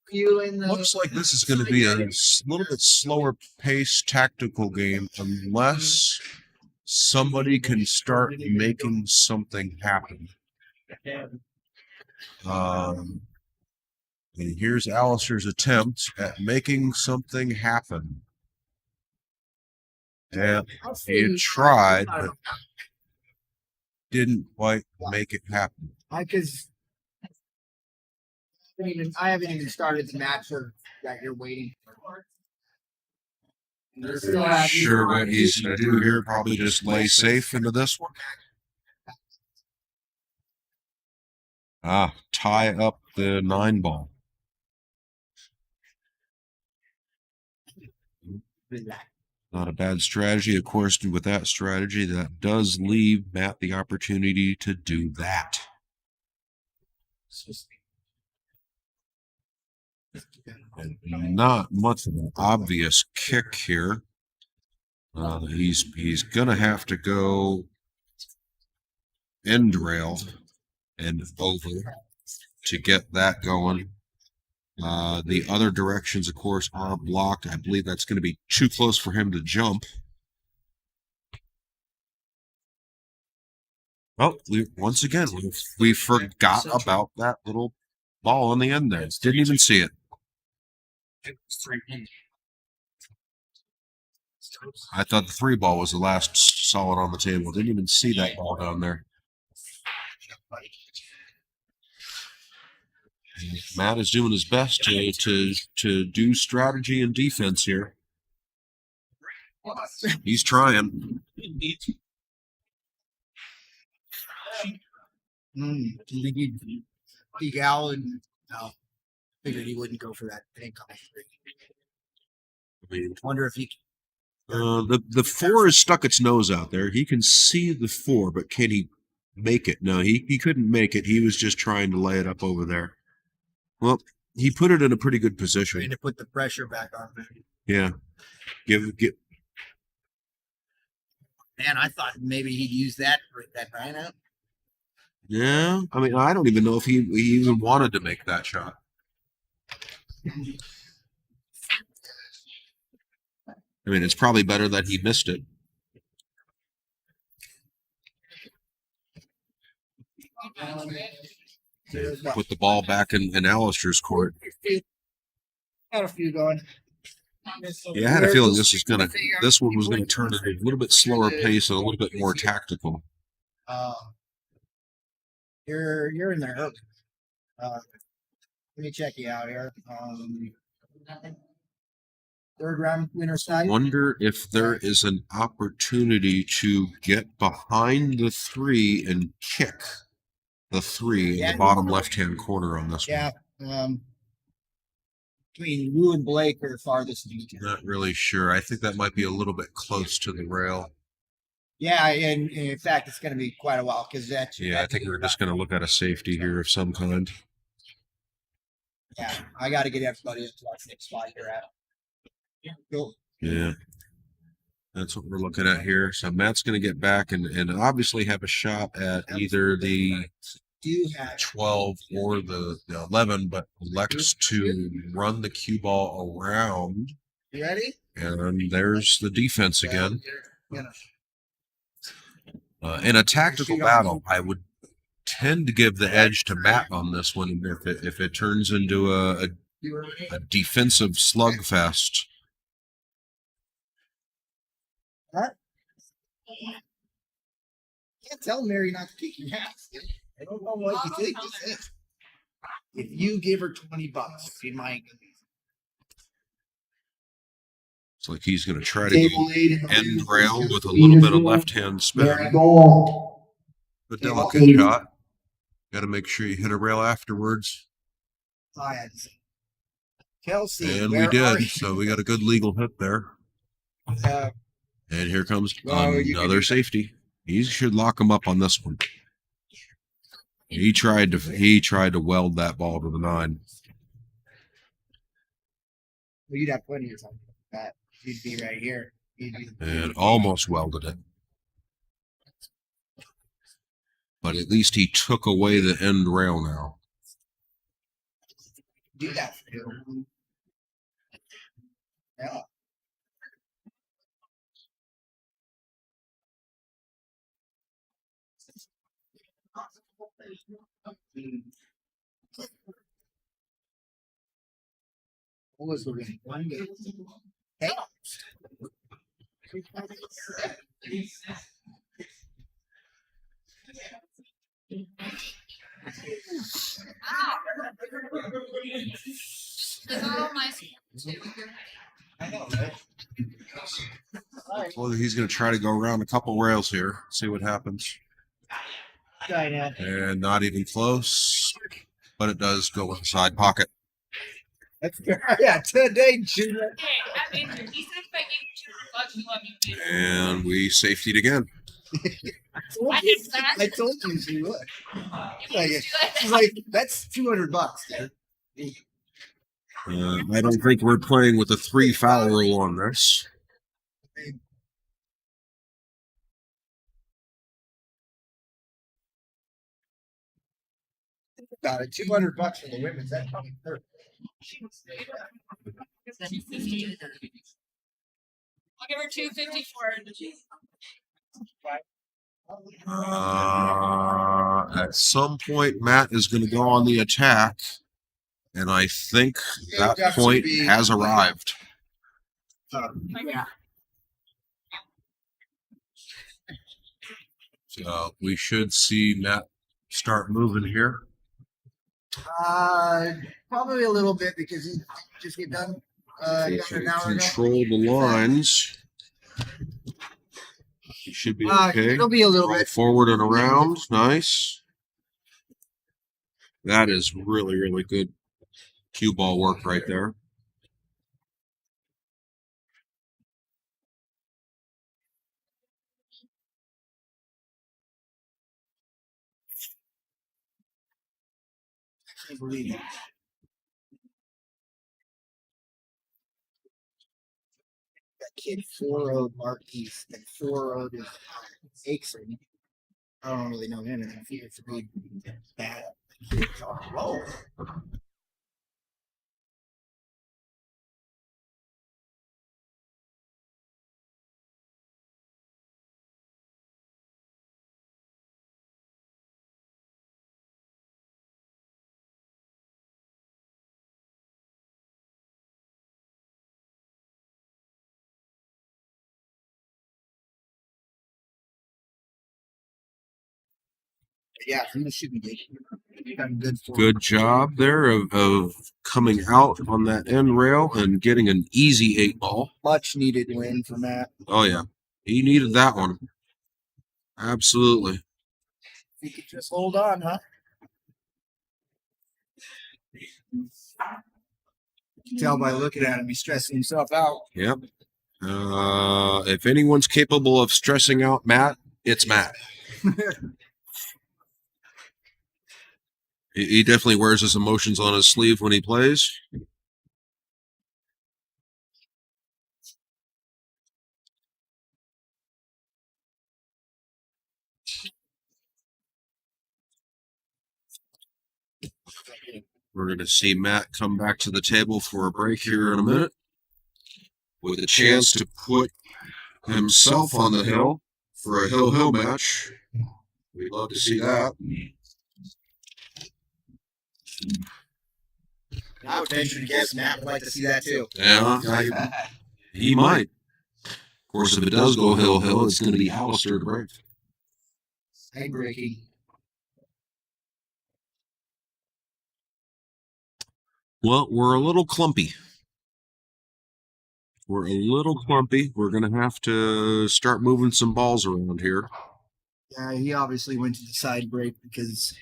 Speaker 8: Feeling
Speaker 9: Looks like this is going to be a little bit slower paced tactical game unless somebody can start making something happen. And here's Aleister's attempt at making something happen. And he tried, but didn't quite make it happen.
Speaker 8: I haven't even started the match that you're waiting for.
Speaker 9: Sure what he's going to do here, probably just lay safe into this one. Tie up the 9-ball. Not a bad strategy. Of course, with that strategy, that does leave Matt the opportunity to do that. And not much of an obvious kick here. He's gonna have to go end rail and over to get that going. The other directions, of course, are blocked. I believe that's going to be too close for him to jump. Well, once again, we forgot about that little ball on the end there. Didn't even see it. I thought the 3-ball was the last solid on the table. Didn't even see that ball down there. Matt is doing his best to do strategy and defense here. He's trying.
Speaker 8: Big Allen, no. Figured he wouldn't go for that thing.
Speaker 9: I mean,
Speaker 8: Wonder if he.
Speaker 9: the 4 is stuck its nose out there. He can see the 4, but can he make it? No, he couldn't make it. He was just trying to lay it up over there. Well, he put it in a pretty good position.
Speaker 8: Trying to put the pressure back on him.
Speaker 9: Yeah. Give.
Speaker 8: Man, I thought maybe he'd use that for that 9 out.
Speaker 9: Yeah. I mean, I don't even know if he even wanted to make that shot. I mean, it's probably better that he missed it. Put the ball back in Aleister's court.
Speaker 8: Got a few going.
Speaker 9: Yeah, I had a feeling this one was gonna turn at a little bit slower pace and a little bit more tactical.
Speaker 8: You're in there. Let me check you out here. Third round winner side.
Speaker 9: Wonder if there is an opportunity to get behind the 3 and kick the 3 in the bottom left-hand corner on this
Speaker 8: Yeah.
Speaker 9: one.
Speaker 8: Between you and Blake are the farthest to each other.
Speaker 9: Not really sure. I think that might be a little bit close to the rail.
Speaker 8: Yeah, and in fact, it's going to be quite a while because that's.
Speaker 9: Yeah, I think we're just going to look at a safety here of some kind.
Speaker 8: Yeah, I got to get everybody into our next spot here at. Cool.
Speaker 9: Yeah. That's what we're looking at here. So Matt's going to get back and obviously have a shot at either the 12 or the 11, but elects to run the cue ball around.
Speaker 8: You ready?
Speaker 9: And there's the defense again. In a tactical battle, I would tend to give the edge to Matt on this one if it turns into a defensive slugfest.
Speaker 8: What? Can't tell Mary not to kick your ass. I don't know what you think this is. If you give her $20, she might.
Speaker 9: It's like he's going to try to go end rail with a little bit of left-hand spin. A delicate shot. Got to make sure you hit a rail afterwards.
Speaker 8: Kelsey,
Speaker 9: and we did, so we got a good legal hit there. And here comes another safety. He should lock him up on this one. He tried to weld that ball to the 9.
Speaker 8: Well, you'd have plenty of time for that. You'd be right here.
Speaker 9: And almost welded it. But at least he took away the end rail now.
Speaker 8: Do that for you. Yeah. What was the one? Hey.
Speaker 9: Well, he's going to try to go around a couple rails here, see what happens. And not even close, but it does go in the side pocket.
Speaker 8: That's yeah, today, Junior.
Speaker 9: And we safetied again.
Speaker 8: I told you she would. She's like, that's $200, dude.
Speaker 9: I don't think we're playing with a 3 foul rule on this.
Speaker 8: Got it. $200 for the women's. That's probably 30.
Speaker 4: I'll give her 250 for it.
Speaker 9: At some point, Matt is going to go on the attack, and I think that point has arrived.
Speaker 8: Yeah.
Speaker 9: So we should see Matt start moving here.
Speaker 8: Probably a little bit because he just get done.
Speaker 9: Control the lines. He should be okay.
Speaker 8: It'll be a little bit
Speaker 9: forward and around. Nice. That is really, really good cue ball work right there.
Speaker 8: I believe it. That kid 4-0'd Marquise and 4-0'd Aixon. I don't really know him, and he is really bad. Kids are low. Yeah, he was shooting good. Got good form.
Speaker 9: Good job there of coming out on that end rail and getting an easy 8-ball.
Speaker 8: Much needed win for Matt.
Speaker 9: Oh yeah, he needed that one. Absolutely.
Speaker 8: He could just hold on, huh? You can tell by looking at him, he's stressing himself out.
Speaker 9: Yep. If anyone's capable of stressing out Matt, it's Matt. He definitely wears his emotions on his sleeve when he plays. We're going to see Matt come back to the table for a break here in a minute with a chance to put himself on the hill for a hill-hill match. We'd love to see that.
Speaker 8: I would venture to guess Matt would like to see that too.
Speaker 9: Yeah, he might. Of course, if it does go hill-hill, it's going to be Aleister to break.
Speaker 8: Egg breaking.
Speaker 9: Well, we're a little clumpy. We're going to have to start moving some balls around here.
Speaker 8: Yeah, he obviously went to the side break because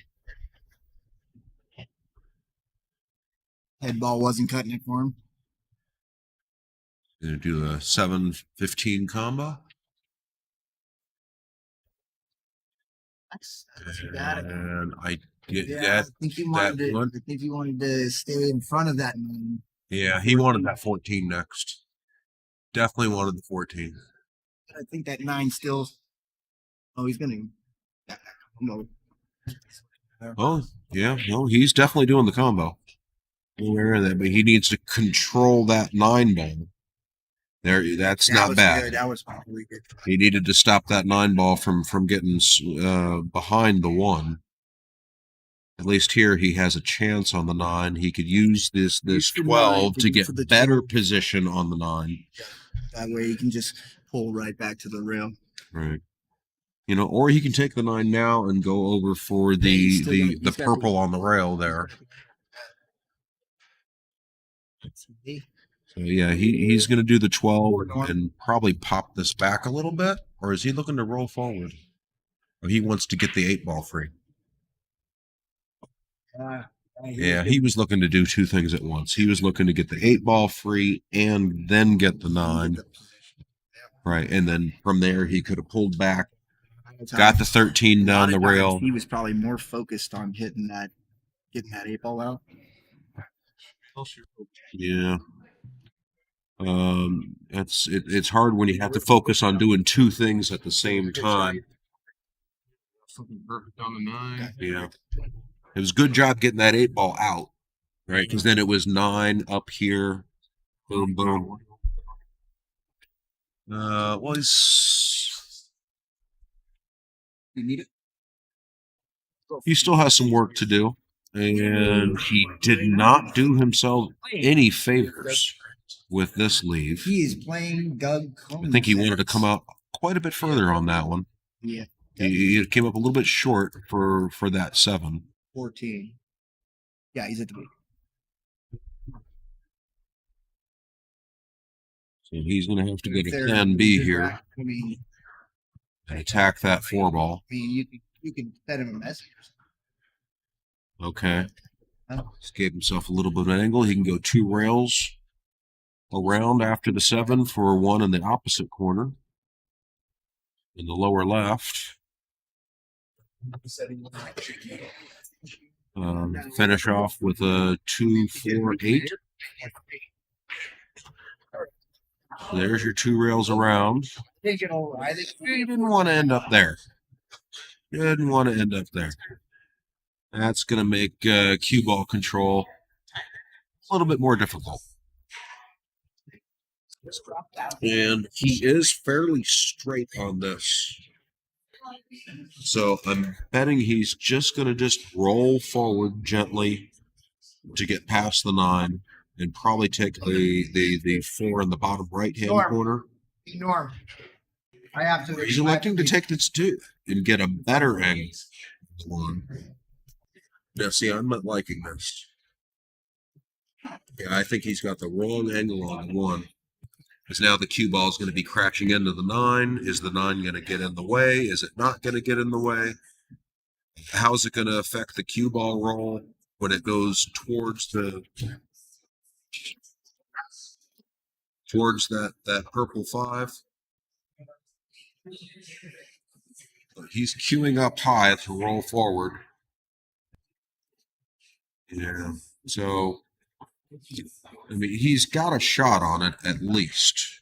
Speaker 8: head ball wasn't cutting it for him.
Speaker 9: Going to do a 7-15 combo. And I get that.
Speaker 8: I think he wanted to stay in front of that man.
Speaker 9: Yeah, he wanted that 14 next. Definitely wanted the 14.
Speaker 8: I think that 9 still. Oh, he's gonna. No.
Speaker 9: Oh, yeah. No, he's definitely doing the combo. Aware of that, but he needs to control that 9 ball. That's not bad.
Speaker 8: Good. That was really good.
Speaker 9: He needed to stop that 9 ball from getting behind the 1. At least here he has a chance on the 9. He could use this 12 to get better position on the 9.
Speaker 8: That way he can just pull right back to the rail.
Speaker 9: Right. You know, or he can take the 9 now and go over for the purple on the rail there. So yeah, he's going to do the 12 and probably pop this back a little bit. Or is he looking to roll forward? Or he wants to get the 8-ball free? Yeah, he was looking to do 2 things at once. He was looking to get the 8-ball free and then get the 9. Right, and then from there he could have pulled back, got the 13 down the rail.
Speaker 8: He was probably more focused on getting that 8-ball out.
Speaker 9: Yeah. It's hard when you have to focus on doing 2 things at the same time.
Speaker 6: Perfect on the 9.
Speaker 9: Yeah. It was a good job getting that 8-ball out, right? Because then it was 9 up here. Boom, boom. Well, he still has some work to do, and he did not do himself any favors with this leave.
Speaker 8: He is playing Doug Combs.
Speaker 9: I think he wanted to come out quite a bit further on that one.
Speaker 8: Yeah.
Speaker 9: He came up a little bit short for that 7.
Speaker 8: 14. Yeah, he's at the beat.
Speaker 9: So he's going to have to go to 10B here and attack that 4-ball.
Speaker 8: I mean, you can send him a message.
Speaker 9: Okay. Just gave himself a little bit of an angle. He can go 2 rails around after the 7 for 1 in the opposite corner in the lower left. Finish off with a 2-4-8. There's your 2 rails around. You didn't want to end up there. That's going to make cue ball control a little bit more difficult. And he is fairly straight on this. So I'm betting he's just going to roll forward gently to get past the 9 and probably take the 4 in the bottom right-hand corner.
Speaker 8: Norm. I have to.
Speaker 9: He's electing to take this 2 and get a better angle. one. Now, see, I'm not liking this. Yeah, I think he's got the wrong angle on the one. Because now the cue ball is going to be crashing into the 9. Is the 9 going to get in the way? Is it not going to get in the way? How's it going to affect the cue ball roll when it goes towards that purple 5? He's queuing up high to roll forward. Yeah. So, I mean, he's got a shot on it at least.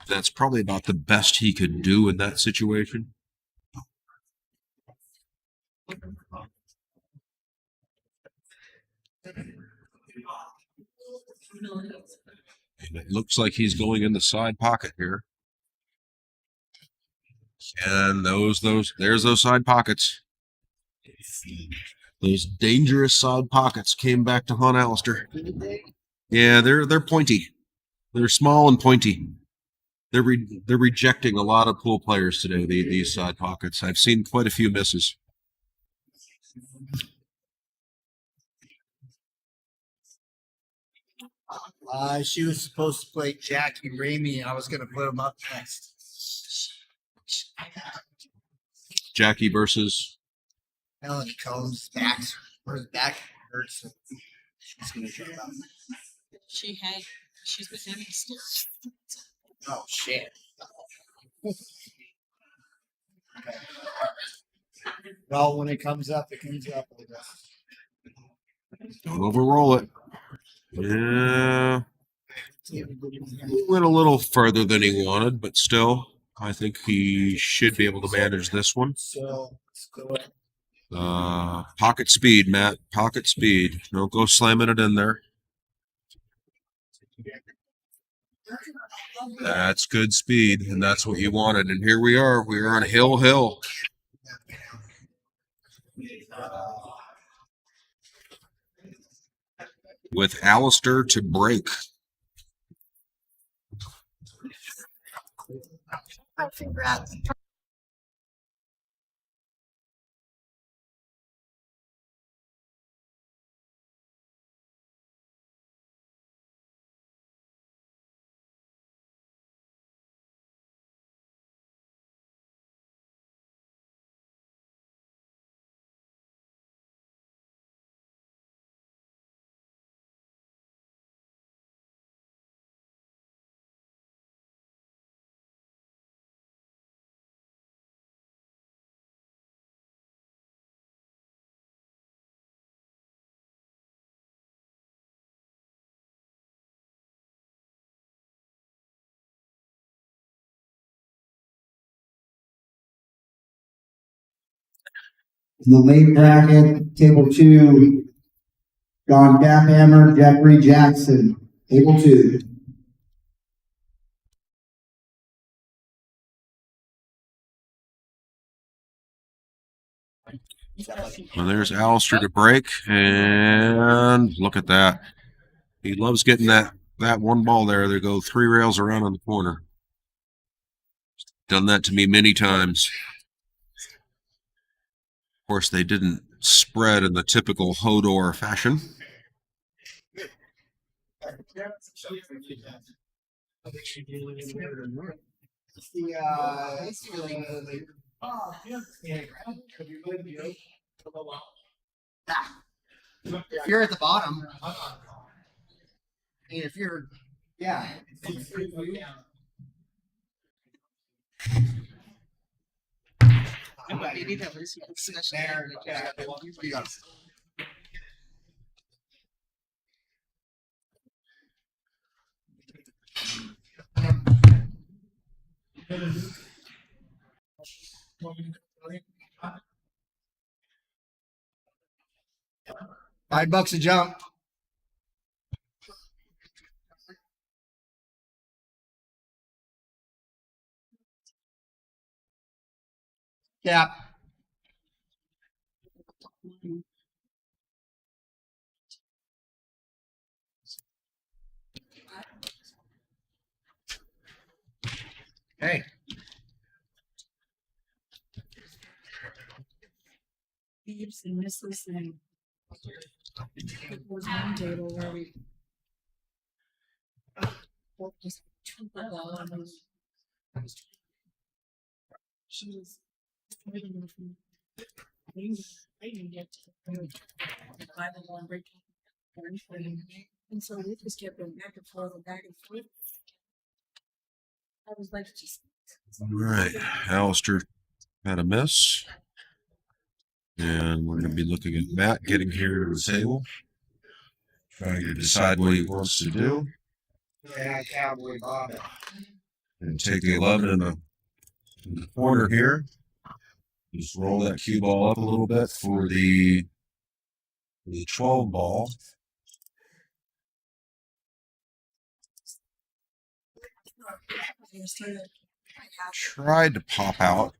Speaker 9: That's probably about the best he could do in that situation. And it looks like he's going in the side pocket here. And there's those side pockets. Those dangerous side pockets came back to haunt Aleister. Yeah, they're pointy. They're small and pointy. They're rejecting a lot of pool players today. These side pockets. I've seen quite a few misses.
Speaker 8: She was supposed to play Jackie Ramey, and I was going to put him up next.
Speaker 9: Jackie versus
Speaker 8: Melanie Combs' back, her back hurts. She's going to jump out.
Speaker 4: She's been having still.
Speaker 8: Oh, shit. Okay. Well, when it comes up, it comes up. I guess.
Speaker 9: don't overroll it. Yeah. Went a little further than he wanted, but still, I think he should be able to manage this one.
Speaker 8: So, let's go ahead.
Speaker 9: Pocket speed, Matt. Pocket speed. Don't go slamming it in there. That's good speed, and that's what you wanted. And here we are. We are on a hill. With Aleister to break.
Speaker 4: Congrats.
Speaker 11: In the late bracket, table 2, John Caphammer, Jeffrey Jackson. Table 2.
Speaker 9: Well, there's Aleister to break, and look at that. He loves getting that one ball there. They go 3 rails around on the corner. Done that to me many times. Of course, they didn't spread in the typical Hodor fashion.
Speaker 8: If you're at the bottom, if you're, yeah.
Speaker 4: Maybe that was your discussion.
Speaker 8: $5 a jump. Yeah. Hey.
Speaker 4: saves and misses, and it was one table where we just two football and she was waiting for me. I didn't get to the Bible one break. And so we just kept going back and forth and back and forth. I was like, just
Speaker 9: All right, Aleister had a miss. And we're going to be looking at Matt getting here to the table, trying to decide what he wants to do.
Speaker 8: Yeah, Cowboy Bob.
Speaker 9: And take the 11 in the corner here. Just roll that cue ball up a little bit for the 12 ball. Tried to pop out.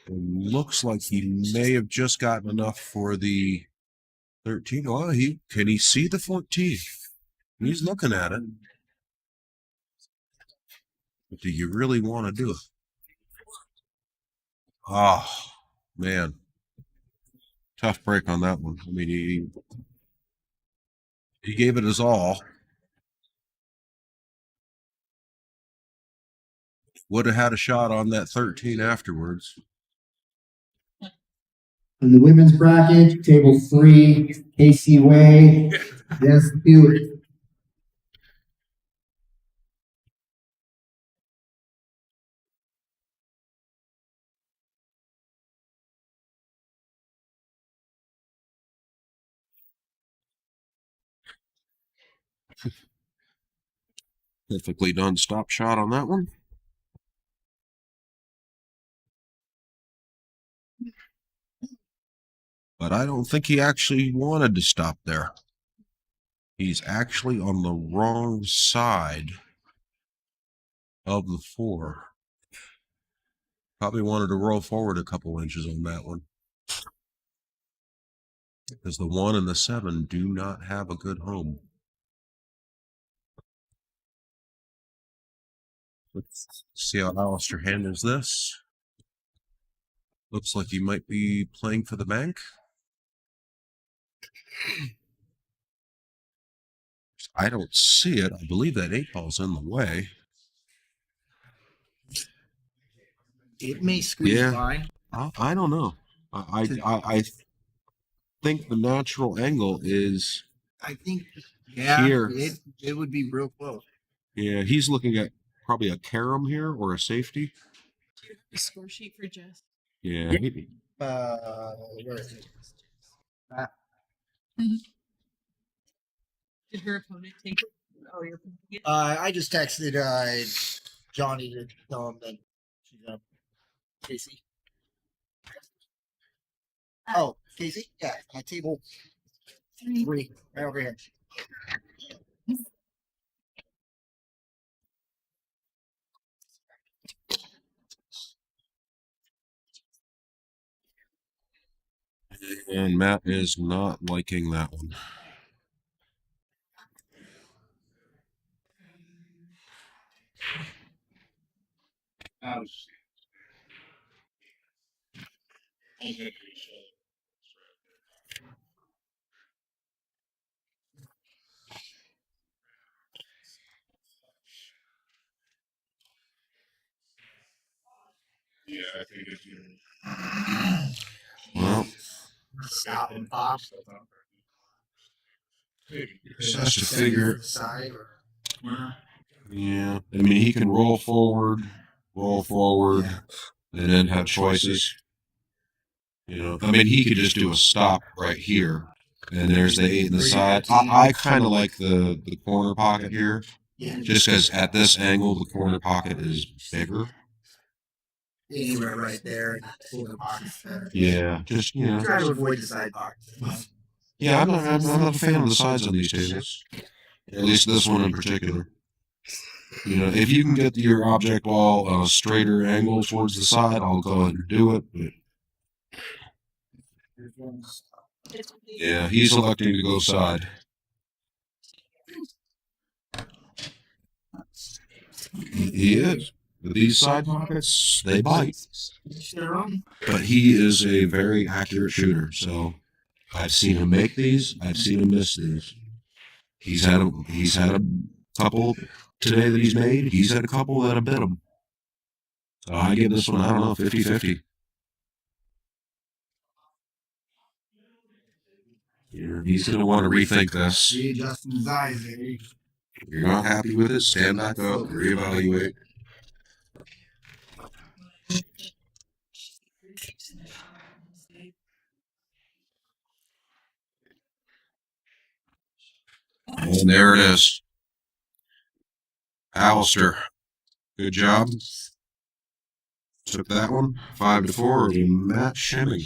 Speaker 9: It looks like he may have just gotten enough for the 13. Oh, can he see the 14? He's looking at it. But do you really want to do it? Oh, man. Tough break on that one. I mean, he gave it his all. Would have had a shot on that 13 afterwards.
Speaker 11: In the women's bracket, table 3, Casey Way. Yes, Hewitt.
Speaker 9: Perfectly done stop shot on that one. But I don't think he actually wanted to stop there. He's actually on the wrong side of the 4. Probably wanted to roll forward a couple inches on that one. Because the 1 and the 7 do not have a good home. Let's see how Aleister handles this. Looks like he might be playing for the bank. I don't see it. I believe that 8 ball's in the way.
Speaker 8: It may squeeze by.
Speaker 9: I don't know. I think the natural angle is
Speaker 8: I think
Speaker 9: here.
Speaker 8: It would be real close.
Speaker 9: Yeah, he's looking at probably a carom here or a safety.
Speaker 4: a score sheet for Jess.
Speaker 9: Yeah.
Speaker 8: Where is it?
Speaker 4: Did her opponent take it? Oh, your opponent.
Speaker 8: I just texted Johnny to tell him that she's up. Casey. Oh, Casey? Yeah, table 3, right over here.
Speaker 9: And Matt is not liking that one. Well,
Speaker 8: Stop and pop.
Speaker 9: just has to figure.
Speaker 8: Side or
Speaker 9: Yeah, I mean he can roll forward, and then have choices. You know, I mean he could just do a stop right here, and there's the 8 in the side. I kind of like the corner pocket here, just because at this angle the corner pocket is bigger.
Speaker 8: anywhere right there. Corner pockets better.
Speaker 9: Yeah, just
Speaker 8: Try to avoid the side pockets.
Speaker 9: Yeah, I'm not a fan of the sides on these tables. At least this one in particular. You know, if you can get your object ball on a straighter angle towards the side, I'll go ahead and do it. But yeah, he's electing to go side. He is. These side pockets, they bite. But he is a very accurate shooter. So I've seen him make these. I've seen him miss these. He's had a couple today that he's made. He's had a couple that have bit him. So I give this one, I don't know, 50-50. He's going to want to rethink this.
Speaker 7: Readjusting his eyes there.
Speaker 9: If you're not happy with it, stand back up, reevaluate. And there it is. Aleister. Good job. Took that one. 5-4 to Matt Shimming.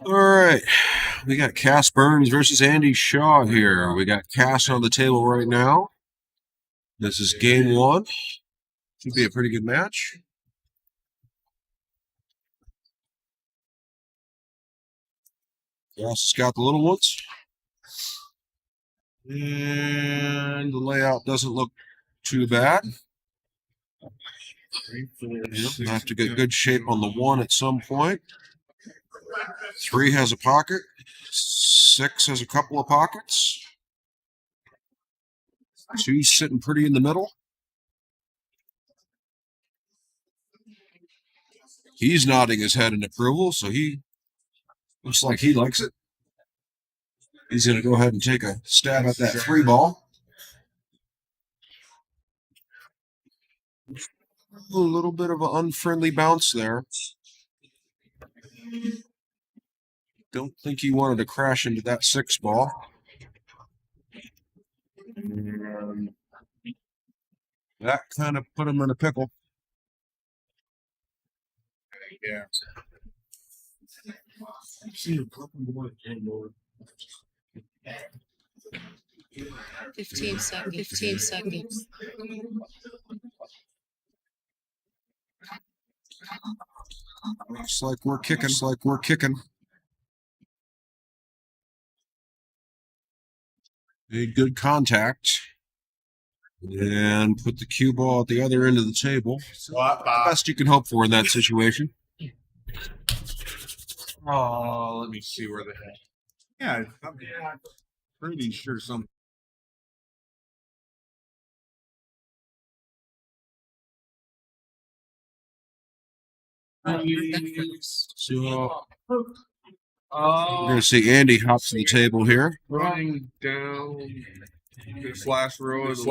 Speaker 9: All right. We got Cass Burns versus Andy Shaw here. We got Cass on the table right now. This is game one. Should be a pretty good match. Cass has got the little ones. And the layout doesn't look too bad. Yep, have to get good shape on the one at some point. 3 has a pocket. 6 has a couple of pockets. 2's sitting pretty in the middle. He's nodding his head in approval, so he looks like he likes it. He's going to go ahead and take a stab at that 3 ball. A little bit of an unfriendly bounce there. Don't think he wanted to crash into that 6 ball. And that kind of put him in a pickle.
Speaker 1: Yeah.
Speaker 4: 15 seconds. 15 seconds.
Speaker 9: Looks like we're kicking. Looks like we're kicking. Made good contact. And put the cue ball at the other end of the table. Best you can hope for in that situation.
Speaker 1: Oh, let me see where the heck. Yeah, I'm pretty sure some.
Speaker 9: So we're going to see Andy hop to the table here.
Speaker 1: Running down this last row of the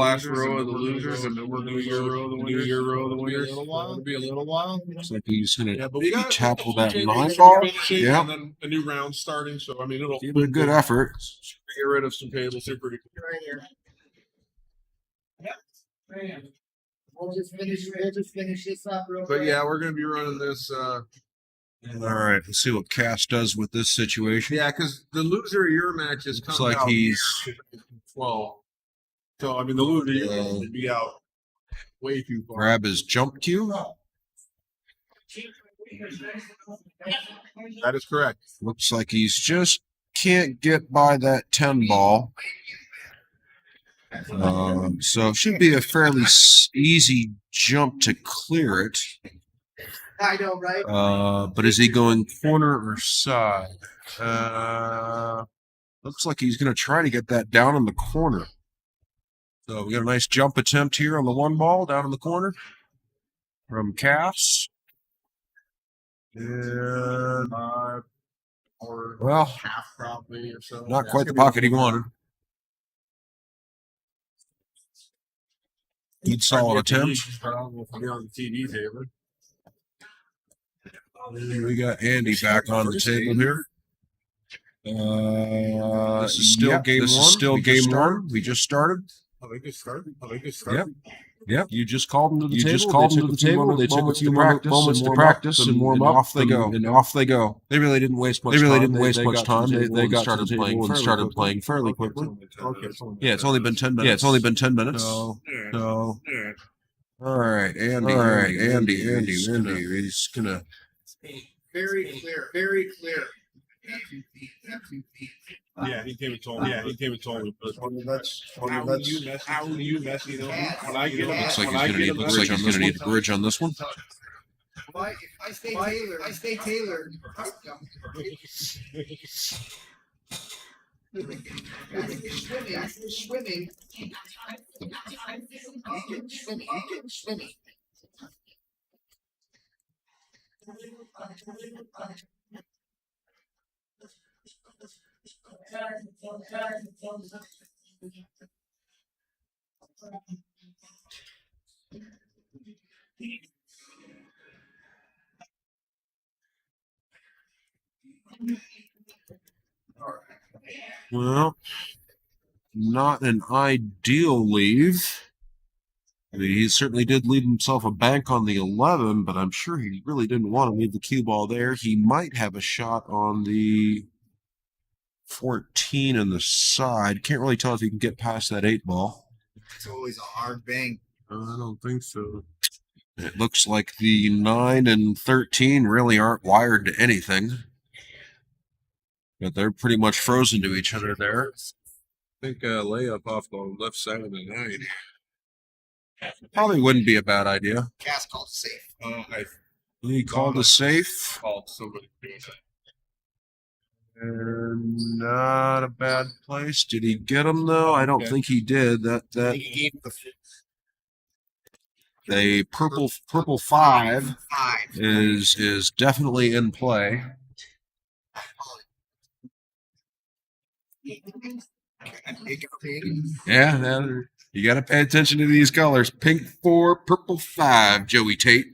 Speaker 1: losers, and then we're going to your row of the winners. Your row of the winners. It'll be a little while.
Speaker 9: Looks like he's going to
Speaker 1: we got
Speaker 9: tackle that 9
Speaker 1: ball.
Speaker 9: ball.
Speaker 1: Yeah. And then a new round starting. So, I mean, it'll
Speaker 9: Give it a good effort.
Speaker 1: Get rid of some tables here pretty quick.
Speaker 8: Right here. Yep. We'll just finish this up real quick.
Speaker 1: But yeah, we're going to be running this.
Speaker 9: All right, let's see what Cass does with this situation.
Speaker 1: Yeah, because the loser of your match is
Speaker 9: Looks
Speaker 1: coming
Speaker 9: like
Speaker 1: out
Speaker 9: he's
Speaker 1: 12. So, I mean, the loser of your match would be out way too far.
Speaker 9: grab his jump cue.
Speaker 1: That is correct.
Speaker 9: Looks like he's just can't get by that 10 ball. So it should be a fairly easy jump to clear it.
Speaker 8: I know, right?
Speaker 9: But is he going corner or side? Looks like he's going to try to get that down in the corner. So we got a nice jump attempt here on the 1 ball down in the corner from Cass. And
Speaker 1: Or
Speaker 9: well,
Speaker 1: half probably or so.
Speaker 9: not quite the pocket he wanted. Good solid attempt.
Speaker 1: On the TV table.
Speaker 9: We got Andy back on the table here. This is still game one. This is still game one. We just started.
Speaker 1: I think it started.
Speaker 9: Yep. Yep. You just called them to the table.
Speaker 1: Just called
Speaker 9: them to the table. They took a few moments to practice and warm up. Off they go. And off they go. They really didn't waste much time. They got started playing fairly quickly.
Speaker 1: Okay.
Speaker 9: Yeah, it's only been 10 minutes. So all right, Andy. He's gonna.
Speaker 8: Very clear.
Speaker 1: Yeah, he came and told me. But how you messing up? When I get
Speaker 9: Looks like he's gonna need a bridge on this one.
Speaker 8: If I stay Taylor. Swimming.
Speaker 9: Well, not an ideal leave. I mean, he certainly did leave himself a bank on the 11, but I'm sure he really didn't want to leave the cue ball there. He might have a shot on the 14 on the side. Can't really tell if he can get past that 8 ball.
Speaker 7: It's always a hard bank.
Speaker 9: I don't think so. It looks like the 9 and 13 really aren't wired to anything. But they're pretty much frozen to each other there. I think a layup off the left side of the 9 probably wouldn't be a bad idea.
Speaker 7: Cass called safe.
Speaker 9: He called a safe.
Speaker 1: Called somebody doing that.
Speaker 9: And not a bad place. Did he get him though? I don't think he did. That
Speaker 7: He gave the
Speaker 9: the purple 5 is definitely in play. Yeah, you got to pay attention to these colors. Pink 4, purple 5, Joey Tate.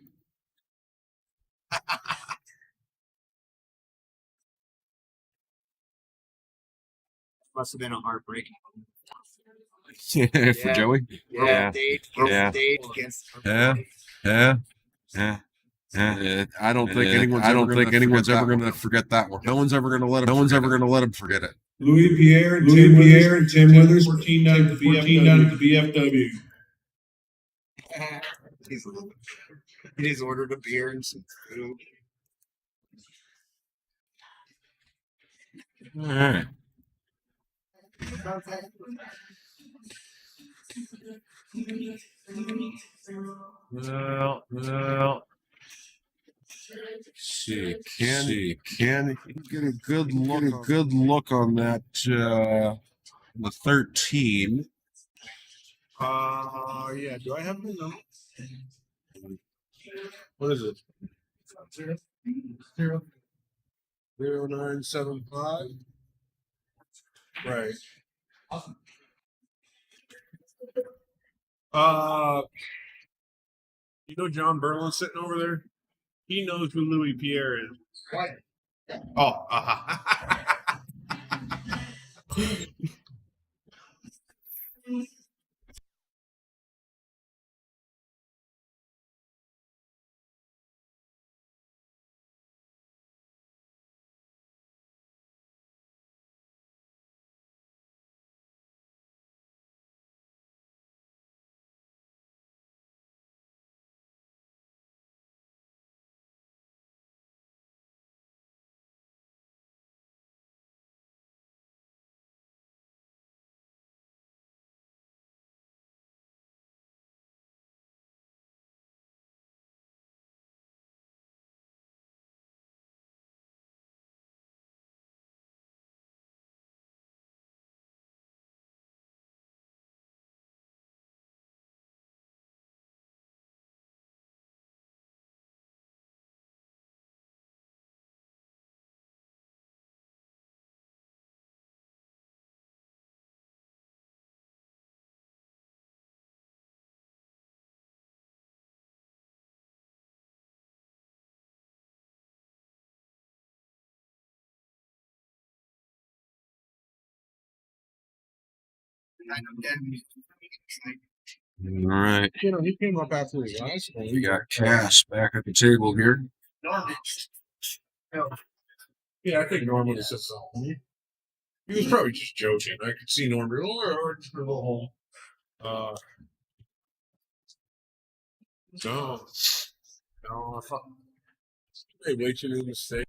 Speaker 7: Must have been a heartbreak.
Speaker 9: For Joey.
Speaker 7: Yeah.
Speaker 9: Yeah. I don't think anyone's ever going to forget that one. No one's ever going to let him forget it.
Speaker 1: Louis Pierre and Tim Withers, 14 down to the VFW.
Speaker 7: He's ordered a beer and some food.
Speaker 9: All right. Well. See, can he get a good look on that the 13?
Speaker 1: Yeah. Do I have the number? What is it? 0975. Right. You know John Berlin sitting over there? He knows who Louis Pierre is.
Speaker 7: What?
Speaker 1: Oh,
Speaker 9: All right.
Speaker 6: You know, he came up after his last one.
Speaker 9: We got Cass back at the table here.
Speaker 1: yeah, I think Norman is just he was probably just joking. I could see Norman. Or just a little home. No, they wait you to mistake.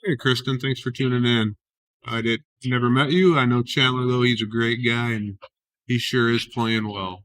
Speaker 1: Hey, Kristen, thanks for tuning in. I did never met you. I know Chandler though; he's a great guy, and he sure is playing well.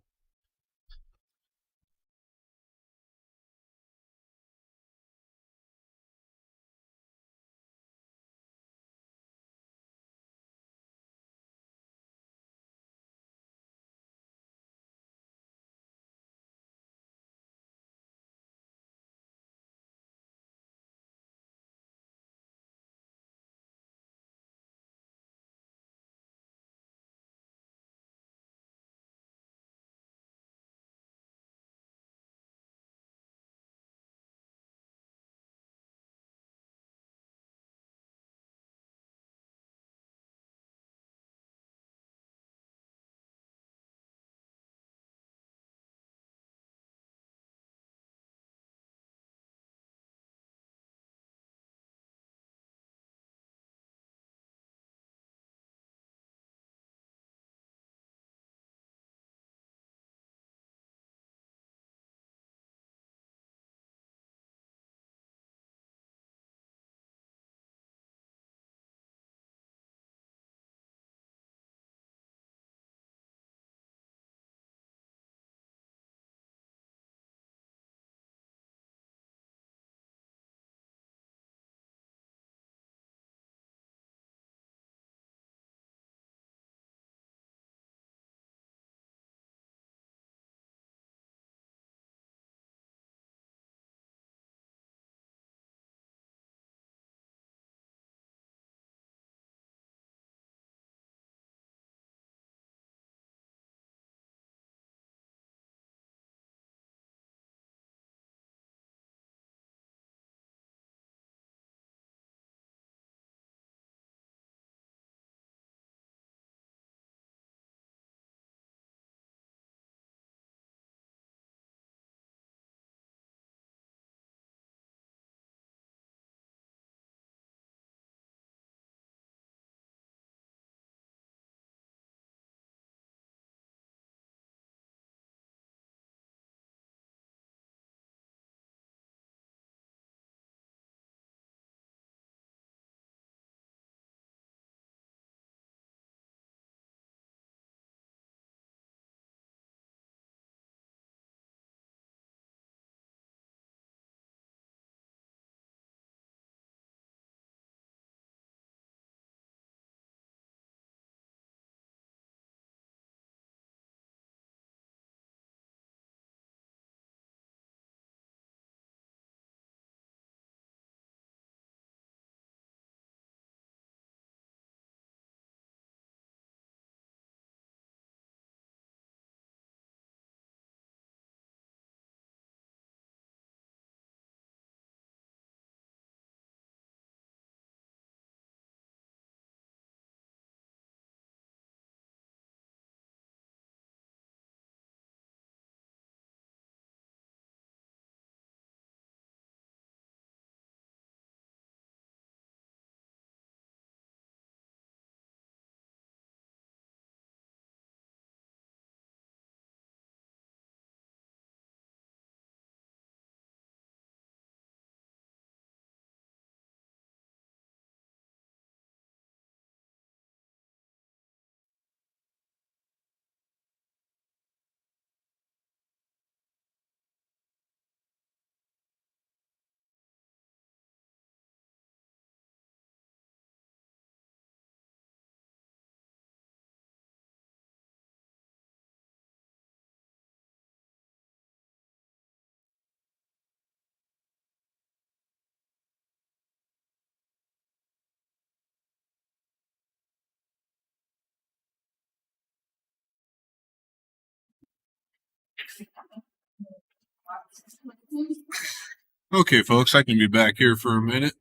Speaker 1: Okay, folks, I can be back here for a minute.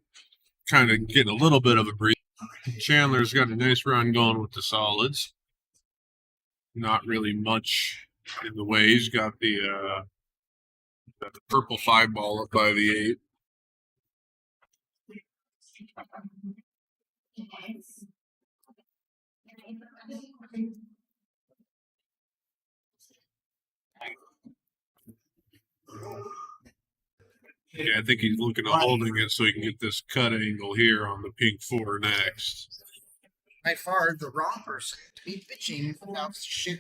Speaker 1: Kind of getting a little bit of a breathe. Chandler's got a nice run going with the solids. Not really much in the way. He's got the purple 5 ball up by the 8. Yeah, I think he's looking at holding it so he can get this cut angle here on the pink 4 next.
Speaker 8: By far the wrong person to be pitching without shit.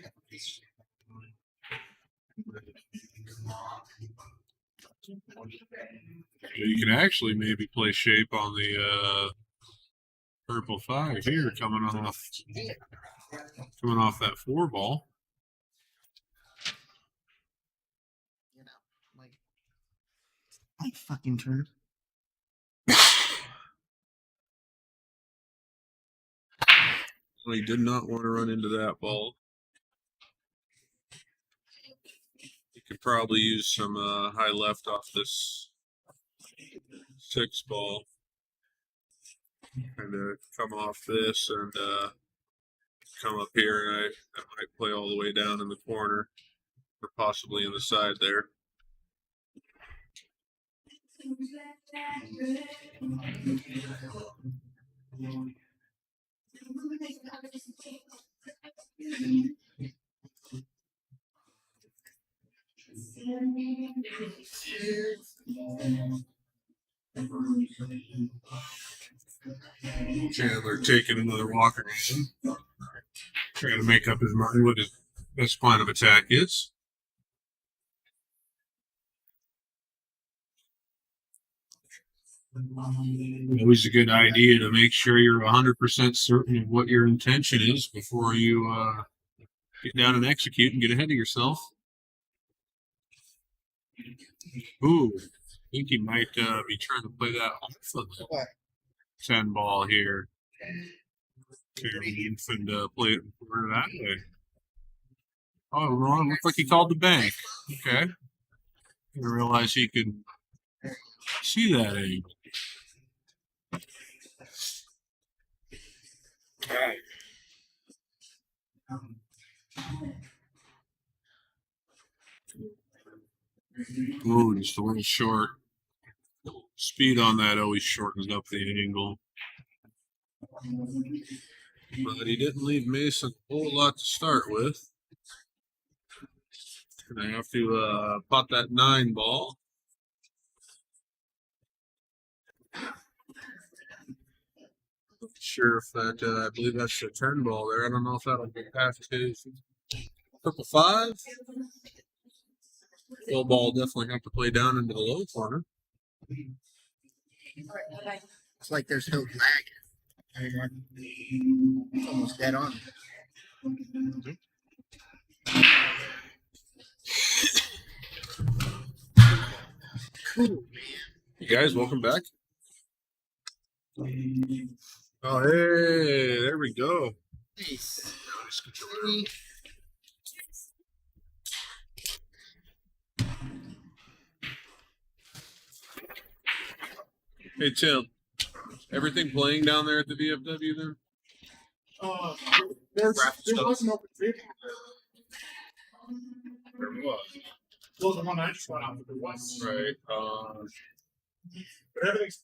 Speaker 1: You can actually maybe play shape on the purple 5 here coming off that 4 ball.
Speaker 8: You know, like my fucking turn.
Speaker 1: Well, he did not want to run into that ball. He could probably use some high left off this 6 ball. And come off this and come up here, and I might play all the way down in the corner or possibly in the side there. Chandler taking another walk around, trying to make up his mind what his best plan of attack is. Always a good idea to make sure you're 100% certain of what your intention is before you get down and execute and get ahead of yourself. Ooh, I think he might be trying to play that off of the 10 ball here. Carrying and play it that way. Oh, wrong. Looks like he called the bank. Okay. I didn't realize he could see that angle. Ooh, just a little short. Speed on that always shortens up the angle. But he didn't leave Mason a whole lot to start with. And I have to pot that 9 ball. Not sure if that, I believe that's the 10 ball there. I don't know if that'll get past his purple 5. Full ball definitely have to play down into the low corner.
Speaker 8: It's like there's no lag anymore. It's almost dead on. Cool.
Speaker 1: You guys, welcome back. Oh, hey, there we go.
Speaker 8: Nice.
Speaker 1: Hey, Tim. Everything playing down there at the VFW then?
Speaker 6: There was no particular. There was. Well, the one I just went out, there was.
Speaker 1: Right.
Speaker 6: But everything's.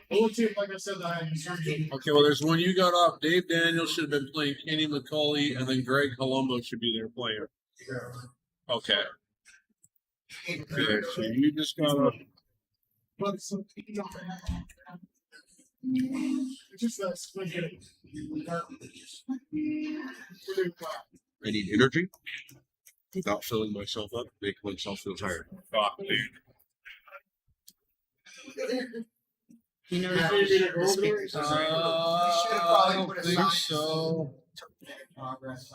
Speaker 6: The only team, like I said, that I am concerned with.
Speaker 1: Okay, well, there's one you got off. Dave Daniels should have been playing Kenny McCauley, and then Greg Colombo should be there playing. Okay. Okay, so you just got off.
Speaker 6: But some it's just that spaghetti.
Speaker 9: I need energy without filling myself up, make myself feel tired.
Speaker 1: Oh, dude.
Speaker 8: You know,
Speaker 1: I don't think so.
Speaker 8: Progress.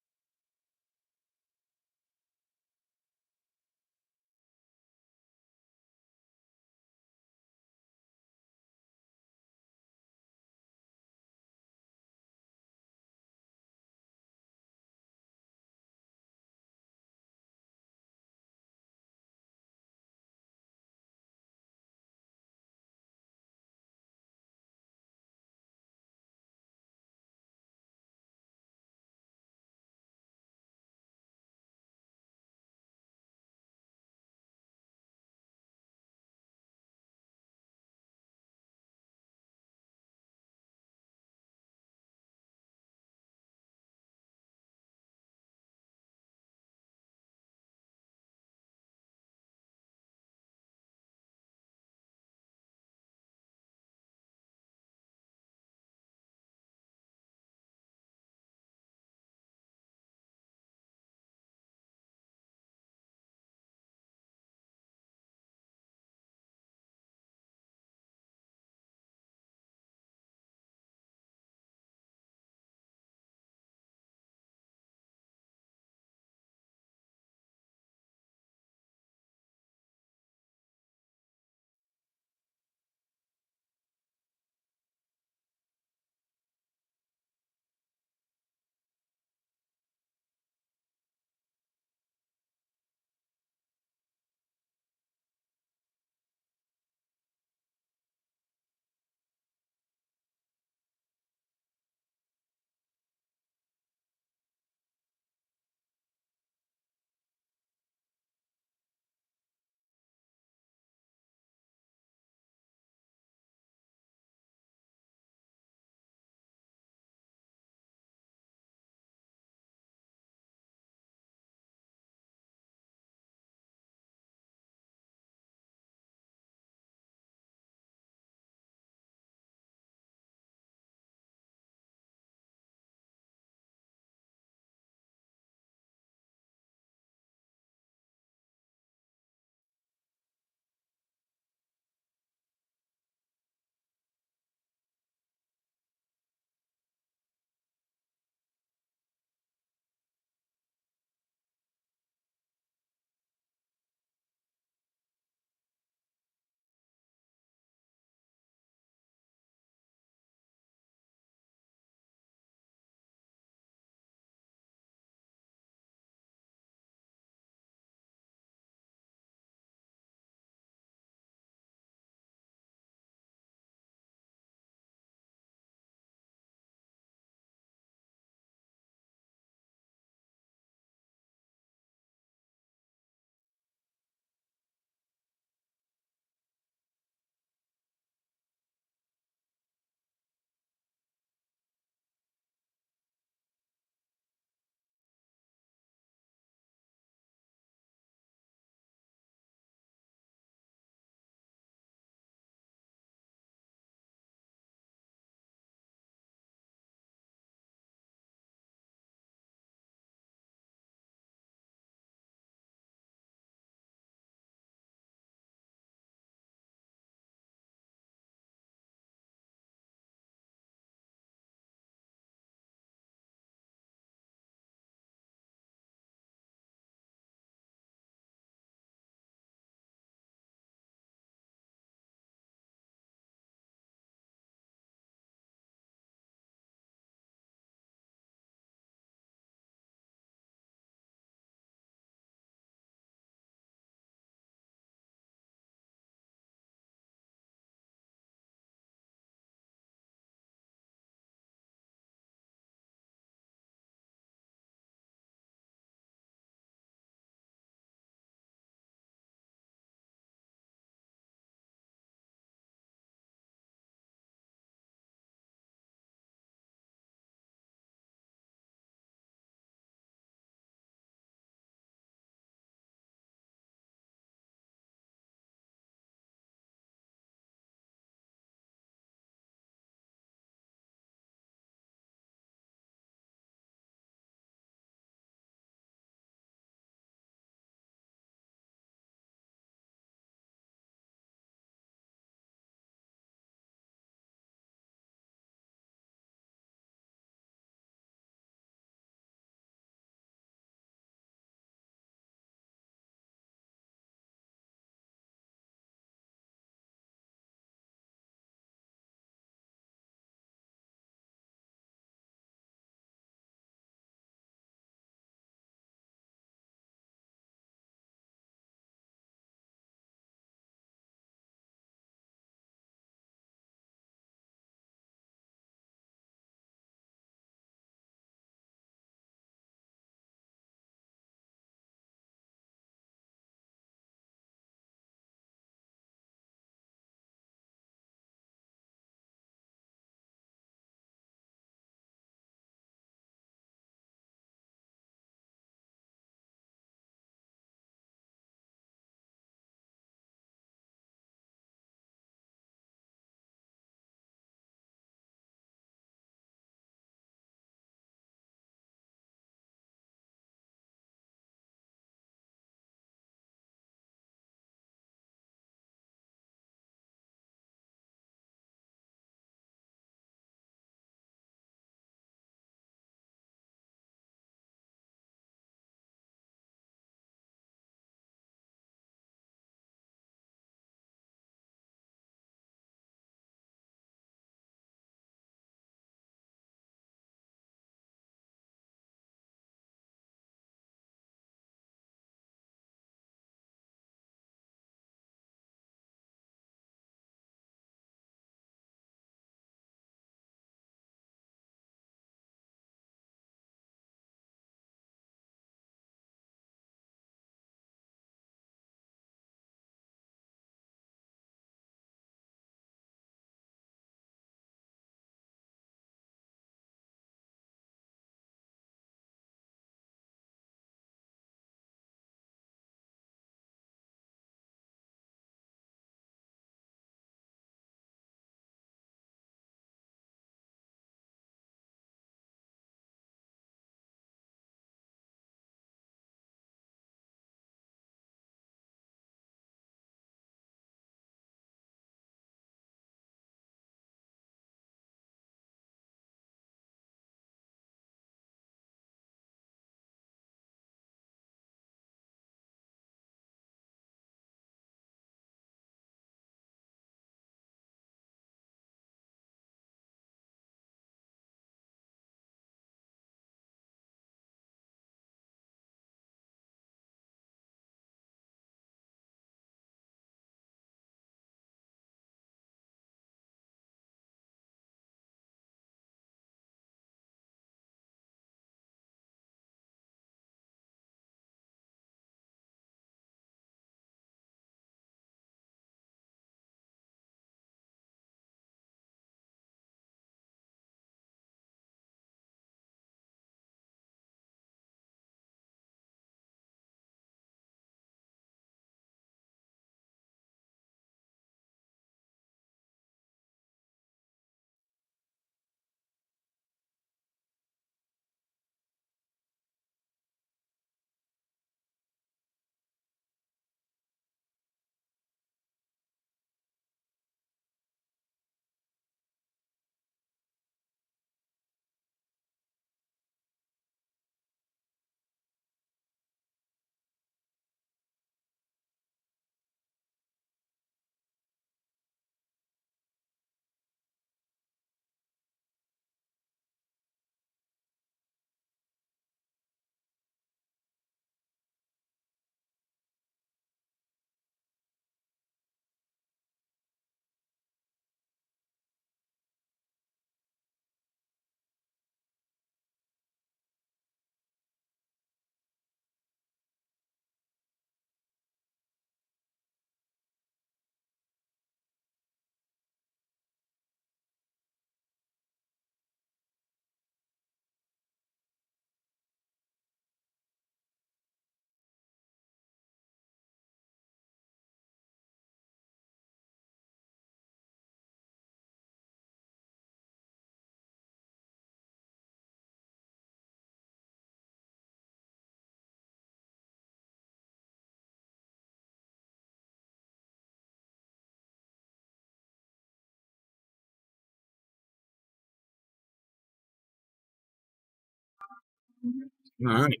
Speaker 9: All right.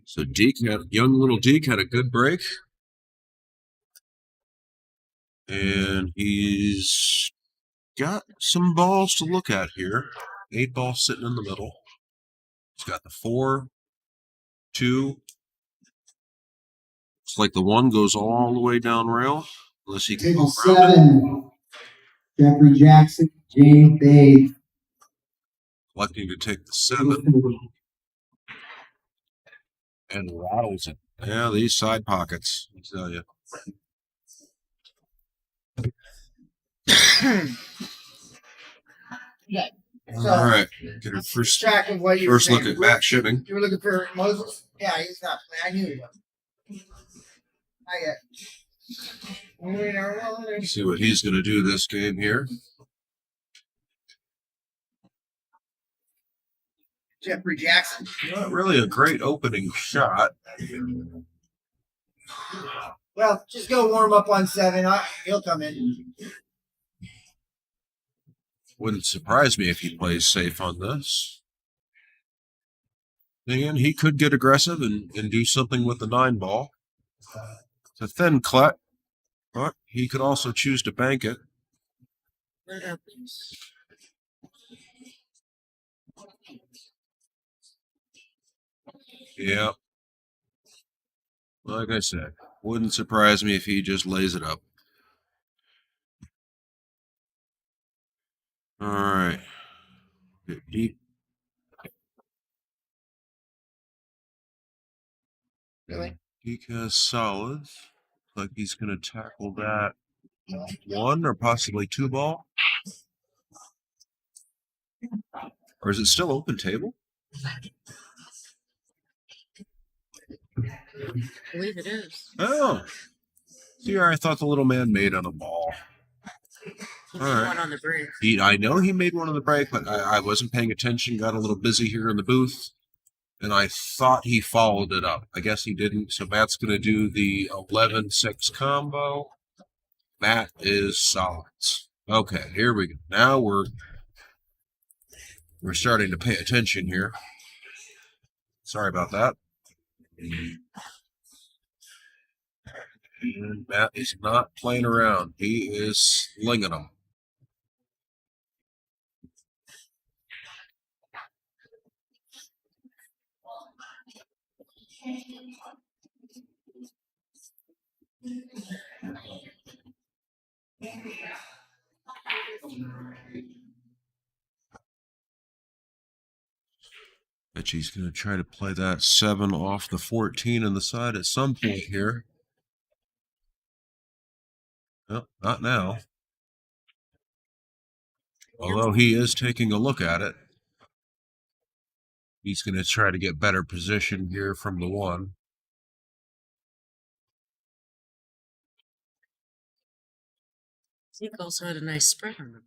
Speaker 9: So young little Deke had a good break. And he's got some balls to look at here. 8 balls sitting in the middle. He's got the 4, 2. It's like the 1 goes all the way down rail. Unless he can
Speaker 11: Table
Speaker 9: go around it.
Speaker 11: 7, Jeffrey Jackson, James Bay.
Speaker 9: Lucky to take the 7 and rattles it. Yeah, these side pockets, I tell you.
Speaker 8: Yeah.
Speaker 9: All right, get our first
Speaker 8: Track of what you
Speaker 9: first
Speaker 8: were
Speaker 9: look
Speaker 8: saying.
Speaker 9: at Matt Shimming.
Speaker 8: You were looking for Moses? Yeah, he's not playing. I knew he was. Not yet.
Speaker 9: See what he's going to do this game here.
Speaker 8: Jeffrey Jackson.
Speaker 9: Not really a great opening shot.
Speaker 8: Well, just go warm up on 7. He'll come in.
Speaker 9: Wouldn't surprise me if he plays safe on this. And he could get aggressive and do something with the 9 ball. It's a thin clut, but he could also choose to bank it. Yeah. Like I said, wouldn't surprise me if he just lays it up. All right. Get deep.
Speaker 8: Really?
Speaker 9: Deke has solids. Like he's going to tackle that 1 or possibly 2 ball. Or is it still open table?
Speaker 4: I believe it is.
Speaker 9: Oh. See, I thought the little man made on a ball.
Speaker 4: He
Speaker 9: All
Speaker 4: made
Speaker 9: right.
Speaker 4: one on the break.
Speaker 9: I know he made one on the break, but I wasn't paying attention. Got a little busy here in the booth. And I thought he followed it up. I guess he didn't. So Matt's going to do the 11-6 combo. Matt is solids. Okay, here we go. Now we're starting to pay attention here. Sorry about that. And Matt is not playing around. He is slinging them. Bet he's going to try to play that 7 off the 14 on the side at some point here. No, not now. Although he is taking a look at it. He's going to try to get better position here from the 1.
Speaker 4: Zeke also had a nice spread on him.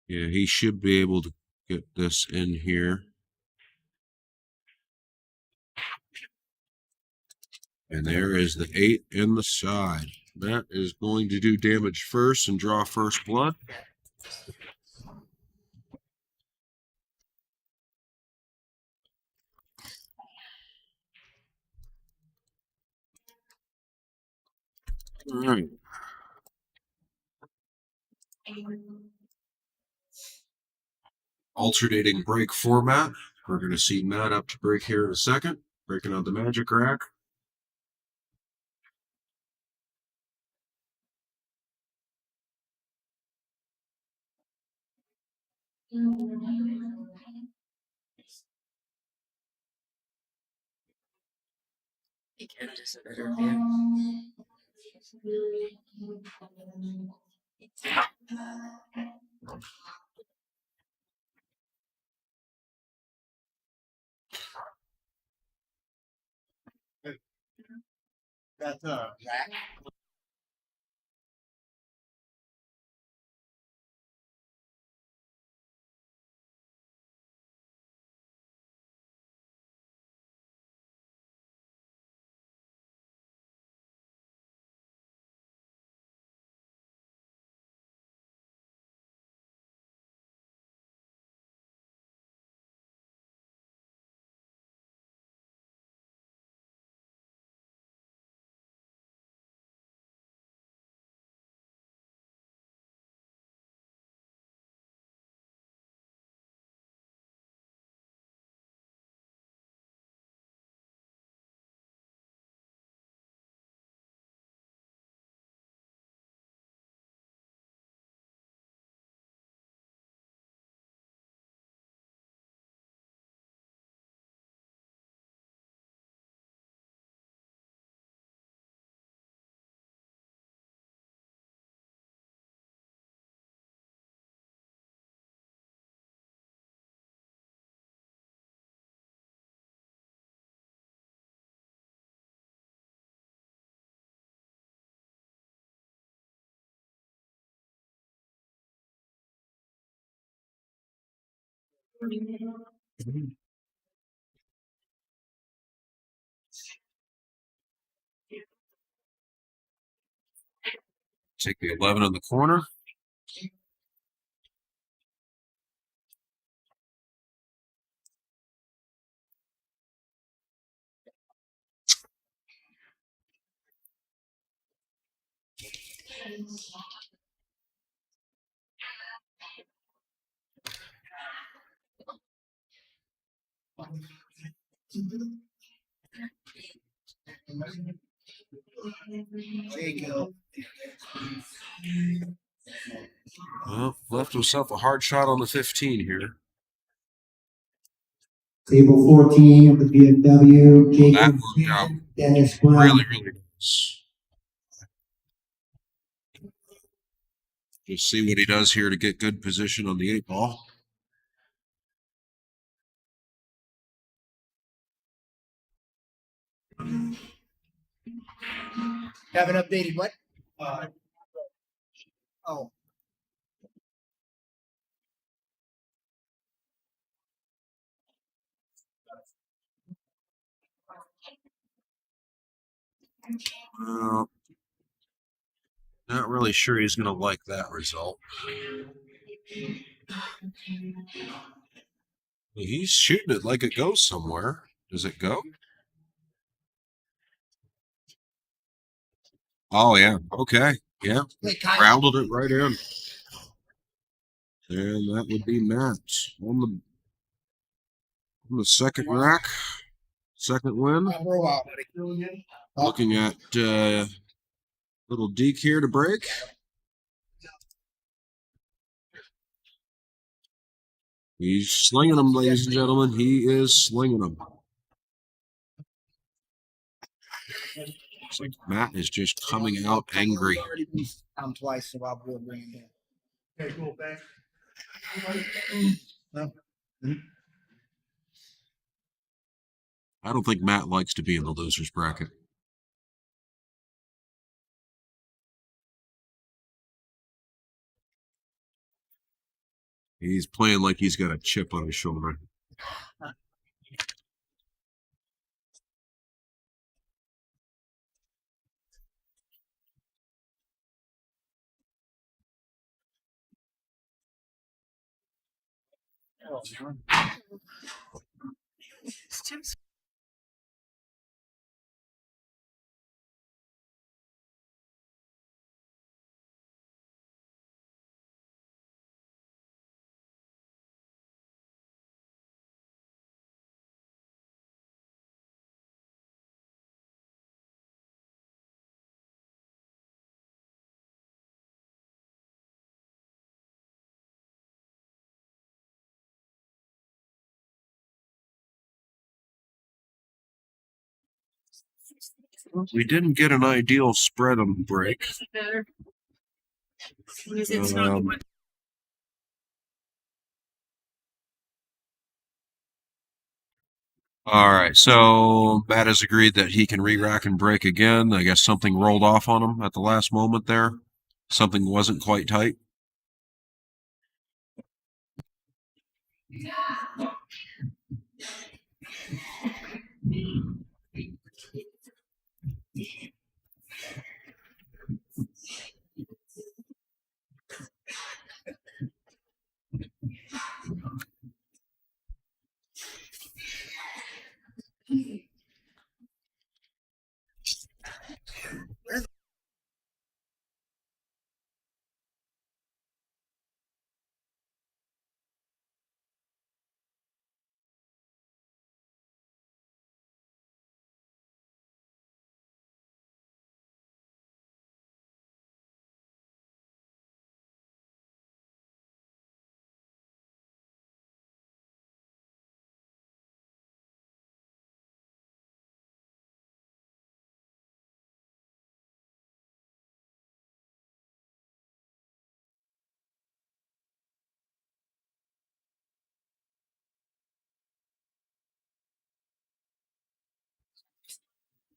Speaker 9: Yeah, he should be able to get this in here. And there is the 8 in the side. That is going to do damage first and draw first blood. All right. Alternating break format. We're going to see Matt up to break here in a second. Breaking out the magic rack.
Speaker 4: He kept us a better view.
Speaker 8: That's rack.
Speaker 9: Take the 11 in the corner.
Speaker 8: Jacob.
Speaker 9: Well, left himself a hard shot on the 15 here.
Speaker 11: Table 14 of the BMW,
Speaker 9: That
Speaker 11: Jacob
Speaker 9: worked out
Speaker 11: Dennis Brown.
Speaker 9: really, really nice. Just see what he does here to get good position on the 8 ball.
Speaker 8: Haven't updated what? Oh.
Speaker 9: Not really sure he's going to like that result. He's shooting it like it goes somewhere. Does it go? Oh, yeah. Okay. Yeah. Rounded it right in. And that would be Matt on the second rack. Second win. Looking at little deke here to break. He's slinging them, ladies and gentlemen. He is slinging them. Looks like Matt is just coming out angry.
Speaker 8: I'm twice, so I'll bring him in.
Speaker 1: Okay, cool. Thanks.
Speaker 8: No.
Speaker 9: I don't think Matt likes to be in the loser's bracket. He's playing like he's got a chip on his shoulder. We didn't get an ideal spread on the break. All right, so Matt has agreed that he can re-rack and break again. I guess something rolled off on him at the last moment there. Something wasn't quite tight.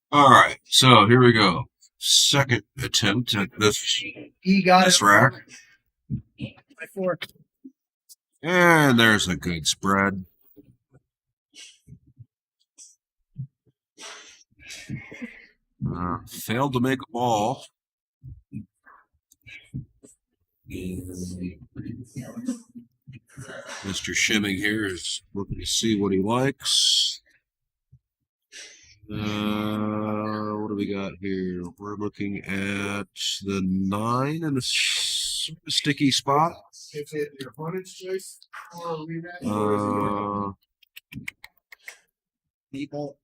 Speaker 9: All right, so here we go. Second attempt at this rack.
Speaker 8: By 4.
Speaker 9: And there's a good spread. Failed to make a ball. Mr. Shimming here is looking to see what he likes. What do we got here? We're looking at the 9 in a sticky spot.
Speaker 6: Is it your opponent's choice or
Speaker 8: People.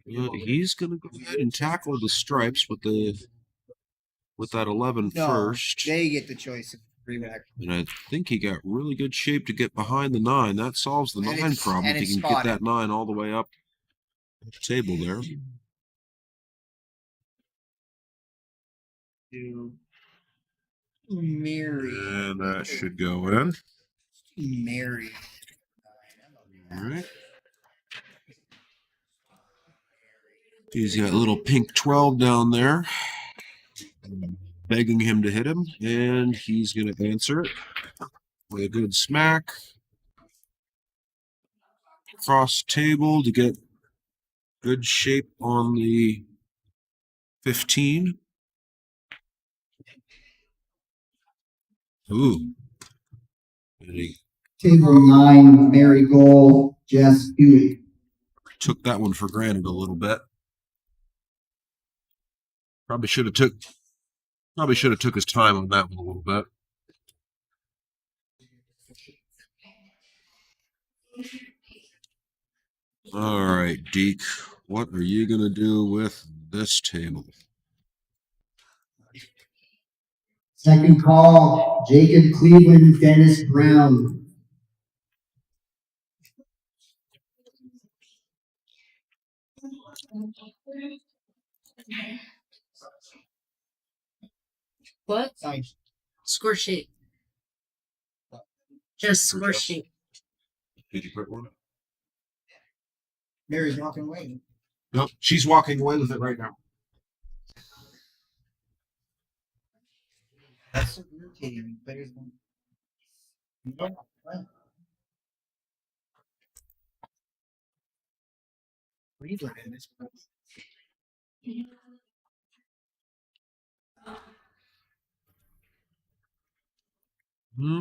Speaker 9: He's going to go ahead and tackle the stripes with that 11
Speaker 8: No,
Speaker 9: first.
Speaker 8: they get the choice of reback.
Speaker 9: And I think he got really good shape to get behind the 9. That solves the 9 problem.
Speaker 8: and
Speaker 9: If he
Speaker 8: it's
Speaker 9: can get
Speaker 8: spotted.
Speaker 9: that 9 all the way up the table there.
Speaker 8: To Mary.
Speaker 1: And that should go in.
Speaker 8: Mary.
Speaker 9: All right. He's got a little pink 12 down there, begging him to hit him, and he's going to answer it with a good smack. Cross table to get good shape on the 15. Ooh. And he
Speaker 11: Table 9, Mary Gold, Jess Hewitt.
Speaker 9: took that one for granted a little bit. Probably should have took his time on that one a little bit. All right, Deke, what are you going to do with this table?
Speaker 11: Second call, Jacob Cleveland, Dennis Brown.
Speaker 4: What? Score sheet. Just score sheet.
Speaker 9: Did you put one?
Speaker 8: Mary's walking away.
Speaker 6: Nope, she's walking away with it right now.
Speaker 8: That's so irritating. Players won't. Cleveland in this place.
Speaker 9: Hmm.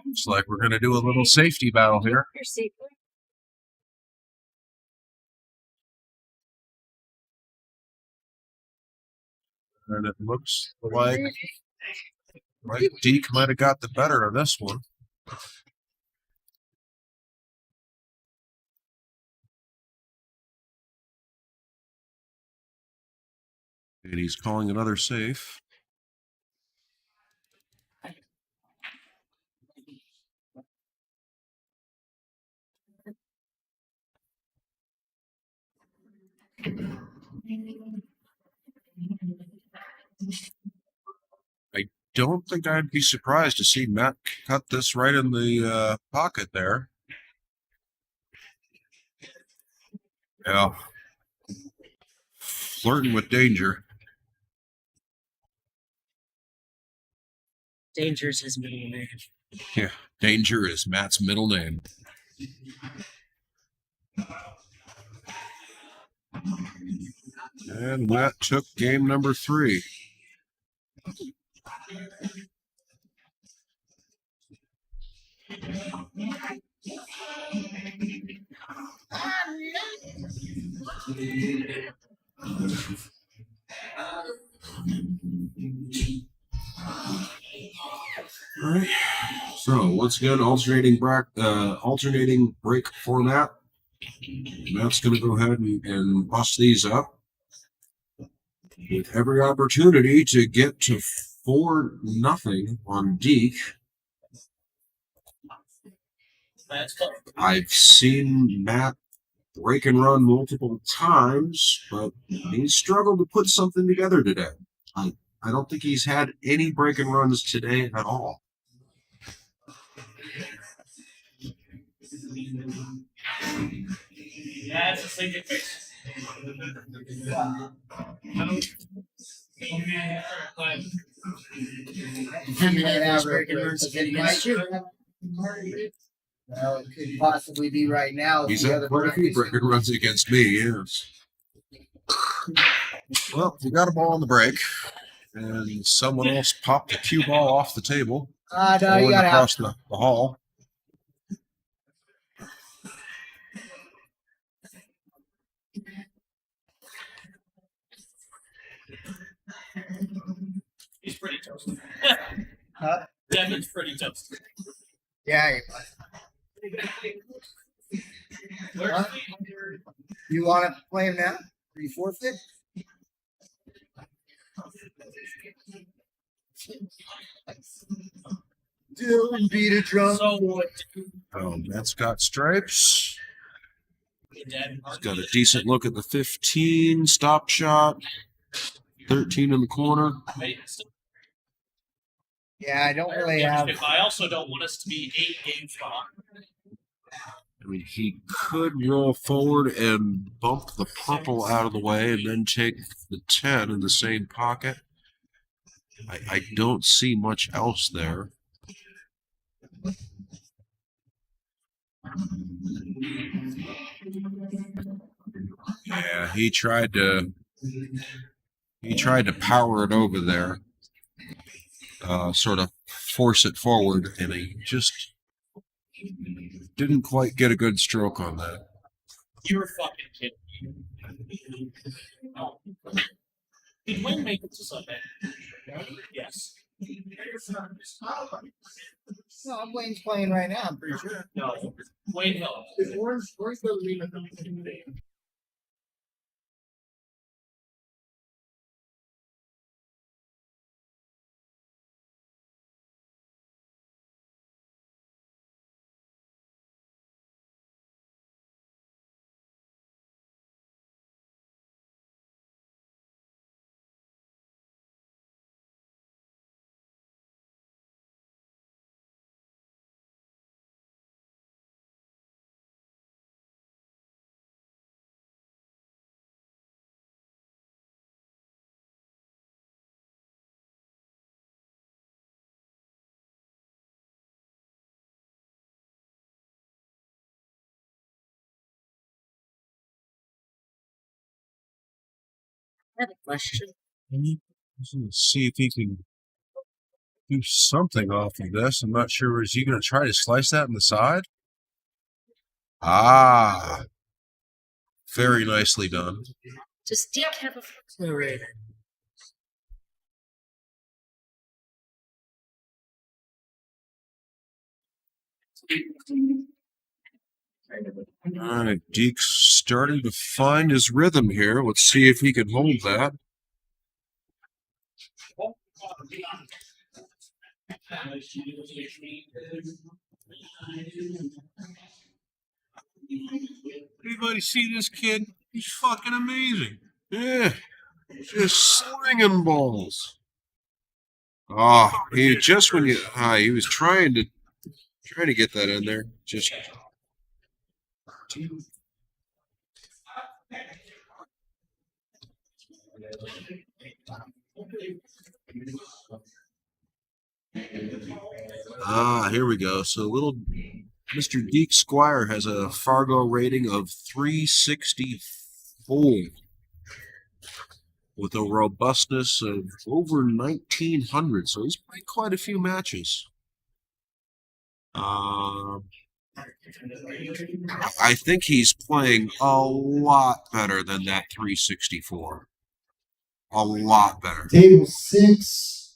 Speaker 9: Looks like we're going to do a little safety battle here.
Speaker 4: Your seat.
Speaker 9: And it looks like
Speaker 1: Right, Deke might have got the better of this one. And he's calling another safe. I don't think I'd be surprised to see Matt cut this right in the pocket there. Yeah. Flirting with danger.
Speaker 2: Danger's his middle name.
Speaker 1: Yeah, danger is Matt's middle name. And Matt took game number 3. All right. So once again, alternating break format. Matt's going to go ahead and bust these up with every opportunity to get to 4-0 on Deke. I've seen Matt break and run multiple times, but he's struggled to put something together today. I don't think he's had any break and runs today at all.
Speaker 3: Yeah, it's a sinking face.
Speaker 8: Well, it could possibly be right now.
Speaker 1: He's had quite a few break and runs against me, yes. Well, we got a ball on the break, and someone else popped the cue ball off the table.
Speaker 8: No, you
Speaker 1: Going
Speaker 8: gotta
Speaker 1: across the hall.
Speaker 3: He's pretty toasted.
Speaker 8: Huh?
Speaker 3: Devin's pretty toasted.
Speaker 8: Yeah.
Speaker 3: Huh?
Speaker 8: You want to play him now? Are you forfeit? Don't beat a drum.
Speaker 1: That's got stripes.
Speaker 3: He's
Speaker 1: He's got a decent look at the 15 stop shot. 13 in the corner.
Speaker 8: Yeah, I don't really have.
Speaker 3: I also don't want us to be 8 games behind.
Speaker 1: I mean, he could roll forward and bump the purple out of the way and then take the 10 in the same pocket. I don't see much else there. Yeah, he tried to power it over there, sort of force it forward, and he just didn't quite get a good stroke on that.
Speaker 3: You're fucking kidding me. Oh. Did Wayne make it to Sunday? Yes.
Speaker 8: No, Wayne's playing right now, I'm pretty sure.
Speaker 3: No. Wayne Hill.
Speaker 6: Orange doesn't mean nothing.
Speaker 2: I have a question.
Speaker 1: Let's see if he can do something off of this. I'm not sure. Is he going to try to slice that in the side? Ah, very nicely done.
Speaker 2: Does Deke have a accelerator?
Speaker 9: All right, Deke's starting to find his rhythm here. Let's see if he can hold that. Anybody see this kid? He's fucking amazing. Yeah, just slinging balls. Oh, he just when he was trying to get that in there. Just here we go. So little Mr. Deke Squire has a Fargo rating of 364 with a robustness of over 1900. So he's played quite a few matches. I think he's playing a lot better than that 364. A lot better.
Speaker 11: Table 6.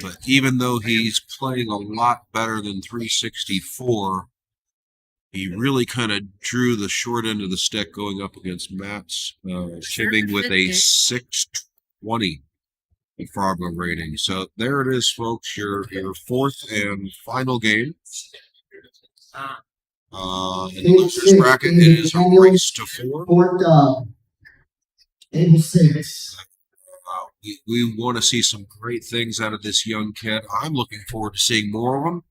Speaker 9: But even though he's playing a lot better than 364, he really kind of drew the short end of the stick going up against Matt's Shimming with a 620 Fargo rating. So there it is, folks. Your fourth and final game. In the loser's bracket, it is a race to 4.
Speaker 11: Table 6.
Speaker 9: We want to see some great things out of this young kid. I'm looking forward to seeing more of them.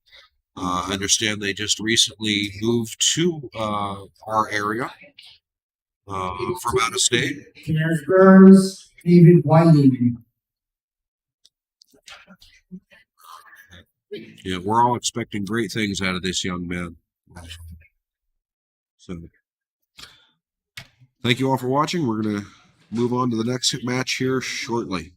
Speaker 9: I understand they just recently moved to our area from out of state.
Speaker 11: Kenneth Burns, David Whiting.
Speaker 9: Yeah, we're all expecting great things out of this young man. So, thank you all for watching. We're going to move on to the next match here shortly.